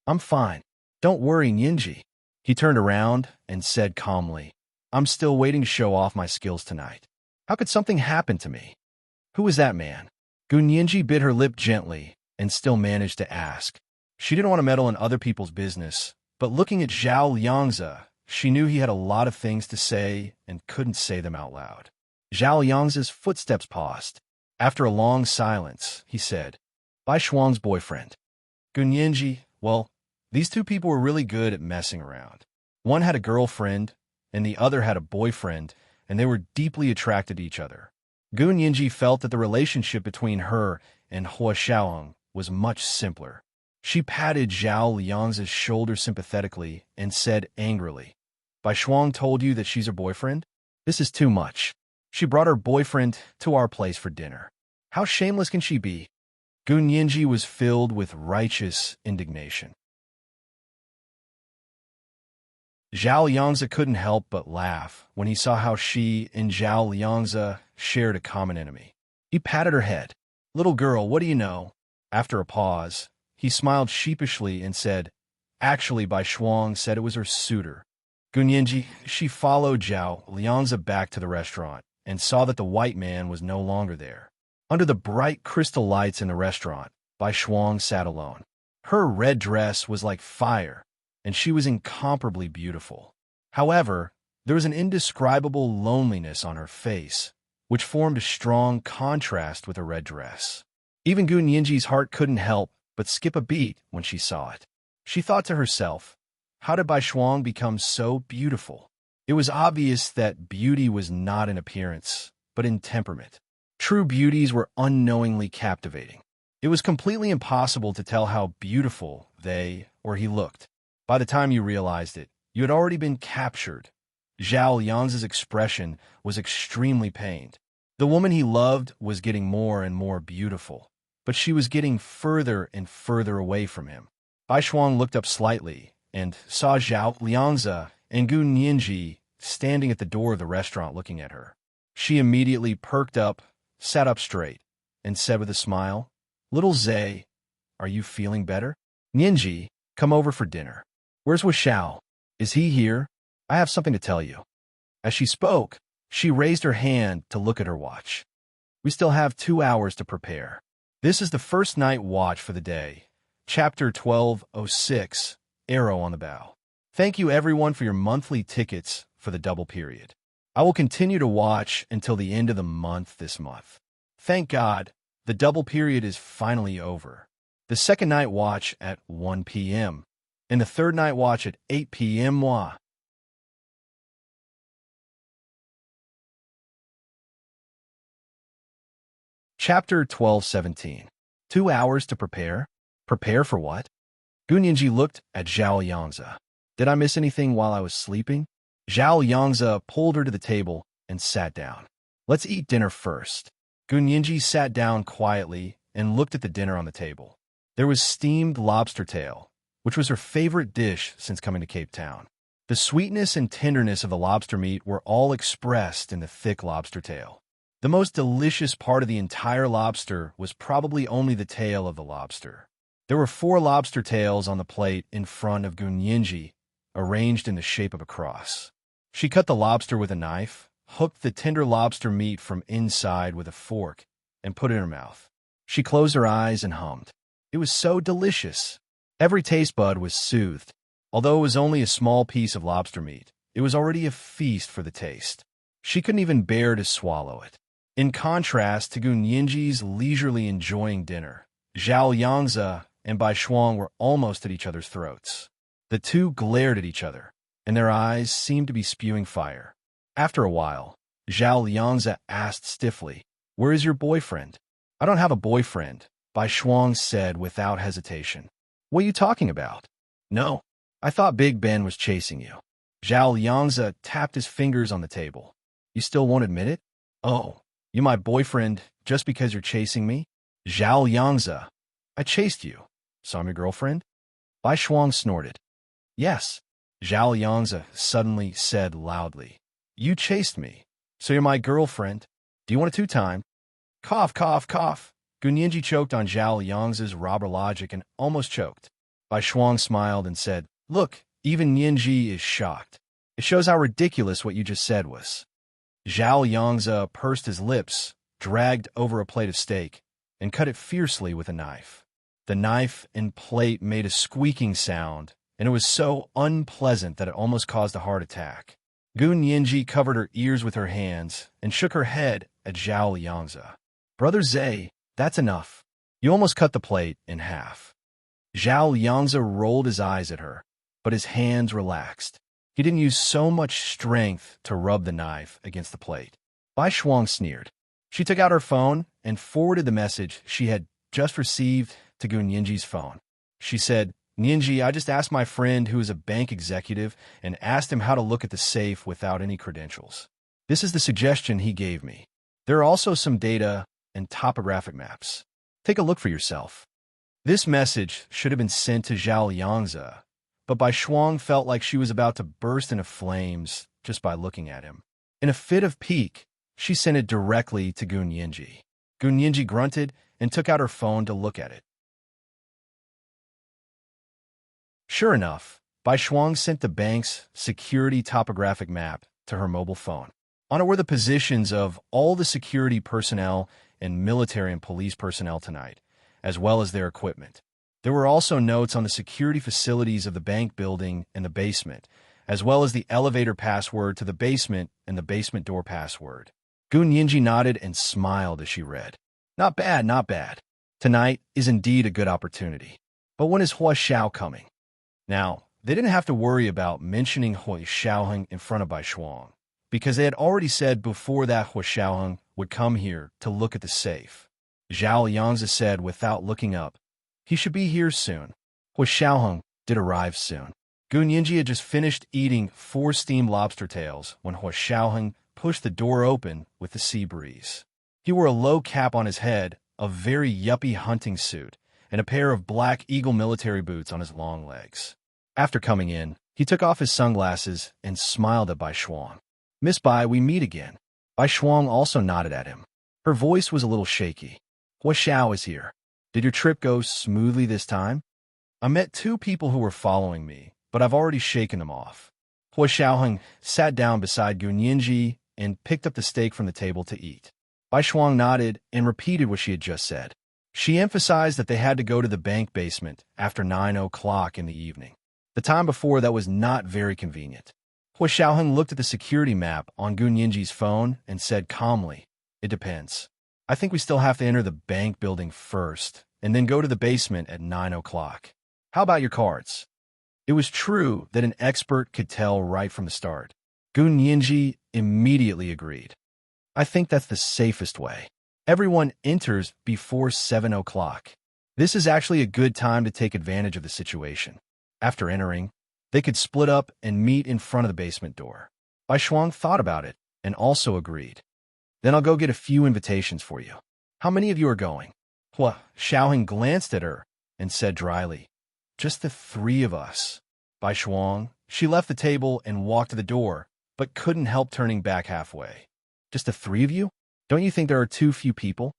I'm fine. Don't worry, Yinji. He turned around and said calmly, I'm still waiting to show off my skills tonight. How could something happen to me? Who is that man? Gun Yinji bit her lip gently and still managed to ask. She didn't want to meddle in other people's business, but looking at Zhao Yangzi, she knew he had a lot of things to say and couldn't say them out loud. Zhao Yangzi's footsteps paused. After a long silence, he said, Bai Shuang's boyfriend. Gun Yinji, well, these two people were really good at messing around. One had a girlfriend, and the other had a boyfriend, and they were deeply attracted to each other. Gun Yinji felt that the relationship between her and Hua Xiaoyang was much simpler. She patted Zhao Yangzi's shoulder sympathetically and said angrily, Bai Shuang told you that she's her boyfriend? This is too much. She brought her boyfriend to our place for dinner. How shameless can she be? Gun Yinji was filled with righteous indignation. Zhao Yangzi couldn't help but laugh when he saw how she and Zhao Yangzi shared a common enemy. He patted her head. Little girl, what do you know? After a pause, he smiled sheepishly and said, Actually, Bai Shuang said it was her suitor. Gun Yinji, she followed Zhao Yangzi back to the restaurant and saw that the white man was no longer there. Under the bright crystal lights in the restaurant, Bai Shuang sat alone. Her red dress was like fire, and she was incomparably beautiful. However, there was an indescribable loneliness on her face, which formed a strong contrast with her red dress. Even Gun Yinji's heart couldn't help but skip a beat when she saw it. She thought to herself, how did Bai Shuang become so beautiful? It was obvious that beauty was not in appearance, but in temperament. True beauties were unknowingly captivating. It was completely impossible to tell how beautiful they or he looked. By the time you realized it, you had already been captured. Zhao Yangzi's expression was extremely pained. The woman he loved was getting more and more beautiful, but she was getting further and further away from him. Bai Shuang looked up slightly and saw Zhao Yangzi and Gun Yinji standing at the door of the restaurant looking at her. She immediately perked up, sat up straight, and said with a smile, Little Zhe, are you feeling better? Nianji, come over for dinner. Where's Xiao? Is he here? I have something to tell you. As she spoke, she raised her hand to look at her watch. We still have 2 hours to prepare. This is the first night watch for the day. Chapter 1206, Arrow on the Bow. Thank you everyone for your monthly tickets for the double period. I will continue to watch until the end of the month this month. Thank God, the double period is finally over. The second night watch at 1 p.m. and the third night watch at 8 p.m. Chapter 1217. 2 hours to prepare? Prepare for what? Gunyanji looked at Zhao Yangzi. Did I miss anything while I was sleeping? Zhao Yangzi pulled her to the table and sat down. Let's eat dinner first. Gunyanji sat down quietly and looked at the dinner on the table. There was steamed lobster tail, which was her favorite dish since coming to Cape Town. The sweetness and tenderness of the lobster meat were all expressed in the thick lobster tail. The most delicious part of the entire lobster was probably only the tail of the lobster. There were 4 lobster tails on the plate in front of Gunyanji, arranged in the shape of a cross. She cut the lobster with a knife, hooked the tender lobster meat from inside with a fork, and put it in her mouth. She closed her eyes and hummed. It was so delicious. Every taste bud was soothed. Although it was only a small piece of lobster meat, it was already a feast for the taste. She couldn't even bear to swallow it. In contrast to Gunyanji's leisurely enjoying dinner, Zhao Yangzi and Bai Shuang were almost at each other's throats. The two glared at each other, and their eyes seemed to be spewing fire. After a while, Zhao Yangzi asked stiffly, "Where is your boyfriend?" "I don't have a boyfriend," Bai Shuang said without hesitation. "What are you talking about?" "No, I thought Big Ben was chasing you." Zhao Yangzi tapped his fingers on the table. "You still won't admit it? Oh, you my boyfriend just because you're chasing me?" "Zhao Yangzi, I chased you. So I'm your girlfriend?" Bai Shuang snorted. "Yes," Zhao Yangzi suddenly said loudly. "You chased me, so you're my girlfriend. Do you want a two-time?" Cough, cough, cough. Gunyanji choked on Zhao Yangzi's robber logic and almost choked. Bai Shuang smiled and said, "Look, even Nianji is shocked. It shows how ridiculous what you just said was." Zhao Yangzi pursed his lips, dragged over a plate of steak, and cut it fiercely with a knife. The knife and plate made a squeaking sound, and it was so unpleasant that it almost caused a heart attack. Gunyanji covered her ears with her hands and shook her head at Zhao Yangzi. "Brother Zay, that's enough. You almost cut the plate in half." Zhao Yangzi rolled his eyes at her, but his hands relaxed. He didn't use so much strength to rub the knife against the plate. Bai Shuang sneered. She took out her phone and forwarded the message she had just received to Gunyanji's phone. She said, "Nianji, I just asked my friend who is a bank executive and asked him how to look at the safe without any credentials. This is the suggestion he gave me. There are also some data and topographic maps. Take a look for yourself." This message should have been sent to Zhao Yangzi, but Bai Shuang felt like she was about to burst into flames just by looking at him. In a fit of pique, she sent it directly to Gunyanji. Gunyanji grunted and took out her phone to look at it. Sure enough, Bai Shuang sent the bank's security topographic map to her mobile phone. On it were the positions of all the security personnel and military and police personnel tonight, as well as their equipment. There were also notes on the security facilities of the bank building and the basement, as well as the elevator password to the basement and the basement door password. Gunyanji nodded and smiled as she read. "Not bad, not bad. Tonight is indeed a good opportunity. But when is Xiao coming?" Now, they didn't have to worry about mentioning Xiao in front of Bai Shuang, because they had already said before that Xiao would come here to look at the safe. Zhao Yangzi said without looking up, "He should be here soon." Xiao did arrive soon. Gunyanji had just finished eating 4 steamed lobster tails when Xiao pushed the door open with the sea breeze. He wore a low cap on his head, a very yuppie hunting suit, and a pair of black eagle military boots on his long legs. After coming in, he took off his sunglasses and smiled at Bai Shuang. "Miss Bai, we meet again." Bai Shuang also nodded at him. Her voice was a little shaky. "Xiao is here." Did your trip go smoothly this time? I met two people who were following me, but I've already shaken them off. Hua Xiaoheng sat down beside Gun Yinji and picked up the steak from the table to eat. Bai Shuang nodded and repeated what she had just said. She emphasized that they had to go to the bank basement after 9 o'clock in the evening. The time before that was not very convenient. Hua Xiaoheng looked at the security map on Gun Yinji's phone and said calmly, "It depends. I think we still have to enter the bank building first and then go to the basement at 9 o'clock. How about your cards?" It was true that an expert could tell right from the start. Gun Yinji immediately agreed. "I think that's the safest way. Everyone enters before 7 o'clock. This is actually a good time to take advantage of the situation." After entering, they could split up and meet in front of the basement door. Bai Shuang thought about it and also agreed. "Then I'll go get a few invitations for you. How many of you are going?" Hua Xiaoheng glanced at her and said dryly, "Just the 3 of us." Bai Shuang, she left the table and walked to the door, but couldn't help turning back halfway. "Just the 3 of you? Don't you think there are too few people?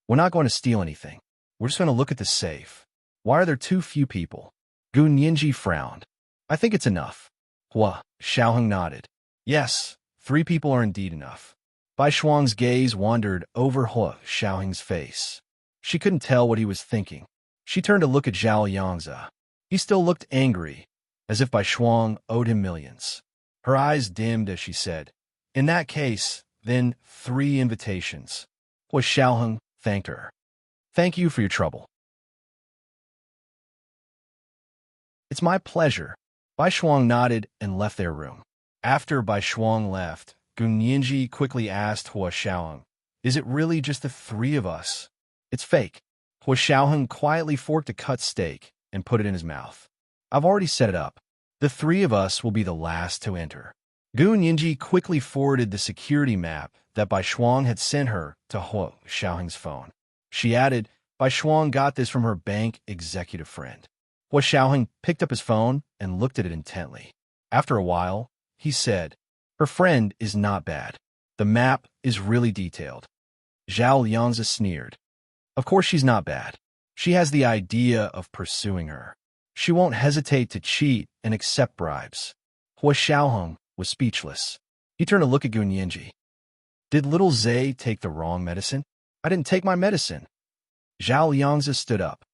We're not going to steal anything. We're just going to look at the safe. Why are there too few people?" Gun Yinji frowned. "I think it's enough." Hua Xiaoheng nodded. "Yes, 3 people are indeed enough." Bai Shuang's gaze wandered over Hua Xiaoheng's face. She couldn't tell what he was thinking. She turned to look at Zhao Yangzi. He still looked angry, as if Bai Shuang owed him millions. Her eyes dimmed as she said, "In that case, then 3 invitations." Hua Xiaoheng thanked her. "Thank you for your trouble." "It's my pleasure." Bai Shuang nodded and left their room. After Bai Shuang left, Gun Yinji quickly asked Hua Xiaoheng, "Is it really just the 3 of us?" "It's fake." Hua Xiaoheng quietly forked a cut steak and put it in his mouth. "I've already set it up. The 3 of us will be the last to enter." Gun Yinji quickly forwarded the security map that Bai Shuang had sent her to Hua Xiaoheng's phone. She added, "Bai Shuang got this from her bank executive friend." Hua Xiaoheng picked up his phone and looked at it intently. After a while, he said, "Her friend is not bad. The map is really detailed." Zhao Yangzi sneered. "Of course she's not bad. She has the idea of pursuing her. She won't hesitate to cheat and accept bribes." Hua Xiaoheng was speechless. He turned to look at Gun Yinji. "Did little Zay take the wrong medicine?" "I didn't take my medicine." Zhao Yangzi stood up.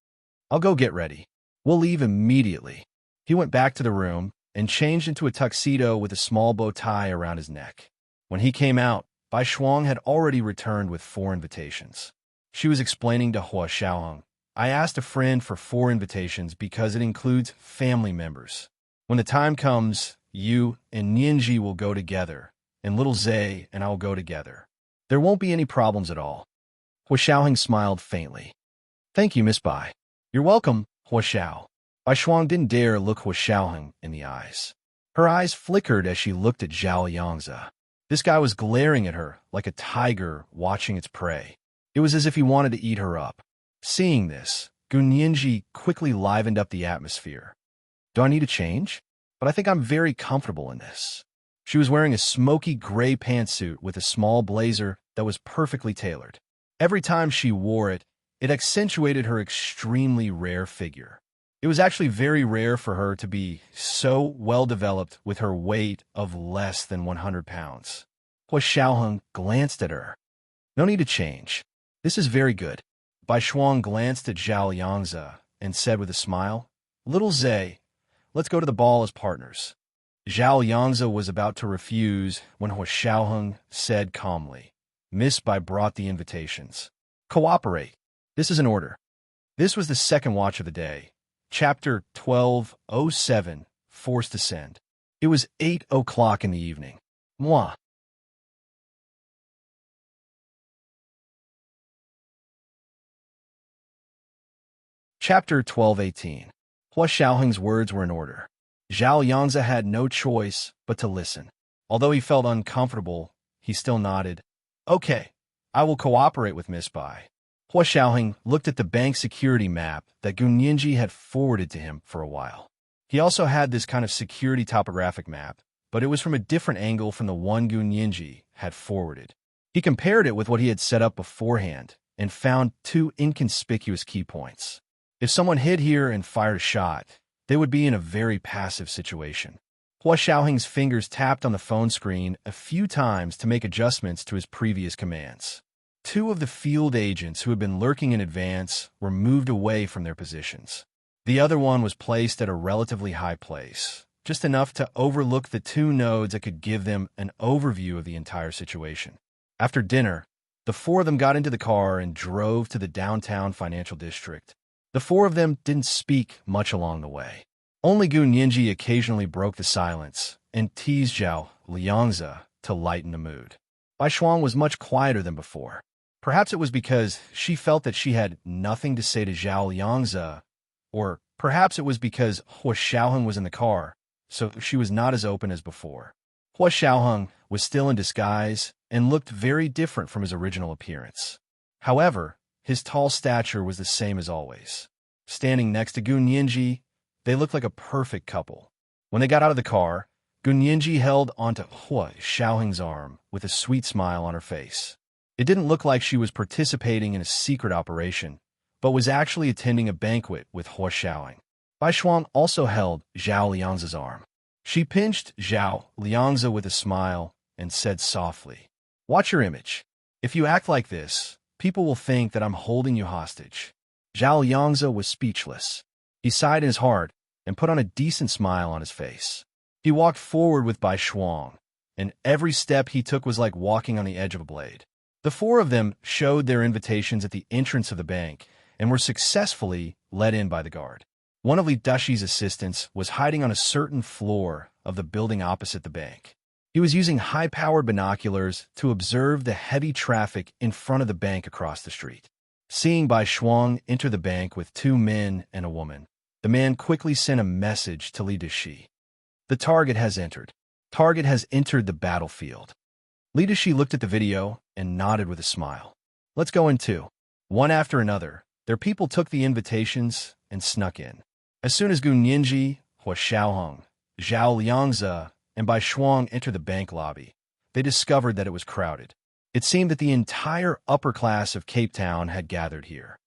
"I'll go get ready. We'll leave immediately." He went back to the room and changed into a tuxedo with a small bow tie around his neck. When he came out, Bai Shuang had already returned with 4 invitations. She was explaining to Hua Xiaoheng, "I asked a friend for 4 invitations because it includes family members. When the time comes, you and Ninji will go together, and little Zay and I will go together. There won't be any problems at all." Hua Xiaoheng smiled faintly. "Thank you, Miss Bai." "You're welcome, Hua Xiao." Bai Shuang didn't dare look Hua Xiaoheng in the eyes. Her eyes flickered as she looked at Zhao Yangzi. This guy was glaring at her like a tiger watching its prey. It was as if he wanted to eat her up. Seeing this, Gun Yinji quickly livened up the atmosphere. "Do I need a change? But I think I'm very comfortable in this." She was wearing a smoky gray pantsuit with a small blazer that was perfectly tailored. Every time she wore it, it accentuated her extremely rare figure. It was actually very rare for her to be so well-developed with her weight of less than 100 pounds. Hua Xiaoheng glanced at her. "No need to change. This is very good." Bai Shuang glanced at Zhao Yangzi and said with a smile, "Little Zay, let's go to the ball as partners." Zhao Yangzi was about to refuse when Hua Xiaoheng said calmly, "Miss Bai brought the invitations. Cooperate. This is an order." This was the second watch of the day. Chapter 1207, Forced Descent. It was 8 o'clock in the evening. Moi. Chapter 1218. Hua Xiaoheng's words were in order. Zhao Yangzi had no choice but to listen. Although he felt uncomfortable, he still nodded. "Okay, I will cooperate with Miss Bai." Hua Xiaoheng looked at the bank security map that Gun Yinji had forwarded to him for a while. He also had this kind of security topographic map, but it was from a different angle from the one Gun Yinji had forwarded. He compared it with what he had set up beforehand and found two inconspicuous key points. If someone hid here and fired a shot, they would be in a very passive situation. Hua Xiaoheng's fingers tapped on the phone screen a few times to make adjustments to his previous commands. Two of the field agents who had been lurking in advance were moved away from their positions. The other one was placed at a relatively high place, just enough to overlook the two nodes that could give them an overview of the entire situation. After dinner, the four of them got into the car and drove to the downtown financial district. The four of them didn't speak much along the way. Only Gu Nianji occasionally broke the silence and teased Zhao Liangzi to lighten the mood. Bai Shuang was much quieter than before. Perhaps it was because she felt that she had nothing to say to Zhao Liangzi, or perhaps it was because Hua Xiaoheng was in the car, so she was not as open as before. Hua Xiaoheng was still in disguise and looked very different from his original appearance. However, his tall stature was the same as always. Standing next to Gu Nianji, they looked like a perfect couple. When they got out of the car, Gu Nianji held onto Hua Xiaoheng's arm with a sweet smile on her face. It didn't look like she was participating in a secret operation, but was actually attending a banquet with Hua Xiaoheng. Bai Shuang also held Zhao Liangzi's arm. She pinched Zhao Liangzi with a smile and said softly, "Watch your image. If you act like this, people will think that I'm holding you hostage." Zhao Liangzi was speechless. He sighed in his heart and put on a decent smile on his face. He walked forward with Bai Shuang, and every step he took was like walking on the edge of a blade. The four of them showed their invitations at the entrance of the bank and were successfully let in by the guard. One of Li Dashi's assistants was hiding on a certain floor of the building opposite the bank. He was using high-powered binoculars to observe the heavy traffic in front of the bank across the street. Seeing Bai Shuang enter the bank with two men and a woman, the man quickly sent a message to Li Dashi. "The target has entered. Target has entered the battlefield." Li Dashi looked at the video and nodded with a smile. "Let's go in too." One after another, their people took the invitations and snuck in. As soon as Gu Nianji, Hua Xiaoheng, Zhao Liangzi, and Bai Shuang entered the bank lobby, they discovered that it was crowded. It seemed that the entire upper class of Cape Town had gathered here.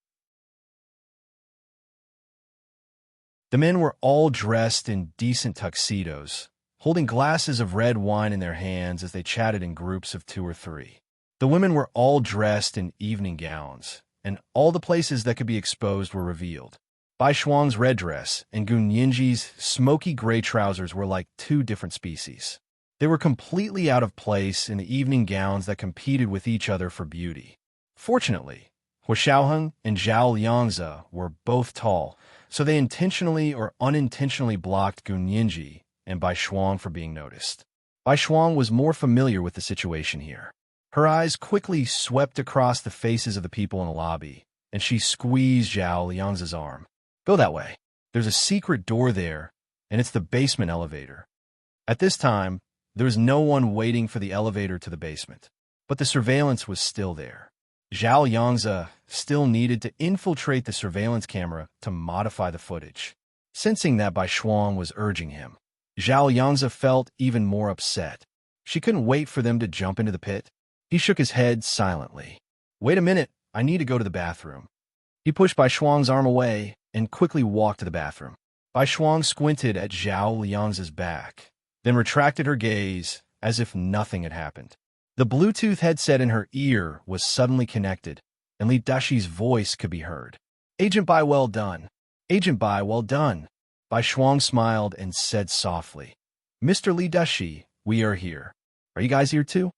The men were all dressed in decent tuxedos, holding glasses of red wine in their hands as they chatted in groups of 2 or 3. The women were all dressed in evening gowns, and all the places that could be exposed were revealed. Bai Shuang's red dress and Gu Nianji's smoky gray trousers were like two different species. They were completely out of place in the evening gowns that competed with each other for beauty. Fortunately, Hua Xiaoheng and Zhao Liangzi were both tall, so they intentionally or unintentionally blocked Gu Nianji and Bai Shuang from being noticed. Bai Shuang was more familiar with the situation here. Her eyes quickly swept across the faces of the people in the lobby, and she squeezed Zhao Liangzi's arm. "Go that way. There's a secret door there, and it's the basement elevator." At this time, there was no one waiting for the elevator to the basement, but the surveillance was still there. Zhao Liangzi still needed to infiltrate the surveillance camera to modify the footage. Sensing that Bai Shuang was urging him, Zhao Liangzi felt even more upset. She couldn't wait for them to jump into the pit. He shook his head silently. "Wait a minute, I need to go to the bathroom." He pushed Bai Shuang's arm away and quickly walked to the bathroom. Bai Shuang squinted at Zhao Liangzi's back, then retracted her gaze as if nothing had happened. The Bluetooth headset in her ear was suddenly connected, and Li Dashi's voice could be heard. "Agent Bai, well done. Agent Bai, well done." Bai Shuang smiled and said softly, "Mr. Li Dashi, we are here. Are you guys here too?"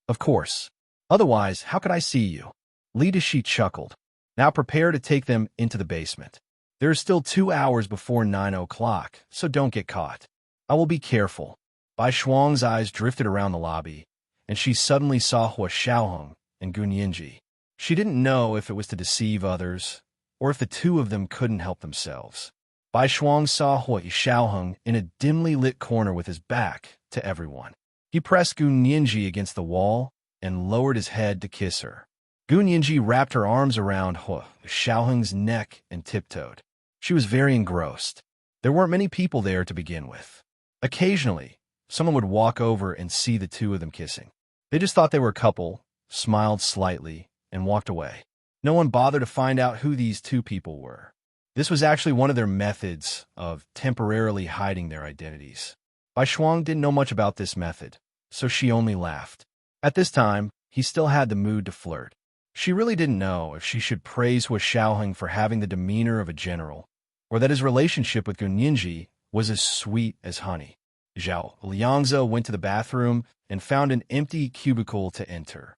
"Of course. Otherwise, how could I see you?" Li Dashi chuckled. "Now prepare to take them into the basement. There is still 2 hours before 9 o'clock, so don't get caught. I will be careful." Bai Shuang's eyes drifted around the lobby, and she suddenly saw Hua Xiaoheng and Gu Nianji. She didn't know if it was to deceive others, or if the two of them couldn't help themselves. Bai Shuang saw Hua Xiaoheng in a dimly lit corner with his back to everyone. He pressed Gu Nianji against the wall and lowered his head to kiss her. Gu Nianji wrapped her arms around Hua Xiaoheng's neck and tiptoed. She was very engrossed. There weren't many people there to begin with. Occasionally, someone would walk over and see the two of them kissing. They just thought they were a couple, smiled slightly, and walked away. No one bothered to find out who these two people were. This was actually one of their methods of temporarily hiding their identities. Bai Shuang didn't know much about this method, so she only laughed. At this time, he still had the mood to flirt. She really didn't know if she should praise Hua Xiaoheng for having the demeanor of a general, or that his relationship with Gun Yinji was as sweet as honey. Zhao Liangzi went to the bathroom and found an empty cubicle to enter.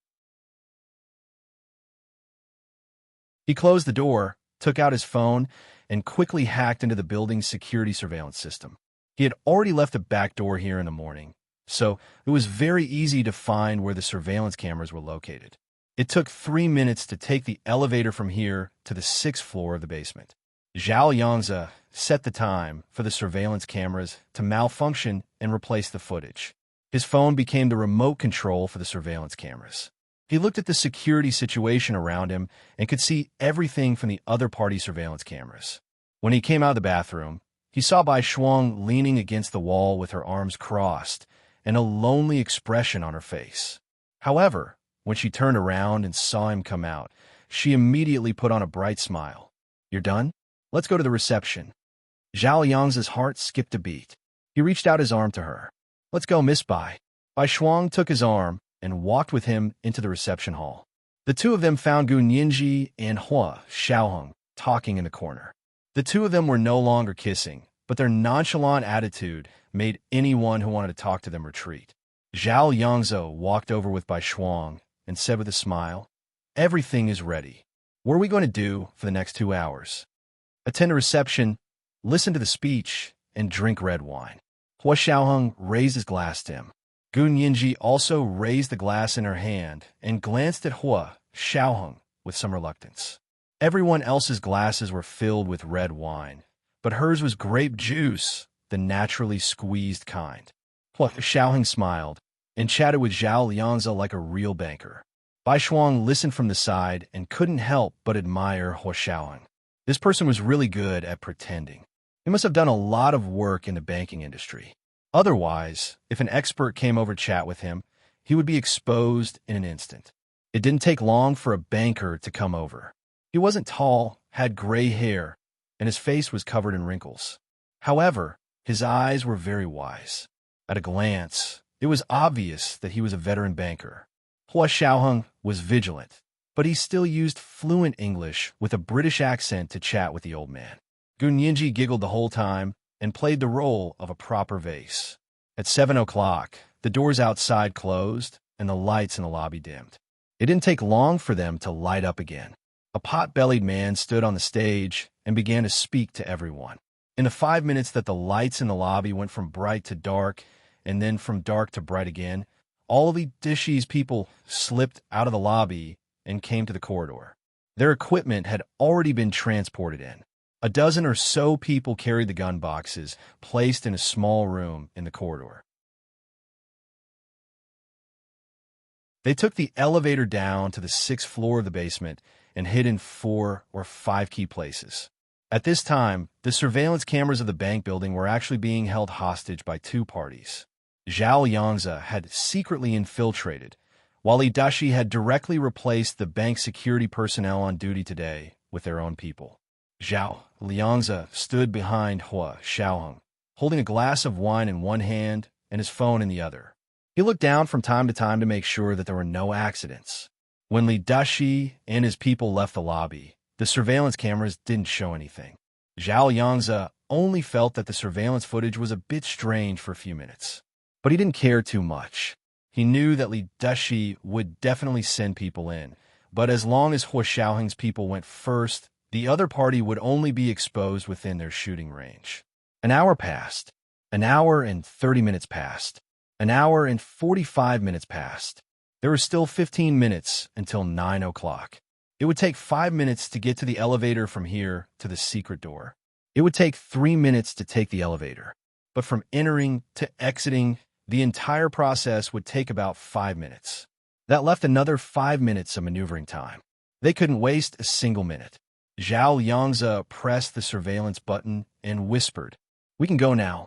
He closed the door, took out his phone, and quickly hacked into the building's security surveillance system. He had already left the back door here in the morning, so it was very easy to find where the surveillance cameras were located. It took 3 minutes to take the elevator from here to the 6th floor of the basement. Zhao Yangzi set the time for the surveillance cameras to malfunction and replace the footage. His phone became the remote control for the surveillance cameras. He looked at the security situation around him and could see everything from the other party surveillance cameras. When he came out of the bathroom, he saw Bai Shuang leaning against the wall with her arms crossed and a lonely expression on her face. However, when she turned around and saw him come out, she immediately put on a bright smile. "You're done? Let's go to the reception." Zhao Yangzi's heart skipped a beat. He reached out his arm to her. "Let's go, Miss Bai." Bai Shuang took his arm and walked with him into the reception hall. The two of them found Gun Yinji and Hua Xiaoheng talking in the corner. The two of them were no longer kissing, but their nonchalant attitude made anyone who wanted to talk to them retreat. Zhao Yangzi walked over with Bai Shuang and said with a smile, "Everything is ready. What are we going to do for the next 2 hours? Attend a reception, listen to the speech, and drink red wine." Hua Xiaoheng raised his glass to him. Gun Yinji also raised the glass in her hand and glanced at Hua Xiaoheng with some reluctance. Everyone else's glasses were filled with red wine, but hers was grape juice, the naturally squeezed kind. Hua Xiaoheng smiled and chatted with Zhao Liangzi like a real banker. Bai Shuang listened from the side and couldn't help but admire Hua Xiaoheng. This person was really good at pretending. He must have done a lot of work in the banking industry. Otherwise, if an expert came over to chat with him, he would be exposed in an instant. It didn't take long for a banker to come over. He wasn't tall, had gray hair, and his face was covered in wrinkles. However, his eyes were very wise. At a glance, it was obvious that he was a veteran banker. Hua Xiaoheng was vigilant, but he still used fluent English with a British accent to chat with the old man. Gun Yinji giggled the whole time and played the role of a proper vase. At 7 o'clock, the doors outside closed and the lights in the lobby dimmed. It didn't take long for them to light up again. A pot-bellied man stood on the stage and began to speak to everyone. In the 5 minutes that the lights in the lobby went from bright to dark and then from dark to bright again, all of the Dishi's people slipped out of the lobby and came to the corridor. Their equipment had already been transported in. A dozen or so people carried the gun boxes, placed in a small room in the corridor. They took the elevator down to the 6th floor of the basement and hid in 4 or 5 key places. At this time, the surveillance cameras of the bank building were actually being held hostage by 2 parties. Zhao Yangzi had secretly infiltrated, while Li Dashi had directly replaced the bank security personnel on duty today with their own people. Zhao Liangzi stood behind Hua Xiaoheng, holding a glass of wine in one hand and his phone in the other. He looked down from time to time to make sure that there were no accidents. When Li Dashi and his people left the lobby, the surveillance cameras didn't show anything. Zhao Yangzi only felt that the surveillance footage was a bit strange for a few minutes. But he didn't care too much. He knew that Li Dashi would definitely send people in, but as long as Hua Xiaoheng's people went first, the other party would only be exposed within their shooting range. An hour passed. An hour and 30 minutes passed. An hour and 45 minutes passed. There were still 15 minutes until 9 o'clock. It would take 5 minutes to get to the elevator from here to the secret door. It would take 3 minutes to take the elevator. But from entering to exiting, the entire process would take about 5 minutes. That left another 5 minutes of maneuvering time. They couldn't waste a single minute. Zhao Yangzi pressed the surveillance button and whispered, "We can go now."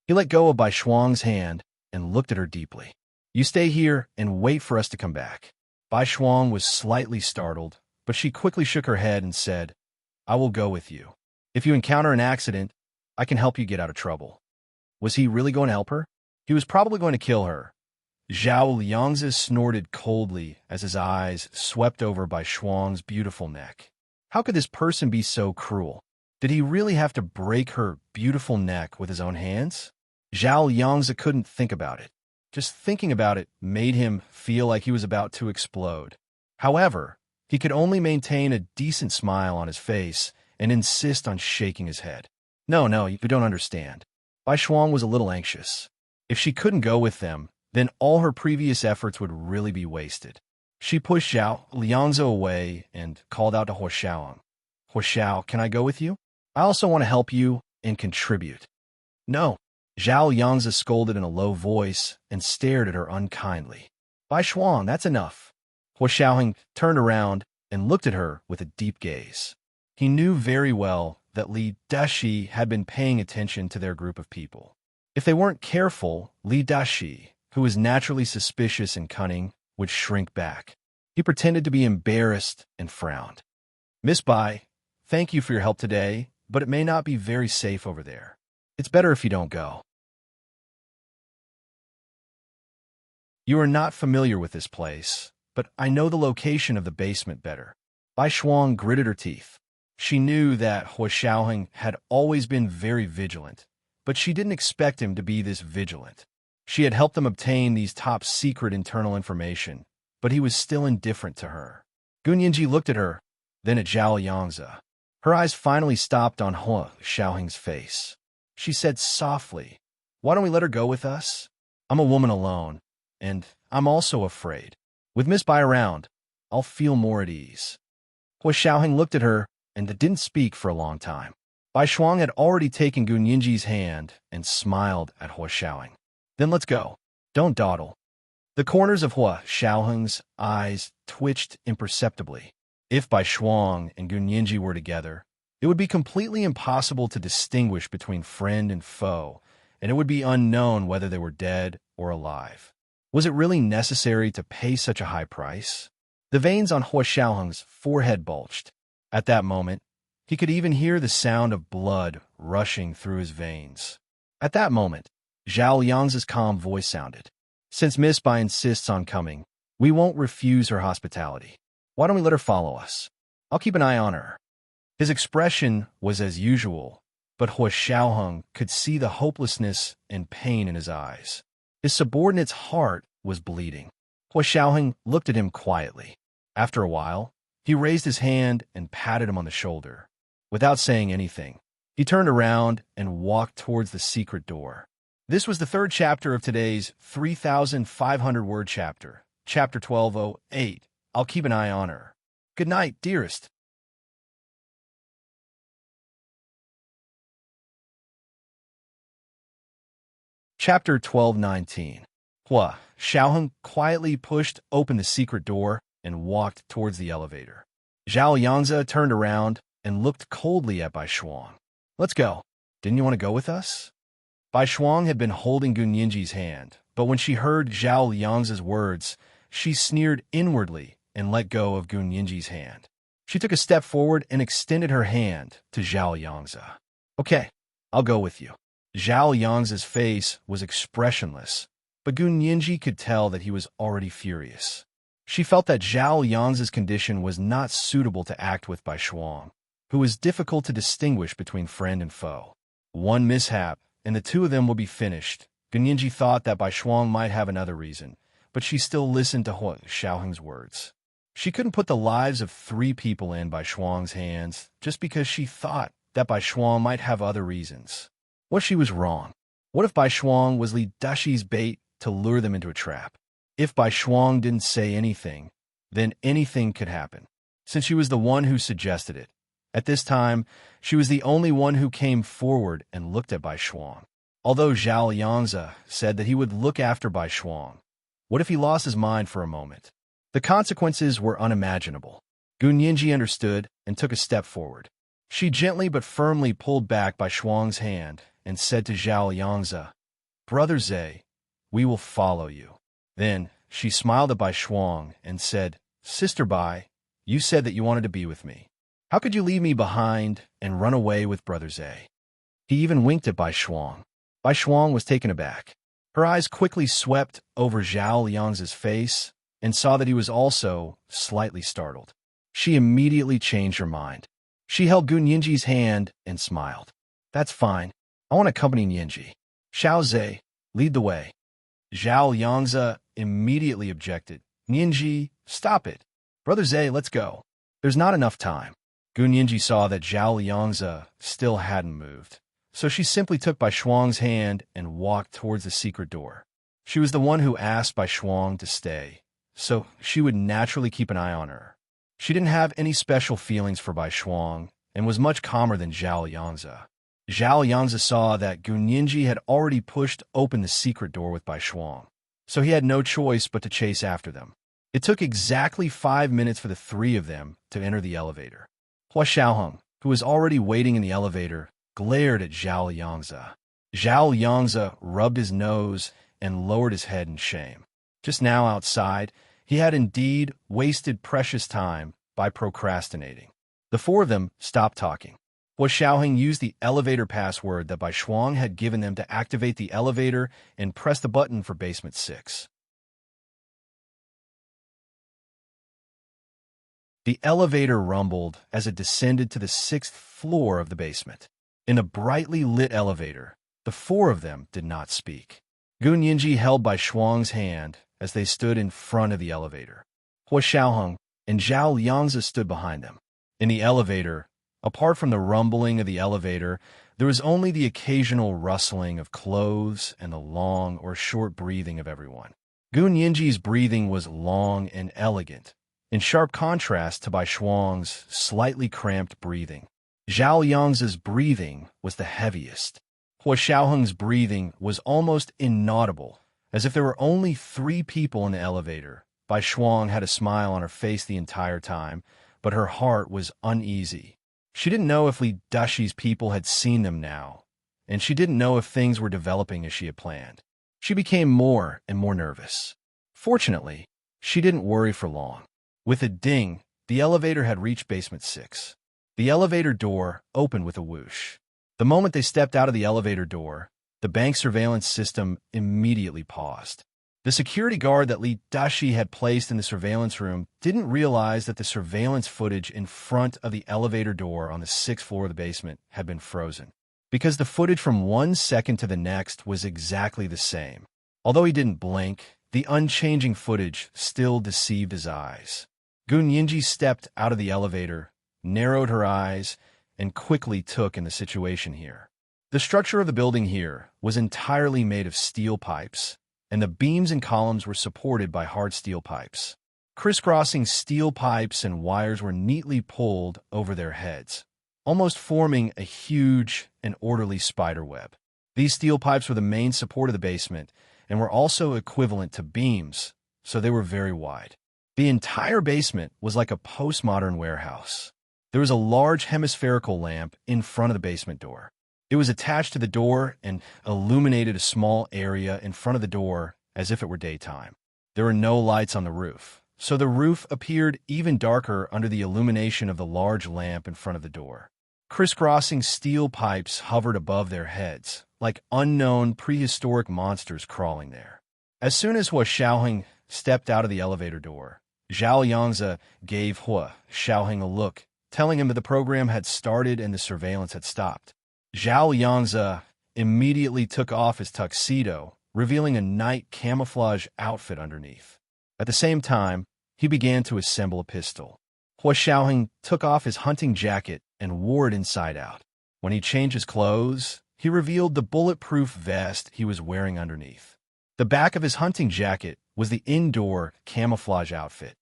He let go of Bai Shuang's hand and looked at her deeply. "You stay here and wait for us to come back." Bai Shuang was slightly startled, but she quickly shook her head and said, I will go with you. If you encounter an accident, I can help you get out of trouble. Was he really going to help her? He was probably going to kill her. Zhao Liangzi snorted coldly as his eyes swept over Bai Shuang's beautiful neck. How could this person be so cruel? Did he really have to break her beautiful neck with his own hands? Zhao Liangzi couldn't think about it. Just thinking about it made him feel like he was about to explode. However, he could only maintain a decent smile on his face and insist on shaking his head. No, you don't understand. Bai Shuang was a little anxious. If she couldn't go with them, then all her previous efforts would really be wasted. She pushed Zhao Liangzi away and called out to Huo Xiaoheng. Huo Xiao, can I go with you? I also want to help you and contribute. No. Zhao Liangzi scolded in a low voice and stared at her unkindly. Bai Shuang, that's enough. Huo Xiaoheng turned around and looked at her with a deep gaze. He knew very well that Li Dashi had been paying attention to their group of people. If they weren't careful, Li Dashi, who was naturally suspicious and cunning, would shrink back. He pretended to be embarrassed and frowned. Miss Bai, thank you for your help today, but it may not be very safe over there. It's better if you don't go. You are not familiar with this place, but I know the location of the basement better. Bai Shuang gritted her teeth. She knew that Huo Xiaoheng had always been very vigilant, but she didn't expect him to be this vigilant. She had helped them obtain these top-secret internal information, but he was still indifferent to her. Gun Yinji looked at her, then at Zhao Liangzi. Her eyes finally stopped on Huo Xiaoheng's face. She said softly, Why don't we let her go with us? I'm a woman alone, and I'm also afraid. With Miss Bai around, I'll feel more at ease. Huo Xiaoheng looked at her and didn't speak for a long time. Bai Shuang had already taken Gun Yinji's hand and smiled at Huo Xiaoheng. Then let's go. Don't dawdle. The corners of Huo Xiaoheng's eyes twitched imperceptibly. If Bai Shuang and Gun Yinji were together, it would be completely impossible to distinguish between friend and foe, and it would be unknown whether they were dead or alive. Was it really necessary to pay such a high price? The veins on Huo Xiaoheng's forehead bulged. At that moment, he could even hear the sound of blood rushing through his veins. At that moment, Zhao Liangzi's calm voice sounded. Since Miss Bai insists on coming, we won't refuse her hospitality. Why don't we let her follow us? I'll keep an eye on her. His expression was as usual, but Huo Xiaoheng could see the hopelessness and pain in his eyes. His subordinate's heart was bleeding. Huo Xiaoheng looked at him quietly. After a while, he raised his hand and patted him on the shoulder. Without saying anything, he turned around and walked towards the secret door. This was the third chapter of today's 3,500-word chapter, Chapter 1208. I'll keep an eye on her. Good night, dearest. Chapter 1219. Huo Xiaoheng quietly pushed open the secret door and walked towards the elevator. Zhao Liangzi turned around and looked coldly at Bai Shuang. Let's go. Didn't you want to go with us? Bai Shuang had been holding Gun Yinji's hand, but when she heard Zhao Liangzi's words, she sneered inwardly and let go of Gun Yinji's hand. She took a step forward and extended her hand to Zhao Liangzi. Okay, I'll go with you. Zhao Liangzi's face was expressionless, but Gun Yinji could tell that he was already furious. She felt that Zhao Liangzi's condition was not suitable to act with Bai Shuang, who was difficult to distinguish between friend and foe. One mishap, and the two of them would be finished. Gun Yinji thought that Bai Shuang might have another reason, but she still listened to Huo Xiaoheng's words. She couldn't put the lives of 3 people in Bai Shuang's hands just because she thought that Bai Shuang might have other reasons. What if she was wrong? What if Bai Shuang was Li Dashi's bait to lure them into a trap? If Bai Shuang didn't say anything, then anything could happen, since she was the one who suggested it. At this time, she was the only one who came forward and looked at Bai Shuang. Although Zhao Liangzi said that he would look after Bai Shuang, what if he lost his mind for a moment? The consequences were unimaginable. Gun Yinji understood and took a step forward. She gently but firmly pulled back Bai Shuang's hand and said to Zhao Liangzi, Brother Zhe, we will follow you. Then she smiled at Bai Shuang and said, Sister Bai, You said that you wanted to be with me. How could you leave me behind and run away with Brother Zay? He even winked at Bai Shuang. Bai Shuang was taken aback. Her eyes quickly swept over Zhao Liang's face and saw that he was also slightly startled. She immediately changed her mind. She held Gun Yinji's hand and smiled. That's fine. I want to accompany Yinji. Xiao Zhe, lead the way. Zhao Yangzi immediately objected. Yinji, stop it. Brother Zhe, let's go. There's not enough time. Gun Yinji saw that Zhao Yangzi still hadn't moved, so she simply took Bai Shuang's hand and walked towards the secret door. She was the one who asked Bai Shuang to stay, so she would naturally keep an eye on her. She didn't have any special feelings for Bai Shuang and was much calmer than Zhao Yangzi. Zhao Yangzi saw that Gun Yinji had already pushed open the secret door with Bai Shuang, so he had no choice but to chase after them. It took exactly 5 minutes for the three of them to enter the elevator. Hua Xiaoheng, who was already waiting in the elevator, glared at Zhao Yangzi. Zhao Yangzi rubbed his nose and lowered his head in shame. Just now outside, he had indeed wasted precious time by procrastinating. The four of them stopped talking. Hua Xiaoheng used the elevator password that Bai Shuang had given them to activate the elevator and press the button for basement 6. The elevator rumbled as it descended to the 6th floor of the basement. In a brightly lit elevator, the four of them did not speak. Gun Yinji held Bai Shuang's hand as they stood in front of the elevator. Hua Xiaoheng and Zhao Yangzi stood behind them. In the elevator, apart from the rumbling of the elevator, there was only the occasional rustling of clothes and the long or short breathing of everyone. Gun Yinji's breathing was long and elegant, in sharp contrast to Bai Shuang's slightly cramped breathing. Zhao Yangzi's breathing was the heaviest. Hua Xiaoheng's breathing was almost inaudible, as if there were only 3 people in the elevator. Bai Shuang had a smile on her face the entire time, but her heart was uneasy. She didn't know if Li Dashi's people had seen them now, and she didn't know if things were developing as she had planned. She became more and more nervous. Fortunately, she didn't worry for long. With a ding, the elevator had reached basement 6. The elevator door opened with a whoosh. The moment they stepped out of the elevator door, the bank surveillance system immediately paused. The security guard that Li Dashi had placed in the surveillance room didn't realize that the surveillance footage in front of the elevator door on the 6th floor of the basement had been frozen, because the footage from 1 second to the next was exactly the same. Although he didn't blink, the unchanging footage still deceived his eyes. Gun Yinji stepped out of the elevator, narrowed her eyes, and quickly took in the situation here. The structure of the building here was entirely made of steel pipes, and the beams and columns were supported by hard steel pipes. Crisscrossing steel pipes and wires were neatly pulled over their heads, almost forming a huge and orderly spider web. These steel pipes were the main support of the basement and were also equivalent to beams, so they were very wide. The entire basement was like a postmodern warehouse. There was a large hemispherical lamp in front of the basement door. It was attached to the door and illuminated a small area in front of the door as if it were daytime. There were no lights on the roof, so the roof appeared even darker under the illumination of the large lamp in front of the door. Crisscrossing steel pipes hovered above their heads, like unknown prehistoric monsters crawling there. As soon as Hua Xiaoheng stepped out of the elevator door, Zhao Yangzi gave Hua Xiaoheng a look, telling him that the program had started and the surveillance had stopped. Zhao Yangzi immediately took off his tuxedo, revealing a night camouflage outfit underneath. At the same time, he began to assemble a pistol. Hua Xiaoheng took off his hunting jacket and wore it inside out. When he changed his clothes, he revealed the bulletproof vest he was wearing underneath. The back of his hunting jacket was the indoor camouflage outfit.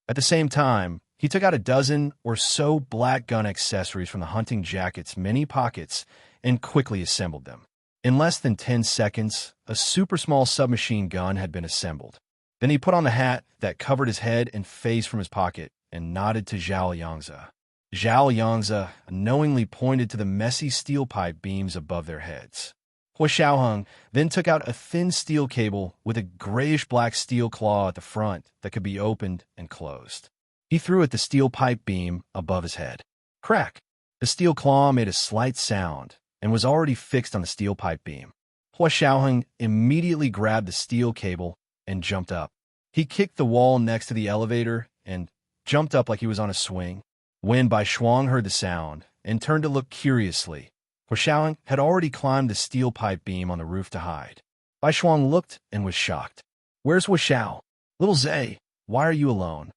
At the same time, he took out a dozen or so black gun accessories from the hunting jacket's many pockets and quickly assembled them. In less than 10 seconds, a super small submachine gun had been assembled. Then he put on the hat that covered his head and face from his pocket and nodded to Zhao Yangzi. Zhao Yangzi knowingly pointed to the messy steel pipe beams above their heads. Hua Xiaoheng then took out a thin steel cable with a grayish-black steel claw at the front that could be opened and closed. He threw at the steel pipe beam above his head. Crack! The steel claw made a slight sound and was already fixed on the steel pipe beam. Hua Xiaoheng immediately grabbed the steel cable and jumped up. He kicked the wall next to the elevator and jumped up like he was on a swing. When Bai Shuang heard the sound and turned to look curiously, Hua Xiaoheng had already climbed the steel pipe beam on the roof to hide. Bai Shuang looked and was shocked. "Where's Hua Xiao? Little Zhe, why are you alone?"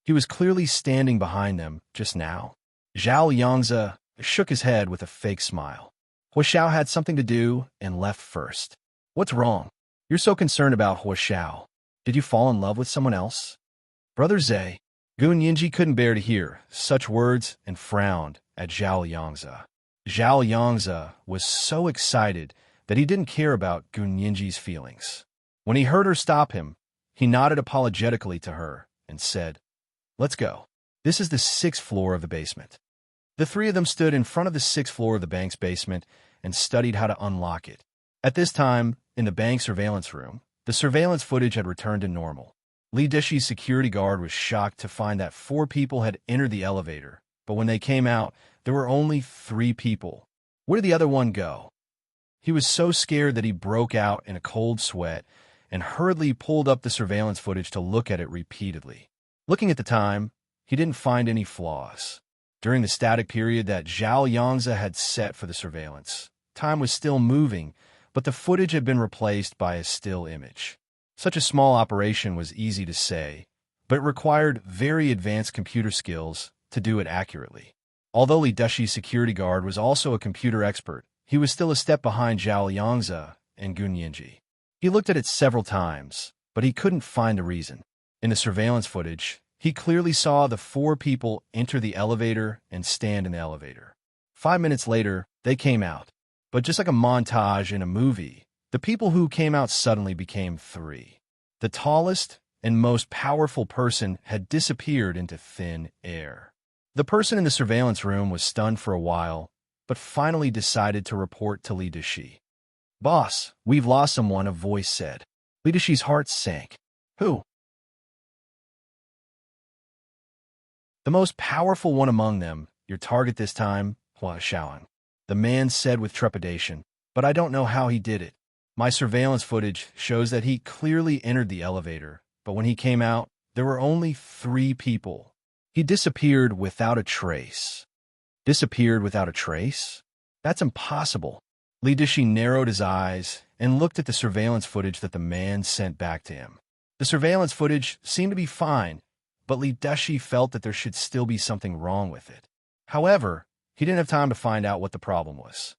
He was clearly standing behind them just now. Zhao Yangzi shook his head with a fake smile. Hua Xiao had something to do and left first. "What's wrong? You're so concerned about Hua Xiao. Did you fall in love with someone else?" Brother Zhe, Gun Yinji couldn't bear to hear such words and frowned at Zhao Yangzi. Zhao Yangzi was so excited that he didn't care about Gun Yinji's feelings. When he heard her stop him, he nodded apologetically to her and said, "Let's go. This is the 6th floor of the basement." The three of them stood in front of the 6th floor of the bank's basement and studied how to unlock it. At this time, in the bank surveillance room, the surveillance footage had returned to normal. Li Dishi's security guard was shocked to find that 4 people had entered the elevator, but when they came out, there were only 3 people. Where did the other one go? He was so scared that he broke out in a cold sweat and hurriedly pulled up the surveillance footage to look at it repeatedly. Looking at the time, he didn't find any flaws. During the static period that Zhao Yangzi had set for the surveillance, time was still moving, but the footage had been replaced by a still image. Such a small operation was easy to say, but it required very advanced computer skills to do it accurately. Although Li Dishi's security guard was also a computer expert, he was still a step behind Zhao Yangzi and Gun Yinji. He looked at it several times, but he couldn't find a reason. In the surveillance footage, he clearly saw the 4 people enter the elevator and stand in the elevator. 5 minutes later, they came out. But just like a montage in a movie, the people who came out suddenly became 3. The tallest and most powerful person had disappeared into thin air. The person in the surveillance room was stunned for a while, but finally decided to report to Li Dishi. "Boss, we've lost someone," a voice said. Li Dishi's heart sank. "Who?" "The most powerful one among them, your target this time, Hua Xiaoheng," the man said with trepidation, "but I don't know how he did it. My surveillance footage shows that he clearly entered the elevator, but when he came out, there were only 3 people. He disappeared without a trace." "Disappeared without a trace? That's impossible." Li Dishi narrowed his eyes and looked at the surveillance footage that the man sent back to him. The surveillance footage seemed to be fine, but Li Dishi felt that there should still be something wrong with it. However, he didn't have time to find out what the problem was.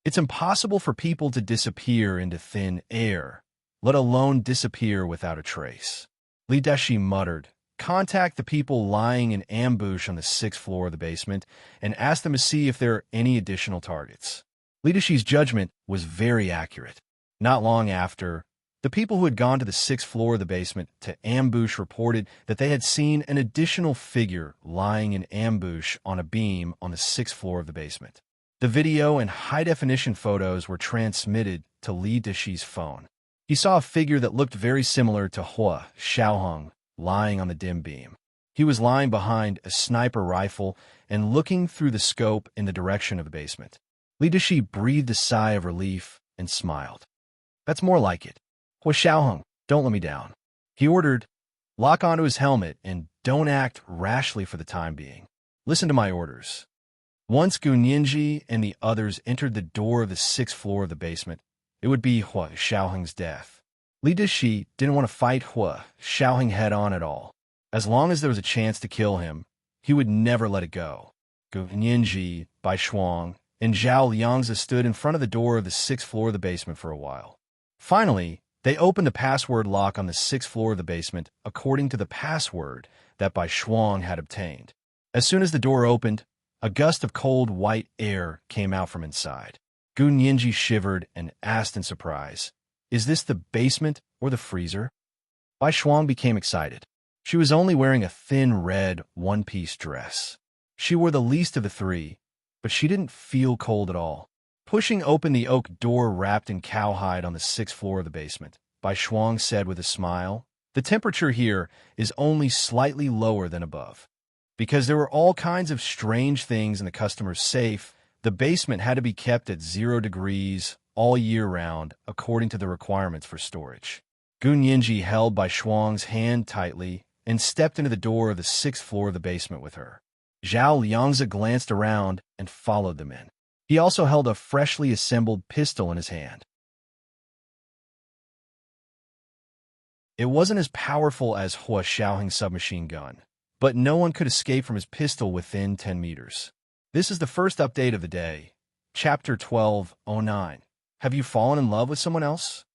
It's impossible for people to disappear into thin air, let alone disappear without a trace. Li Dishi muttered, "Contact the people lying in ambush on the 6th floor of the basement and ask them to see if there are any additional targets." Li Dishi's judgment was very accurate. Not long after, the people who had gone to the 6th floor of the basement to ambush reported that they had seen an additional figure lying in ambush on a beam on the 6th floor of the basement. The video and high-definition photos were transmitted to Li Dishi's phone. He saw a figure that looked very similar to Hua Xiaoheng lying on the dim beam. He was lying behind a sniper rifle and looking through the scope in the direction of the basement. Li Dishi breathed a sigh of relief and smiled. "That's more like it. Hua Xiaoheng, don't let me down." He ordered, "Lock onto his helmet and don't act rashly for the time being. Listen to my orders." Once Gun Yinji and the others entered the door of the 6th floor of the basement, it would be Hua Xiaoheng's death. Li Dishi didn't want to fight Hua Xiaoheng head-on at all. As long as there was a chance to kill him, he would never let it go. Gun Yinji, Bai Shuang, and Zhao Yangzi stood in front of the door of the 6th floor of the basement for a while. Finally, they opened the password lock on the 6th floor of the basement according to the password that Bai Shuang had obtained. As soon as the door opened, a gust of cold white air came out from inside. Gun Yinji shivered and asked in surprise, "Is this the basement or the freezer?" Bai Shuang became excited. She was only wearing a thin red one-piece dress. She wore the least of the 3, but she didn't feel cold at all. Pushing open the oak door wrapped in cowhide on the sixth floor of the basement, Bai Shuang said with a smile, "The temperature here is only slightly lower than above. Because there were all kinds of strange things in the customer's safe, the basement had to be kept at 0 degrees all year round, according to the requirements for storage." Gun Yinji held Bai Shuang's hand tightly and stepped into the door of the sixth floor of the basement with her. Zhao Liangzi glanced around and followed them in. He also held a freshly assembled pistol in his hand. It wasn't as powerful as Hua Xiaoheng's submachine gun, but no one could escape from his pistol within 10 meters. This is the first update of the day. Chapter 1209. Have you fallen in love with someone else?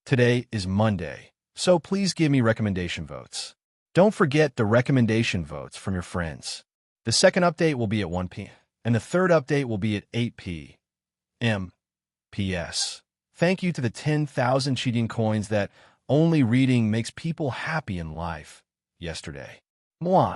Today is Monday, so please give me recommendation votes. Don't forget the recommendation votes from your friends. The second update will be at 1 p.m. and the third update will be at 8 p.m. P.S. Thank you to the 10,000 cheating coins that only reading makes people happy in life yesterday. Mwah.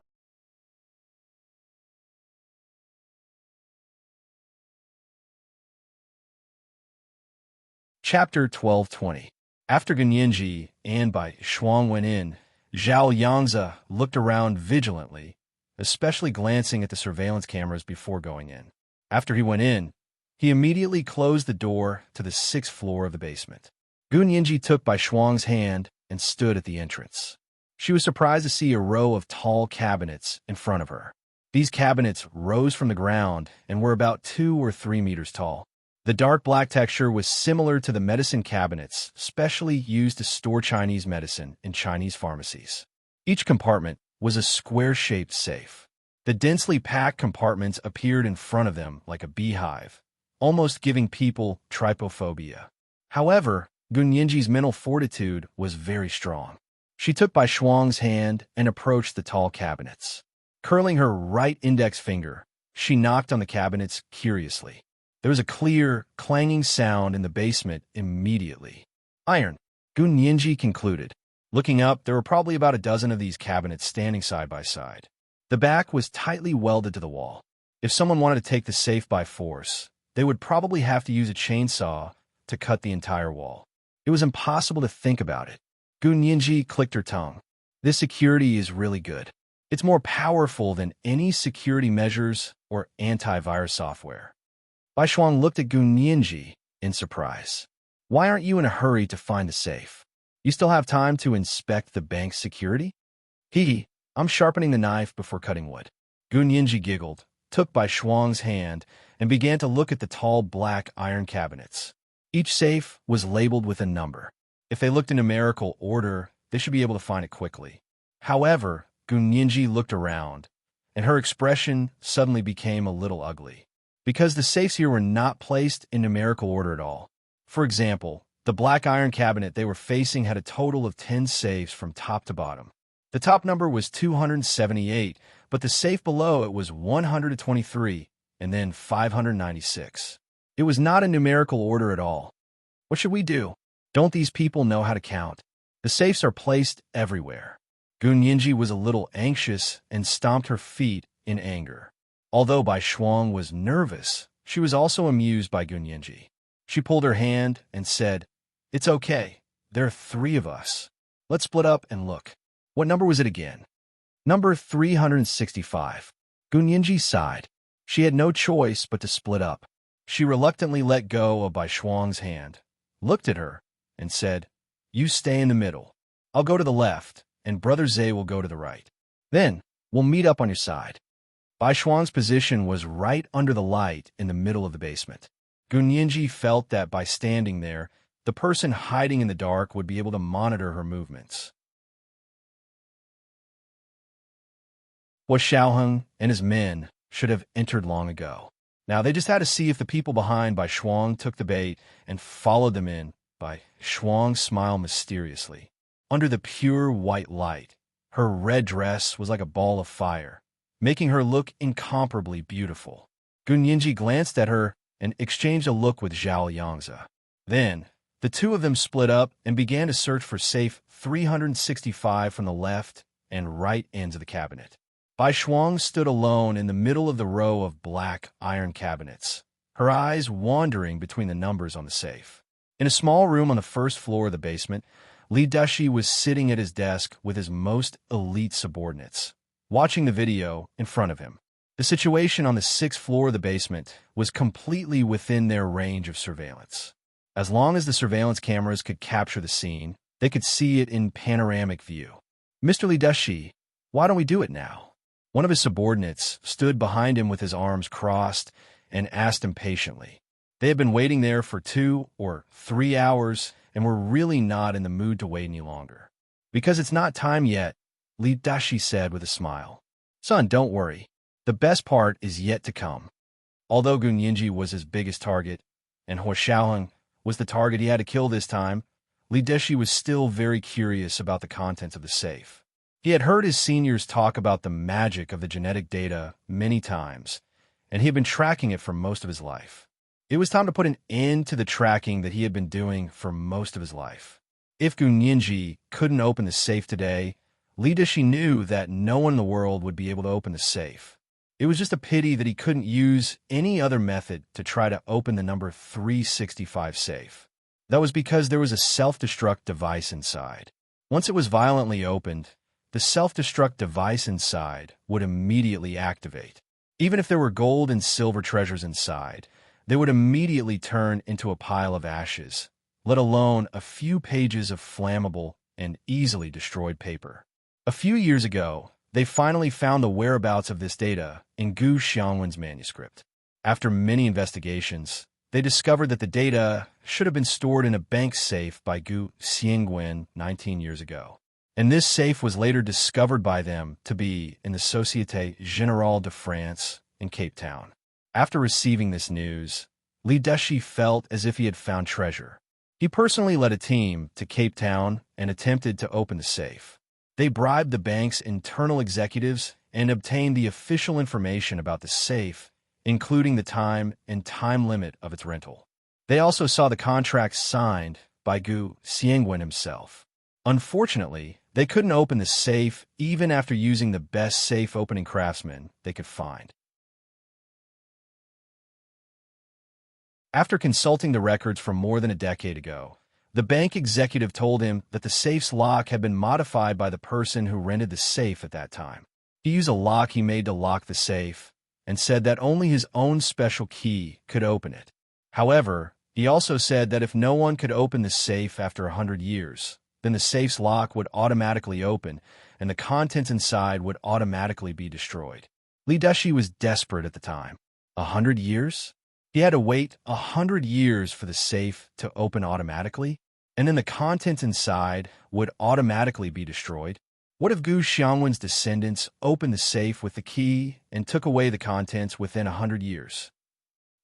Chapter 1220. After Gunyinji and Bai Shuang went in, Zhao Liangzi looked around vigilantly, especially glancing at the surveillance cameras before going in. After he went in, he immediately closed the door to the sixth floor of the basement. Gun Yinji took Bai Shuang's hand and stood at the entrance. She was surprised to see a row of tall cabinets in front of her. These cabinets rose from the ground and were about 2 or 3 meters tall. The dark black texture was similar to the medicine cabinets, specially used to store Chinese medicine in Chinese pharmacies. Each compartment was a square-shaped safe. The densely packed compartments appeared in front of them like a beehive, almost giving people trypophobia. However, Gun Yinji's mental fortitude was very strong. She took Bai Shuang's hand and approached the tall cabinets. Curling her right index finger, she knocked on the cabinets curiously. There was a clear, clanging sound in the basement immediately. Iron, Gun Yinji concluded. Looking up, there were probably about a dozen of these cabinets standing side by side. The back was tightly welded to the wall. If someone wanted to take the safe by force, they would probably have to use a chainsaw to cut the entire wall. It was impossible to think about it. Gun Yinji clicked her tongue. This security is really good. It's more powerful than any security measures or antivirus software. Bai Shuang looked at Gun Yinji in surprise. Why aren't you in a hurry to find the safe? You still have time to inspect the bank's security? Hee, I'm sharpening the knife before cutting wood. Gun Yinji giggled, took Bai Shuang's hand, and began to look at the tall black iron cabinets. Each safe was labeled with a number. If they looked in numerical order, they should be able to find it quickly. However, Gun Yinji looked around, and her expression suddenly became a little ugly. Because the safes here were not placed in numerical order at all. For example, the black iron cabinet they were facing had a total of 10 safes from top to bottom. The top number was 278, but the safe below it was 123, and then 596. It was not in numerical order at all. What should we do? Don't these people know how to count? The safes are placed everywhere. Gun Yinji was a little anxious and stomped her feet in anger. Although Bai Shuang was nervous, she was also amused by Gun Yinji. She pulled her hand and said, "It's okay. There are 3 of us. Let's split up and look." What number was it again? Number 365. Gun Yinji sighed. She had no choice but to split up. She reluctantly let go of Bai Shuang's hand, looked at her, and said, "You stay in the middle. I'll go to the left, and Brother Zay will go to the right. Then, we'll meet up on your side." Bai Shuang's position was right under the light in the middle of the basement. Gun Yinji felt that by standing there, the person hiding in the dark would be able to monitor her movements. Hua Xiaoheng and his men should have entered long ago. Now they just had to see if the people behind Bai Shuang took the bait and followed them in. Bai Shuang smiled mysteriously. Under the pure white light, her red dress was like a ball of fire, making her look incomparably beautiful. Gun Yinji glanced at her and exchanged a look with Zhao Liangzi. Then, the two of them split up and began to search for safe 365 from the left and right ends of the cabinet. Bai Shuang stood alone in the middle of the row of black iron cabinets, her eyes wandering between the numbers on the safe. In a small room on the first floor of the basement, Li Dushi was sitting at his desk with his most elite subordinates, watching the video in front of him. The situation on the sixth floor of the basement was completely within their range of surveillance. As long as the surveillance cameras could capture the scene, they could see it in panoramic view. "Mr. Li Dushi, why don't we do it now?" One of his subordinates stood behind him with his arms crossed and asked impatiently. They had been waiting there for 2 or 3 hours and were really not in the mood to wait any longer. "Because it's not time yet," Li Dushi said with a smile. "Son, don't worry. The best part is yet to come." Although Gun Yinji was his biggest target, and Huo Xiaoheng was the target he had to kill this time, Li Dushi was still very curious about the contents of the safe. He had heard his seniors talk about the magic of the genetic data many times, and he had been tracking it for most of his life. It was time to put an end to the tracking that he had been doing for most of his life. If Gun Yinji couldn't open the safe today, Li Dushi knew that no one in the world would be able to open the safe. It was just a pity that he couldn't use any other method to try to open the number 365 safe. That was because there was a self-destruct device inside. Once it was violently opened, the self-destruct device inside would immediately activate. Even if there were gold and silver treasures inside, they would immediately turn into a pile of ashes, let alone a few pages of flammable and easily destroyed paper. A few years ago, they finally found the whereabouts of this data in Gu Xiangwen's manuscript. After many investigations, they discovered that the data should have been stored in a bank safe by Gu Xiangwen 19 years ago. And this safe was later discovered by them to be in the Société Générale de France in Cape Town. After receiving this news, Li Dushi felt as if he had found treasure. He personally led a team to Cape Town and attempted to open the safe. They bribed the bank's internal executives and obtained the official information about the safe, including the time and time limit of its rental. They also saw the contract signed by Gu Xiangwen himself. Unfortunately, they couldn't open the safe even after using the best safe opening craftsmen they could find. After consulting the records from more than a decade ago, the bank executive told him that the safe's lock had been modified by the person who rented the safe at that time. He used a lock he made to lock the safe and said that only his own special key could open it. However, he also said that if no one could open the safe after 100 years, then the safe's lock would automatically open and the contents inside would automatically be destroyed. Li Dushi was desperate at the time. 100 years? He had to wait 100 years for the safe to open automatically, and then the contents inside would automatically be destroyed. What if Gu Xiangwen's descendants opened the safe with the key and took away the contents within 100 years?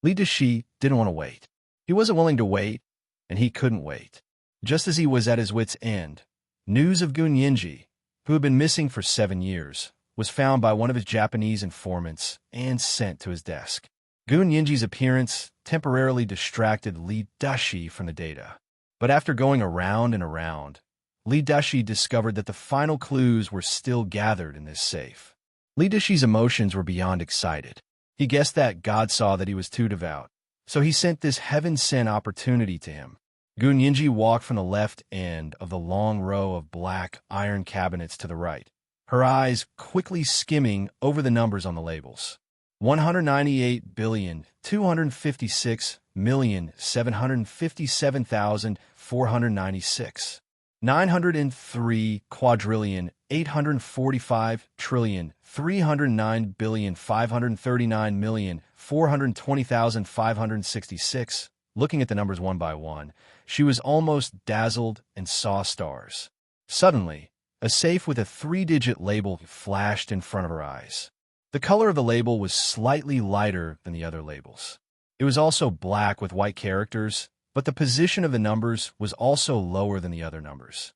Li Dushi didn't want to wait. He wasn't willing to wait, and he couldn't wait. Just as he was at his wit's end, news of Gun Yinji, who had been missing for 7 years, was found by one of his Japanese informants and sent to his desk. Gun Yinji's appearance temporarily distracted Li Dushi from the data. But after going around and around, Li Dushi discovered that the final clues were still gathered in this safe. Li Dushi's emotions were beyond excited. He guessed that God saw that he was too devout, so he sent this heaven-sent opportunity to him. Gun Yinji walked from the left end of the long row of black iron cabinets to the right, her eyes quickly skimming over the numbers on the labels. 198,256,757,496. 903,845,309,539,420,566. Looking at the numbers one by one, she was almost dazzled and saw stars. Suddenly, a safe with a 3-digit label flashed in front of her eyes. The color of the label was slightly lighter than the other labels. It was also black with white characters, but the position of the numbers was also lower than the other numbers.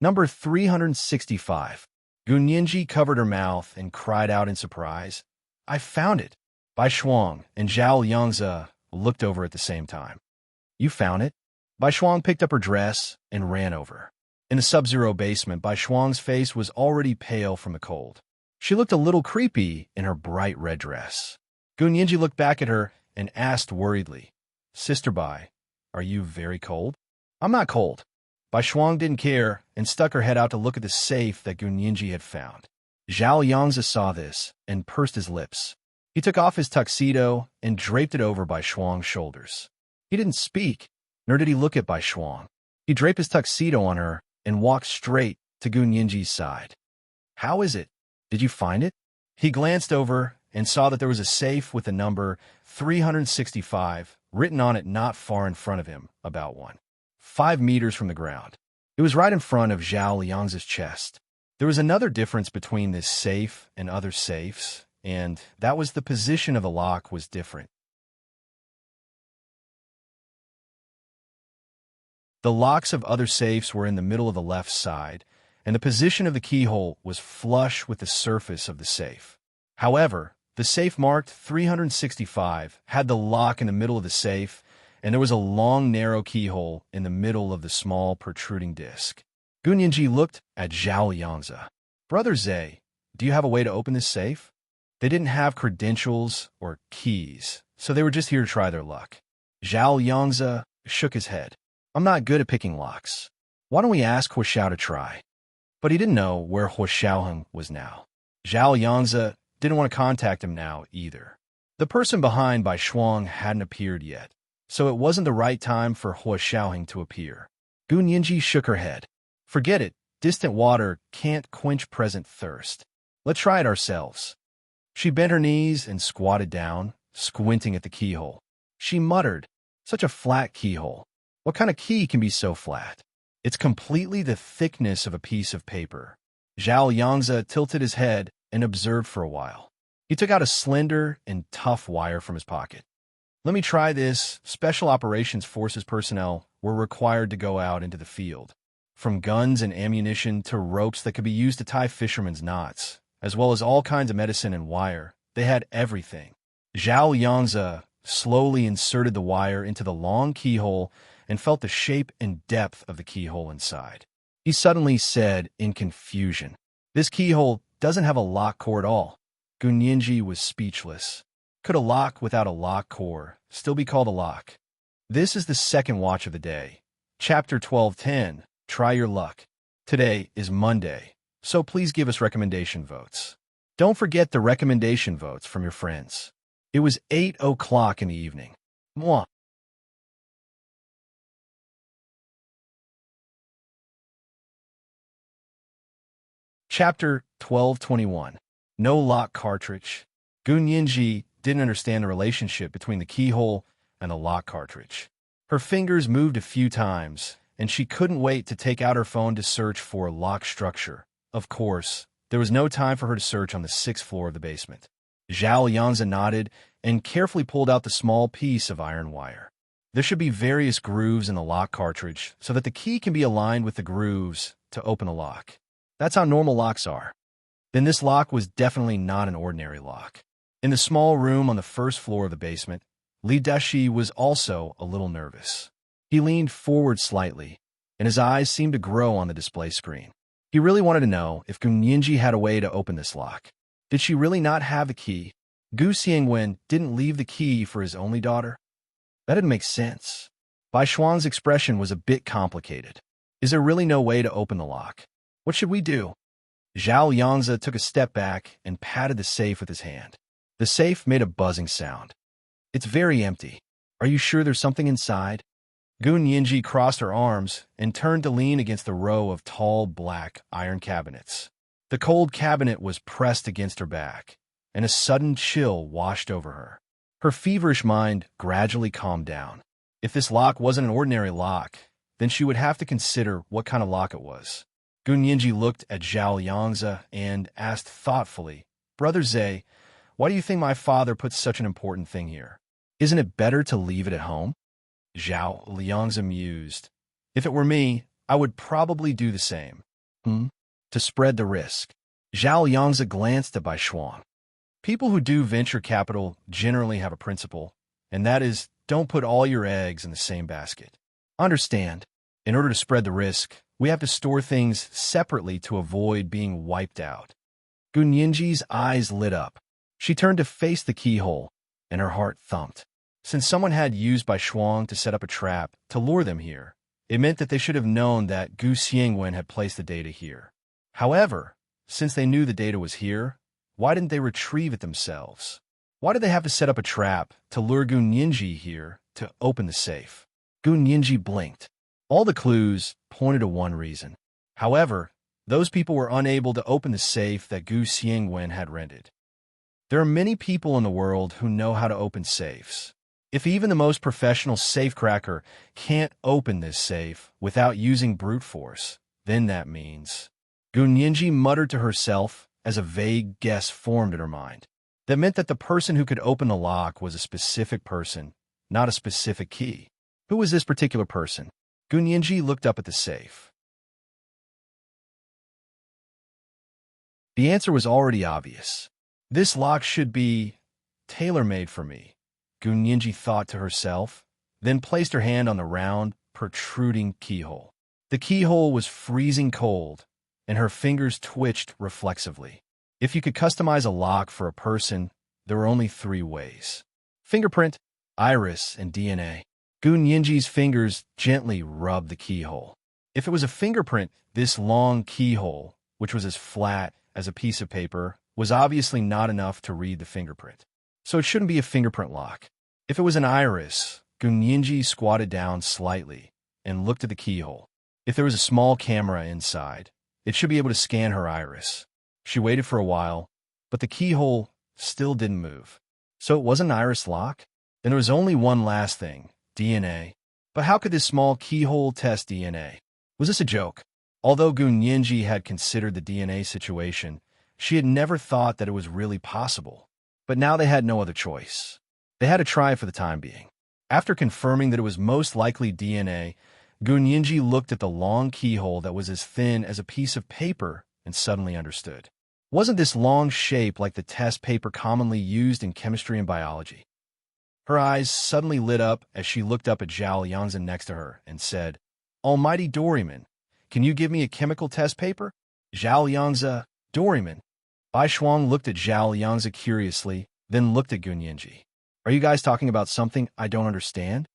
Number 365. Gun Yinji covered her mouth and cried out in surprise, "I found it!" Bai Shuang and Zhao Yangzi looked over at the same time. "You found it?" Bai Shuang picked up her dress and ran over. In the sub-zero basement, Bai Shuang's face was already pale from the cold. She looked a little creepy in her bright red dress. Gun Yinji looked back at her and asked worriedly, "Sister Bai, are you very cold?" "I'm not cold." Bai Shuang didn't care and stuck her head out to look at the safe that Gun Yinji had found. Zhao Yangzi saw this and pursed his lips. He took off his tuxedo and draped it over Bai Shuang's shoulders. He didn't speak, nor did he look at Bai Shuang. He draped his tuxedo on her and walked straight to Gun Yinji's side. "How is it? Did you find it?" He glanced over and saw that there was a safe with the number 365 written on it not far in front of him, about 5 meters from the ground. It was right in front of Zhao Liang's chest. There was another difference between this safe and other safes, and that was the position of the lock was different. The locks of other safes were in the middle of the left side, and the position of the keyhole was flush with the surface of the safe. However, the safe marked 365 had the lock in the middle of the safe, and there was a long, narrow keyhole in the middle of the small, protruding disc. Gun Yinji looked at Zhao Liangzi. "Brother Zhe, do you have a way to open this safe?" They didn't have credentials or keys, so they were just here to try their luck. Zhao Liangzi shook his head. "I'm not good at picking locks. Why don't we ask Huo Xiao to try?" But he didn't know where Huo Xiaoheng was now. Zhao Liangzi didn't want to contact him now either. The person behind Bai Shuang hadn't appeared yet, so it wasn't the right time for Huo Xiaoheng to appear. Gun Yinji shook her head. "Forget it. Distant water can't quench present thirst. Let's try it ourselves." She bent her knees and squatted down, squinting at the keyhole. She muttered, "Such a flat keyhole. What kind of key can be so flat? It's completely the thickness of a piece of paper." Zhao Yangzi tilted his head and observed for a while. He took out a slender and tough wire from his pocket. "Let me try this." Special Operations Forces personnel were required to go out into the field. From guns and ammunition to ropes that could be used to tie fishermen's knots, as well as all kinds of medicine and wire, they had everything. Zhao Yangzi slowly inserted the wire into the long keyhole and felt the shape and depth of the keyhole inside. He suddenly said in confusion, "This keyhole doesn't have a lock core at all." Gun Yinji was speechless. Could a lock without a lock core still be called a lock? This is the second watch of the day. Chapter 12:10, Try Your Luck. Today is Monday, so please give us recommendation votes. Don't forget the recommendation votes from your friends. It was 8 o'clock in the evening. Mwah. Chapter 12:21, No Lock Cartridge. Gun Yinji didn't understand the relationship between the keyhole and the lock cartridge. Her fingers moved a few times, and she couldn't wait to take out her phone to search for a lock structure. Of course, there was no time for her to search on the 6th floor of the basement. Zhao Yangzi nodded and carefully pulled out the small piece of iron wire. There should be various grooves in the lock cartridge so that the key can be aligned with the grooves to open the lock. That's how normal locks are. Then this lock was definitely not an ordinary lock. In the small room on the 1st floor of the basement, Li Dashi was also a little nervous. He leaned forward slightly, and his eyes seemed to grow on the display screen. He really wanted to know if Gun Yinji had a way to open this lock. Did she really not have the key? Gu Xiangwen didn't leave the key for his only daughter? That didn't make sense. Bai Shuang's expression was a bit complicated. Is there really no way to open the lock? What should we do? Zhao Yangzi took a step back and patted the safe with his hand. The safe made a buzzing sound. It's very empty. Are you sure there's something inside? Gun Yinji crossed her arms and turned to lean against the row of tall, black iron cabinets. The cold cabinet was pressed against her back, and a sudden chill washed over her. Her feverish mind gradually calmed down. If this lock wasn't an ordinary lock, then she would have to consider what kind of lock it was. Gun Yinji looked at Zhao Yangzi and asked thoughtfully, "Brother Zhe, why do you think my father put such an important thing here? Isn't it better to leave it at home?" Zhao Liangzi mused. "If it were me, I would probably do the same." To spread the risk. Zhao Yangzi glanced at Bai Shuang. People who do venture capital generally have a principle, and that is, don't put all your eggs in the same basket. Understand, in order to spread the risk, we have to store things separately to avoid being wiped out. Gun Yinji's eyes lit up. She turned to face the keyhole, and her heart thumped. Since someone had used Bai Shuang to set up a trap to lure them here, it meant that they should have known that Gu Xiangwen had placed the data here. However, since they knew the data was here, why didn't they retrieve it themselves? Why did they have to set up a trap to lure Gu Nianji here to open the safe? Gu Nianji blinked. All the clues pointed to one reason. However, those people were unable to open the safe that Gu Xiangwen had rented. There are many people in the world who know how to open safes. If even the most professional safecracker can't open this safe without using brute force, then that means... Gu Nianji muttered to herself as a vague guess formed in her mind. That meant that the person who could open the lock was a specific person, not a specific key. Who was this particular person? Gu Nianji looked up at the safe. The answer was already obvious. This lock should be tailor-made for me, Gu Nianji thought to herself, then placed her hand on the round, protruding keyhole. The keyhole was freezing cold, and her fingers twitched reflexively. If you could customize a lock for a person, there were only 3 ways: fingerprint, iris, and DNA. Gu Nianji's fingers gently rubbed the keyhole. If it was a fingerprint, this long keyhole, which was as flat as a piece of paper, was obviously not enough to read the fingerprint. So it shouldn't be a fingerprint lock. If it was an iris, Gu Nianji squatted down slightly and looked at the keyhole. If there was a small camera inside, it should be able to scan her iris. She waited for a while, but the keyhole still didn't move. So it wasn't an iris lock? Then there was only one last thing, DNA. But how could this small keyhole test DNA? Was this a joke? Although Gu Nianji had considered the DNA situation, she had never thought that it was really possible. But now they had no other choice. They had to try for the time being. After confirming that it was most likely DNA, Gu Nianji looked at the long keyhole that was as thin as a piece of paper and suddenly understood. Wasn't this long shape like the test paper commonly used in chemistry and biology? Her eyes suddenly lit up as she looked up at Zhao Yanzhen next to her and said, "Almighty Doryman, can you give me a chemical test paper?" Zhao Yanzhen, Doryman. Bai Shuang looked at Zhao Yanzhen curiously, then looked at Gu Nianji. "Are you guys talking about something I don't understand?"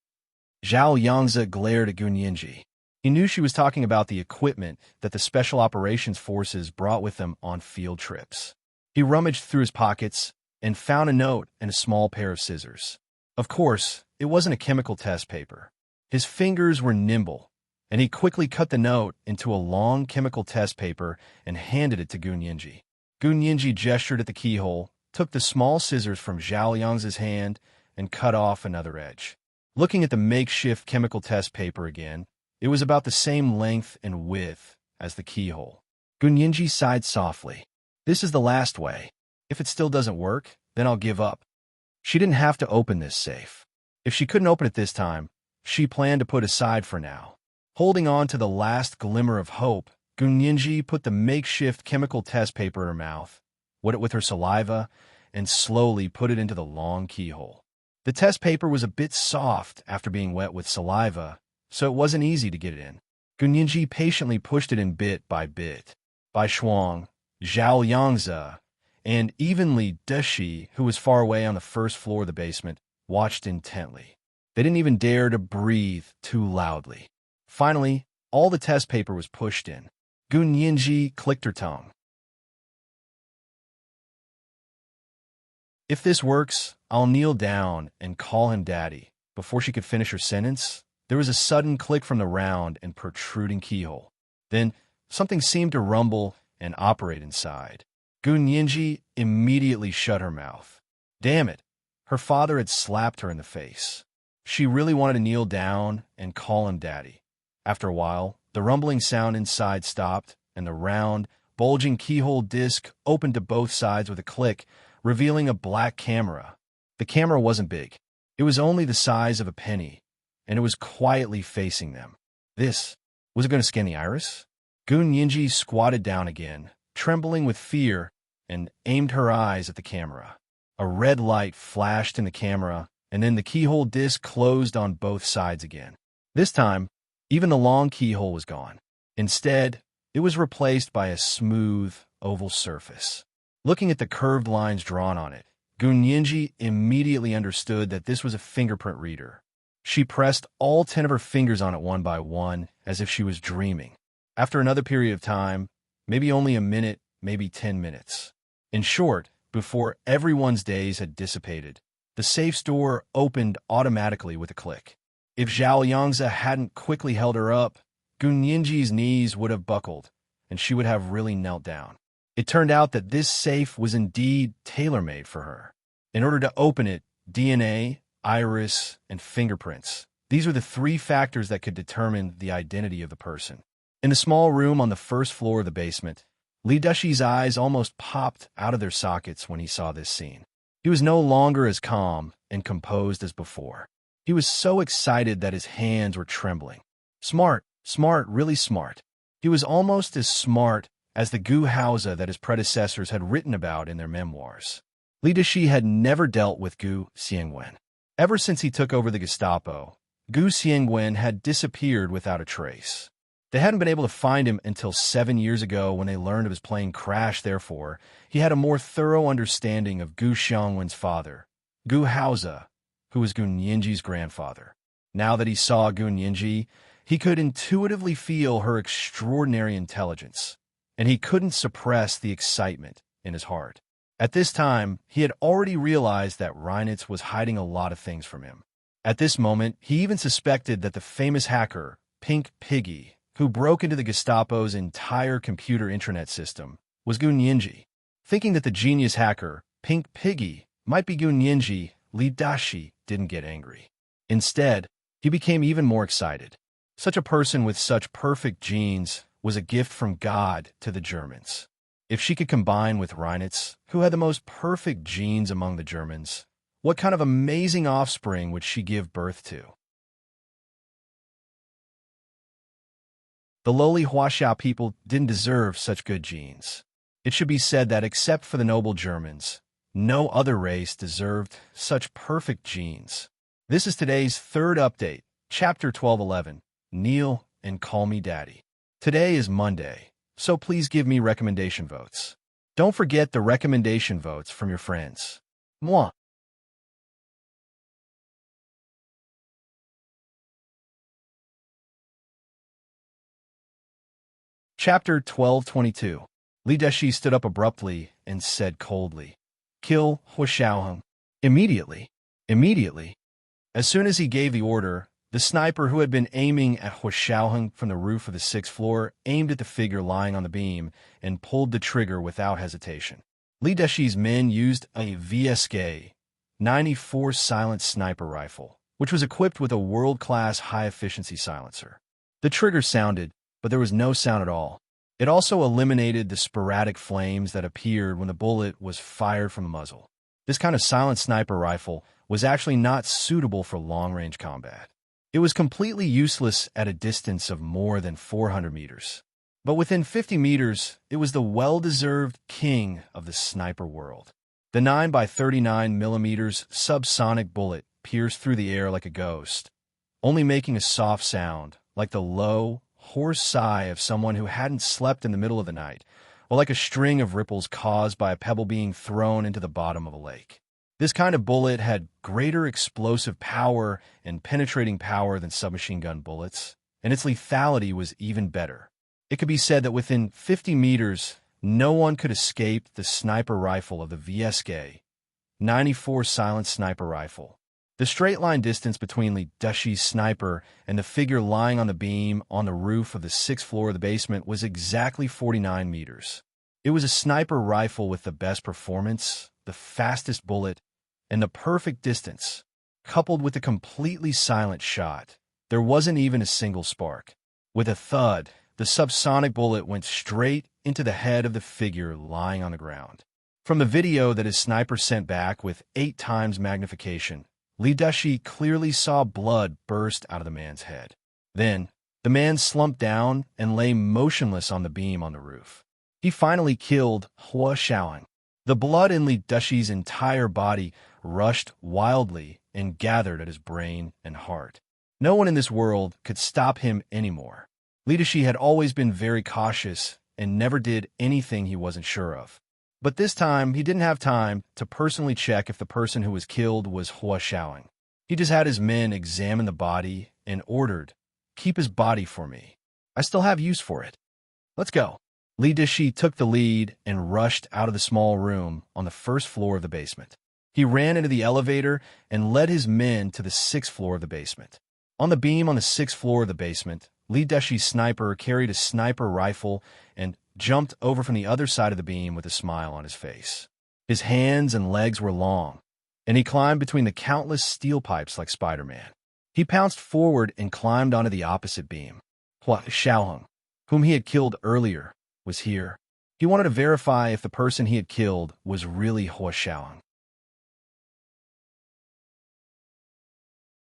Zhao Yanzhen glared at Gu Nianji. He knew she was talking about the equipment that the Special Operations Forces brought with them on field trips. He rummaged through his pockets and found a note and a small pair of scissors. Of course, it wasn't a chemical test paper. His fingers were nimble, and he quickly cut the note into a long chemical test paper and handed it to Gu Nianji. Gu Nianji gestured at the keyhole, took the small scissors from Zhao Yang's hand, and cut off another edge. Looking at the makeshift chemical test paper again, it was about the same length and width as the keyhole. Gu Nianji sighed softly. "This is the last way. If it still doesn't work, then I'll give up." She didn't have to open this safe. If she couldn't open it this time, she planned to put aside for now. Holding on to the last glimmer of hope, Gu Nianji put the makeshift chemical test paper in her mouth, wet it with her saliva, and slowly put it into the long keyhole. The test paper was a bit soft after being wet with saliva, so it wasn't easy to get it in. Gu Nianji patiently pushed it in bit by bit. Bai Shuang, Zhao Yangzi, and even Li Deshi, who was far away on the first floor of the basement, watched intently. They didn't even dare to breathe too loudly. Finally, all the test paper was pushed in. Gu Nianji clicked her tongue. "If this works, I'll kneel down and call him Daddy." Before she could finish her sentence, there was a sudden click from the round and protruding keyhole. Then, something seemed to rumble and operate inside. Gu Nianji immediately shut her mouth. Damn it! Her father had slapped her in the face. She really wanted to kneel down and call him Daddy. After a while, the rumbling sound inside stopped, and the round, bulging keyhole disc opened to both sides with a click, revealing a black camera. The camera wasn't big. It was only the size of a penny, and it was quietly facing them. Was it going to scan the iris? Gu Nianji squatted down again, trembling with fear, and aimed her eyes at the camera. A red light flashed in the camera, and then the keyhole disc closed on both sides again. This time, even the long keyhole was gone. Instead, it was replaced by a smooth, oval surface. Looking at the curved lines drawn on it, Gu Nianji immediately understood that this was a fingerprint reader. She pressed all 10 of her fingers on it one by one, as if she was dreaming. After another period of time, maybe only a minute, maybe 10 minutes. In short, before everyone's days had dissipated, the safe's door opened automatically with a click. If Zhao Yangzi hadn't quickly held her up, Gu Nianji's knees would have buckled, and she would have really knelt down. It turned out that this safe was indeed tailor-made for her. In order to open it, DNA, iris, and fingerprints. These were the three factors that could determine the identity of the person. In the small room on the first floor of the basement, Li Dushi's eyes almost popped out of their sockets when he saw this scene. He was no longer as calm and composed as before. He was so excited that his hands were trembling. Smart, really smart. He was almost as smart as the Gu Haozi that his predecessors had written about in their memoirs. Li Dushi had never dealt with Gu Xiangwen. Ever since he took over the Gestapo, Gu Xiangwen had disappeared without a trace. They hadn't been able to find him until 7 years ago when they learned of his plane crash. Therefore, he had a more thorough understanding of Gu Xiangwen's father, Gu Haozi, who was Gu Nianji's grandfather. Now that he saw Gu Nianji, he could intuitively feel her extraordinary intelligence, and he couldn't suppress the excitement in his heart. At this time, he had already realized that Reinitz was hiding a lot of things from him. At this moment, he even suspected that the famous hacker, Pink Piggy, who broke into the Gestapo's entire computer intranet system, was Gu Nianji. Thinking that the genius hacker, Pink Piggy, might be Gu Nianji, Li Dashi didn't get angry. Instead, he became even more excited. Such a person with such perfect genes was a gift from God to the Germans. If she could combine with Reinitz, who had the most perfect genes among the Germans, what kind of amazing offspring would she give birth to? The lowly Huaxiao people didn't deserve such good genes. It should be said that except for the noble Germans, no other race deserved such perfect genes. This is today's third update, Chapter 1211, Kneel and Call Me Daddy. Today is Monday, so please give me recommendation votes. Don't forget the recommendation votes from your friends. Moi. Chapter 1222. Li Deshi stood up abruptly and said coldly, "Kill Huaxiaoheng." Immediately. As soon as he gave the order, the sniper who had been aiming at Huaxiaoheng from the roof of the 6th floor aimed at the figure lying on the beam and pulled the trigger without hesitation. Li Deshi's men used a VSK 94 silent sniper rifle, which was equipped with a world-class high-efficiency silencer. The trigger sounded, but there was no sound at all. It also eliminated the sporadic flames that appeared when the bullet was fired from the muzzle. This kind of silent sniper rifle was actually not suitable for long-range combat. It was completely useless at a distance of more than 400 meters. But within 50 meters, it was the well-deserved king of the sniper world. The 9x39mm subsonic bullet pierced through the air like a ghost, only making a soft sound, like the low, hoarse sigh of someone who hadn't slept in the middle of the night, or like a string of ripples caused by a pebble being thrown into the bottom of a lake. This kind of bullet had greater explosive power and penetrating power than submachine gun bullets, and its lethality was even better. It could be said that within 50 meters, no one could escape the sniper rifle of the VSK 94 silent sniper rifle. The straight-line distance between Li Deshi's sniper and the figure lying on the beam on the roof of the 6th floor of the basement was exactly 49 meters. It was a sniper rifle with the best performance, the fastest bullet, and the perfect distance, coupled with a completely silent shot. There wasn't even a single spark. With a thud, the subsonic bullet went straight into the head of the figure lying on the ground. From the video that his sniper sent back with 8 times magnification, Li Deshi clearly saw blood burst out of the man's head. Then, the man slumped down and lay motionless on the beam on the roof. He finally killed Huaxiaoheng. The blood in Li Deshi's entire body rushed wildly and gathered at his brain and heart. No one in this world could stop him anymore. Li Deshi had always been very cautious and never did anything he wasn't sure of. But this time, he didn't have time to personally check if the person who was killed was Hua Xiaoheng. He just had his men examine the body and ordered, "Keep his body for me. I still have use for it. Let's go." Li Dishi took the lead and rushed out of the small room on the first floor of the basement. He ran into the elevator and led his men to the sixth floor of the basement. On the beam on the sixth floor of the basement, Li Dishi's sniper carried a sniper rifle and jumped over from the other side of the beam with a smile on his face. His hands and legs were long, and he climbed between the countless steel pipes like Spider-Man. He pounced forward and climbed onto the opposite beam. Hua Xiaoheng, whom he had killed earlier, was here. He wanted to verify if the person he had killed was really Hua Xiaoheng.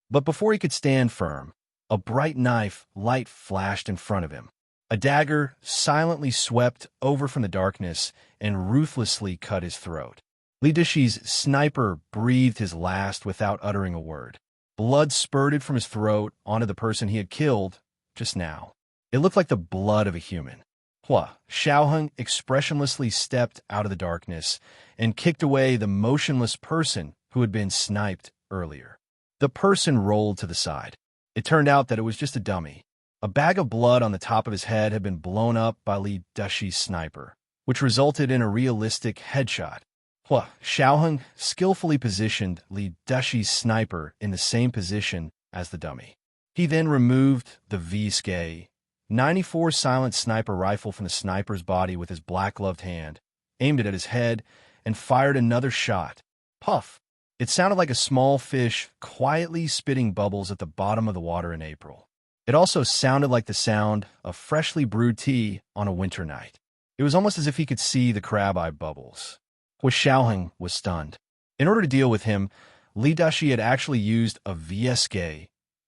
But before he could stand firm, a bright knife light flashed in front of him. A dagger silently swept over from the darkness and ruthlessly cut his throat. Li Dishi's sniper breathed his last without uttering a word. Blood spurted from his throat onto the person he had killed just now. It looked like the blood of a human. Hua Xiaoheng expressionlessly stepped out of the darkness and kicked away the motionless person who had been sniped earlier. The person rolled to the side. It turned out that it was just a dummy. A bag of blood on the top of his head had been blown up by Li Dishi's sniper, which resulted in a realistic headshot. Hua Xiaoheng skillfully positioned Li Dishi's sniper in the same position as the dummy. He then removed the VSK 94 silent sniper rifle from the sniper's body with his black-gloved hand, aimed it at his head, and fired another shot. Puff! It sounded like a small fish quietly spitting bubbles at the bottom of the water in April. It also sounded like the sound of freshly brewed tea on a winter night. It was almost as if he could see the crab-eye bubbles. Hua Xiaoheng was stunned. In order to deal with him, Li Dishi had actually used a VSK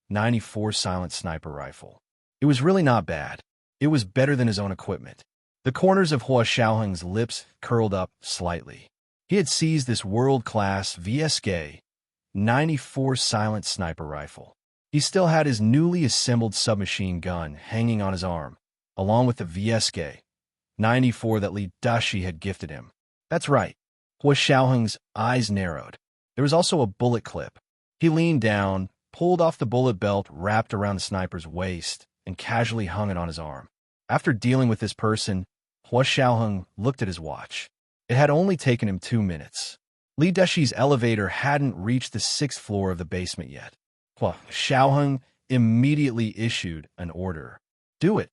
94 silent sniper rifle. It was really not bad. It was better than his own equipment. The corners of Hua Xiaoheng's lips curled up slightly. He had seized this world-class VSK 94 silent sniper rifle. He still had his newly assembled submachine gun hanging on his arm, along with the VSK 94 that Li Dishi had gifted him. That's right. Hua Xiaoheng's eyes narrowed. There was also a bullet clip. He leaned down, pulled off the bullet belt wrapped around the sniper's waist, and casually hung it on his arm. After dealing with this person, Hua Xiaoheng looked at his watch. It had only taken him 2 minutes. Li Dishi's elevator hadn't reached the 6th floor of the basement yet. Hua Xiaoheng immediately issued an order. Do it.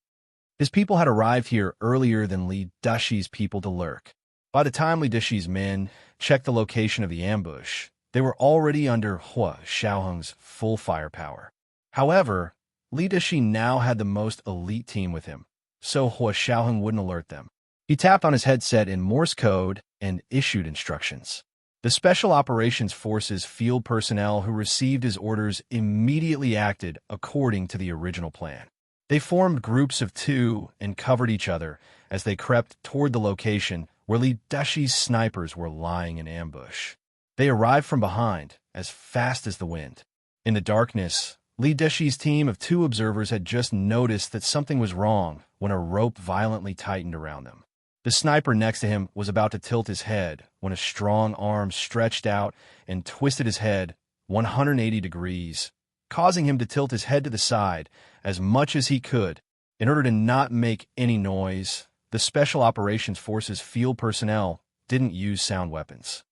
His people had arrived here earlier than Li Dishi's people to lurk. By the time Li Dishi's men checked the location of the ambush, they were already under Hua Xiaoheng's full firepower. However, Li Dishi now had the most elite team with him, so Hua Xiaoheng wouldn't alert them. He tapped on his headset in Morse code and issued instructions. The Special Operations Forces field personnel who received his orders immediately acted according to the original plan. They formed groups of 2 and covered each other as they crept toward the location where Li Dishi's snipers were lying in ambush. They arrived from behind, as fast as the wind. In the darkness, Li Dishi's team of 2 observers had just noticed that something was wrong when a rope violently tightened around them. The sniper next to him was about to tilt his head when a strong arm stretched out and twisted his head 180 degrees, causing him to tilt his head to the side as much as he could. In order to not make any noise, the Special Operations Forces field personnel didn't use sound weapons.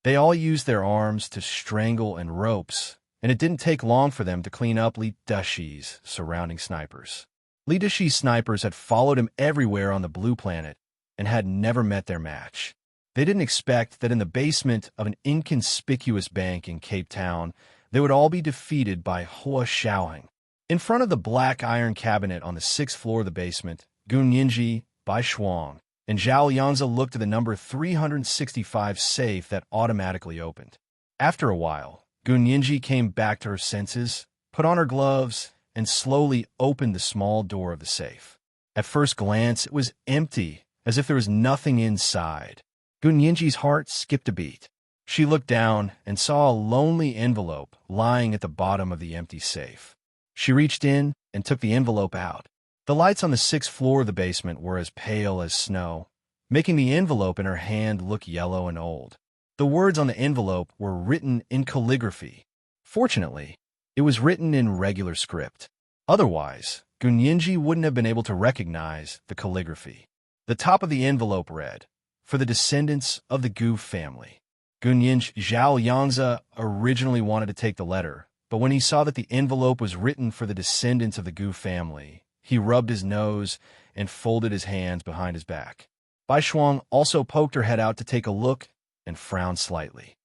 They all used their arms to strangle and ropes, and it didn't take long for them to clean up Li Dishi's surrounding snipers. Li Dishi's snipers had followed him everywhere on the Blue Planet and had never met their match. They didn't expect that in the basement of an inconspicuous bank in Cape Town, they would all be defeated by Hua Xiaoheng. In front of the black iron cabinet on the 6th floor of the basement, Gu Ninji, Bai Shuang, and Zhao Yanzi looked at the number 365 safe that automatically opened. After a while, Gu Ninji came back to her senses, put on her gloves, and slowly opened the small door of the safe. At first glance, it was empty, as if there was nothing inside. Gu Ninji's heart skipped a beat. She looked down and saw a lonely envelope lying at the bottom of the empty safe. She reached in and took the envelope out. The lights on the 6th floor of the basement were as pale as snow, making the envelope in her hand look yellow and old. The words on the envelope were written in calligraphy. Fortunately, it was written in regular script. Otherwise, Gunyinji wouldn't have been able to recognize the calligraphy. The top of the envelope read, "For the descendants of the Gu family." Gunyinji Zhao Yangzi originally wanted to take the letter, but when he saw that the envelope was written for the descendants of the Gu family, he rubbed his nose and folded his hands behind his back. Bai Shuang also poked her head out to take a look and frowned slightly.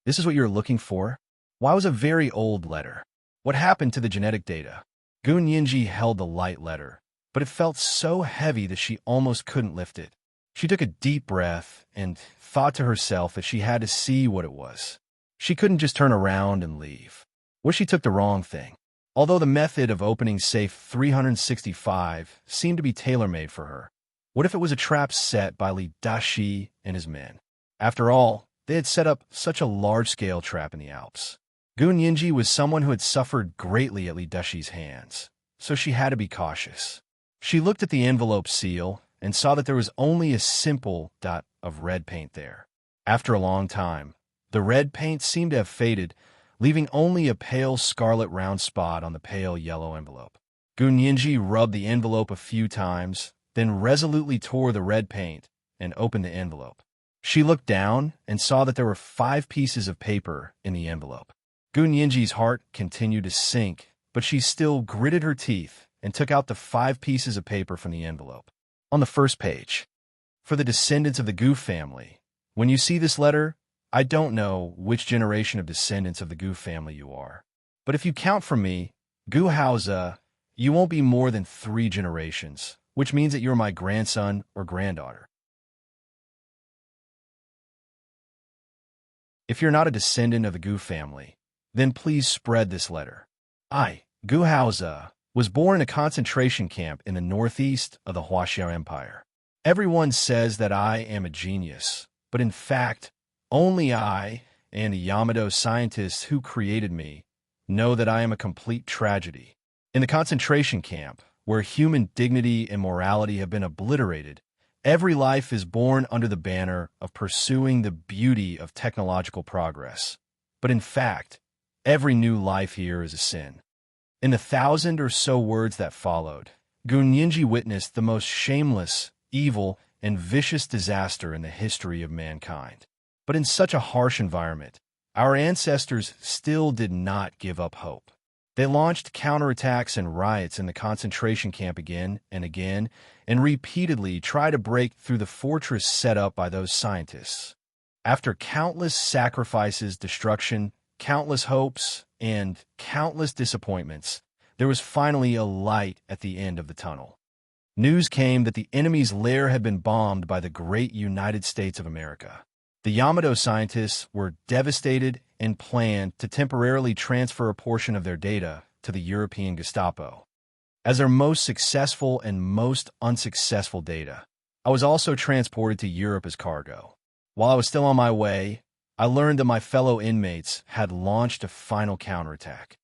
"This is what you're looking for? Why was a very old letter? What happened to the genetic data?" Gunyinji held the light letter, but it felt so heavy that she almost couldn't lift it. She took a deep breath and thought to herself that she had to see what it was. She couldn't just turn around and leave. What if she took the wrong thing? Although the method of opening safe 365 seemed to be tailor-made for her, what if it was a trap set by Li Dashi and his men? After all, they had set up such a large-scale trap in the Alps. Gunyinji was someone who had suffered greatly at Li Dashi's hands, so she had to be cautious. She looked at the envelope seal and saw that there was only a simple dot of red paint there. After a long time, the red paint seemed to have faded, leaving only a pale scarlet round spot on the pale yellow envelope. Gunyinji rubbed the envelope a few times, then resolutely tore the red paint and opened the envelope. She looked down and saw that there were 5 pieces of paper in the envelope. Gunyinji's heart continued to sink, but she still gritted her teeth and took out the 5 pieces of paper from the envelope. On the first page, "For the descendants of the Gu family. When you see this letter, I don't know which generation of descendants of the Gu family you are. But if you count from me, Gu Haozi, you won't be more than 3 generations, which means that you're my grandson or granddaughter. If you're not a descendant of the Gu family, then please spread this letter. I, Gu Haozi, was born in a concentration camp in the northeast of the Huaxiao Empire. Everyone says that I am a genius, but in fact, only I and the Yamato scientists who created me know that I am a complete tragedy. In the concentration camp, where human dignity and morality have been obliterated, every life is born under the banner of pursuing the beauty of technological progress. But in fact, every new life here is a sin. In the 1,000 or so words that followed, Gunyinji witnessed the most shameless, evil, and vicious disaster in the history of mankind. But in such a harsh environment, our ancestors still did not give up hope. They launched counterattacks and riots in the concentration camp again, and repeatedly tried to break through the fortress set up by those scientists. After countless sacrifices, destruction, countless hopes, and countless disappointments, there was finally a light at the end of the tunnel. News came that the enemy's lair had been bombed by the great United States of America. The Yamato scientists were devastated and planned to temporarily transfer a portion of their data to the European Gestapo. As their most successful and most unsuccessful data, I was also transported to Europe as cargo. While I was still on my way, I learned that my fellow inmates had launched a final counterattack.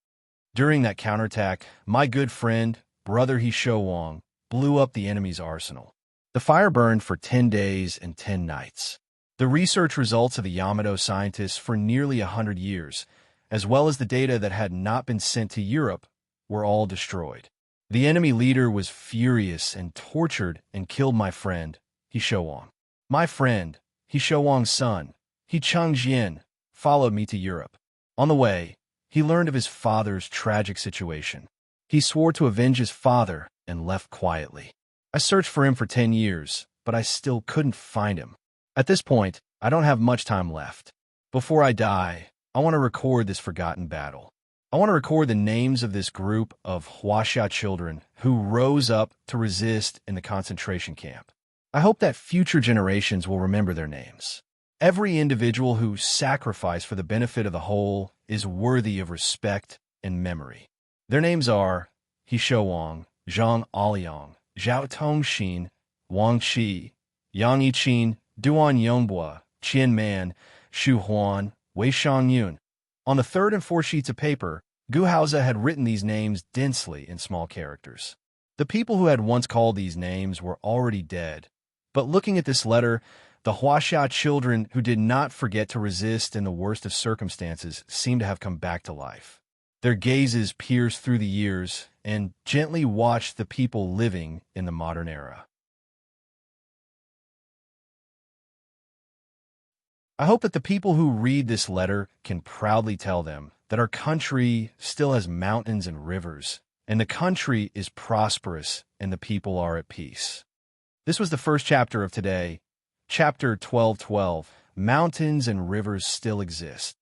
During that counterattack, my good friend, Brother Hisho Wang, blew up the enemy's arsenal. The fire burned for 10 days and 10 nights. The research results of the Yamato scientists for nearly 100 years, as well as the data that had not been sent to Europe, were all destroyed. The enemy leader was furious and tortured and killed my friend, Hisho Wang. My friend, Hisho Wang's son, Cheng Jian, followed me to Europe. On the way, he learned of his father's tragic situation. He swore to avenge his father and left quietly. I searched for him for 10 years, but I still couldn't find him. At this point, I don't have much time left. Before I die, I want to record this forgotten battle. I want to record the names of this group of Huaxia children who rose up to resist in the concentration camp. I hope that future generations will remember their names. Every individual who sacrificed for the benefit of the whole is worthy of respect and memory. Their names are Hisho Wang, Zhang Aliang, Zhao Tongxin, Wang Qi, Yang Yiqin, Duan Yongbua, Qian Man, Xu Huan, Wei Shangyun. On the 3rd and 4th sheets of paper, Gu Haozi had written these names densely in small characters. The people who had once called these names were already dead. But looking at this letter, the Huaxia children who did not forget to resist in the worst of circumstances seemed to have come back to life. Their gazes pierced through the years and gently watched the people living in the modern era. I hope that the people who read this letter can proudly tell them that our country still has mountains and rivers, and the country is prosperous and the people are at peace. This was the first chapter of today, Chapter 12:12. Mountains and rivers still exist.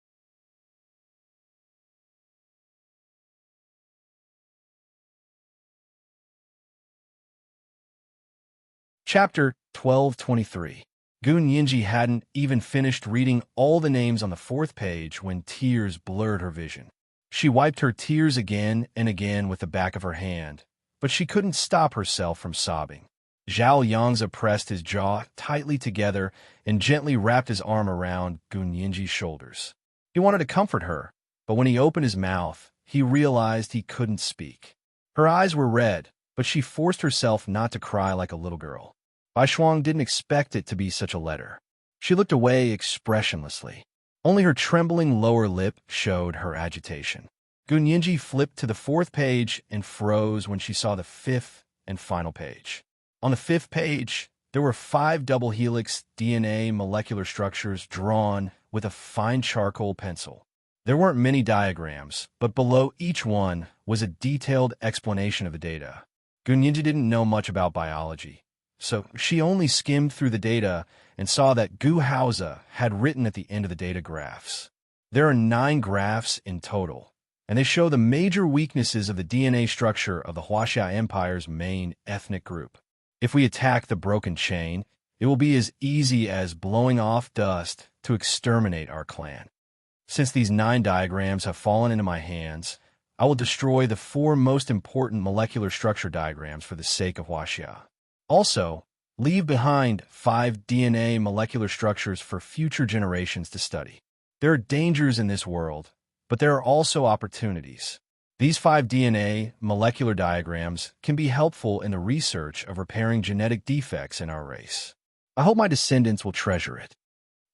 Chapter 12:23. Gun Yinji hadn't even finished reading all the names on the fourth page when tears blurred her vision. She wiped her tears again and again with the back of her hand, but she couldn't stop herself from sobbing. Zhao Yangzi pressed his jaw tightly together and gently wrapped his arm around Gun Yinji's shoulders. He wanted to comfort her, but when he opened his mouth, he realized he couldn't speak. Her eyes were red, but she forced herself not to cry like a little girl. Bai Shuang didn't expect it to be such a letter. She looked away expressionlessly. Only her trembling lower lip showed her agitation. Gun Yinji flipped to the fourth page and froze when she saw the fifth and final page. On the fifth page, there were 5 double helix DNA molecular structures drawn with a fine charcoal pencil. There weren't many diagrams, but below each one was a detailed explanation of the data. Gun Yinji didn't know much about biology, so she only skimmed through the data and saw that Gu Haoze had written at the end of the data graphs. There are 9 graphs in total, and they show the major weaknesses of the DNA structure of the Huaxia Empire's main ethnic group. If we attack the broken chain, it will be as easy as blowing off dust to exterminate our clan. Since these 9 diagrams have fallen into my hands, I will destroy the 4 most important molecular structure diagrams for the sake of Huaxia. Also, leave behind 5 DNA molecular structures for future generations to study. There are dangers in this world, but there are also opportunities. These 5 DNA molecular diagrams can be helpful in the research of repairing genetic defects in our race. I hope my descendants will treasure it.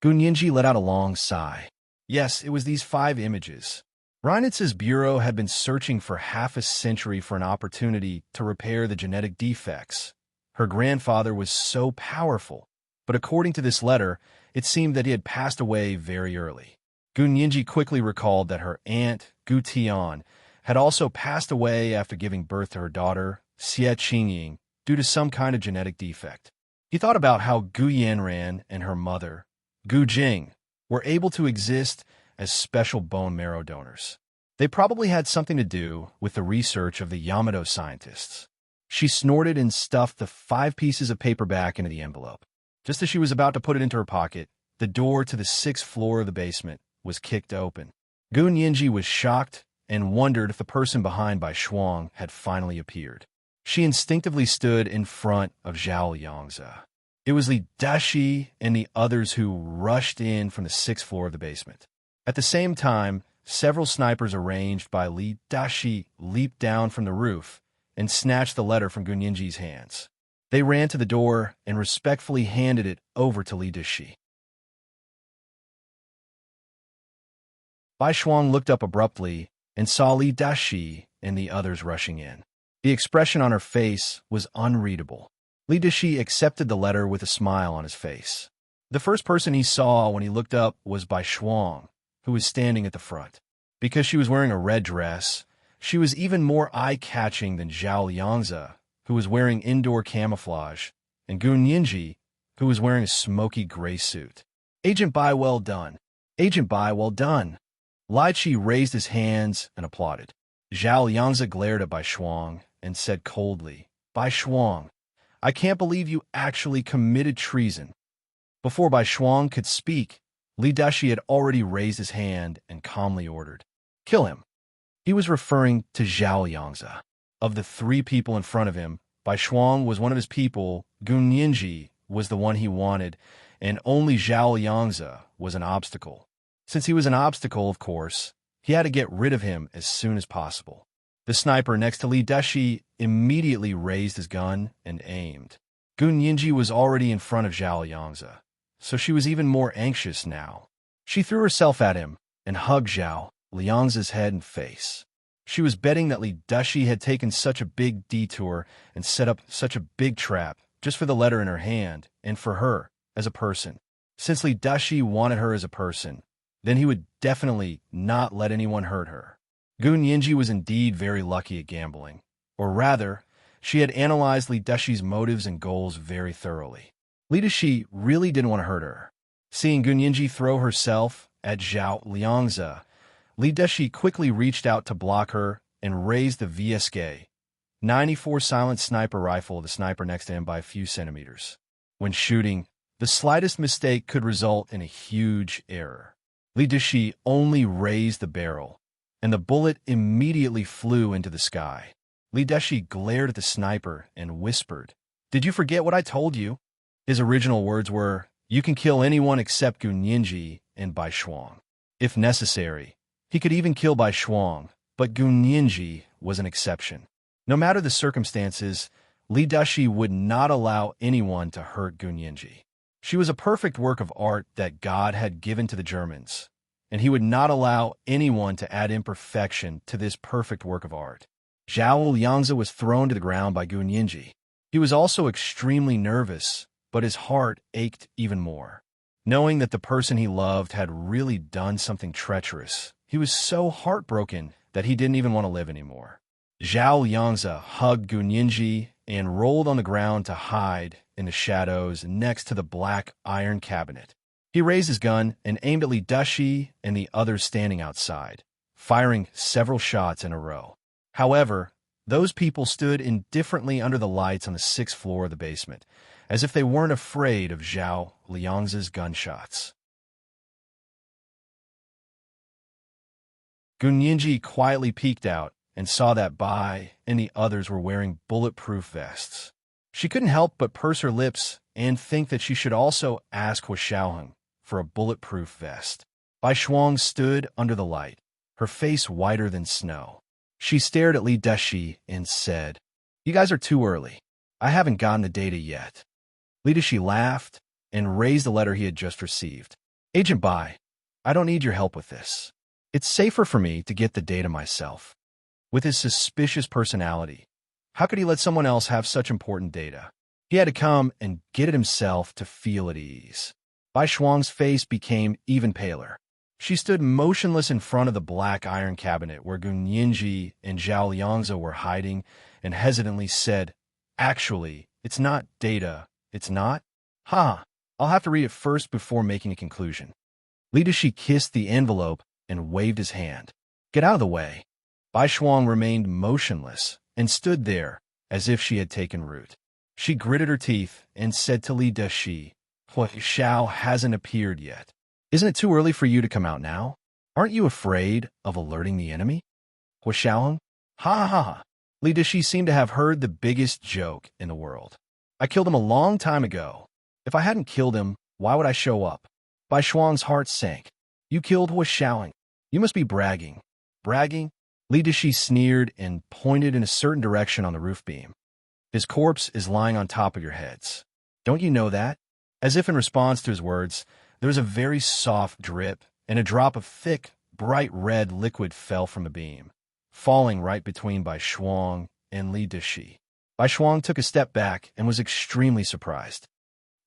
Gun Yinji let out a long sigh. Yes, it was these 5 images. Reinitz's bureau had been searching for half a century for an opportunity to repair the genetic defects. Her grandfather was so powerful, but according to this letter, it seemed that he had passed away very early. Gun Yinji quickly recalled that her aunt, Gu Tian, had also passed away after giving birth to her daughter, Xie Qingying, due to some kind of genetic defect. He thought about how Gu Yanran and her mother, Gu Jing, were able to exist as special bone marrow donors. They probably had something to do with the research of the Yamato scientists. She snorted and stuffed the 5 pieces of paper back into the envelope. Just as she was about to put it into her pocket, the door to the 6th floor of the basement was kicked open. Gun Yinji was shocked and wondered if the person behind Bai Shuang had finally appeared. She instinctively stood in front of Zhao Yangzi. It was Li Dashi and the others who rushed in from the 6th floor of the basement. At the same time, several snipers arranged by Li Dashi leaped down from the roof and snatched the letter from Gun Yinji's hands. They ran to the door and respectfully handed it over to Li Dashi. Bai Shuang looked up abruptly and saw Li Dashi and the others rushing in. The expression on her face was unreadable. Li Dashi accepted the letter with a smile on his face. The first person he saw when he looked up was Bai Shuang, who was standing at the front. Because she was wearing a red dress, she was even more eye-catching than Zhao Yangzi, who was wearing indoor camouflage, and Gun Yinji, who was wearing a smoky gray suit. Agent Bai, well done. Agent Bai, well done. Lai Chi raised his hands and applauded. Zhao Yangzi glared at Bai Shuang and said coldly, Bai Shuang, I can't believe you actually committed treason. Before Bai Shuang could speak, Li Dashi had already raised his hand and calmly ordered, kill him. He was referring to Zhao Yangzi. Of the 3 people in front of him, Bai Shuang was one of his people, Gun Yinji was the one he wanted, and only Zhao Yangzi was an obstacle. Since he was an obstacle, of course, he had to get rid of him as soon as possible. The sniper next to Li Deshi immediately raised his gun and aimed. Gun Yinji was already in front of Zhao Yangzi, so she was even more anxious now. She threw herself at him and hugged Zhao Liangzi's head and face. She was betting that Li Deshi had taken such a big detour and set up such a big trap just for the letter in her hand and for her as a person. Since Li Deshi wanted her as a person, then he would definitely not let anyone hurt her. Gun Yinji was indeed very lucky at gambling, or rather, she had analyzed Li Deshi's motives and goals very thoroughly. Li Deshi really didn't want to hurt her. Seeing Gun Yinji throw herself at Zhao Liangzi, Li Deshi quickly reached out to block her and raised the VSK 94 silent sniper rifle of the sniper next to him by a few centimeters. When shooting, the slightest mistake could result in a huge error. Li Deshi only raised the barrel, and the bullet immediately flew into the sky. Li Deshi glared at the sniper and whispered, "Did you forget what I told you?" His original words were, "You can kill anyone except Gun Yinji and Bai Shuang. If necessary, he could even kill Bai Shuang, but Gun Yinji was an exception." No matter the circumstances, Li Deshi would not allow anyone to hurt Gun Yinji. She was a perfect work of art that God had given to the Germans, and he would not allow anyone to add imperfection to this perfect work of art. Zhao Liangzi was thrown to the ground by Gun Yinji. He was also extremely nervous, but his heart ached even more. Knowing that the person he loved had really done something treacherous, he was so heartbroken that he didn't even want to live anymore. Zhao Liangzi hugged Gun Yinji and rolled on the ground to hide in the shadows next to the black iron cabinet. He raised his gun and aimed at Li Deshi and the others standing outside, firing several shots in a row. However, those people stood indifferently under the lights on the 6th floor of the basement, as if they weren't afraid of Zhao Liangzi's gunshots. Gun Yinji quietly peeked out and saw that Bai and the others were wearing bulletproof vests. She couldn't help but purse her lips and think that she should also ask Hua Xiaoheng for a bulletproof vest. Bai Shuang stood under the light, her face whiter than snow. She stared at Li Deshi and said, "You guys are too early. I haven't gotten the data yet." Li Deshi laughed and raised the letter he had just received. "Agent Bai, I don't need your help with this. It's safer for me to get the data myself." With his suspicious personality, how could he let someone else have such important data? He had to come and get it himself to feel at ease. Bai Shuang's face became even paler. She stood motionless in front of the black iron cabinet where Gun Yinji and Zhao Liangzi were hiding and hesitantly said, "Actually, it's not data, it's not? Ha! I'll have to read it first before making a conclusion." Li Deshi kissed the envelope and waved his hand. "Get out of the way." Bai Shuang remained motionless and stood there as if she had taken root. She gritted her teeth and said to Li Deshi, "Hua Xiao hasn't appeared yet. Isn't it too early for you to come out now? Aren't you afraid of alerting the enemy?" Hua Xiaoheng? Ha ha ha. Li Deshi seemed to have heard the biggest joke in the world. "I killed him a long time ago. If I hadn't killed him, why would I show up?" Bai Shuang's heart sank. "You killed Hua Xiaoheng. You must be bragging." "Bragging?" Li Deshi sneered and pointed in a certain direction on the roof beam. "His corpse is lying on top of your heads. Don't you know that?" As if in response to his words, there was a very soft drip, and a drop of thick, bright red liquid fell from the beam, falling right between Bai Shuang and Li Deshi. Bai Shuang took a step back and was extremely surprised.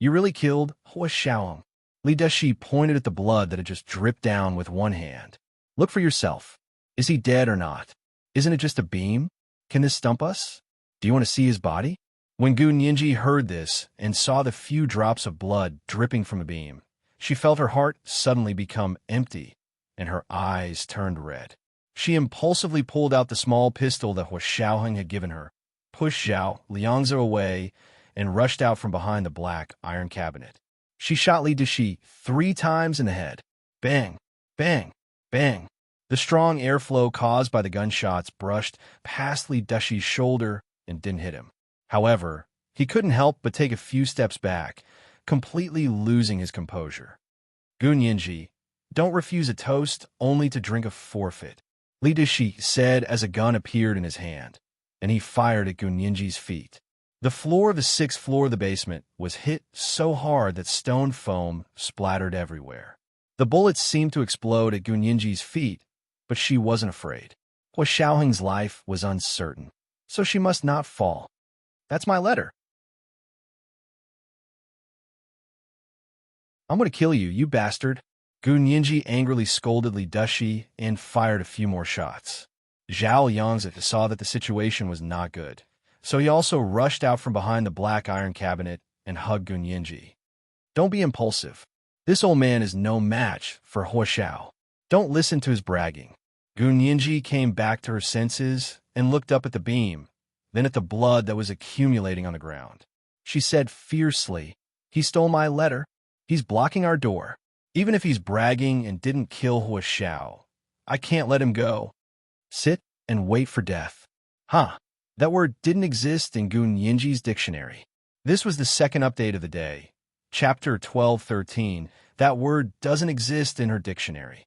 "You really killed Hua Xiaoheng?" Li Deshi pointed at the blood that had just dripped down with one hand. "Look for yourself. Is he dead or not? Isn't it just a beam? Can this stump us? Do you want to see his body?" When Gun Yinji heard this and saw the few drops of blood dripping from the beam, she felt her heart suddenly become empty and her eyes turned red. She impulsively pulled out the small pistol that Hua Xiaoheng had given her, pushed Zhao Liangzi away, and rushed out from behind the black iron cabinet. She shot Li Deshi 3 times in the head. Bang, bang, bang. The strong airflow caused by the gunshots brushed past Li Deshi's shoulder and didn't hit him. However, he couldn't help but take a few steps back, completely losing his composure. "Gun Yinji, don't refuse a toast only to drink a forfeit. Li Dishi said as a gun appeared in his hand, and he fired at Gun Yinji's feet. The floor of the sixth floor of the basement was hit so hard that stone foam splattered everywhere. The bullets seemed to explode at Gun Yinji's feet, but she wasn't afraid. Hua Xiaoheng's life was uncertain, so she must not fall. That's my letter. I'm going to kill you, you bastard. Gun Yinji angrily scolded Li Dushi and fired a few more shots. Zhao Yangzi saw that the situation was not good, so he also rushed out from behind the black iron cabinet and hugged Gun Yinji. Don't be impulsive. This old man is no match for Hua Xiao. Don't listen to his bragging. Gun Yinji came back to her senses and looked up at the beam, then at the blood that was accumulating on the ground. She said fiercely, "He stole my letter. He's blocking our door. Even if he's bragging and didn't kill Hua Xiao, I can't let him go. Sit and wait for death." Huh. That word didn't exist in Gun Yinji's dictionary. This was the second update of the day. Chapter 12:13. That word doesn't exist in her dictionary.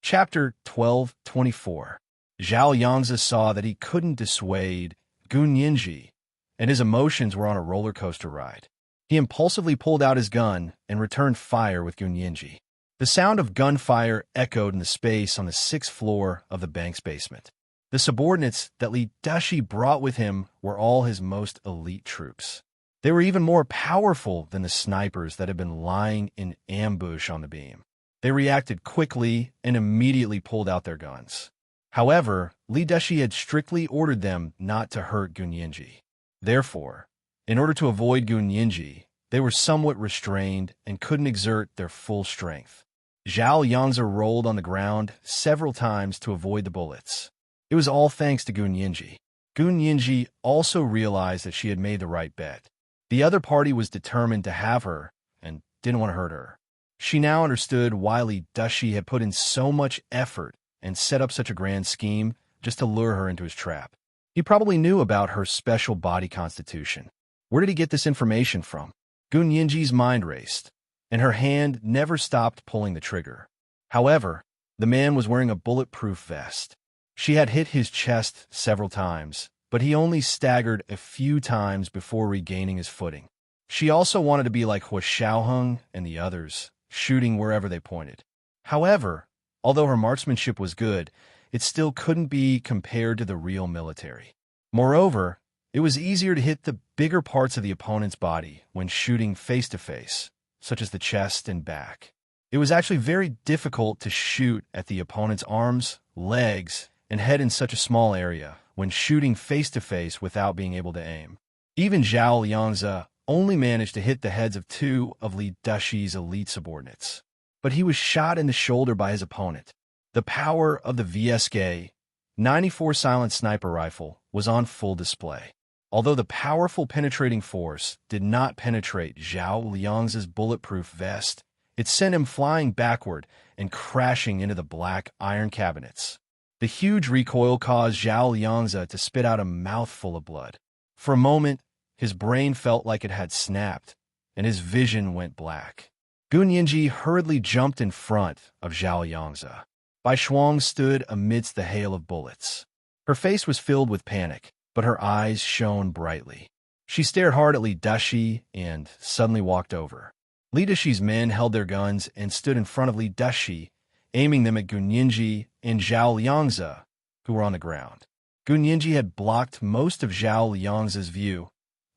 Chapter 12:24. Zhao Yangzi saw that he couldn't dissuade Gun Yinji, and his emotions were on a roller coaster ride. He impulsively pulled out his gun and returned fire with Gun Yinji. The sound of gunfire echoed in the space on the sixth floor of the bank's basement. The subordinates that Li Dushi brought with him were all his most elite troops. They were even more powerful than the snipers that had been lying in ambush on the beam. They reacted quickly and immediately pulled out their guns. However, Li Dushi had strictly ordered them not to hurt Gun Yinji. Therefore, in order to avoid Gun Yinji, they were somewhat restrained and couldn't exert their full strength. Zhao Yangzi rolled on the ground several times to avoid the bullets. It was all thanks to Gun Yinji. Gun Yinji also realized that she had made the right bet. The other party was determined to have her and didn't want to hurt her. She now understood why Li Dushi had put in so much effort and set up such a grand scheme just to lure her into his trap. He probably knew about her special body constitution. Where did he get this information from? Gun Yinji's mind raced, and her hand never stopped pulling the trigger. However, the man was wearing a bulletproof vest. She had hit his chest several times, but he only staggered a few times before regaining his footing. She also wanted to be like Hua Xiaoheng and the others, shooting wherever they pointed. However, although her marksmanship was good, it still couldn't be compared to the real military. Moreover, it was easier to hit the bigger parts of the opponent's body when shooting face-to-face, such as the chest and back. It was actually very difficult to shoot at the opponent's arms, legs, and head in such a small area when shooting face-to-face without being able to aim. Even Zhao Yangzi only managed to hit the heads of two of Li Dushi's elite subordinates. But he was shot in the shoulder by his opponent. The power of the VSK 94 silent sniper rifle was on full display. Although the powerful penetrating force did not penetrate Zhao Liang's bulletproof vest, it sent him flying backward and crashing into the black iron cabinets. The huge recoil caused Zhao Liangzi to spit out a mouthful of blood. For a moment, his brain felt like it had snapped, and his vision went black. Gun Yinji hurriedly jumped in front of Zhao Yangzi. Bai Shuang stood amidst the hail of bullets. Her face was filled with panic, but her eyes shone brightly. She stared hard at Li Dushi and suddenly walked over. Li Dushi's men held their guns and stood in front of Li Dushi, aiming them at Gun Yinji and Zhao Liangzi, who were on the ground. Gun Yinji had blocked most of Zhao Liangzi's view,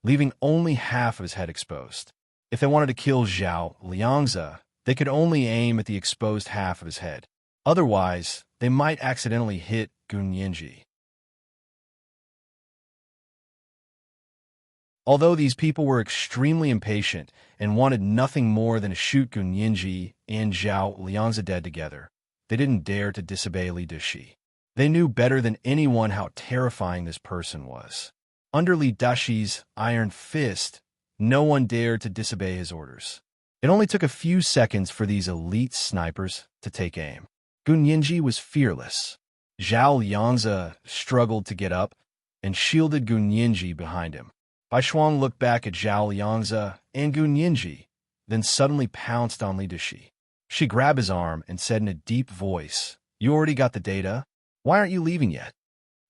leaving only half of his head exposed. If they wanted to kill Zhao Liangzi, they could only aim at the exposed half of his head. Otherwise, they might accidentally hit Gun Yinji. Although these people were extremely impatient and wanted nothing more than to shoot Gun Yinji and Zhao Liangzi dead together, they didn't dare to disobey Li Dushi. They knew better than anyone how terrifying this person was. Under Li Dushi's iron fist, no one dared to disobey his orders. It only took a few seconds for these elite snipers to take aim. Gun Yinji was fearless. Zhao Liangzi struggled to get up and shielded Gun Yinji behind him. Bai Shuang looked back at Zhao Liangzi and Gu Nianji, then suddenly pounced on Li Deshi. She grabbed his arm and said in a deep voice, "You already got the data? Why aren't you leaving yet?"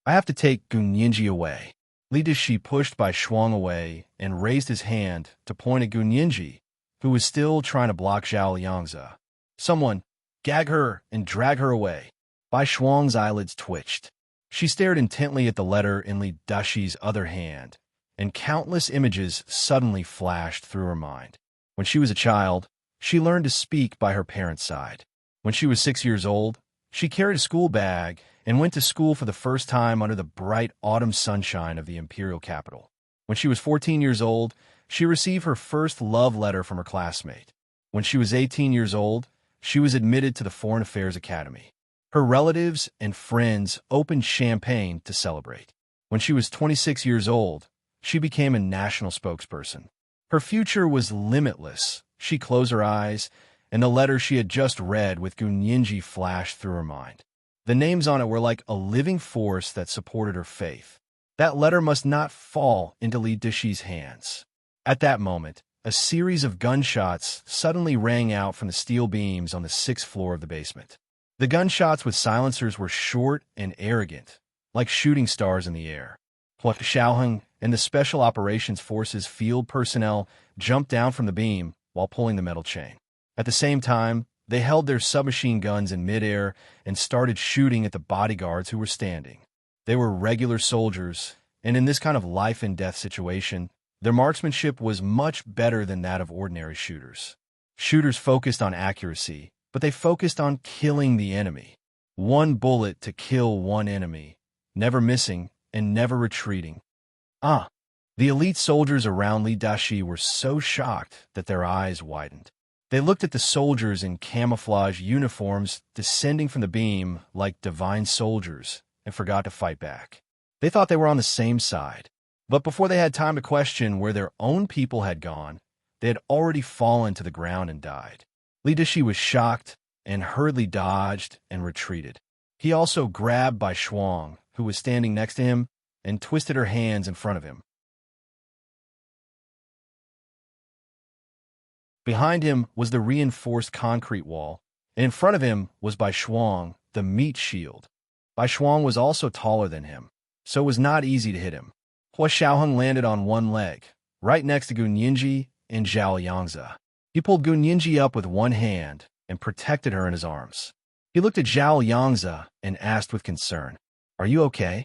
"I have to take Gu Nianji away." Li Deshi pushed Bai Shuang away and raised his hand to point at Gu Nianji, who was still trying to block Zhao Liangzi. "Someone, gag her and drag her away." Bai Shuang's eyelids twitched. She stared intently at the letter in Li Deshi's other hand, and countless images suddenly flashed through her mind. When she was a child, she learned to speak by her parents' side. When she was 6 years old, she carried a school bag and went to school for the first time under the bright autumn sunshine of the imperial capital. When she was 14 years old, she received her first love letter from her classmate. When she was 18 years old, she was admitted to the Foreign Affairs Academy. Her relatives and friends opened champagne to celebrate. When she was 26 years old, she became a national spokesperson. Her future was limitless. She closed her eyes, and the letter she had just read with Gu Nianji flashed through her mind. The names on it were like a living force that supported her faith. That letter must not fall into Li Deshi's hands. At that moment, a series of gunshots suddenly rang out from the steel beams on the 6th floor of the basement. The gunshots with silencers were short and arrogant, like shooting stars in the air. Hua Xiaoheng and the Special Operations Forces field personnel jumped down from the beam while pulling the metal chain. At the same time, they held their submachine guns in midair and started shooting at the bodyguards who were standing. They were regular soldiers, and in this kind of life-and-death situation, their marksmanship was much better than that of ordinary shooters. Shooters focused on accuracy, but they focused on killing the enemy. One bullet to kill one enemy, never missing and never retreating. The elite soldiers around Li Deshi were so shocked that their eyes widened. They looked at the soldiers in camouflage uniforms descending from the beam like divine soldiers and forgot to fight back. They thought they were on the same side. But before they had time to question where their own people had gone, they had already fallen to the ground and died. Li Deshi was shocked and hurriedly dodged and retreated. He also grabbed Bai Shuang, who was standing next to him, and twisted her hands in front of him. Behind him was the reinforced concrete wall, and in front of him was Bai Shuang, the meat shield. Bai Shuang was also taller than him, so it was not easy to hit him. Hua Xiaoheng landed on one leg, right next to Gu Nianji and Zhao Liangzi. He pulled Gu Nianji up with one hand and protected her in his arms. He looked at Zhao Liangzi and asked with concern, "Are you okay?"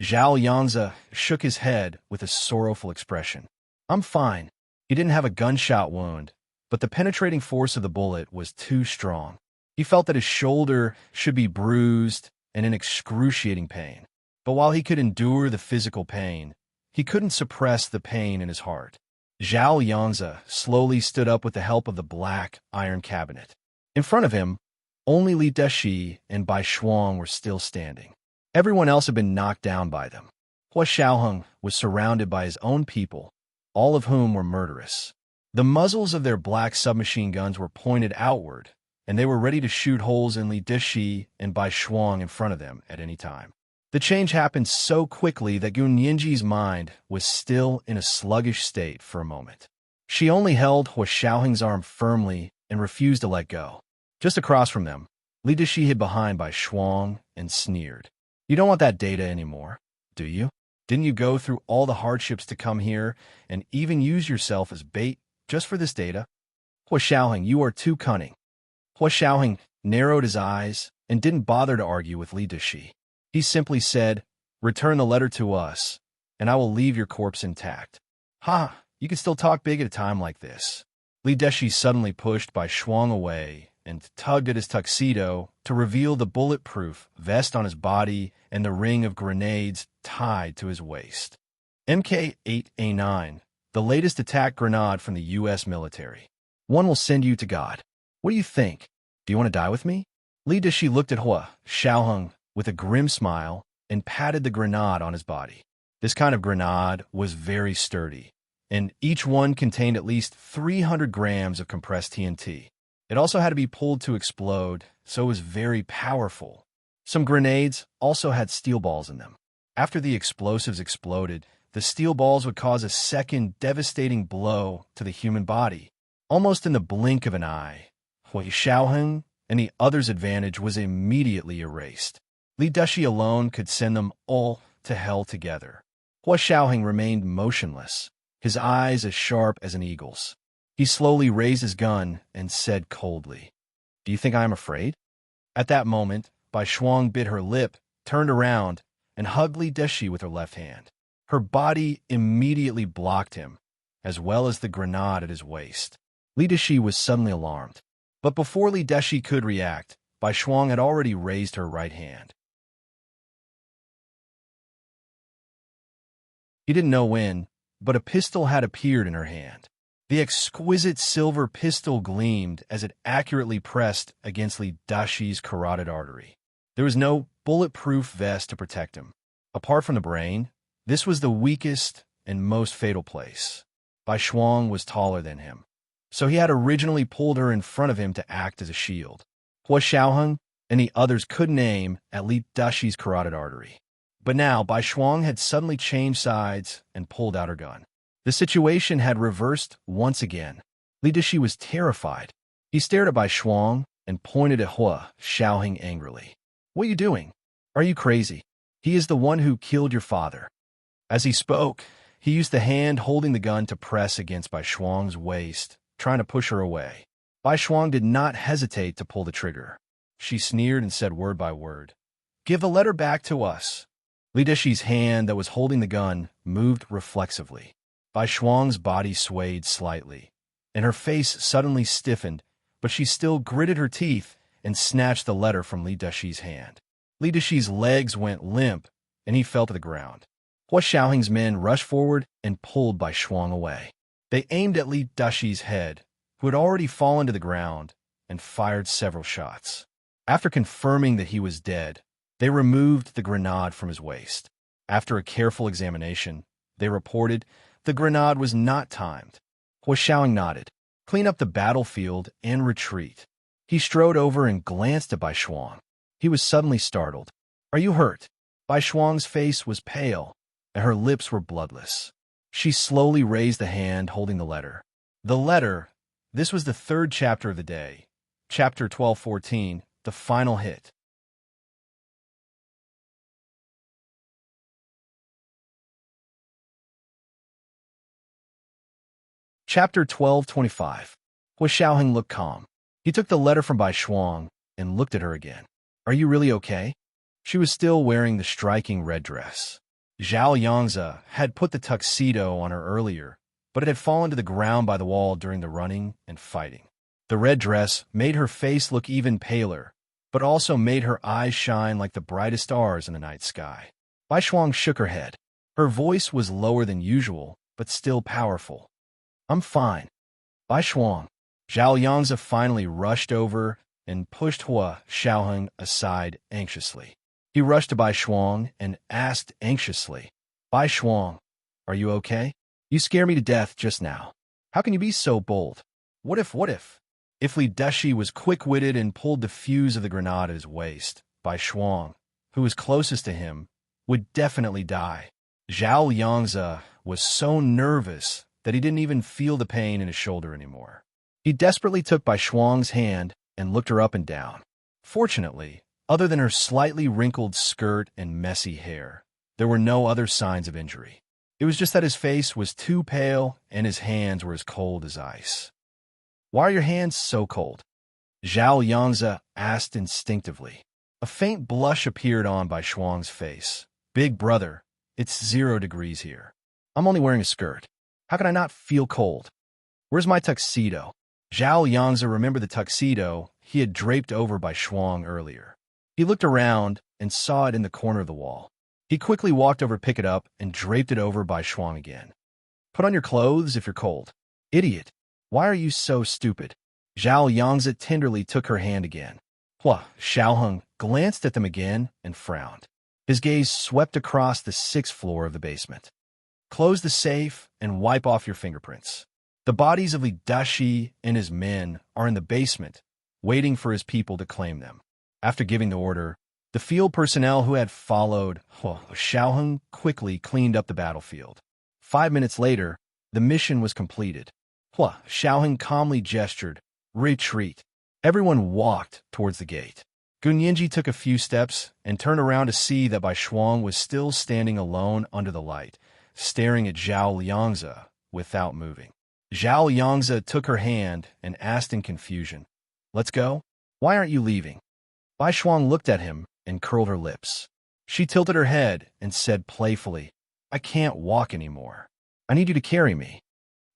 Zhao Liangzi shook his head with a sorrowful expression. "I'm fine." He didn't have a gunshot wound, but the penetrating force of the bullet was too strong. He felt that his shoulder should be bruised and in excruciating pain. But while he could endure the physical pain, he couldn't suppress the pain in his heart. Zhao Liangzi slowly stood up with the help of the black iron cabinet. In front of him, only Li Deshi and Bai Shuang were still standing. Everyone else had been knocked down by them. Hua Xiaoheng was surrounded by his own people, all of whom were murderous. The muzzles of their black submachine guns were pointed outward, and they were ready to shoot holes in Li Deshi and Bai Shuang in front of them at any time. The change happened so quickly that Gu Nianji's mind was still in a sluggish state for a moment. She only held Hua Xiaoheng's arm firmly and refused to let go. Just across from them, Li Deshi hid behind Bai Shuang and sneered. "You don't want that data anymore, do you? Didn't you go through all the hardships to come here and even use yourself as bait just for this data? Hua Xiaoheng, you are too cunning." Hua Xiaoheng narrowed his eyes and didn't bother to argue with Li Deshi. He simply said, "Return the letter to us, and I will leave your corpse intact." You can still talk big at a time like this. Li Deshi suddenly pushed Bai Shuang away and tugged at his tuxedo to reveal the bulletproof vest on his body and the ring of grenades tied to his waist. MK-8A9, the latest attack grenade from the U.S. military. One will send you to God. What do you think? Do you want to die with me? Li Deshi looked at Hua Xiaoheng with a grim smile and patted the grenade on his body. This kind of grenade was very sturdy, and each one contained at least 300 grams of compressed TNT. It also had to be pulled to explode, so it was very powerful. Some grenades also had steel balls in them. After the explosives exploded, the steel balls would cause a second devastating blow to the human body, almost in the blink of an eye. Hui Xiaoheng and the other's advantage was immediately erased. Li Dushi alone could send them all to hell together. Hua Xiaoheng remained motionless, his eyes as sharp as an eagle's. He slowly raised his gun and said coldly, "Do you think I am afraid?" At that moment, Bai Shuang bit her lip, turned around, and hugged Li Dushi with her left hand. Her body immediately blocked him, as well as the grenade at his waist. Li Dushi was suddenly alarmed. But before Li Dushi could react, Bai Shuang had already raised her right hand. He didn't know when, but a pistol had appeared in her hand. The exquisite silver pistol gleamed as it accurately pressed against Li Dushi's carotid artery. There was no bulletproof vest to protect him. Apart from the brain, this was the weakest and most fatal place. Bai Shuang was taller than him, so he had originally pulled her in front of him to act as a shield. Hua Xiaoheng and the others couldn't aim at Li Dushi's carotid artery. But now, Bai Shuang had suddenly changed sides and pulled out her gun. The situation had reversed once again. Li Dushi was terrified. He stared at Bai Shuang and pointed at Hua Xiaoheng angrily. "What are you doing? Are you crazy? He is the one who killed your father." As he spoke, he used the hand holding the gun to press against Bai Shuang's waist, trying to push her away. Bai Shuang did not hesitate to pull the trigger. She sneered and said word by word, "Give the letter back to us." Li Dushi's hand that was holding the gun moved reflexively. Bai Shuang's body swayed slightly, and her face suddenly stiffened, but she still gritted her teeth and snatched the letter from Li Dushi's hand. Li Dushi's legs went limp, and he fell to the ground. Hua Xiaoheng's men rushed forward and pulled Bai Shuang away. They aimed at Li Dushi's head, who had already fallen to the ground, and fired several shots. After confirming that he was dead, they removed the grenade from his waist. After a careful examination, they reported the grenade was not timed. Hua Xiaoheng nodded. "Clean up the battlefield and retreat." He strode over and glanced at Bai Shuang. He was suddenly startled. "Are you hurt?" Bai Shuang's face was pale, and her lips were bloodless. She slowly raised the hand holding the letter. The letter, this was the third chapter of the day. Chapter 1214, the final hit. Chapter 1225. Hua Xiaoheng looked calm. He took the letter from Bai Shuang and looked at her again. "Are you really okay?" She was still wearing the striking red dress. Zhao Yangzi had put the tuxedo on her earlier, but it had fallen to the ground by the wall during the running and fighting. The red dress made her face look even paler, but also made her eyes shine like the brightest stars in the night sky. Bai Shuang shook her head. Her voice was lower than usual, but still powerful. "I'm fine." "Bai Shuang." Zhao Yangzi finally rushed over and pushed Hua Xiaoheng aside anxiously. He rushed to Bai Shuang and asked anxiously, "Bai Shuang, are you okay? You scare me to death just now. How can you be so bold? What if? If Li Dushi was quick-witted and pulled the fuse of the grenade at his waist, Bai Shuang, who was closest to him, would definitely die." Zhao Yangzi was so nervous that he didn't even feel the pain in his shoulder anymore. He desperately took Bai Shuang's hand and looked her up and down. Fortunately, other than her slightly wrinkled skirt and messy hair, there were no other signs of injury. It was just that his face was too pale and his hands were as cold as ice. "Why are your hands so cold?" Zhao Yangzi asked instinctively. A faint blush appeared on Bai Shuang's face. "Big brother, it's 0 degrees here. I'm only wearing a skirt. How can I not feel cold? Where's my tuxedo?" Zhao Yangzi remembered the tuxedo he had draped over Bai Shuang earlier. He looked around and saw it in the corner of the wall. He quickly walked over to pick it up and draped it over Bai Shuang again. "Put on your clothes if you're cold." "Idiot. Why are you so stupid?" Zhao Yangzi tenderly took her hand again. Hua Xiaoheng glanced at them again and frowned. His gaze swept across the 6th floor of the basement. "Close the safe and wipe off your fingerprints. The bodies of Li Dushi and his men are in the basement, waiting for his people to claim them." After giving the order, The field personnel who had followed Xiaoheng quickly cleaned up the battlefield. 5 minutes later, the mission was completed. Xiaoheng calmly gestured, "Retreat." Everyone walked towards the gate. Gunyinji took a few steps and turned around to see that Bai Shuang was still standing alone under the light, staring at Zhao Liangzi without moving. Zhao Liangzi took her hand and asked in confusion, "Let's go? Why aren't you leaving?" Bai Shuang looked at him and curled her lips. She tilted her head and said playfully, "I can't walk anymore. I need you to carry me."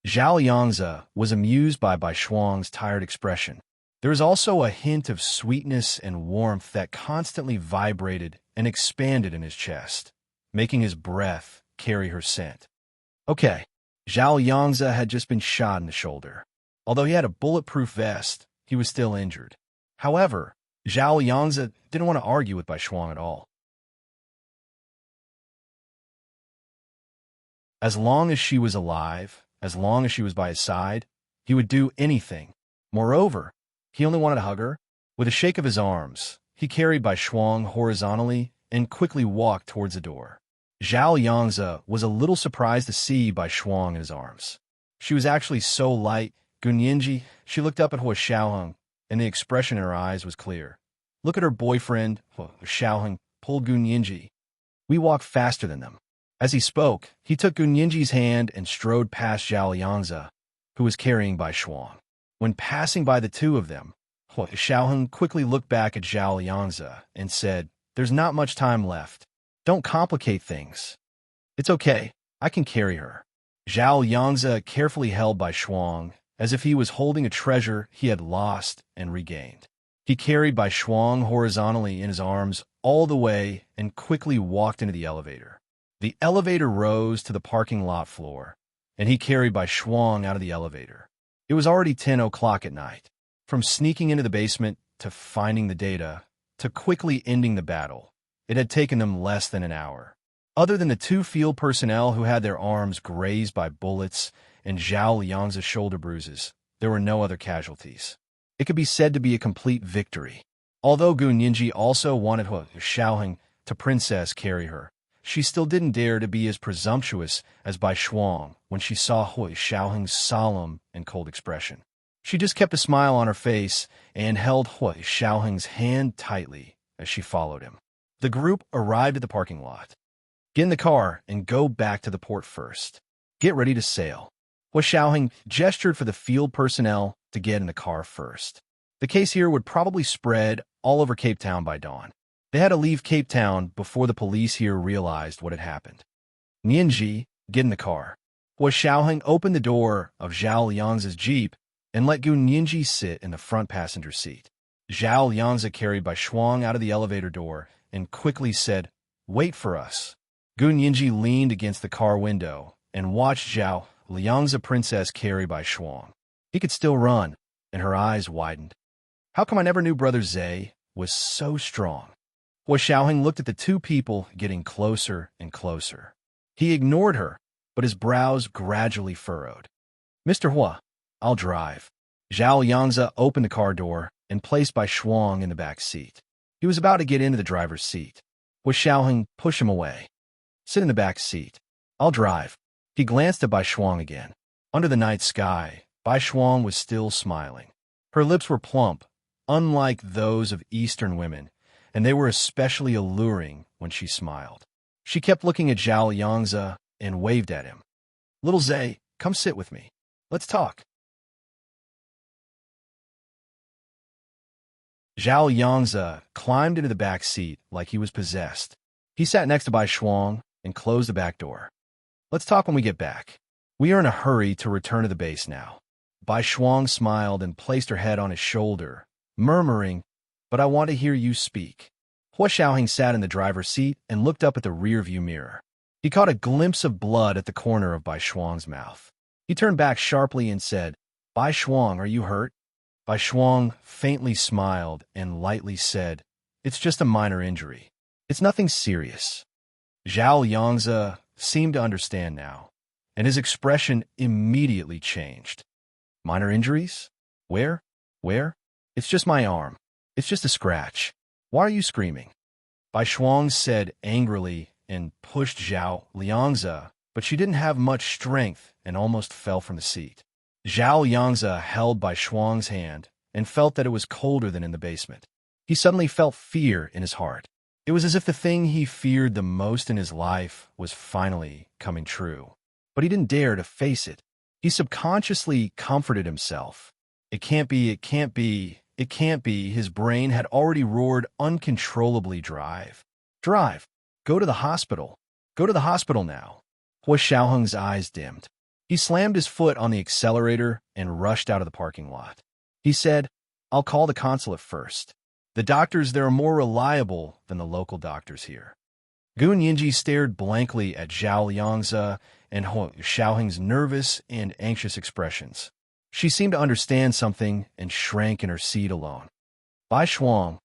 Zhao Liangzi was amused by Bai Shuang's tired expression. There was also a hint of sweetness and warmth that constantly vibrated and expanded in his chest, making his breath carry her scent. Okay, Zhao Liangzi had just been shot in the shoulder. Although he had a bulletproof vest, he was still injured. However, Zhao Liangzi didn't want to argue with Bai Shuang at all. As long as she was alive, as long as she was by his side, he would do anything. Moreover, he only wanted to hug her. With a shake of his arms, he carried Bai Shuang horizontally and quickly walked towards the door. Zhao Liangzi was a little surprised to see Bai Shuang in his arms. She was actually so light. Gunyinji, she looked up at Hua Xiaoheng, and the expression in her eyes was clear. Look at her boyfriend, Hua Xiaoheng, pulled Gunyinji. We walk faster than them. As he spoke, he took Gunyinji's hand and strode past Zhao Liangzi, who was carrying Bai Shuang. When passing by the two of them, Hua Xiaoheng quickly looked back at Zhao Liangzi and said, "There's not much time left. Don't complicate things. It's okay, I can carry her." Zhao Liangzi carefully held Bai Shuang as if he was holding a treasure he had lost and regained. He carried Bai Shuang horizontally in his arms all the way and quickly walked into the elevator. The elevator rose to the parking lot floor, and he carried Bai Shuang out of the elevator. It was already 10 o'clock at night. From sneaking into the basement to finding the data to quickly ending the battle, it had taken them less than an hour. Other than the two field personnel who had their arms grazed by bullets and Zhao Liangzi's shoulder bruises, there were no other casualties. It could be said to be a complete victory. Although Gunyinji also wanted Hua Xiaoheng to princess carry her, she still didn't dare to be as presumptuous as Bai Shuang when she saw Hua Xiaoheng's solemn and cold expression. She just kept a smile on her face and held Hua Xiaoheng's hand tightly as she followed him. The group arrived at the parking lot. "Get in the car and go back to the port first. Get ready to sail." Hua Xiaoheng gestured for the field personnel to get in the car first. The case here would probably spread all over Cape Town by dawn. They had to leave Cape Town before the police here realized what had happened. "Nianji, get in the car." Hua Xiaoheng opened the door of Zhao Liangzi's jeep and let Gunyinji sit in the front passenger seat. Zhao Liangzi carried Bai Shuang out of the elevator door and quickly said, "Wait for us." Gunyinji leaned against the car window and watched Zhao Liangzi princess carry Bai Shuang. He could still run, and her eyes widened. How come I never knew Brother Zay was so strong? Hua Xiaoheng looked at the two people getting closer and closer. He ignored her, but his brows gradually furrowed. "Mr. Hua, I'll drive." Zhao Liangzi opened the car door and placed Bai Shuang in the back seat. He was about to get into the driver's seat. Hua Xiaoheng pushed him away. "Sit in the back seat. I'll drive." He glanced at Bai Shuang again. Under the night sky, Bai Shuang was still smiling. Her lips were plump, unlike those of Eastern women, and they were especially alluring when she smiled. She kept looking at Zhao Liangzi and waved at him. "Little Zay, come sit with me. Let's talk." Zhao Liangzi climbed into the back seat like he was possessed. He sat next to Bai Shuang and closed the back door. "Let's talk when we get back. We are in a hurry to return to the base now." Bai Shuang smiled and placed her head on his shoulder, murmuring, "But I want to hear you speak." Hua Xiaoheng sat in the driver's seat and looked up at the rearview mirror. He caught a glimpse of blood at the corner of Bai Shuang's mouth. He turned back sharply and said, "Bai Shuang, are you hurt?" Bai Shuang faintly smiled and lightly said, "It's just a minor injury. It's nothing serious." Zhao Liangzi seemed to understand now, and his expression immediately changed. "Minor injuries? Where? Where? It's just my arm. It's just a scratch. Why are you screaming?" Bai Shuang said angrily and pushed Zhao Liangzi, but she didn't have much strength and almost fell from the seat. Zhao Liangzi held Bai Shuang's hand and felt that it was colder than in the basement. He suddenly felt fear in his heart. It was as if the thing he feared the most in his life was finally coming true. But he didn't dare to face it. He subconsciously comforted himself. It can't be, it can't be, it can't be. His brain had already roared uncontrollably. Drive. Drive. Go to the hospital. Go to the hospital now. Hua Xiaoheng's eyes dimmed. He slammed his foot on the accelerator and rushed out of the parking lot. He said, I'll call the consulate first. The doctors there are more reliable than the local doctors here. Gun Yinji stared blankly at Zhao Liangzi and Hua Xiaoheng's nervous and anxious expressions. She seemed to understand something and shrank in her seat alone. Bai Shuang,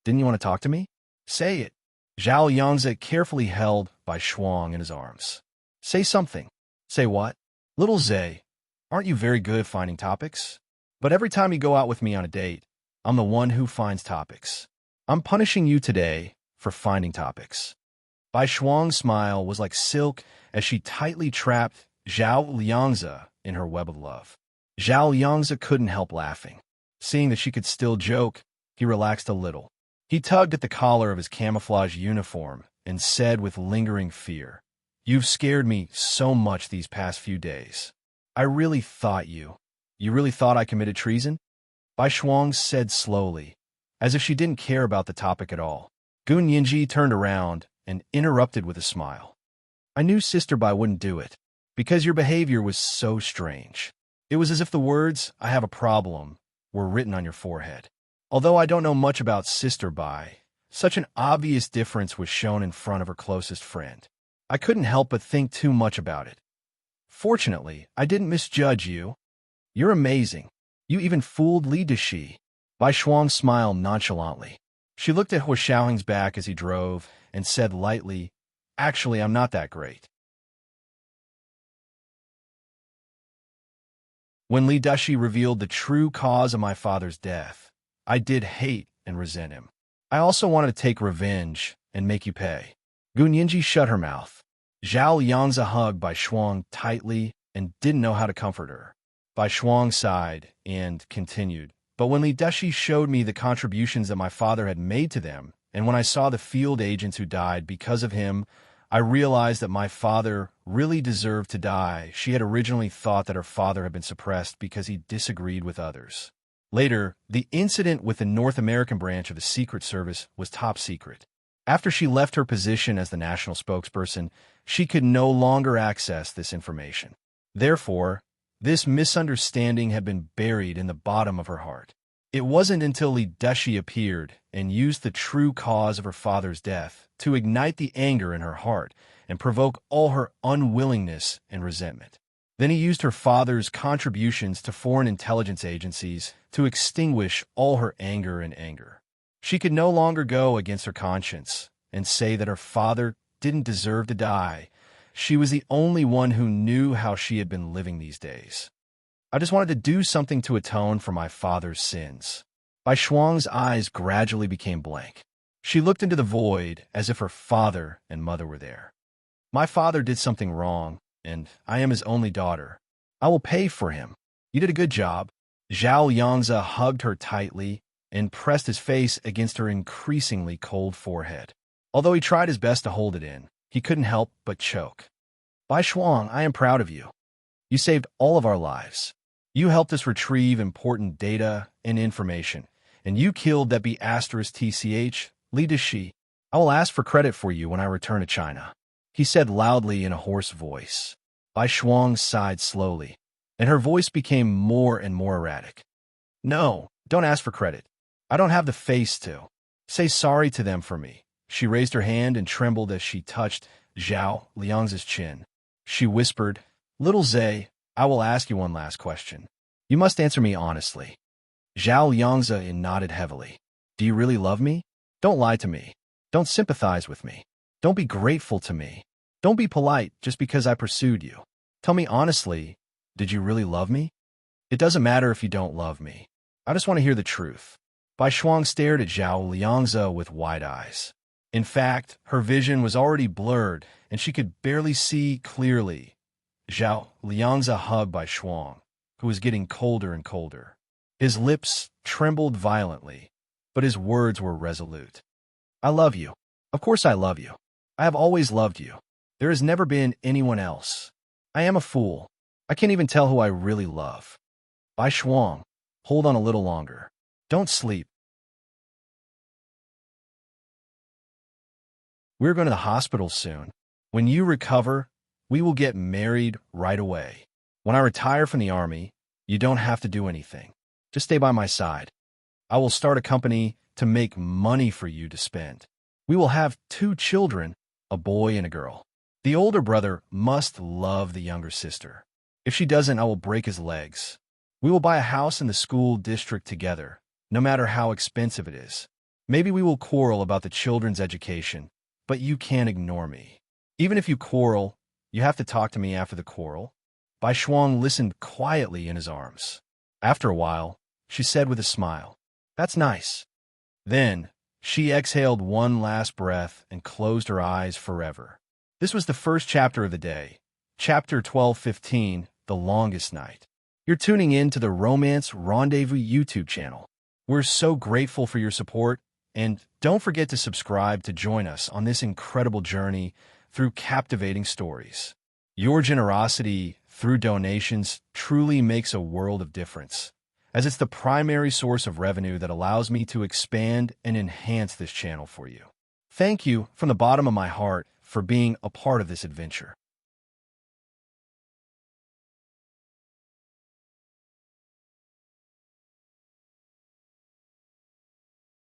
didn't you want to talk to me? Say it. Zhao Liangzi carefully held Bai Shuang in his arms. Say something. Say what? Little Zay, aren't you very good at finding topics? But every time you go out with me on a date, I'm the one who finds topics. I'm punishing you today for finding topics. Bai Shuang's smile was like silk as she tightly trapped Zhao Liangzi in her web of love. Zhao Liangzi couldn't help laughing. Seeing that she could still joke, he relaxed a little. He tugged at the collar of his camouflage uniform and said with lingering fear, You've scared me so much these past few days. I really thought you really thought I committed treason? Bai Shuang said slowly, as if she didn't care about the topic at all. Gun Yinji turned around and interrupted with a smile. I knew Sister Bai wouldn't do it, because your behavior was so strange. It was as if the words, I have a problem, were written on your forehead. Although I don't know much about Sister Bai, such an obvious difference was shown in front of her closest friend. I couldn't help but think too much about it. Fortunately, I didn't misjudge you. You're amazing. You even fooled Li Dashi. Bai Shuang smiled nonchalantly. She looked at Hua Xiaoheng's back as he drove and said lightly, Actually, I'm not that great. When Li Dashi revealed the true cause of my father's death, I did hate and resent him. I also wanted to take revenge and make you pay. Gun Yinji shut her mouth. Zhao Liangzi hugged Bai Shuang tightly and didn't know how to comfort her. Bai Shuang sighed and continued, But when Li Dashi showed me the contributions that my father had made to them, and when I saw the field agents who died because of him, I realized that my father really deserved to die. She had originally thought that her father had been suppressed because he disagreed with others. Later, the incident with the North American branch of the Secret Service was top secret. After she left her position as the national spokesperson, she could no longer access this information. Therefore, this misunderstanding had been buried in the bottom of her heart. It wasn't until Li Dashi appeared and used the true cause of her father's death to ignite the anger in her heart and provoke all her unwillingness and resentment. Then he used her father's contributions to foreign intelligence agencies to extinguish all her anger and anger. She could no longer go against her conscience and say that her father didn't deserve to die. She was the only one who knew how she had been living these days. I just wanted to do something to atone for my father's sins. Bai Shuang's eyes gradually became blank. She looked into the void as if her father and mother were there. My father did something wrong, and I am his only daughter. I will pay for him. You did a good job. Zhao Liangzi hugged her tightly and pressed his face against her increasingly cold forehead. Although he tried his best to hold it in, he couldn't help but choke. Bai Shuang, I am proud of you. You saved all of our lives. You helped us retrieve important data and information, and you killed that B*TCH, Li Dashi. I will ask for credit for you when I return to China, he said loudly in a hoarse voice. Bai Shuang sighed slowly, and her voice became more and more erratic. No, don't ask for credit. I don't have the face to. Say sorry to them for me. She raised her hand and trembled as she touched Zhao Liangzi's chin. She whispered, Little Zay, I will ask you one last question. You must answer me honestly. Zhao Liangzi nodded heavily. Do you really love me? Don't lie to me. Don't sympathize with me. Don't be grateful to me. Don't be polite just because I pursued you. Tell me honestly, did you really love me? It doesn't matter if you don't love me. I just want to hear the truth. Bai Shuang stared at Zhao Liangzi with wide eyes. In fact, her vision was already blurred, and she could barely see clearly. Zhao Liangzi hugged Bai Shuang, who was getting colder and colder. His lips trembled violently, but his words were resolute. I love you. Of course I love you. I have always loved you. There has never been anyone else. I am a fool. I can't even tell who I really love. Bai Shuang, hold on a little longer. Don't sleep. We're going to the hospital soon. When you recover, we will get married right away. When I retire from the army, you don't have to do anything. Just stay by my side. I will start a company to make money for you to spend. We will have 2 children, a boy and a girl. The older brother must love the younger sister. If she doesn't, I will break his legs. We will buy a house in the school district together, no matter how expensive it is. Maybe we will quarrel about the children's education, but you can't ignore me. Even if you quarrel, you have to talk to me after the quarrel. Bai Shuang listened quietly in his arms. After a while, she said with a smile, "That's nice." Then, she exhaled one last breath and closed her eyes forever. This was the first chapter of the day, Chapter 12:15, The Longest Night. You're tuning in to the Romance Rendezvous YouTube channel. We're so grateful for your support, and don't forget to subscribe to join us on this incredible journey through captivating stories. Your generosity through donations truly makes a world of difference, as it's the primary source of revenue that allows me to expand and enhance this channel for you. Thank you from the bottom of my heart for being a part of this adventure.